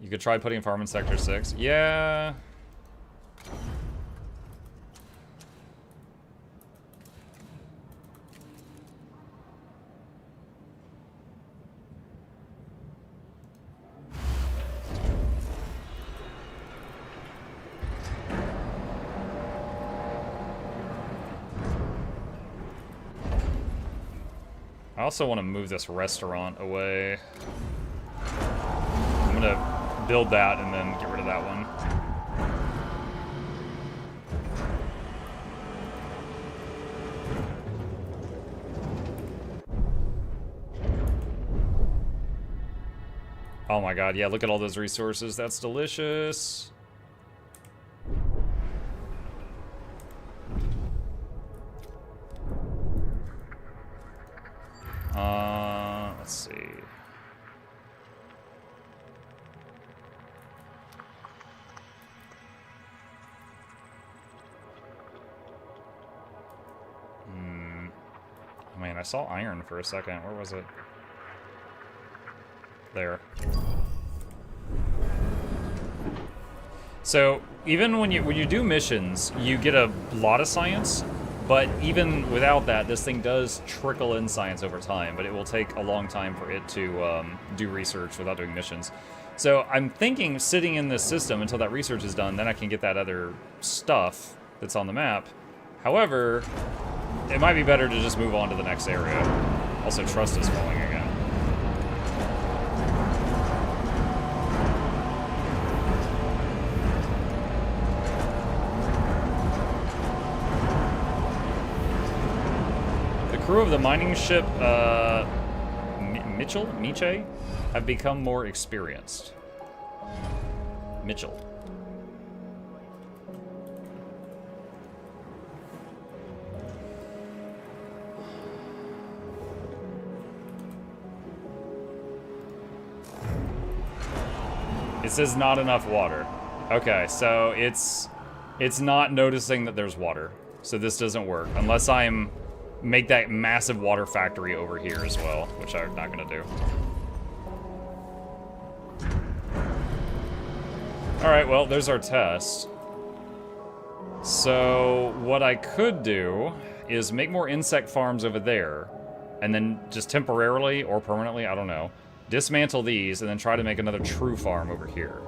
You could try putting a farm in Sector 6. Yeah. I also want to move this restaurant away. I'm gonna build that and then get rid of that one. Oh my god, yeah, look at all those resources. That's delicious. Let's see. Man, I saw iron for a second. Where was it? There. So even when you do missions, you get a lot of science, but even without that, this thing does trickle in science over time, but it will take a long time for it to do research without doing missions. So I'm thinking sitting in this system until that research is done, then I can get that other stuff that's on the map. However, it might be better to just move on to the next area. Also, trust is falling again. The crew of the mining ship, Miche, have become more experienced. Mitchell. It says not enough water. Okay, so it's not noticing that there's water. So this doesn't work unless make that massive water factory over here as well, which I'm not gonna do. All right, well, there's our test. So what I could do is make more insect farms over there, and then just temporarily or permanently, I don't know, dismantle these and then try to make another true farm over here.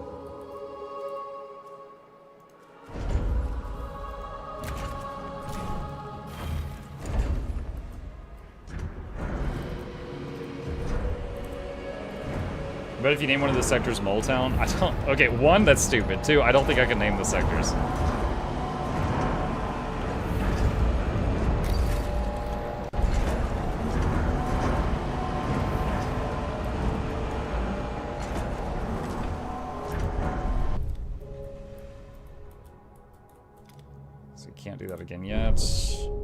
But if you name one of the sectors Mole Town, I don't... Okay, one, that's stupid. Two, I don't think I can name the sectors. So you can't do that again yet.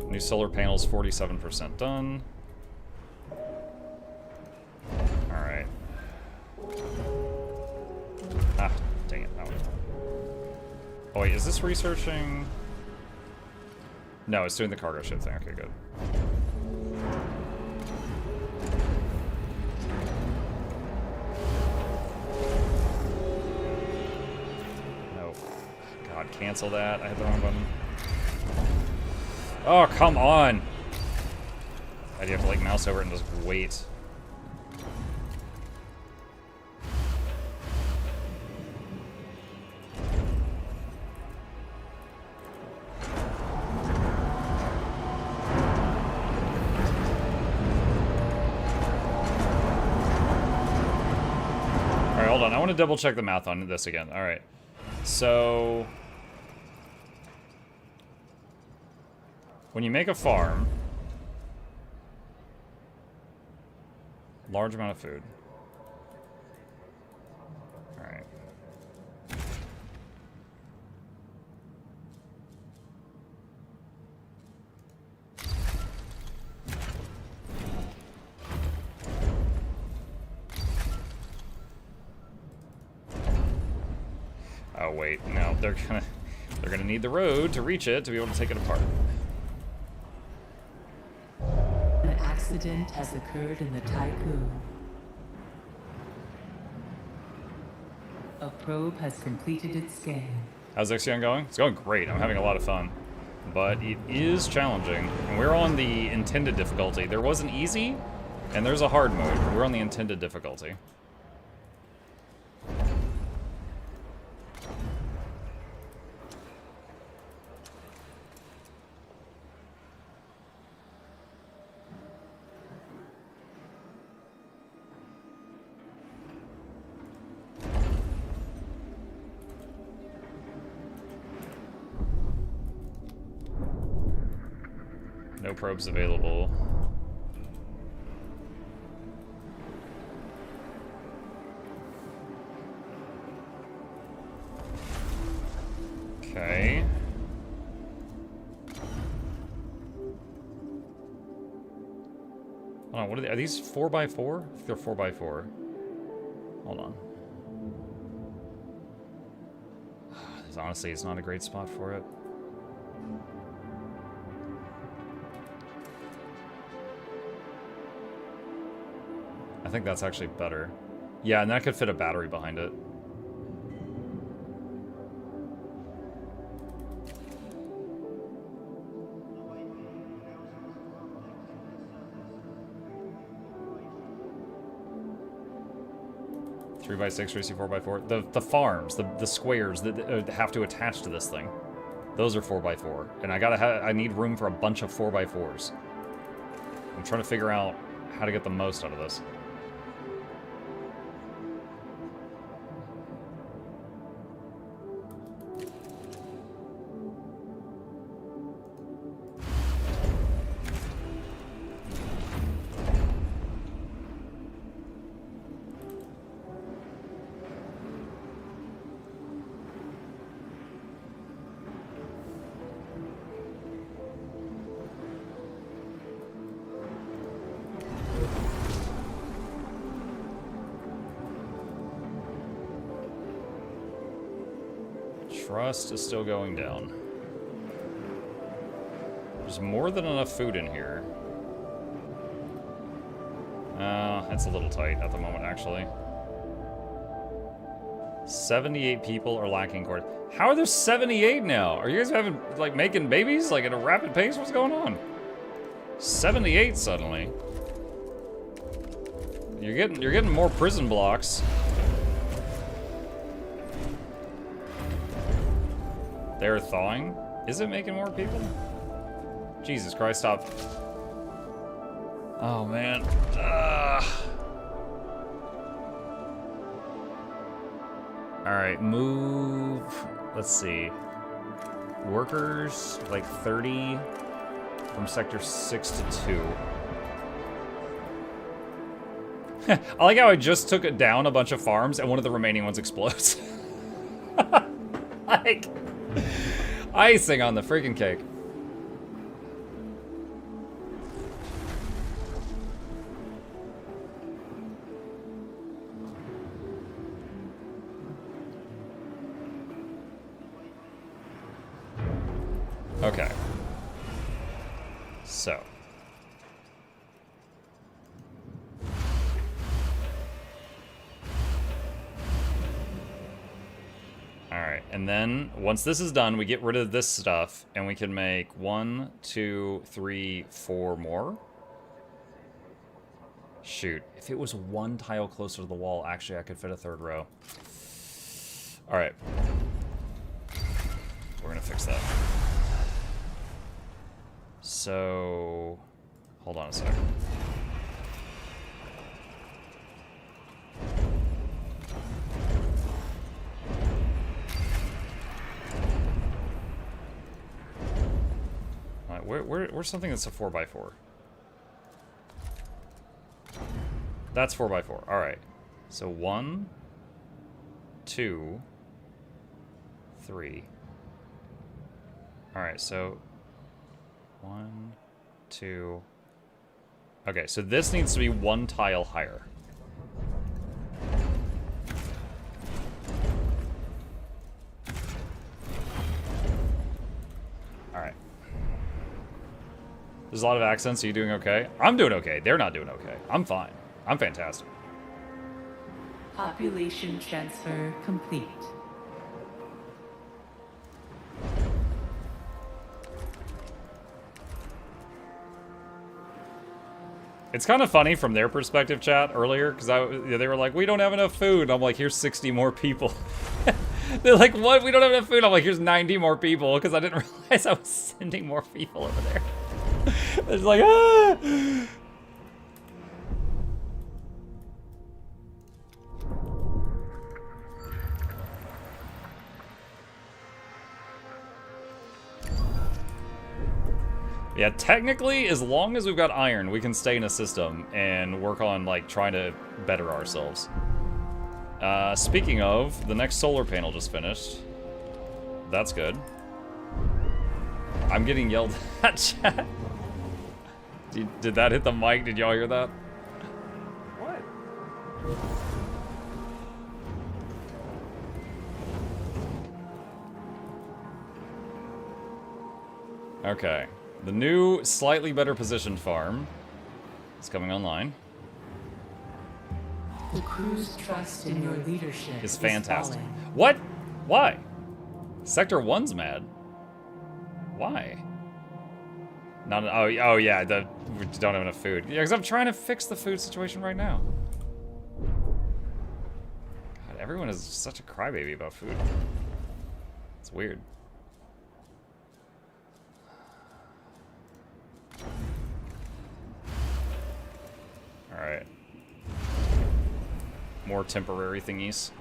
New solar panels, 47% done. Alright. Ah, dang it. Oh wait, is this researching? No, it's doing the cargo ship thing. Okay, good. No. God, cancel that. I hit the wrong button. Oh, come on! I'd have to like mouse over it and just wait. Hold on, I want to double check the math on this again. All right, so when you make a farm, large amount of food. All right. Oh wait, no, they're gonna need the road to reach it to be able to take it apart. An accident has occurred in the Tycoon. A probe has completed its scan. How's Ixion going? It's going great. I'm having a lot of fun. But it is challenging. And we're on the intended difficulty. There was an easy, and there's a hard mode. But we're on the intended difficulty. No probes available. Okay. Hold on, what are these 4x4? I think they're 4x4. Hold on. Honestly, it's not a great spot for it. I think that's actually better. Yeah, and that could fit a battery behind it. Three by 6, 4x4. The farms, the squares that have to attach to this thing. Those are 4x4, and I need room for a bunch of 4x4s. I'm trying to figure out how to get the most out of this. Trust is still going down. There's more than enough food in here. It's a little tight at the moment, actually. 78 people are lacking cord. How are there 78 now? Are you guys having, like, making babies, like, at a rapid pace? What's going on? 78 suddenly. You're getting more prison blocks. They're thawing? Is it making more people? Jesus Christ, stop. Oh, man. Alright, move... Let's see. Workers, like 30 from sector 6 to 2. I like how I just took it down a bunch of farms and one of the remaining ones explodes. Like... icing on the freaking cake. Okay. So. Alright, and then once this is done, we get rid of this stuff, and we can make 1, 2, 3, 4 more. Shoot, if it was one tile closer to the wall, actually I could fit a third row. Alright. We're gonna fix that. So, hold on a sec. Where's something that's a 4x4? That's 4x4. All right. So 1, 2, 3. All right. So 1, 2. Okay. So this needs to be one tile higher. All right. There's a lot of accents. Are you doing okay? I'm doing okay. They're not doing okay. I'm fine. I'm fantastic. Population transfer complete. It's kind of funny from their perspective, chat, earlier, because they were like, we don't have enough food. I'm like, here's 60 more people. They're like, what? We don't have enough food. I'm like, here's 90 more people, because I didn't realize I was sending more people over there. It's like, ah! Yeah, technically, as long as we've got iron, we can stay in a system and work on, like, trying to better ourselves. Speaking of, the next solar panel just finished. That's good. I'm getting yelled at, chat. Did that hit the mic? Did y'all hear that? What? Okay. The new, slightly better positioned farm is coming online. The crew's trust in your leadership is fantastic. falling. What? Why? Sector 1's mad. Why? Not. Oh yeah. We don't have enough food. Yeah, because I'm trying to fix the food situation right now. God, everyone is such a crybaby about food. It's weird. All right. More temporary thingies.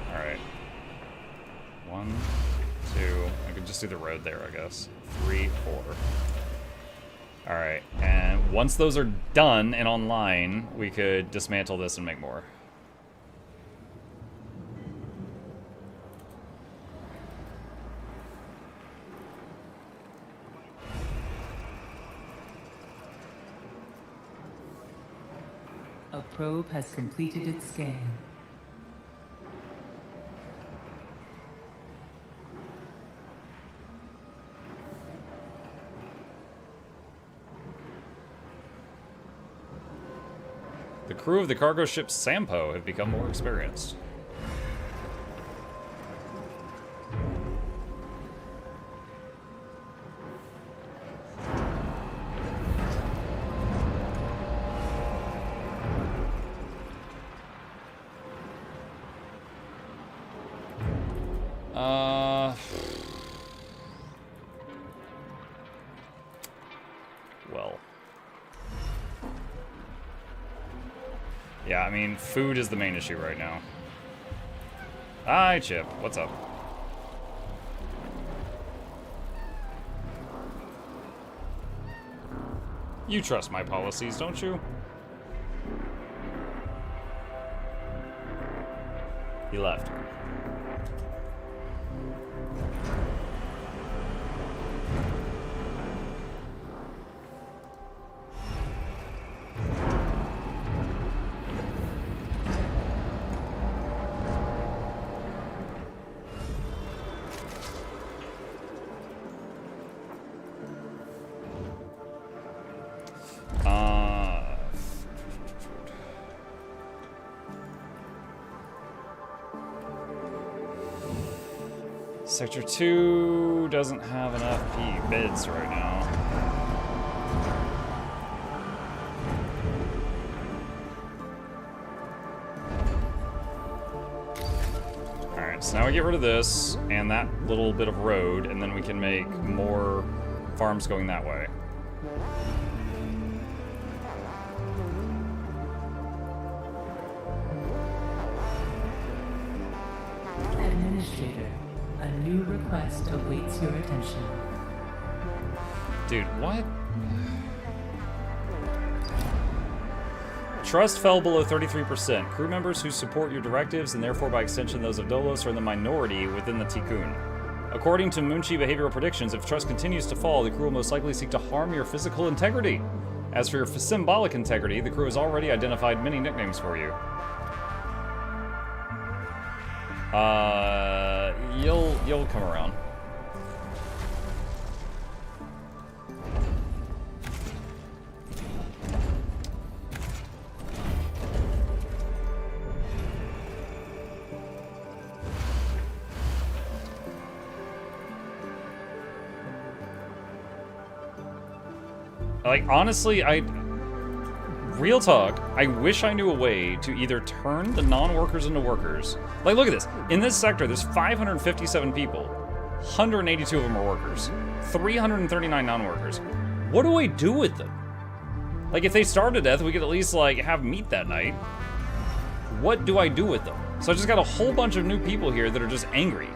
All right. 1, 2. I could just do the road there, I guess. 3, 4. All right. And once those are done and online, we could dismantle this and make more. A probe has completed its scan. The crew of the cargo ship Sampo have become more experienced. Well. Yeah, I mean, food is the main issue right now. Hi, Chip. What's up? You trust my policies, don't you? He left. Sector 2 doesn't have enough bids right now. Alright, so now we get rid of this and that little bit of road, and then we can make more farms going that way. Administrator, a new request awaits your attention. Dude, what? Trust fell below 33%. Crew members who support your directives, and therefore by extension those of Dolos, are in the minority within the Tikkun. According to Munchi behavioral predictions, if trust continues to fall, the crew will most likely seek to harm your physical integrity. As for your symbolic integrity, the crew has already identified many nicknames for you. You'll come around. Like, honestly, real talk, I wish I knew a way to either turn the non-workers into workers. Like, look at this. In this sector, there's 557 people. 182 of them are workers. 339 non-workers. What do I do with them? Like, if they starve to death, we could at least, like, have meat that night. What do I do with them? So I just got a whole bunch of new people here that are just angry.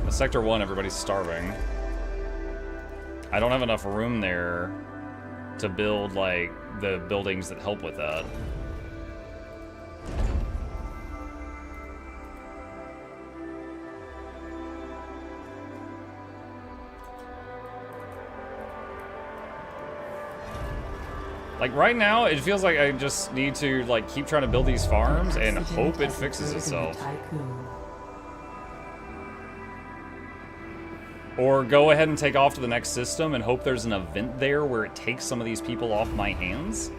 Sector 1, everybody's starving. I don't have enough room there to build, like, the buildings that help with that. Like, right now, it feels like I just need to, like, keep trying to build these farms and hope it fixes itself. Or go ahead and take off to the next system and hope there's an event there where it takes some of these people off my hands.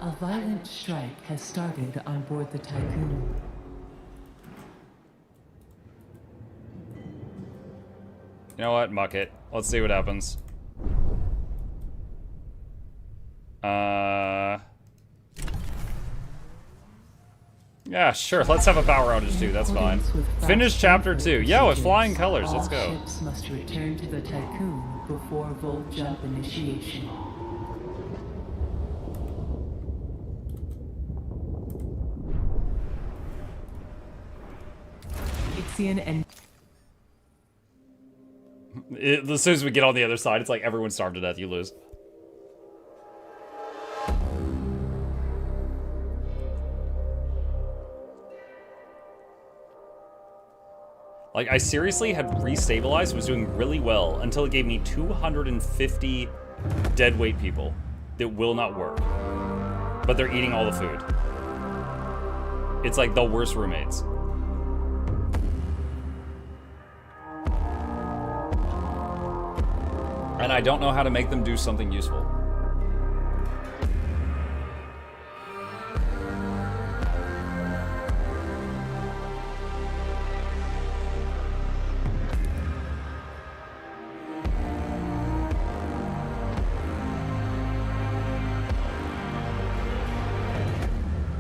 A violent strike has started on board the Tycoon. You know what? Muck it. Let's see what happens. Yeah, sure. Let's have a power outage too. That's fine. Finish chapter 2. Yeah, with flying colors. Let's go. All ships must return to the Tycoon before Volt Jump initiation. Ixion and As soon as we get on the other side, it's like everyone starved to death. You lose. Like, I seriously had restabilized, was doing really well, until it gave me 250 dead weight people that will not work. But they're eating all the food. It's like the worst roommates. And I don't know how to make them do something useful.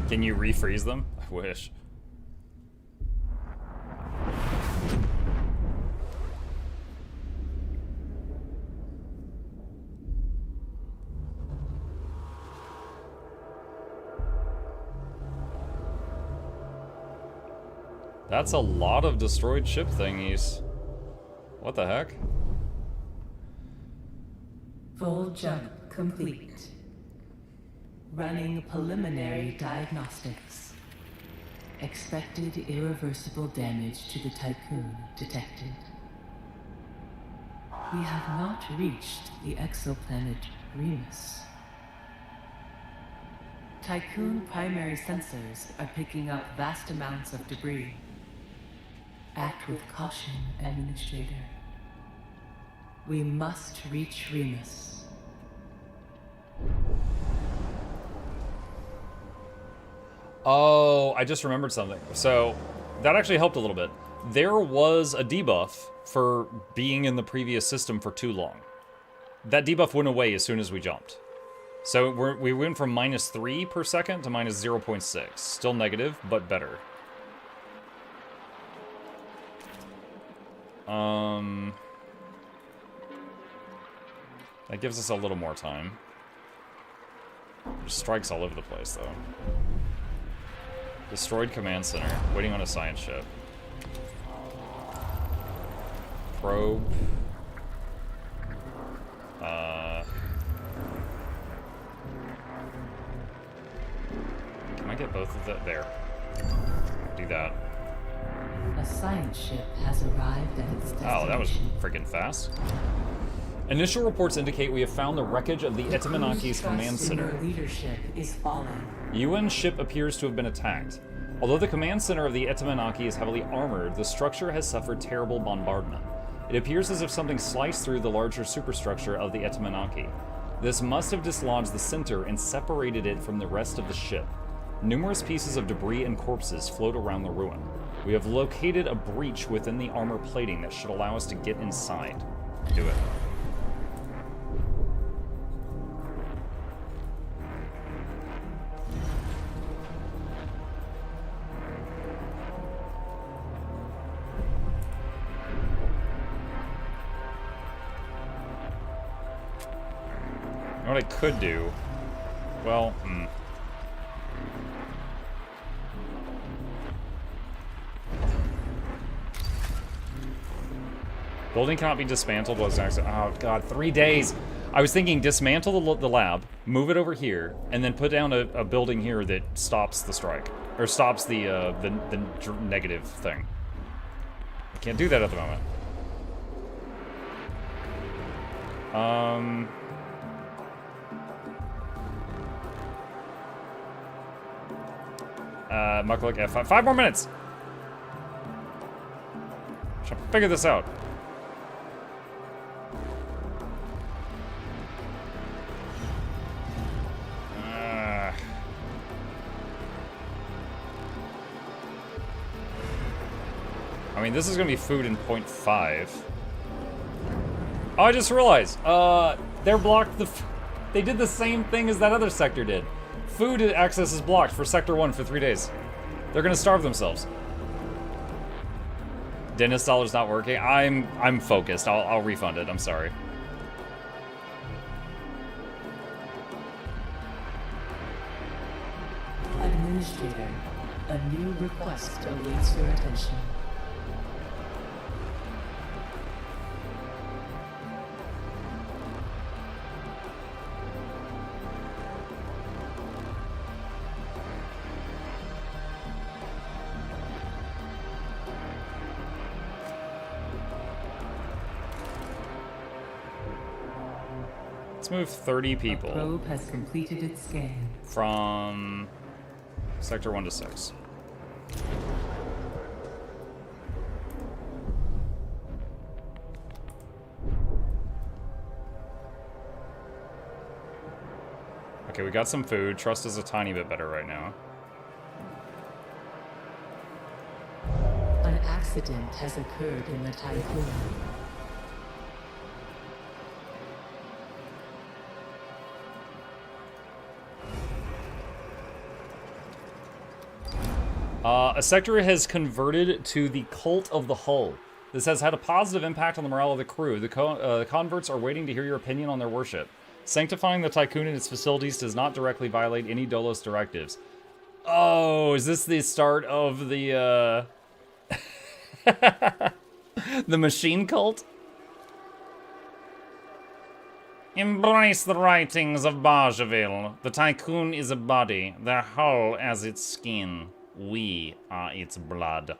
Can you refreeze them? I wish. That's a lot of destroyed ship thingies. What the heck? Full jump complete. Running preliminary diagnostics. Expected irreversible damage to the Tycoon detected. We have not reached the exoplanet Remus. Tycoon primary sensors are picking up vast amounts of debris. Act with caution, Administrator. We must reach Remus. Oh, I just remembered something. So, that actually helped a little bit. There was a debuff for being in the previous system for too long. That debuff went away as soon as we jumped. So we went from -3 per second to -0.6. Still negative, but better. That gives us a little more time. There's strikes all over the place, though. Destroyed command center. Waiting on a science ship. Probe. Can I get both of that? There. Do that. A science ship has arrived at its destination. Oh, that was freaking fast. Initial reports indicate we have found the wreckage of the Itaminaki's command center. Leadership is falling. UN ship appears to have been attacked. Although the command center of the Itaminaki is heavily armored, the structure has suffered terrible bombardment. It appears as if something sliced through the larger superstructure of the Itaminaki. This must have dislodged the center and separated it from the rest of the ship. Numerous pieces of debris and corpses float around the ruin. We have located a breach within the armor plating that should allow us to get inside. Do it. What I could do, well, Building cannot be dismantled was an accident. Oh god, 3 days. I was thinking dismantle the lab, move it over here, and then put down a building here that stops the strike. Or stops the negative thing. I can't do that at the moment. Mukluk F5. 5 more minutes! Should figure this out. I mean, this is gonna be food in 0.5. Oh, I just realized. They're blocked. They did the same thing as that other sector did. Food access is blocked for Sector 1 for 3 days. They're gonna starve themselves. Dentist dollar's not working. I'm focused. I'll refund it. I'm sorry. Administrator, a new request awaits your attention. Let's move 30 people. A probe has completed its scan. From Sector 1 to 6. Okay, we got some food. Trust is a tiny bit better right now. An accident has occurred in the Typhoon. A sector has converted to the Cult of the Hull. This has had a positive impact on the morale of the crew. The converts are waiting to hear your opinion on their worship. Sanctifying the Tycoon and its facilities does not directly violate any Dolos directives. Oh, is this the start of the, the machine cult? Embrace the writings of Bargeville. The Tycoon is a body, their hull as its skin. We are its blood.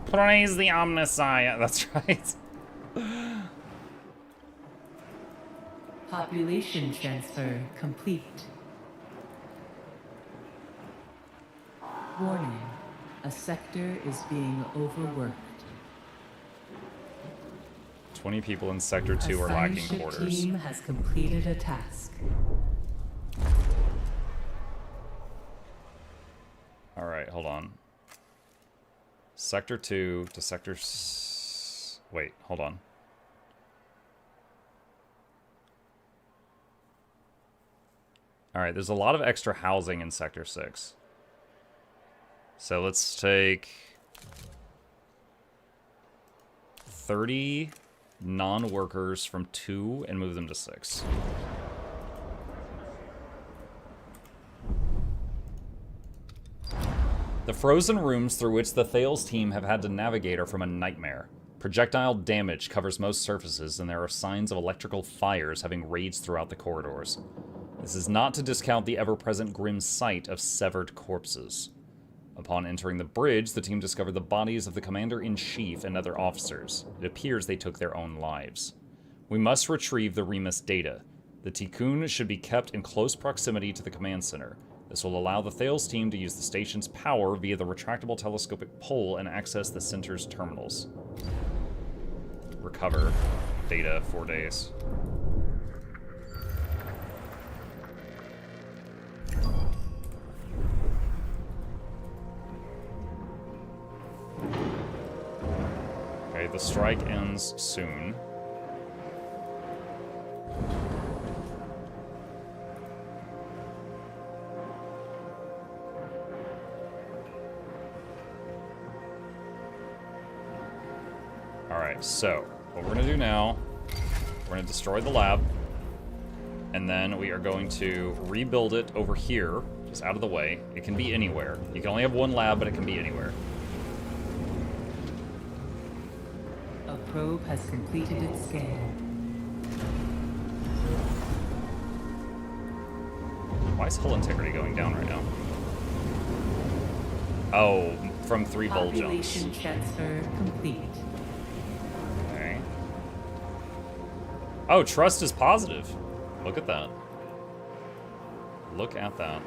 Praise the Omnissiah. That's right. Population transfer complete. Warning. A sector is being overworked. 20 people in Sector 2 are lacking quarters. The team has completed a task. Alright, hold on. Sector 2 to Sector... Wait, hold on. Alright, there's a lot of extra housing in Sector 6. So let's take 30 non-workers from 2 and move them to 6. The frozen rooms through which the Thales team have had to navigate are from a nightmare. Projectile damage covers most surfaces, and there are signs of electrical fires having raged throughout the corridors. This is not to discount the ever-present grim sight of severed corpses. Upon entering the bridge, the team discovered the bodies of the Commander-in-Chief and other officers. It appears they took their own lives. We must retrieve the Remus data. The Tycoon should be kept in close proximity to the command center. This will allow the Thales team to use the station's power via the retractable telescopic pole and access the center's terminals. Recover data 4 days. Okay, the strike ends soon. Alright, so what we're going to do now, we're going to destroy the lab, and then we are going to rebuild it over here, just out of the way. It can be anywhere. You can only have one lab, but it can be anywhere. A probe has completed its scan. Why is hull integrity going down right now? Oh, from 3 bolt jumps. Population transfer complete. Oh, trust is positive. Look at that. Look at that.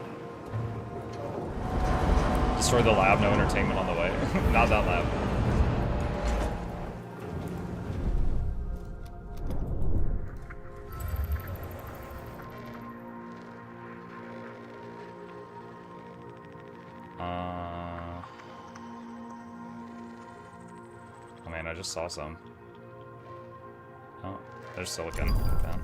Destroy the lab, no entertainment on the way. Not that lab. Oh man, I just saw some. Oh. There's silicon. Like that.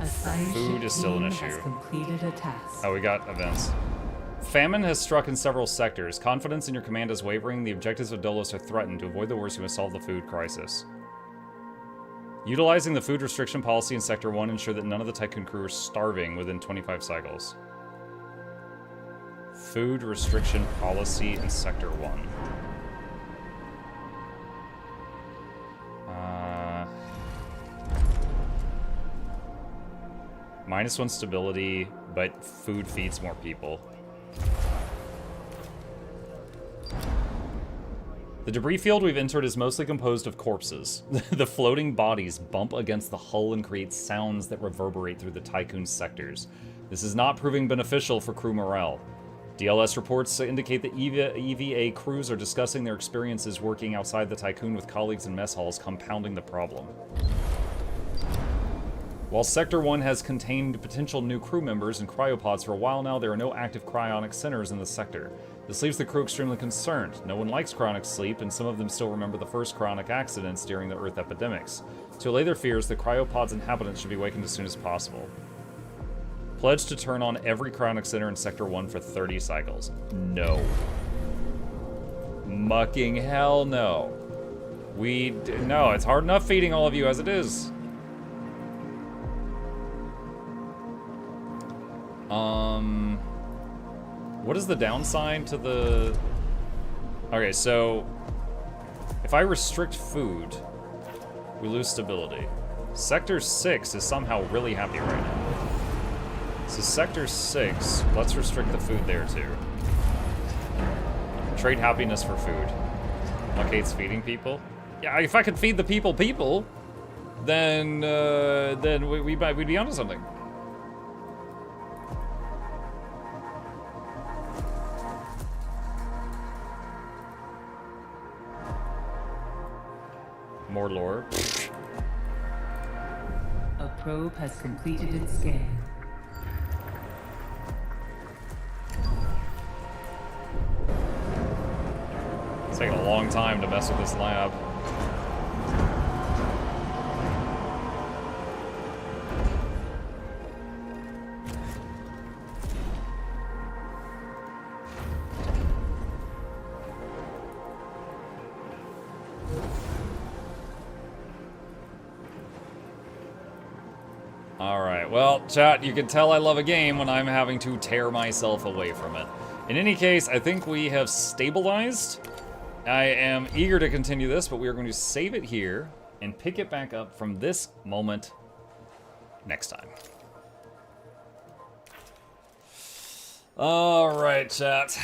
Food is still an issue. Has completed a task. Oh, we got events. Famine has struck in several sectors. Confidence in your command is wavering. The objectives of Dolos are threatened. To avoid the worst, you must solve the food crisis. Utilizing the food restriction policy in Sector 1, ensure that none of the Tycoon crew are starving within 25 cycles. Food restriction policy in Sector 1. -1 stability, but food feeds more people. The debris field we've entered is mostly composed of corpses. The floating bodies bump against the hull and create sounds that reverberate through the Tycoon sectors. This is not proving beneficial for crew morale. DLS reports indicate that EVA crews are discussing their experiences working outside the Tycoon with colleagues in mess halls, compounding the problem. While Sector 1 has contained potential new crew members in cryopods for a while now, there are no active cryonic centers in the sector. This leaves the crew extremely concerned. No one likes cryonic sleep, and some of them still remember the first cryonic accidents during the Earth epidemics. To allay their fears, the cryopod's inhabitants should be wakened as soon as possible. Pledge to turn on every cryonic center in Sector 1 for 30 cycles. No. Mucking hell no. No, it's hard enough feeding all of you as it is. What is the downside to the... Okay, so if I restrict food, we lose stability. Sector 6 is somehow really happy right now. So Sector 6, let's restrict the food there too. Trade happiness for food. Muck feeding people. Yeah, if I could feed the people, then we'd be onto something. More lore. A probe has completed its scan. It's taking a long time to mess with this lab. Alright, well, chat, you can tell I love a game when I'm having to tear myself away from it. In any case, I think we have stabilized. I am eager to continue this, but we are going to save it here and pick it back up from this moment next time. Alright, chat.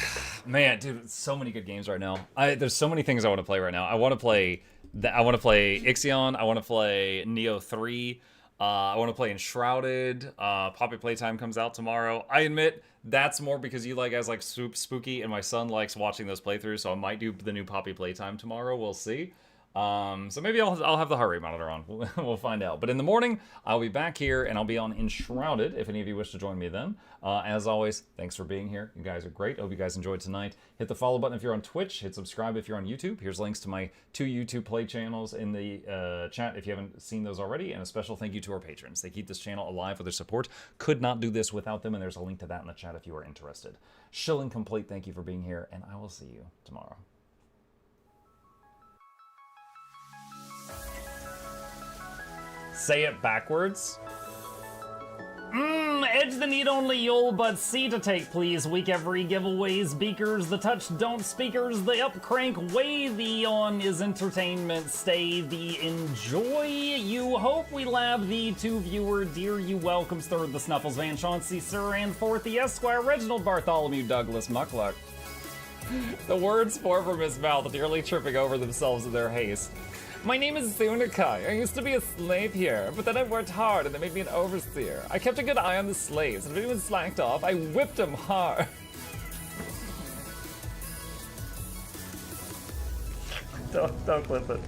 Man, dude, so many good games right now. There's so many things I want to play right now. I want to play Ixion, I want to play Neo 3. I want to play Enshrouded. Poppy Playtime comes out tomorrow. I admit that's more because you guys like spooky, and my son likes watching those playthroughs. So I might do the new Poppy Playtime tomorrow. We'll see. So maybe I'll have the heart rate monitor on. We'll find out. But in the morning, I'll be back here, and I'll be on Enshrouded if any of you wish to join me then. As always, thanks for being here. You guys are great. Hope you guys enjoyed tonight. Hit the follow button if you're on Twitch. Hit subscribe if you're on YouTube. Here's links to my 2 YouTube Play channels in the chat if you haven't seen those already. And a special thank you to our patrons. They keep this channel alive with their support. Could not do this without them, and there's a link to that in the chat if you are interested. Shilling complete, thank you for being here, and I will see you tomorrow. Say it backwards. Edge the need only you'll but see to take, please. Week every giveaways, beakers, the touch don't speakers, the up crank way, the on is entertainment, stay the enjoy. You hope we lab the 2 viewer, dear you welcomes, third the Snuffles, Van Chauncey, Sir, and fourth the Esquire, Reginald Bartholomew, Douglas, Mukluk. The words pour from his mouth, nearly tripping over themselves in their haste. My name is Zunikai. I used to be a slave here, but then I worked hard and they made me an overseer. I kept a good eye on the slaves, and if anyone slacked off, I whipped them hard. Don't clip it.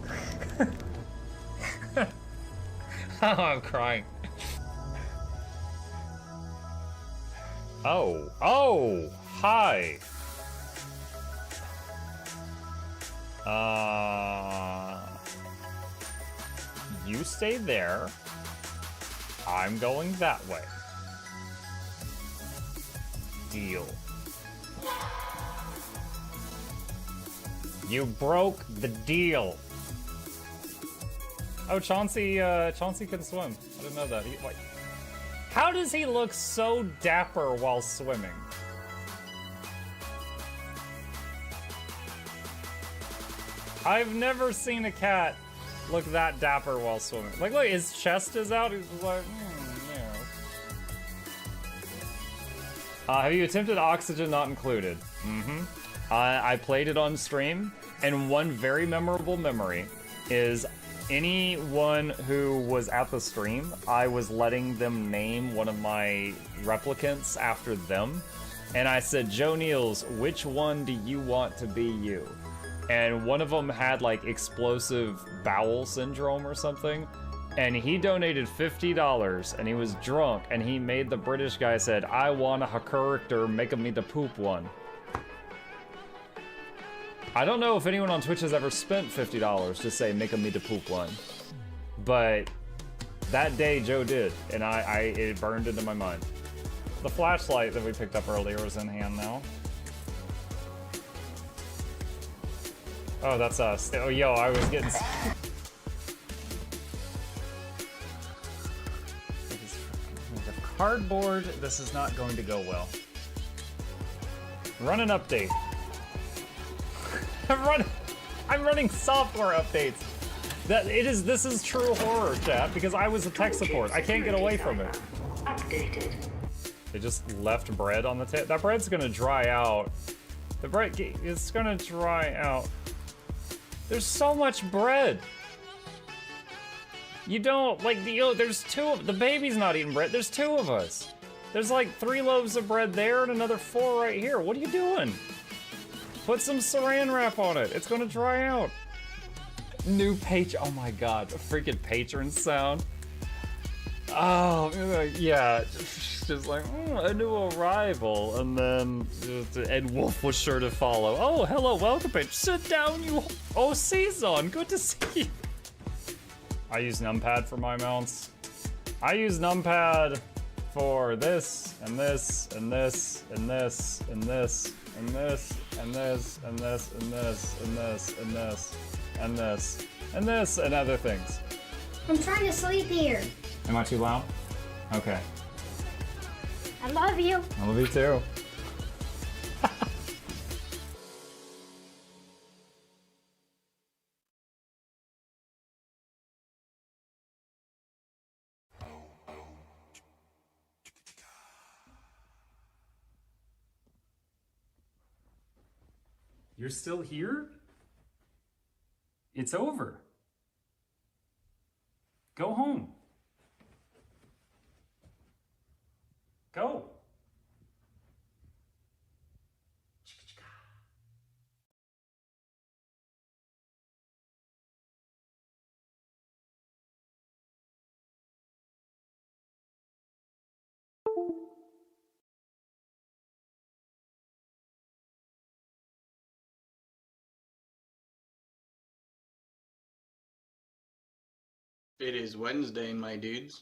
Oh, I'm crying. Oh, hi. You stay there. I'm going that way. Deal. You broke the deal. Oh, Chauncey can swim. I didn't know that. Wait. How does he look so dapper while swimming? I've never seen a cat look that dapper while swimming. Like, look, his chest is out. He's just like, yeah. Have you attempted Oxygen Not Included? Mm-hmm. I played it on stream, and one very memorable memory is anyone who was at the stream, I was letting them name one of my replicants after them, and I said, Joe Niels, which one do you want to be you? And one of them had like explosive bowel syndrome or something, and he donated $50, and he was drunk, and he made the British guy said, I want a character, make me the poop one. I don't know if anyone on Twitch has ever spent $50 to say, make me the poop one. But that day, Joe did, and it burned into my mind. The flashlight that we picked up earlier is in hand now. Oh, that's us. Oh, yo, I was getting... Cardboard, this is not going to go well. Run an update. I'm running software updates. This is true horror, chat, because I was a tech support. I can't get away from it. Updated. They just left bread on the table. That bread's gonna dry out. The bread is gonna dry out. There's so much bread. You don't, like, there's the baby's not eating bread. There's 2 of us. There's like 3 loaves of bread there and another 4 right here. What are you doing? Put some saran wrap on it. It's gonna dry out. New oh my god, a freaking patron sound. Oh, yeah, just like, a new arrival, and then Ed Wolf was sure to follow. Oh, hello, welcome, page. Sit down, you. Oh, Season, good to see you. I use numpad for my mounts. I use numpad for this, and this, and this, and this, and this, and this, and this, and this, and this, and this, and this, and this, and this, and other things. I'm trying to sleep here. Am I too loud? Okay. I love you. I love you too. You're still here? It's over. Go home. Go. It is Wednesday, my dudes.